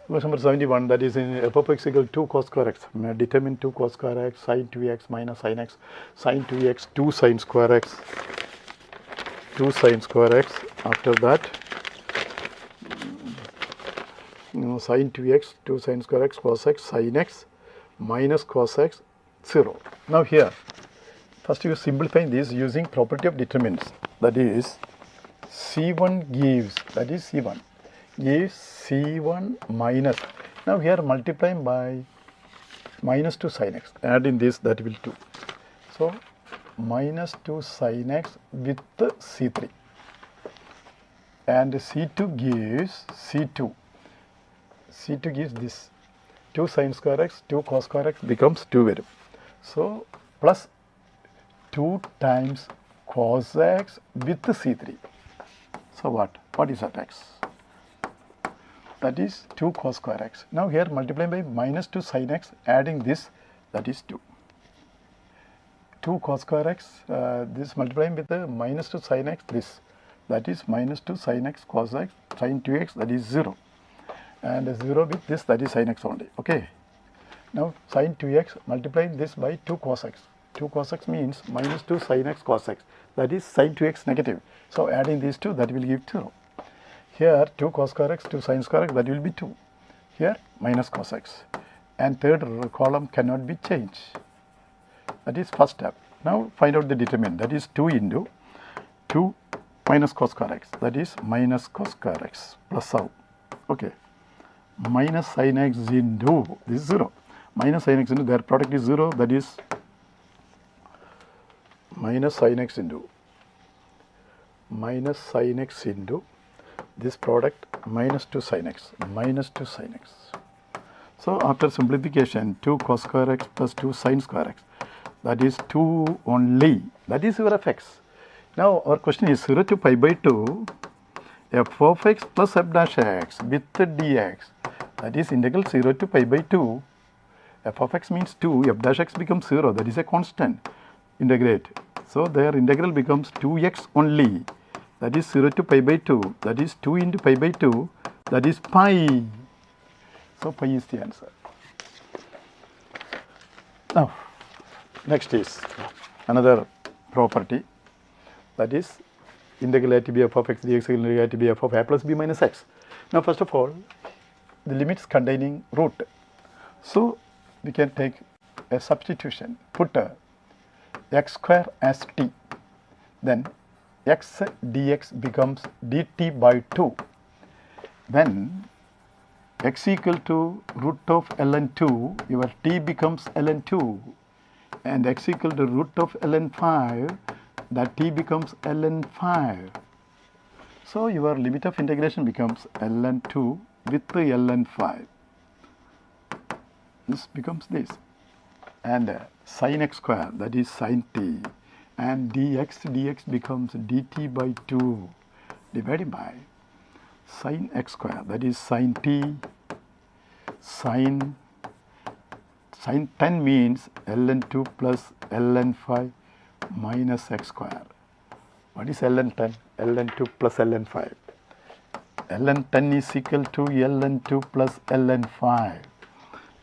question number 71, that is in f of x equal 2 cos square x. Determine 2 cos square x, sin 2x minus sin x, sin 2x, 2 sin square x, 2 sin square x. After that, sin 2x, 2 sin square x, cos x, sin x, minus cos x, 0. Now here, first you simplify this using property of determinants. That is, C1 gives, that is C1, gives C1 minus. Now here multiplying by minus 2 sin x. Add in this, that will 2. So, minus 2 sin x with C3. And C2 gives C2. C2 gives this 2 sin square x, 2 cos square x becomes 2 variable. So plus 2 times cos x with C3. So what? What is that x? That is 2 cos square x. Now here multiplying by minus 2 sin x, adding this, that is 2. 2 cos square x, this multiplying with the minus 2 sin x, this. That is minus 2 sin x cos x, sin 2x, that is 0. And 0 with this, that is sin x only. Okay. Now sin 2x multiplying this by 2 cos x. 2 cos x means minus 2 sin x cos x. That is sin 2x negative. So adding these two, that will give 0. Here 2 cos square x, 2 sin square x, that will be 2. Here minus cos x. And third column cannot be changed. That is first step. Now find out the determinant. That is 2 into 2 minus cos square x. That is minus cos square x plus how? Okay. Minus sin x into, this is 0. Minus sin x into, their product is 0. That is minus sin x into this product minus 2 sin x, minus 2 sin x. So after simplification, 2 cos square x plus 2 sin square x, that is 2 only. That is your fx. Now our question is 0 to pi by 2 f of x plus f dash x with dx. That is integral 0 to pi by 2. F of x means 2, f dash x becomes 0. That is a constant. Integrate. So their integral becomes 2x only. That is 0 to pi by 2. That is 2 into pi by 2. That is pi. So pi is the answer. Now, next is another property. That is integral a to b f of x dx equal to a to b f of a plus b minus x. Now first of all, the limits containing root. So we can take a substitution. Put x square as t. Then x dx becomes dt by 2. When x equal to root of ln2, your t becomes ln2. And x equal to root of ln5, that t becomes ln5. So your limit of integration becomes ln2 with ln5. This becomes this. And sin x square, that is sin t. And dx becomes dt by 2 divided by sin x square, that is sin t. Sin 10 means ln2 plus ln5 minus x square. What is ln10? ln2 plus ln5. ln10 is equal to ln2 plus ln5.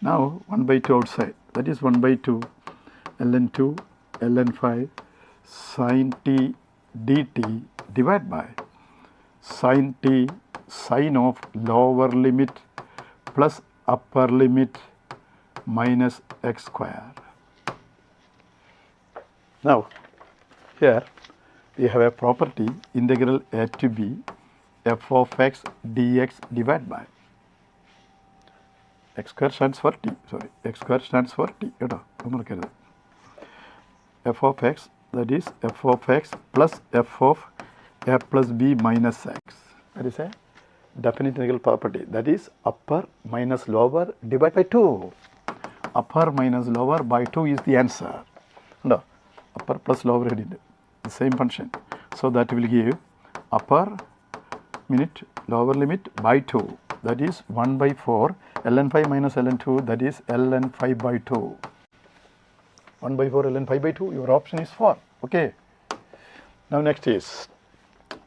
Now 1 by 2 outside. That is 1 by 2 ln2 ln5 sin t dt divided by sin t sin of lower limit plus upper limit minus x square. Now here we have a property integral a to b f of x dx divided by x square stands for t. Sorry, x square stands for t. F of x, that is f of x plus f of a plus b minus x. That is a definite integral property. That is upper minus lower divided by 2. Upper minus lower by 2 is the answer. No, upper plus lower headed, the same function. So that will give upper limit, lower limit by 2. That is 1 by 4. ln5 minus ln2, that is ln5 by 2. 1 by 4 ln5 by 2, your option is 4. Okay. Now next is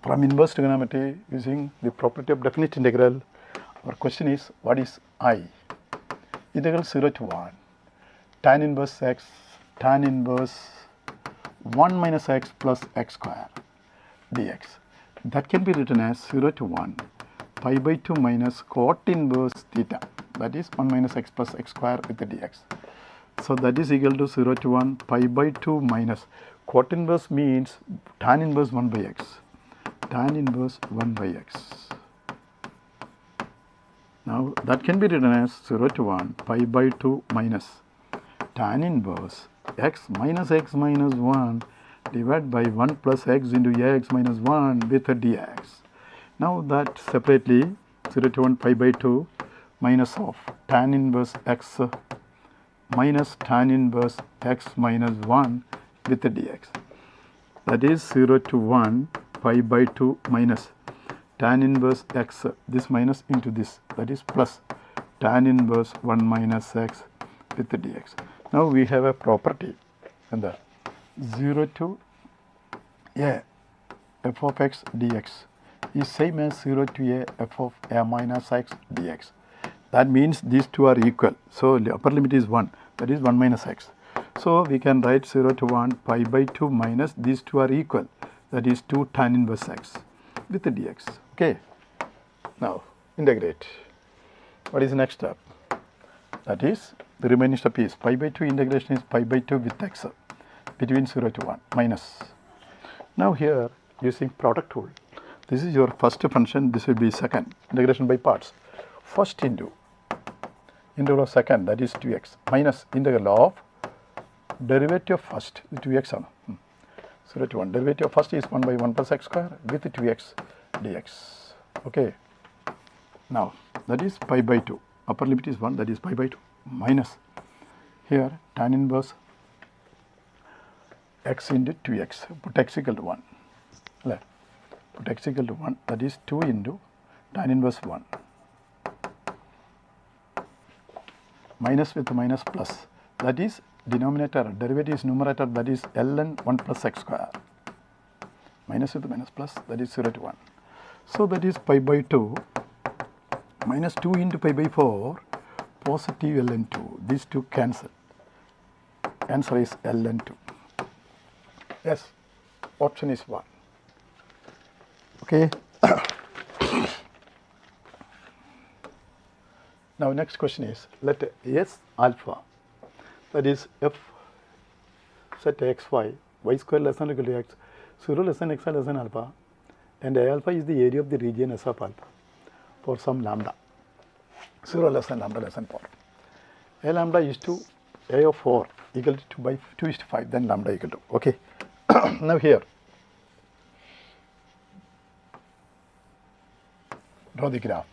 from inverse trigonometry using the property of definite integral. Our question is, what is I? Integral 0 to 1 tan inverse x tan inverse 1 minus x plus x square dx. That can be written as 0 to 1 pi by 2 minus cot inverse theta, that is 1 minus x plus x square with the dx. So that is equal to 0 to 1 pi by 2 minus cot inverse means tan inverse 1 by x. Tan inverse 1 by x. Now that can be written as 0 to 1 pi by 2 minus tan inverse x minus 1 divided by 1 plus x into x minus 1 with a dx. Now that separately 0 to 1 pi by 2 minus of tan inverse x minus tan inverse x minus 1 with the dx. that is 0 to 1 pi by 2 minus tan inverse x, this minus into this, that is plus tan inverse 1 minus x with the dx. Now we have a property, and the 0 to a f of x dx is same as 0 to a f of a minus x dx. That means these two are equal. So the upper limit is 1, that is 1 minus x. So we can write 0 to 1 pi by 2 minus these two are equal, that is 2 tan inverse x with the dx. Okay. Now integrate. What is the next step? That is the remaining step is pi by 2 integration is pi by 2 with x between 0 to 1 minus. Now here using product rule, this is your first function, this will be second, integration by parts. First into integral of second, that is 2x minus integral of derivative of first, 2x on 0 to 1. Derivative of first is 1 by 1 plus x square with 2x dx. Okay. Now that is pi by 2. Upper limit is 1, that is pi by 2 minus here tan inverse x into 2x. Put x equal to 1. Put x equal to 1, that is 2 into tan inverse 1 minus with minus plus, that is denominator, derivative is numerator, that is ln 1 plus x square minus with minus plus, that is 0 to 1. So that is pi by 2 minus 2 into pi by 4 positive ln 2. These two cancel. Answer is ln 2. Yes, option is 1. Okay. Now next question is, let S alpha, that is f set x y, y square less than or equal to x, 0 less than x less than alpha, and A alpha is the area of the region S of alpha for some lambda, 0 less than lambda less than 4. A lambda is to A of 4 equal to 2 by 2 is to 5, then lambda equal to, okay. Now here, draw the graph.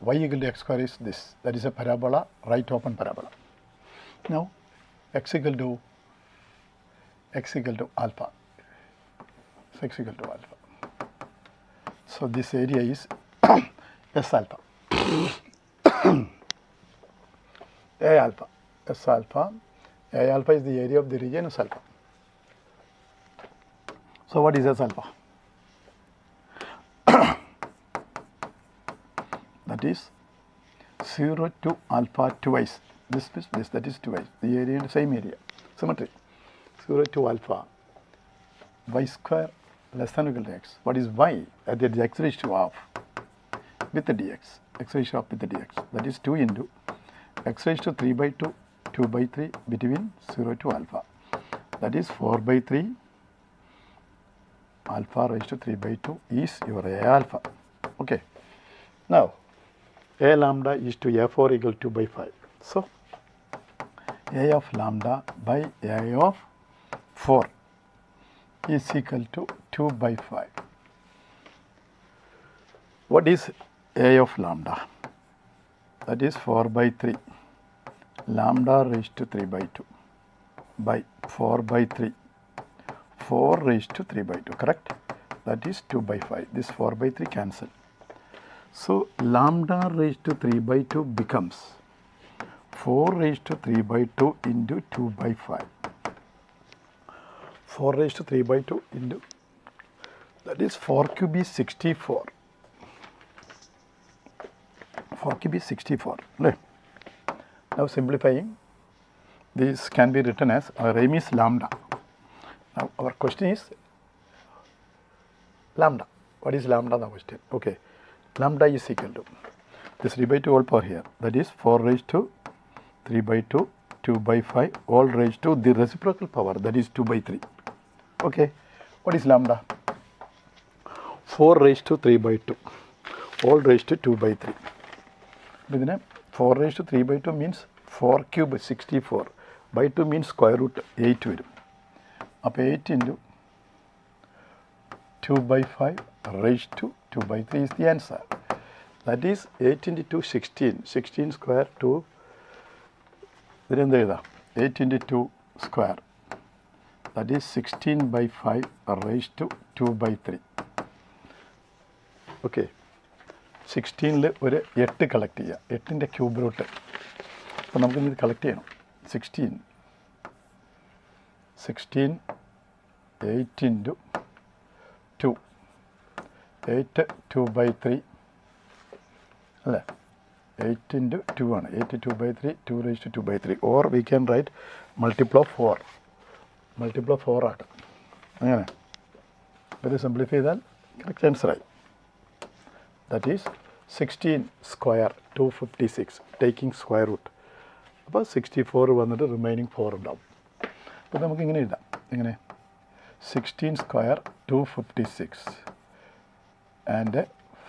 Y equal to x square is this, that is a parabola, right open parabola. Now x equal to alpha, so x equal to alpha. So this area is S alpha, A alpha, S alpha, A alpha is the area of the region S alpha. So what is S alpha? That is 0 to alpha twice, this, that is twice, the area in the same area, symmetry, 0 to alpha, y square less than or equal to x. What is y? That is x raised to half with the dx, x raised to half with the dx, that is 2 into x raised to 3 by 2, 2 by 3 between 0 to alpha, that is 4 by 3, alpha raised to 3 by 2 is your A alpha. Okay. Now A lambda is to A4 equal to 2 by 5. So A of lambda by A of 4 is equal to 2 by 5. What is A of lambda? That is 4 by 3. Lambda raised to 3 by 2 by 4 by 3. 4 raised to 3 by 2, correct? That is 2 by 5. This 4 by 3 cancel. So lambda raised to 3 by 2 becomes 4 raised to 3 by 2 into 2 by 5. 4 raised to 3 by 2 into, that is 4 cube is 64. 4 cube is 64. Now simplifying, this can be written as our aim is lambda. Now our question is lambda. What is lambda? The question. Okay. Lambda is equal to this 3 by 2 all power here, that is 4 raised to 3 by 2, 2 by 5 all raised to the reciprocal power, that is 2 by 3. Okay. What is lambda? 4 raised to 3 by 2 all raised to 2 by 3. 4 raised to 3 by 2 means 4 cube 64 by 2 means square root 8 varum. Up 8 into 2 by 5 raised to 2 by 3 is the answer. That is 8 into 2, 16. 16 square to 8 into 2 square. that is 16 by 5 raised to 2 by 3. Okay 16ൽ ഒരു 8 collect ചെയ്യുക, 8ൻ്റെ cube root. അപ്പോൾ നമുക്കിനി ഇത് collect ചെയ്യണം. 16 8 into 2, 8 2 by 3 അല്ലേ, 8 into 2 ആണ്, 8 2 by 3, 2 raised to 2 by 3, or we can write multiple of 4 ആണ്. അങ്ങനെ ഇത് സിംപ്ലിഫൈ ചെയ്താൽ കറക്റ്റ് ആൻസറായി. That is 16 square 256 taking square root. അപ്പോൾ 64 വന്നിട്ട് റിമൈനിങ് 4 ഉണ്ടാവും. അപ്പോൾ നമുക്ക് ഇങ്ങനെ എഴുതാം. എങ്ങനെ 16 square 256 and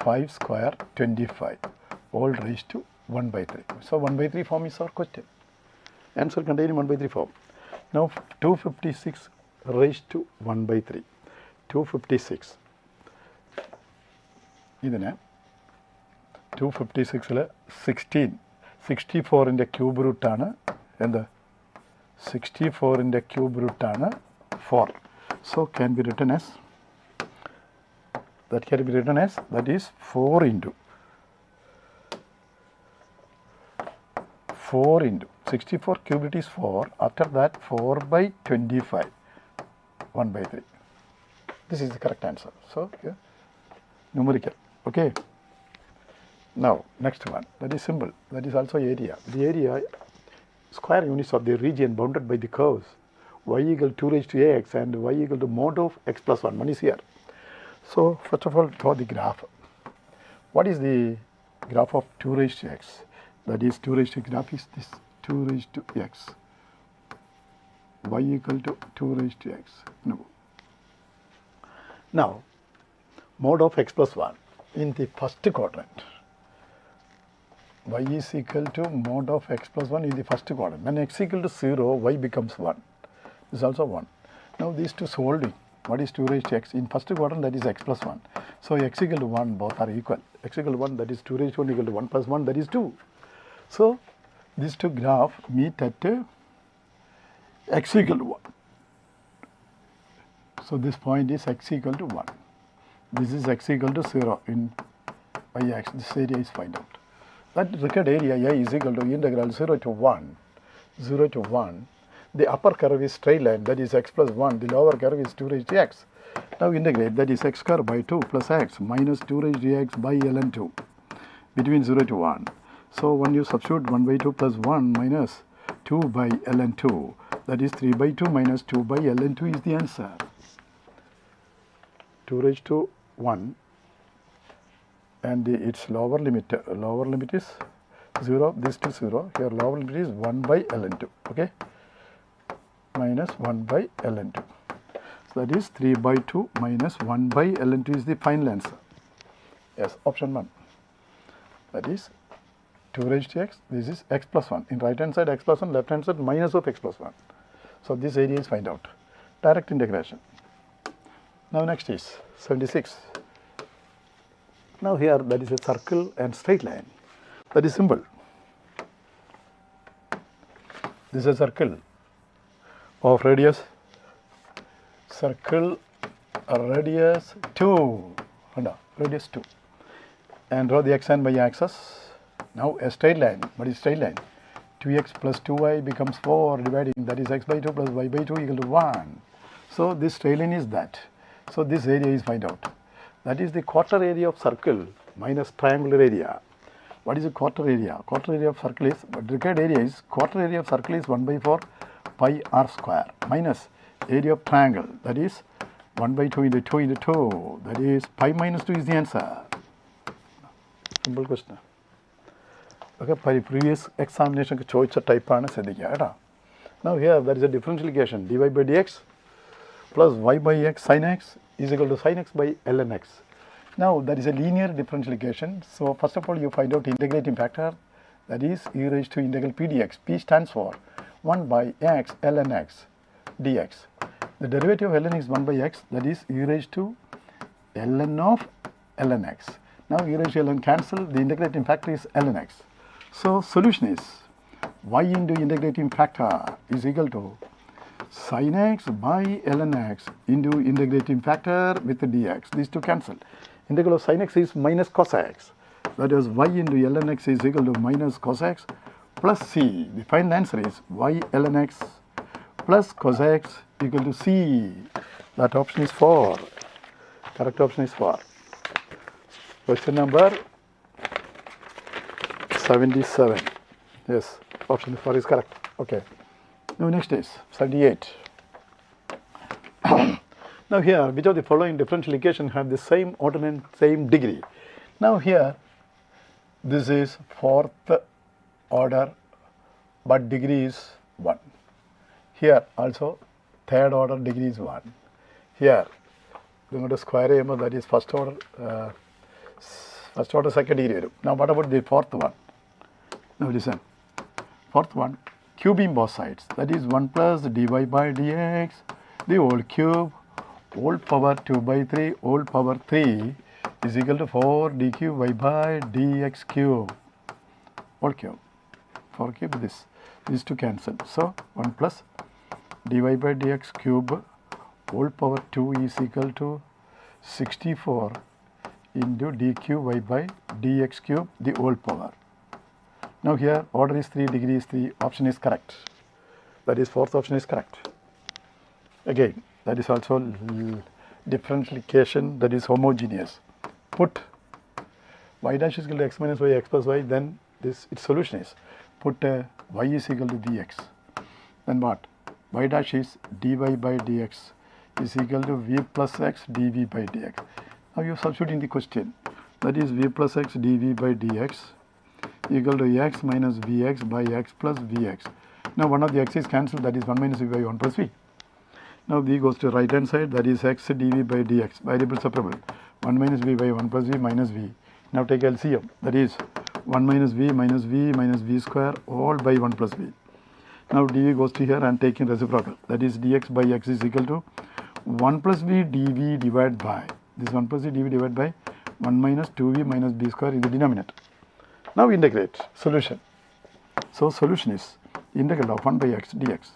5 square 25 all raised to 1 by 3. So 1 by 3 form is our question. Answer containing 1 by 3 form. Now 256 raised to 1 by 3. 256 ഇതിനെ 256ൽ 64ൻ്റെ ക്യൂബ് റൂട്ടാണ് എന്ത്, 64ൻ്റെ ക്യൂബ് റൂട്ടാണ് 4. So can be written as, that can be written as, that is 4 into 64 cube root is 4. After that 4 by 25, 1 by 3. This is the correct answer. So yeah, numerical. Okay. Now next one, that is simple. That is also area. The area, square units of the region bounded by the curves y equal 2 raised to x and y equal to mod of x plus 1. One is here. So first of all, draw the graph. What is the graph of 2 raised to x? That is 2 raised to graph is this, 2 raised to x. Y equal to 2 raised to x. No. Now, mod of x plus 1 in the first quadrant. Y is equal to mod of x plus 1 in the first quadrant. When x equal to 0, y becomes 1. This is also 1. Now these two solving. What is 2 raised to x? In first quadrant, that is x plus 1. So x equal to 1, both are equal. X equal to 1, that is 2 raised to 1 equal to 1 plus 1, that is 2. So these two graphs meet at x equal to 1. So this point is x equal to 1. This is x equal to 0 in y-axis. This area is find out. That required area A is equal to integral 0 to 1. The upper curve is straight line, that is x plus 1. The lower curve is 2 raised to x. Now integrate, that is x square by 2 plus x minus 2 raised to x by ln 2 between 0 to 1. So when you substitute 1 by 2 plus 1 minus 2 by ln 2, that is 3 by 2 minus 2 by ln 2 is the answer. 2 raised to 1 and its lower limit is 0, this to 0. Here lower limit is 1 by ln 2, okay, minus 1 by ln 2. So that is 3 by 2 minus 1 by ln 2 is the final answer. Yes, option 1. That is 2 raised to x, this is x plus 1. In right hand side x plus 1, left hand side minus of x plus 1. So this area is find out. Direct integration. Now next is 76. Now here that is a circle and straight line. That is simple. This is a circle of radius, radius 2, radius 2, and draw the x and y axis. Now a straight line. What is straight line? 2x plus 2y becomes 4 dividing, that is x by 2 plus y by 2 equal to 1. So this straight line is that. So this area is find out. That is the quarter area of circle minus triangular area. What is the quarter area? Quarter area of circle is, but required area is, quarter area of circle is 1 by 4 pi r square minus area of triangle, that is 1 by 2 into 2 into 2, that is pi minus 2 is the answer. Simple question. Okay, previous examination choice type ആണ് ശ്രദ്ധിക്കുക കേട്ടോ. Now here there is a differential equation, dy by dx plus y by x sin x is equal to sin x by ln x. Now there is a linear differential equation. So first of all you find out integrating factor, that is e raised to integral p dx. P stands for 1 by x ln x dx. The derivative of ln is 1 by x, that is e raised to ln of ln x. Now e raised to ln cancel, the integrating factor is ln x. So solution is y into integrating factor is equal to sin x by ln x into integrating factor with dx. These two cancel. Integral of sin x is minus cos x. That is y into ln x is equal to minus cos x plus c. The final answer is y ln x plus cos x equal to c. That option is 4. Correct option is 4. Question number 77. Yes, option 4 is correct. Okay. Now next is 78. Now here, which of the following differential equation have the same order and same degree? Now here, this is fourth order, but degree is 1. Here also, third order degree is 1. Here, you go to square ചെയ്യുമ്പോൾ that is first order second degree വരും. Now what about the fourth one? Now listen, fourth one, cubing both sides, that is 1 plus dy by dx, the whole cube, whole power 2 by 3, whole power 3 is equal to 4 d cube y by dx cube, whole cube, 4 cube these two cancel. So 1 plus dy by dx cube whole power 2 is equal to 64 into d cube y by dx cube, the whole power. Now here order is 3, degree is 3, option is correct. That is fourth option is correct. Again, that is also differential equation that is homogeneous. Put y dash is equal to x minus y, x plus y, then this its solution is put y is equal to dx. Then what? Y dash is dy by dx is equal to v plus x dv by dx. Now you substitute in the question. That is v plus x dv by dx equal to x minus vx by x plus vx. Now one of the x is cancelled, that is 1 minus v by 1 plus v. Now v goes to right hand side, that is x dv by dx, variable separable. 1 minus v by 1 plus v minus v. Now take LCM, that is 1 minus v minus v square all by 1 plus v. Now dv goes to here and taking reciprocal, that is dx by x is equal to 1 plus v dv divided by, this 1 plus v dv divided by 1 minus 2v minus b square in the denominator. Now integrate, solution. So solution is integral of 1 by x dx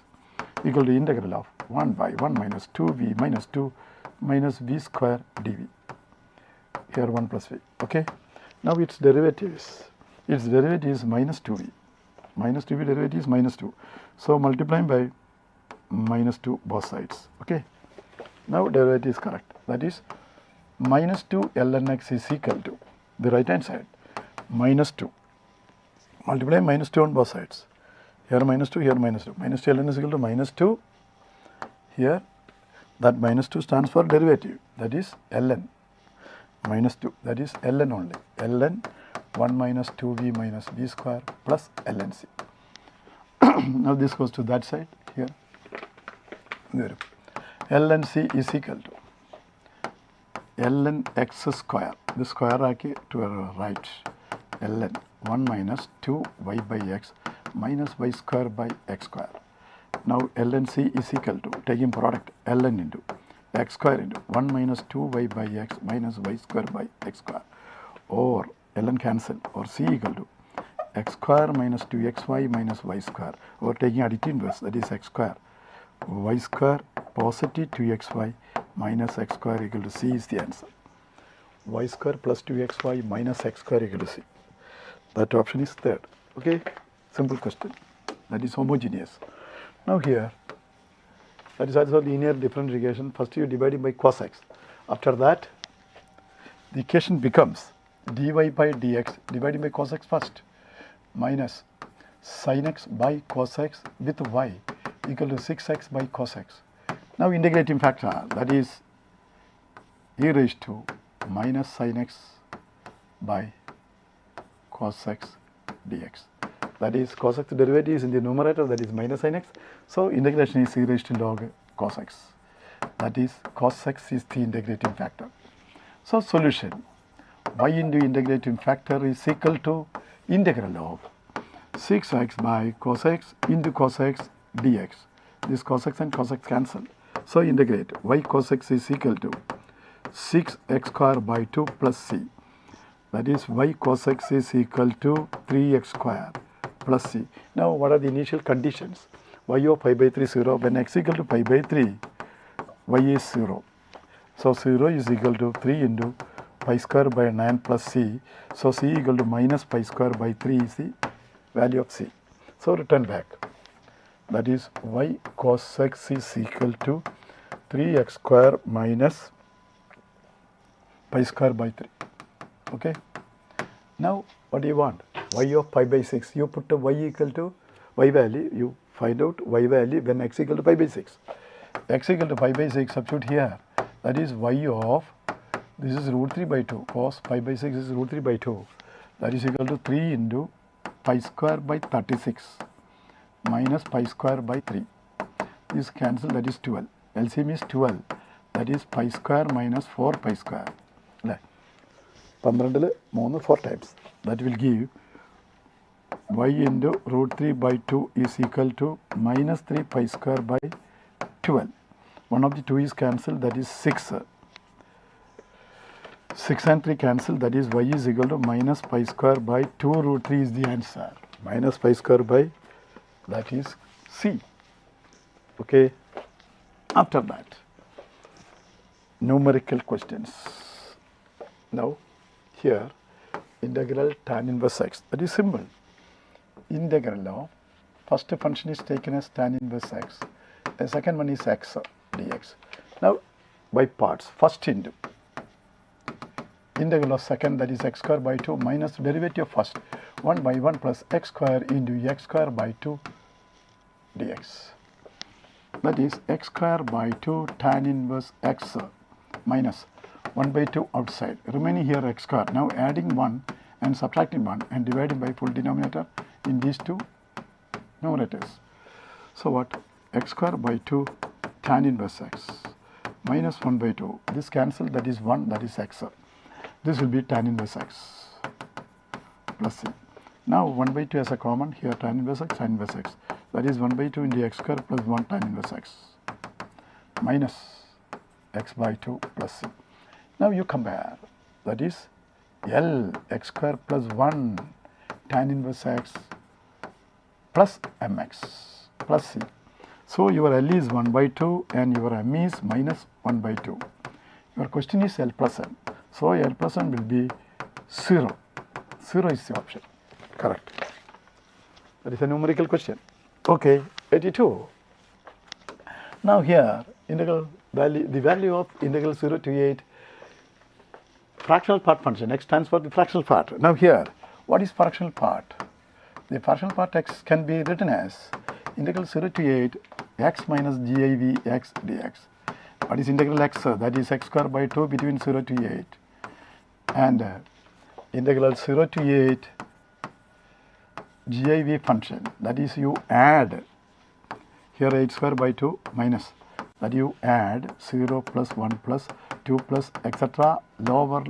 equal to integral of 1 by 1 minus 2v minus 2 minus v square dv. Here 1 plus v. Okay. Now its derivative is minus 2v. Minus 2v derivative is minus 2. So multiplying by minus 2 both sides. Okay. Now derivative is correct. That is minus 2 ln x is equal to the right hand side minus 2. Multiply minus 2 on both sides. Here minus 2, here minus 2. Minus 2 ln is equal to minus 2. Here that minus 2 stands for derivative. That is ln. Minus 2. That is ln only. ln 1 minus 2v minus v square plus ln c. Now this goes to that side. Here. ln c is equal to ln x square. The square to right. ln 1 minus 2y by x minus y square by x square. Now ln c is equal to, taking product, ln into x square into 1 minus 2y by x minus y square by x square, or ln cancel, or c equal to x square minus 2xy minus y square, or taking additive inverse, that is x square, y square positive 2xy minus x square equal to c is the answer. Y square plus 2xy minus x square equal to c. That option is third. Okay, simple question. That is homogeneous. Now here, that is also linear differentiation. First you dividing by cos x. After that, the equation becomes dy by dx dividing by cos x first minus sin x by cos x with y equal to 6x by cos x. Now integrating factor, that is e raised to minus sin x by cos x dx. That is cos x derivative is in the numerator, that is minus sin x. So integration is e raised to log cos x. That is cos x is the integrating factor. So solution, y into integrating factor is equal to integral of 6x by cos x into cos x dx. This cos x and cos x cancel. So integrate y cos x is equal to 6x square by 2 plus c. That is y cos x is equal to 3x square plus c. Now what are the initial conditions? y of pi by 3 0. When x equal to pi by 3, y is 0. So 0 is equal to 3 into pi square by 9 plus c. So c equal to minus pi square by 3 is the value of c. So return back. That is y cos x is equal to 3x square minus pi square by 3. Okay. Now what do you want? Y of pi by 6. You put a y equal to y value. You find out y value when x equal to pi by 6. X equal to pi by 6, substitute here. That is y of, this is root 3 by 2. Cos pi by 6 is root 3 by 2. That is equal to 3 into pi square by 36 minus pi square by 3. This cancel, that is 12. LCM is 12. That is pi square minus 4 pi square. 12 4 times. That will give y into root 3 by 2 is equal to minus 3 pi square by 12. One of the 2 is cancelled, that is 6. 6 and 3 cancel, that is y is equal to minus pi square by 2 root 3 is the answer. Minus pi square by, that is c. Okay. After that, numerical questions. Now, here, integral tan inverse x. That is simple. Integral of first function is taken as tan inverse x. The second one is x dx. Now, by parts. First into integral of second, that is x square by 2 minus derivative of first 1 by 1 plus x square into x square by 2 dx. That is x square by 2 tan inverse x minus 1 by 2 outside. Remaining here x square. Now adding 1 and subtracting 1 and dividing by full denominator in these two numerators. So what? X square by 2 tan inverse x minus 1 by 2. This cancel, that is 1, that is x. This will be tan inverse x plus c. Now 1 by 2 as a common, here tan inverse x, tan inverse x. That is 1 by 2 into x square plus 1 tan inverse x minus x by 2 plus c. Now you compare, that is L x square plus 1 tan inverse x plus mx plus c. So your L is 1 by 2 and your m is minus 1 by 2. Your question is L plus m. So L plus m will be 0. 0 is the option. Correct. That is a numerical question. Okay, 82. Now here, integral value, the value of integral 0 to 8 fractional part function, x stands for the fractional part. Now here, what is fractional part? The fractional part x can be written as integral 0 to 8 x minus GIV x dx. What is integral x? That is x square by 2 between 0 to 8. And integral 0 to 8 GIV function, that is you add here 8 square by 2 minus, that you add 0 plus 1 plus 2 plus etc. lower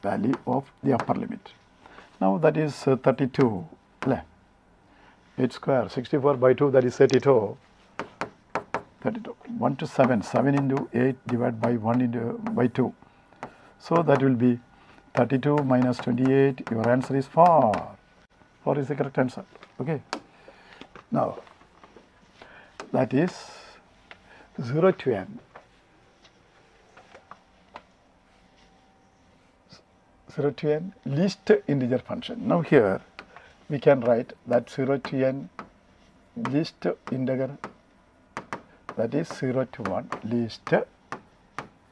value of the upper limit. Now that is 32. 8 square, 64 by 2, that is 32. 32. 1 to 7, 7 into 8 divided by 1 into by 2. So that will be 32 minus 28. Your answer is 4. 4 is the correct answer. Okay. Now, that is 0 to n. 0 to n least integer function. Now here we can write that 0 to n least integer, that is 0 to 1 least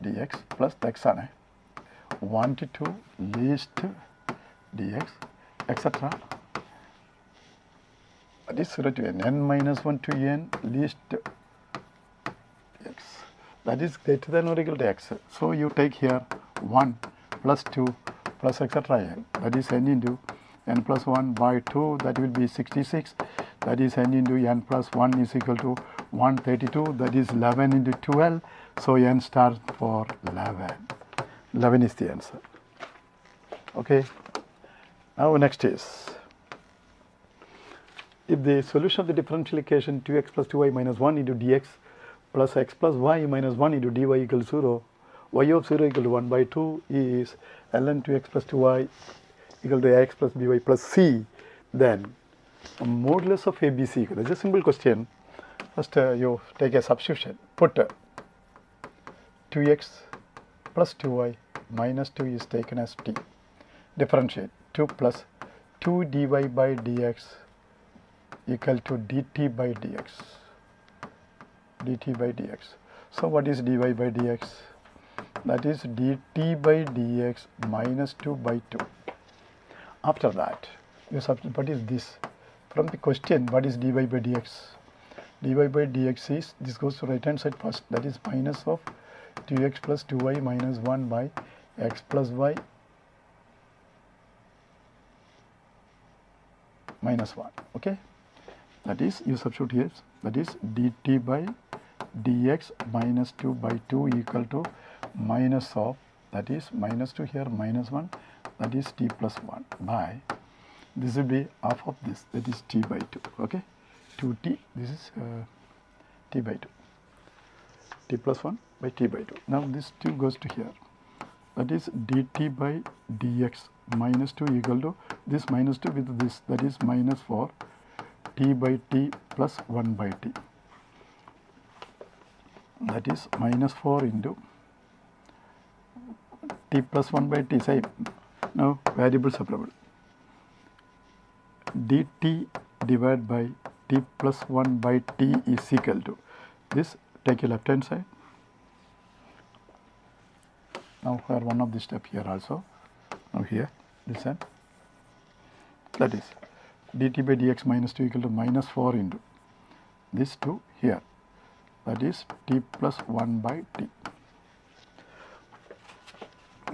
dx plus x on 1 to 2 least dx etc. That is 0 to n minus 1 to n least dx. That is greater than or equal to x. So you take here 1 plus 2 plus etc. n. That is n into n plus 1 by 2. That will be 66. That is n into n plus 1 is equal to 132. That is 11 into 12. So n stands for 11. 11 is the answer. Okay. Now next is, if the solution of the differential equation 2x plus 2y minus 1 into dx plus x plus y minus 1 into dy equals 0, y of 0 equal to 1 by 2 is ln 2x plus 2y equal to x plus by plus c, then modulus of ABC. This is a simple question. First you take a substitution. Put 2x plus 2y minus 2 is taken as t. Differentiate 2 plus 2 dy by dx equal to dt by dx. dt by dx. So what is dy by dx? That is dt by dx minus 2 by 2. After that, you substitute what is this? From the question, what is dy by dx? dy by dx is, this goes to right hand side first, that is minus of 2x plus 2y minus 1 by x plus y minus 1. Okay, that is, you substitute here, that is dt by dx minus 2 by 2 equal to minus of, that is minus 2 here minus 1, that is t plus 1 by, this will be half of this, that is t by 2. Okay, 2t, this is t by 2, t plus 1 by t by 2. Now this 2 goes to here, that is dt by dx minus 2 equal to this minus 2 with this, that is minus 4 t by t plus 1 by t, that is minus 4 into t plus 1 by t, same. Now variable separable, dt divided by t plus 1 by t is equal to this, take a left hand side. Now for one of the step here also, now here this hand, that is dt by dx minus 2 equal to minus 4 into this 2 here, that is t plus 1 by t,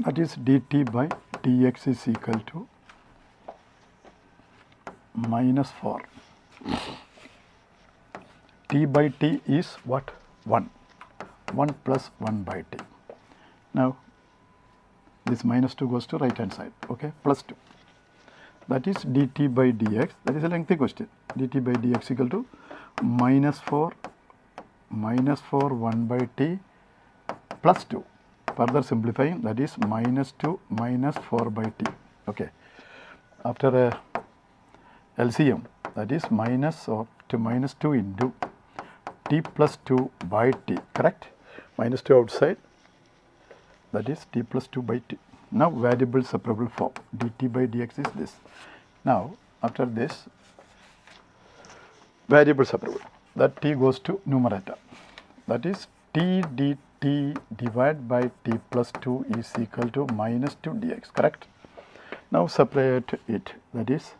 that is dt by dx is equal to minus 4. T by t is what? 1. 1 plus 1 by t. Now this minus 2 goes to right hand side, okay, plus 2. That is dt by dx, that is a lengthy question. dt by dx equal to minus 4 1 by t plus 2. Further simplifying, that is minus 2 minus 4 by t. Okay. After a LCM, that is minus of to minus 2 into t plus 2 by t, correct? Minus 2 outside, that is t plus 2 by t. Now variable separable form, dt by dx is this. Now after this, variable separable, that t goes to numerator, that is t dt divided by t plus 2 is equal to minus 2 dx, correct? Now separate it, that is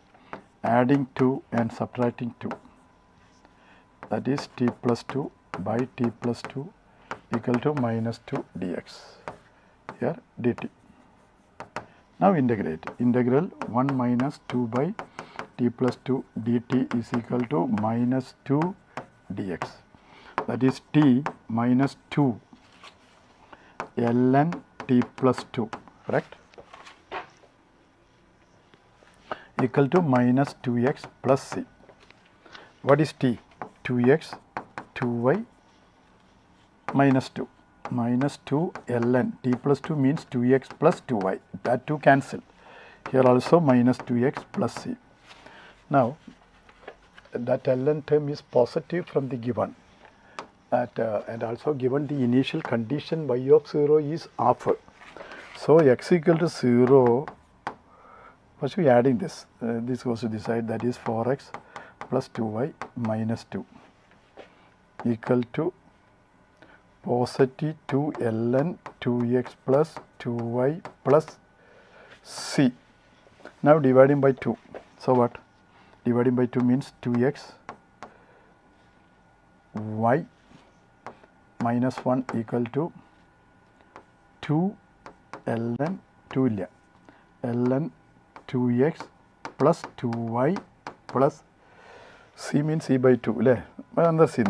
adding 2 and subtracting 2, that is t plus 2 by t plus 2 equal to minus 2 dx, here dt. Now integrate, integral 1 minus 2 by t plus 2 dt is equal to minus 2 dx, that is t minus 2 ln t plus 2, correct, equal to minus 2x plus c. What is t? 2x, 2y minus 2. Minus 2 ln t plus 2 means 2x plus 2y, that 2 cancel. Here also minus 2x plus c. Now that ln term is positive from the given, that and also given the initial condition y of 0 is half. So x equal to 0, first we are adding this, this goes to the side, that is 4x plus 2y minus 2 equal to positive 2 ln 2x plus 2y plus c. Now dividing by 2. So what? Dividing by 2 means 2x y minus 1 equal to 2 ln 2 illa, ln 2x plus 2y plus c means c by 2. Another c.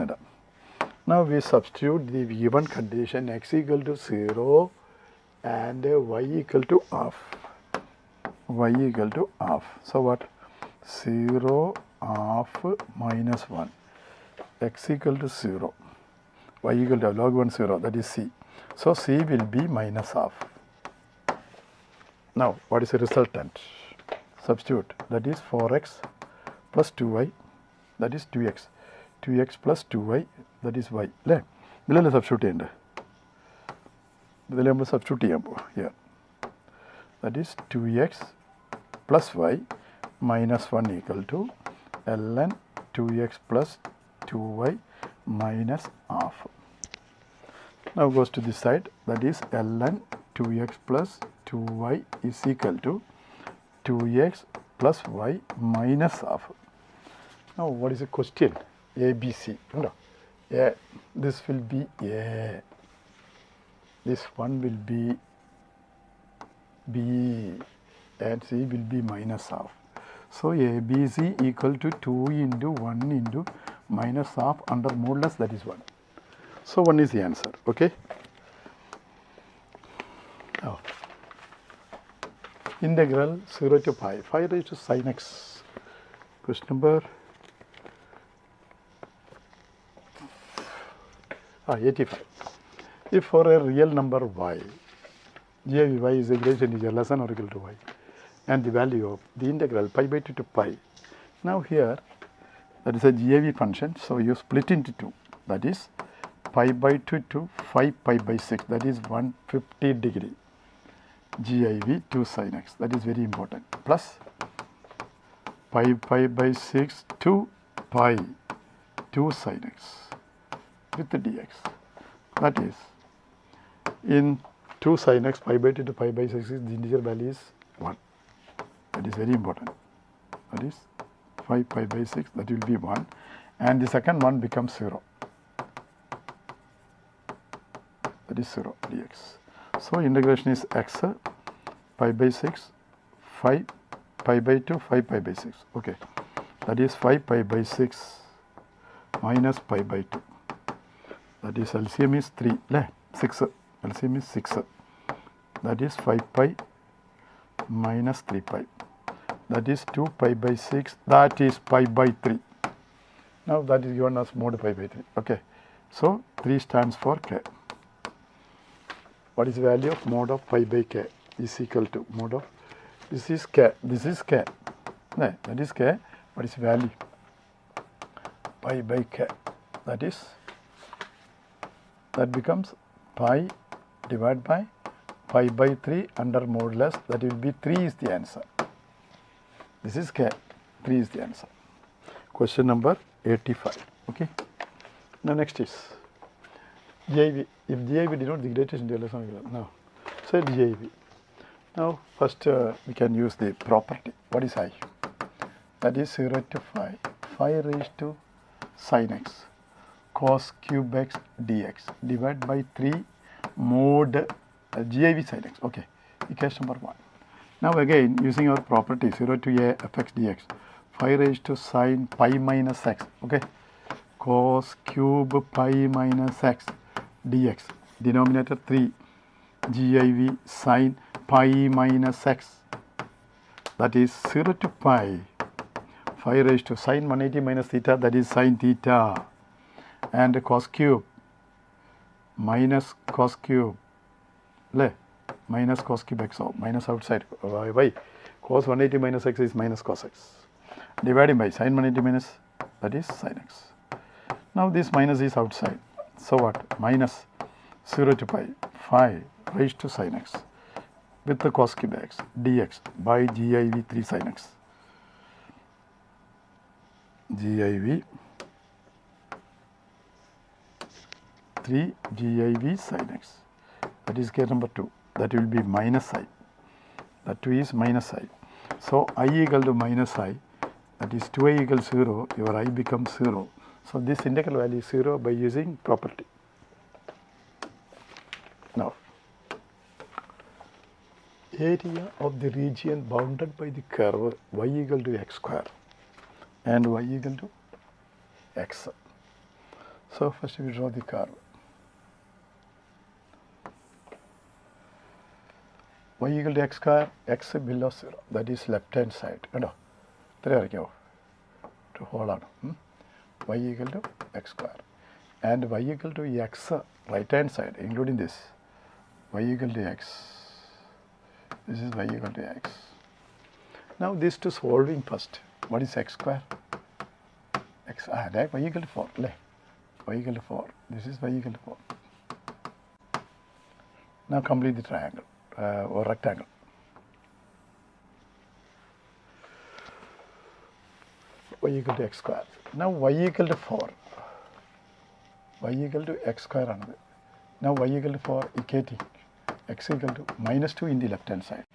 Now we substitute the given condition x equal to 0 and y equal to half. Y equal to half. So what? 0 half minus 1. X equal to 0. Y equal to log 1 0, that is c. So c will be minus half. Now what is the resultant? Substitute, that is 4x plus 2y, that is 2x. 2x plus 2y, that is y. അല്ലേ ഇതിലല്ലേ substitute ചെയ്യേണ്ടത്? ഇതിൽ നമ്മൾ substitute ചെയ്യാൻ പോവാം. Here that is 2x plus y minus 1 equal to ln 2x plus 2y minus half. Now goes to this side, that is ln 2x plus 2y is equal to 2x plus y minus half. Now what is the question? A, B, C. No. A, this will be A. This one will be B and C will be minus half. So ABC equal to 2 into 1 into minus half under modulus, that is 1. So 1 is the answer. Okay. Now integral 0 to pi 5 raised to sin x. Question number 85. If for a real number y, g of y is a great integer less than or equal to y, and the value of the integral pi by 2 to pi. Now here that is a GAV function, so you split into 2, that is pi by 2 to 5 pi by 6, that is 150 degree GIV 2 sin x, that is very important, plus pi by 6 to pi 2 sin x with the dx, that is in 2 sin x pi by 2 to pi by 6 is the integer value is 1, that is very important, that is 5 pi by 6, that will be 1, and the second one becomes 0, that is 0 dx. So integration is x pi by 6 5 pi by 2 5 pi by 6, okay, that is 5 pi by 6 minus pi by 2, that is LCM is 3, 6, LCM is 6, that is 5 pi minus 3 pi, that is 2 pi by 6, that is pi by 3. Now that is given as mod pi by 3. Okay, so 3 stands for k. What is the value of mod of pi by k is equal to mod of, this is k, this is k, that is k. What is value? Pi by k, that is, that becomes pi divided by pi by 3 under modulus, that will be 3 is the answer. This is k, 3 is the answer. Question number 85. Okay. Now next is GIV. If GIV denotes the greatest integer less than or equal to, now say GIV. Now first we can use the property. What is I? That is 0 to 5, 5 raised to sin x cos cube x dx divided by 3 mod GIV sin x. Okay, equation number 1. Now again using our property 0 to a fx dx, 5 raised to sin pi minus x, okay, cos cube pi minus x dx, denominator 3 GIV sin pi minus x, that is 0 to pi 5 raised to sin 180 minus theta, that is sin theta, and cos cube minus cos cube, minus cos cube x, minus outside y, cos 180 minus x is minus cos x, dividing by sin 180 minus, that is sin x. Now this minus is outside, so what? Minus 0 to pi 5 raised to sin x with the cos cube x dx by GIV 3 sin x, GIV 3 GIV sin x, that is case number 2, that will be minus I, that 2 is minus I. So I equal to minus I, that is 2I equals 0, your I becomes 0. So this integral value is 0 by using property. Now area of the region bounded by the curve y equal to x square and y equal to x. So first we draw the curve. Y equal to x square, x below 0, that is left hand side. To hold on. Y equal to x square and y equal to x right hand side, including this. Y equal to x. This is y equal to x. Now these two solving first. what is x square? Y equal to 4, right? Y equal to 4. This is y equal to 4. Now complete the triangle or rectangle. Y equal to x square. Now y equal to 4. Y equal to x square another. Now y equal to 4 equating x equal to minus 2 in the left hand side.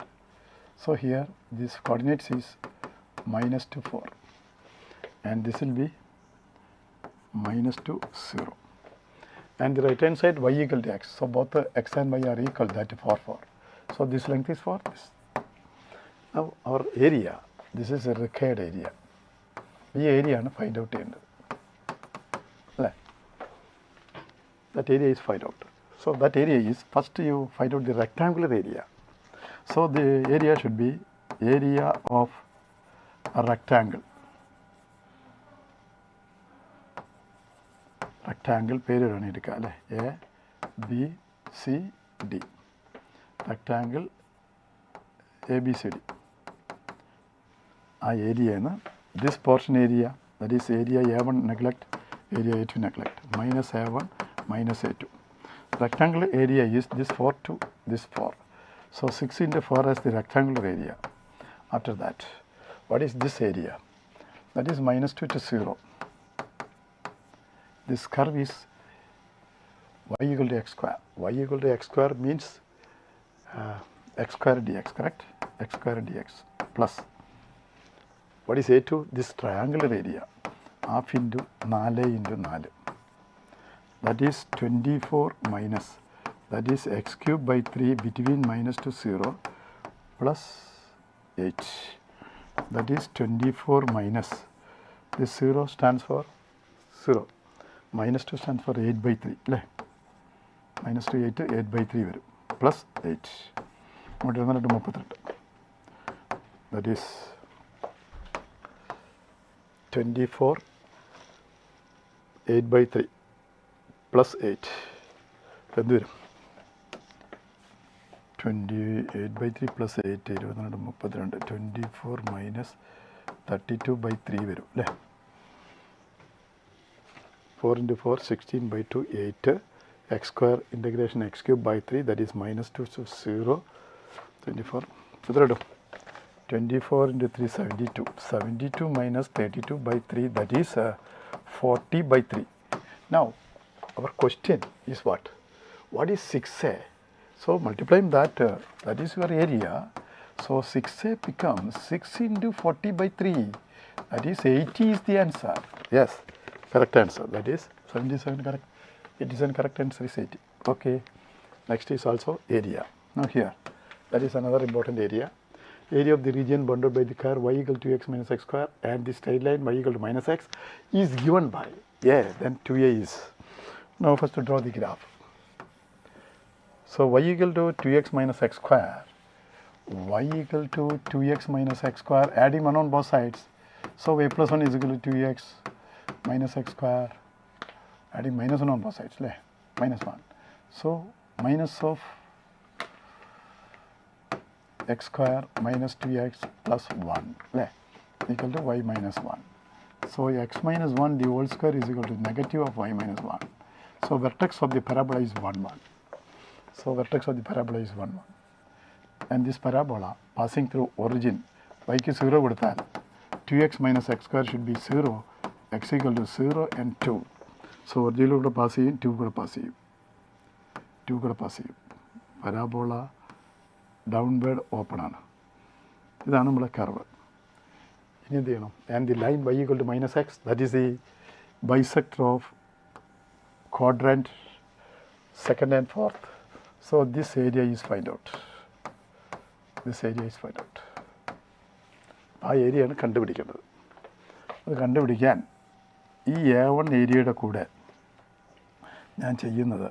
So here this coordinates is minus 2, 4. And this will be minus 2, 0. And the right hand side y equal to x. So both the x and y are equal, that is 4, 4. So this length is 4. This. Now our area, this is a required area. This area is find out. That area is find out. So that area is, first you find out the rectangular area. So the area should be area of a rectangle. Rectangle period A, B, C, D. Rectangle A, B, C, D. Area, this portion area, that is area A1 neglect, area A2 neglect, minus A1, minus A2. Rectangular area is this 4 to this 4. So 6 into 4 is the rectangular area. After that, what is this area? That is minus 2 to 0. This curve is y equal to x square. Y equal to x square means x square dx, correct? X square dx plus. What is A2? This triangular area, half into 4 into 4. That is 24 minus, that is x cube by 3 between minus to 0 plus h. That is 24 minus, this 0 stands for 0. Minus 2 stands for 8 by 3. Minus 2, 8 by 3 plus h. That is 24, 8 by 3 plus 8. 28 by 3 plus 8, 24 minus 32 by 3 4 into 4, 16 by 2, 8. X square integration x cube by 3, that is minus 2, so 0. 24. 24 into 3, 72. 72 minus 32 by 3, that is 40 by 3. Now, our question is what? What is 6a? So, multiplying that, that is your area. So, 6a becomes 6 into 40 by 3. That is 80 is the answer. Yes, correct answer. That is 77 correct. 87 correct answer is 80. Okay. Next is also area. Now here, that is another important area. Area of the region bounded by the curve y equal to x minus x square and the straight line y equal to minus x is given by A, then 2a is. Now first to draw the graph. So y equal to 2x minus x square, y equal to 2x minus x square, adding 1 on both sides. So a plus 1 is equal to 2x minus x square, adding minus 1 on both sides, minus 1. So minus of x square minus 2x plus 1 equal to y minus 1. So x minus 1 the whole square is equal to negative of y minus 1. So vertex of the parabola is 1, 1. So vertex of the parabola is 1, 1. And this parabola passing through origin, y is 0 കൊടുത്താൽ 2x minus x square should be 0, x equal to 0 and 2. So origin pass ചെയ്യും, 2 കൂടെ pass ചെയ്യും. 2 കൂടെ pass ചെയ്യും. Parabola downward open ആണ്. ഇതാണ് നമ്മുടെ curve. ഇനി എന്ത് ചെയ്യണം? And the line y equal to minus x, that is the bisector of quadrant second and fourth. So this area is find out. This area is find out. ആ ഏരിയയാണ് കണ്ടുപിടിക്കേണ്ടത്. അത് കണ്ടുപിടിക്കാൻ ഈ A1 ഏരിയയുടെ കൂടെ ഞാൻ ചെയ്യുന്നത്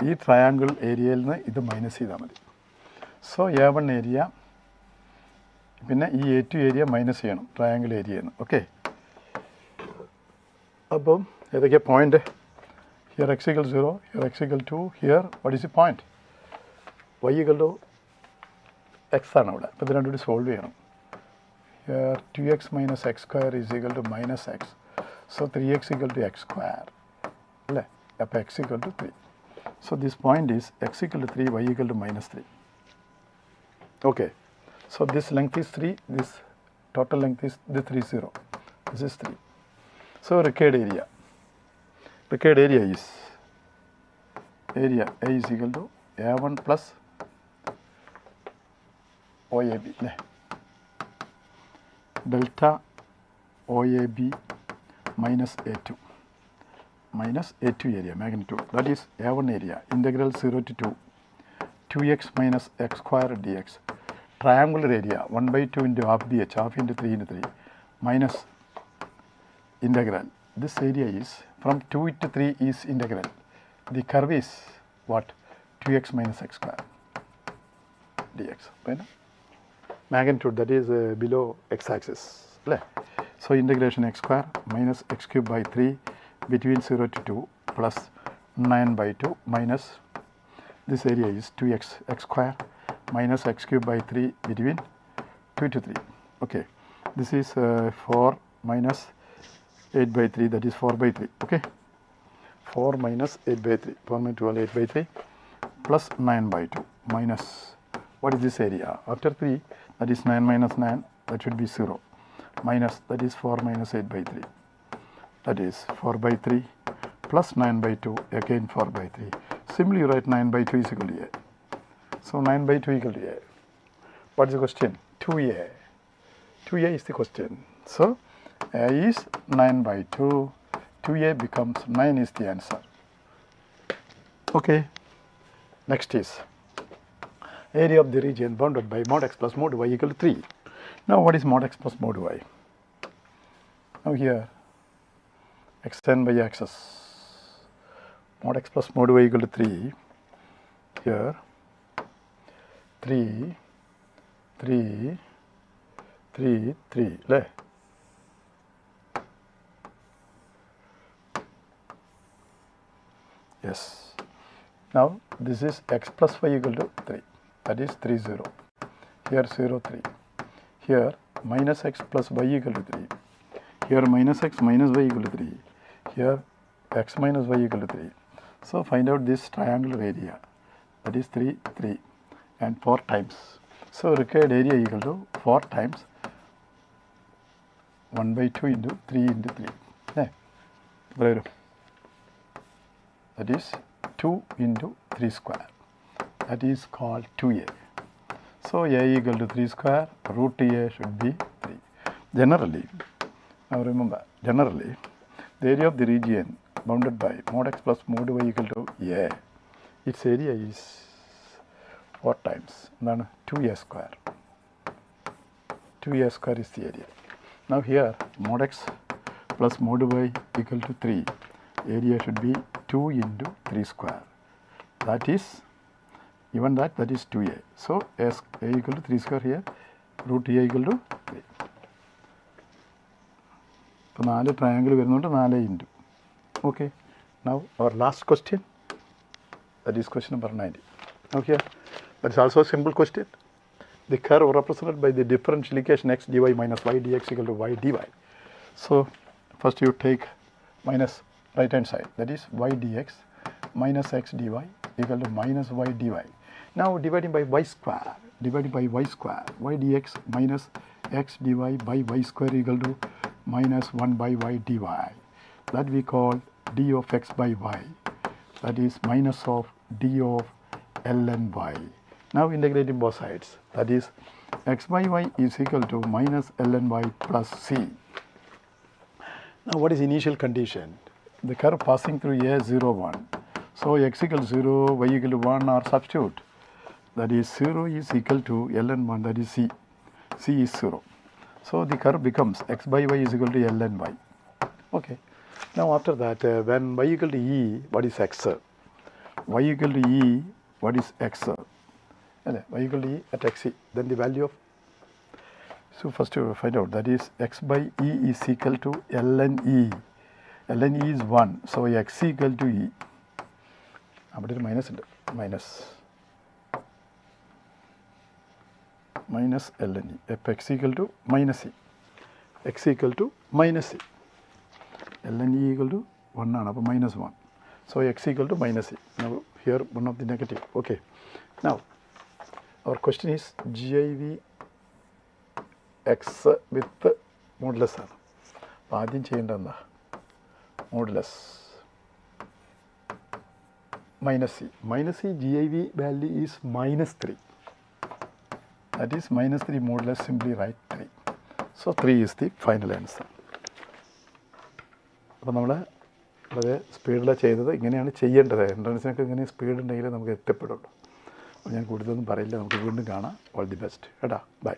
ഈ ട്രയാങ്കിൾ ഏരിയയിൽ നിന്ന് ഇത് മൈനസ് ചെയ്താൽ മതി. സോ A1 ഏരിയ പിന്നെ ഈ A2 ഏരിയ മൈനസ് ചെയ്യണം ട്രയാങ്കിൾ ഏരിയയിൽ നിന്ന്. ഓക്കെ, അപ്പം ഏതൊക്കെ point? Here x equal 0, here x equal 2, here what is the point? y equal to x ആണ് അവിടെ. അപ്പോൾ ഇത് രണ്ടുകൂടി സോൾവ് ചെയ്യണം. Here 2x minus x square is equal to minus x. So 3x equal to x square. X equal to 3. So this point is x equal to 3, y equal to minus 3. Okay. So this length is 3, this total length is the 3, 0. This is 3. So required area. Required area is area A is equal to A1 plus OAB. Delta OAB minus A2. Minus A2 area, magnitude. That is A1 area. Integral 0 to 2. 2x minus x square dx. Triangular area 1 by 2 into half bh, half into 3 into 3, minus integral. This area is from 2 to 3 is integral. The curve is what? 2x minus x square dx. Right? Magnitude, that is below x axis. So integration x square minus x cube by 3 between 0 to 2 plus 9 by 2 minus this area is 2x x square minus x cube by 3 between 2 to 3. Okay. This is 4 minus 8 by 3, that is 4 by 3. Okay. 4 minus 8 by 3, 4 minus 12, 8 by 3 plus 9 by 2 minus, what is this area? After 3, that is 9 minus 9, that should be 0. Minus, that is 4 minus 8 by 3. That is 4 by 3 plus 9 by 2, again 4 by 3. Simply you write 9 by 2 is equal to A. So 9 by 2 equal to A. What is the question? 2A. 2A is the question. So A is 9 by 2. 2A becomes 9 is the answer. Okay. Next is area of the region bounded by mod x plus mod y equal to 3. Now what is mod x plus mod y? Now here extend by axis. Mod x plus mod y equal to 3. Here 3, 3, 3, 3. Yes. Now this is x plus y equal to 3. That is 3, 0. Here 0, 3. Here minus x plus y equal to 3. Here minus x minus y equal to 3. Here x minus y equal to 3. So find out this triangular area. That is 3, 3 and 4 times. So required area equal to 4 times 1 by 2 into 3 into 3. That is 2 into 3 square. That is called 2A. So A equal to 3 square, root A should be 3. Generally, now remember, generally, the area of the region bounded by mod x plus mod y equal to A, its area is 4 times, then 2A square. 2A square is the area. Now here, mod x plus mod y equal to 3. Area should be 2 into 3 square. That is, even that is 2A. So A equal to 3 square here, root A equal to 3. So 4 triangle വരുന്നുണ്ട് 4 into. Okay. Now our last question, that is question number 90. Now here, that is also a simple question. The curve represented by the differential equation x dy minus y dx equal to y dy. So first you take minus right hand side, that is y dx minus x dy equal to minus y dy. Now dividing by y square, y dx minus x dy by y square equal to minus 1 by y dy. That we call d of x by y. That is minus of d of ln y. Now integrating both sides. That is x by y is equal to minus ln y plus c. Now what is initial condition? The curve passing through A 0, 1. So x equal to 0, y equal to 1 are substitute. That is 0 is equal to ln 1, that is c. C is 0. So the curve becomes x by y is equal to ln y. Okay. Now after that, when y equal to e, what is x? Y equal to e, what is x? Y equal to e at x, then the value of, so first to find out, that is x by e is equal to ln e. ln e is 1, so x equal to e. Minus. minus ln e. F x equal to minus e. X equal to minus e. ln e equal to 1 ആണ് അപ്പോൾ -1. So x equal to minus e. Now here one of the negative. Okay. Now our question is GIV x with modulus ആണ്. അപ്പോൾ ആദ്യം ചെയ്യേണ്ടത് എന്താ? Modulus minus e GIV value is -3. That is -3 modulus, simply write 3. So 3 is the final answer. അപ്പോൾ നമ്മൾ വളരെ സ്പീഡിലാണ് ചെയ്തത്. ഇങ്ങനെയാണ് ചെയ്യേണ്ടത്. എൻട്രൻസിനൊക്കെ ഇങ്ങനെ സ്പീഡ് ഉണ്ടെങ്കിൽ നമുക്ക് എത്തപ്പെടുള്ളൂ. അപ്പോൾ ഞാൻ കൂടുതലൊന്നും പറയില്ല. നമുക്ക് വീണ്ടും കാണാം. ഓൾ ദി ബെസ്റ്റ് കേട്ടോ. ബൈ.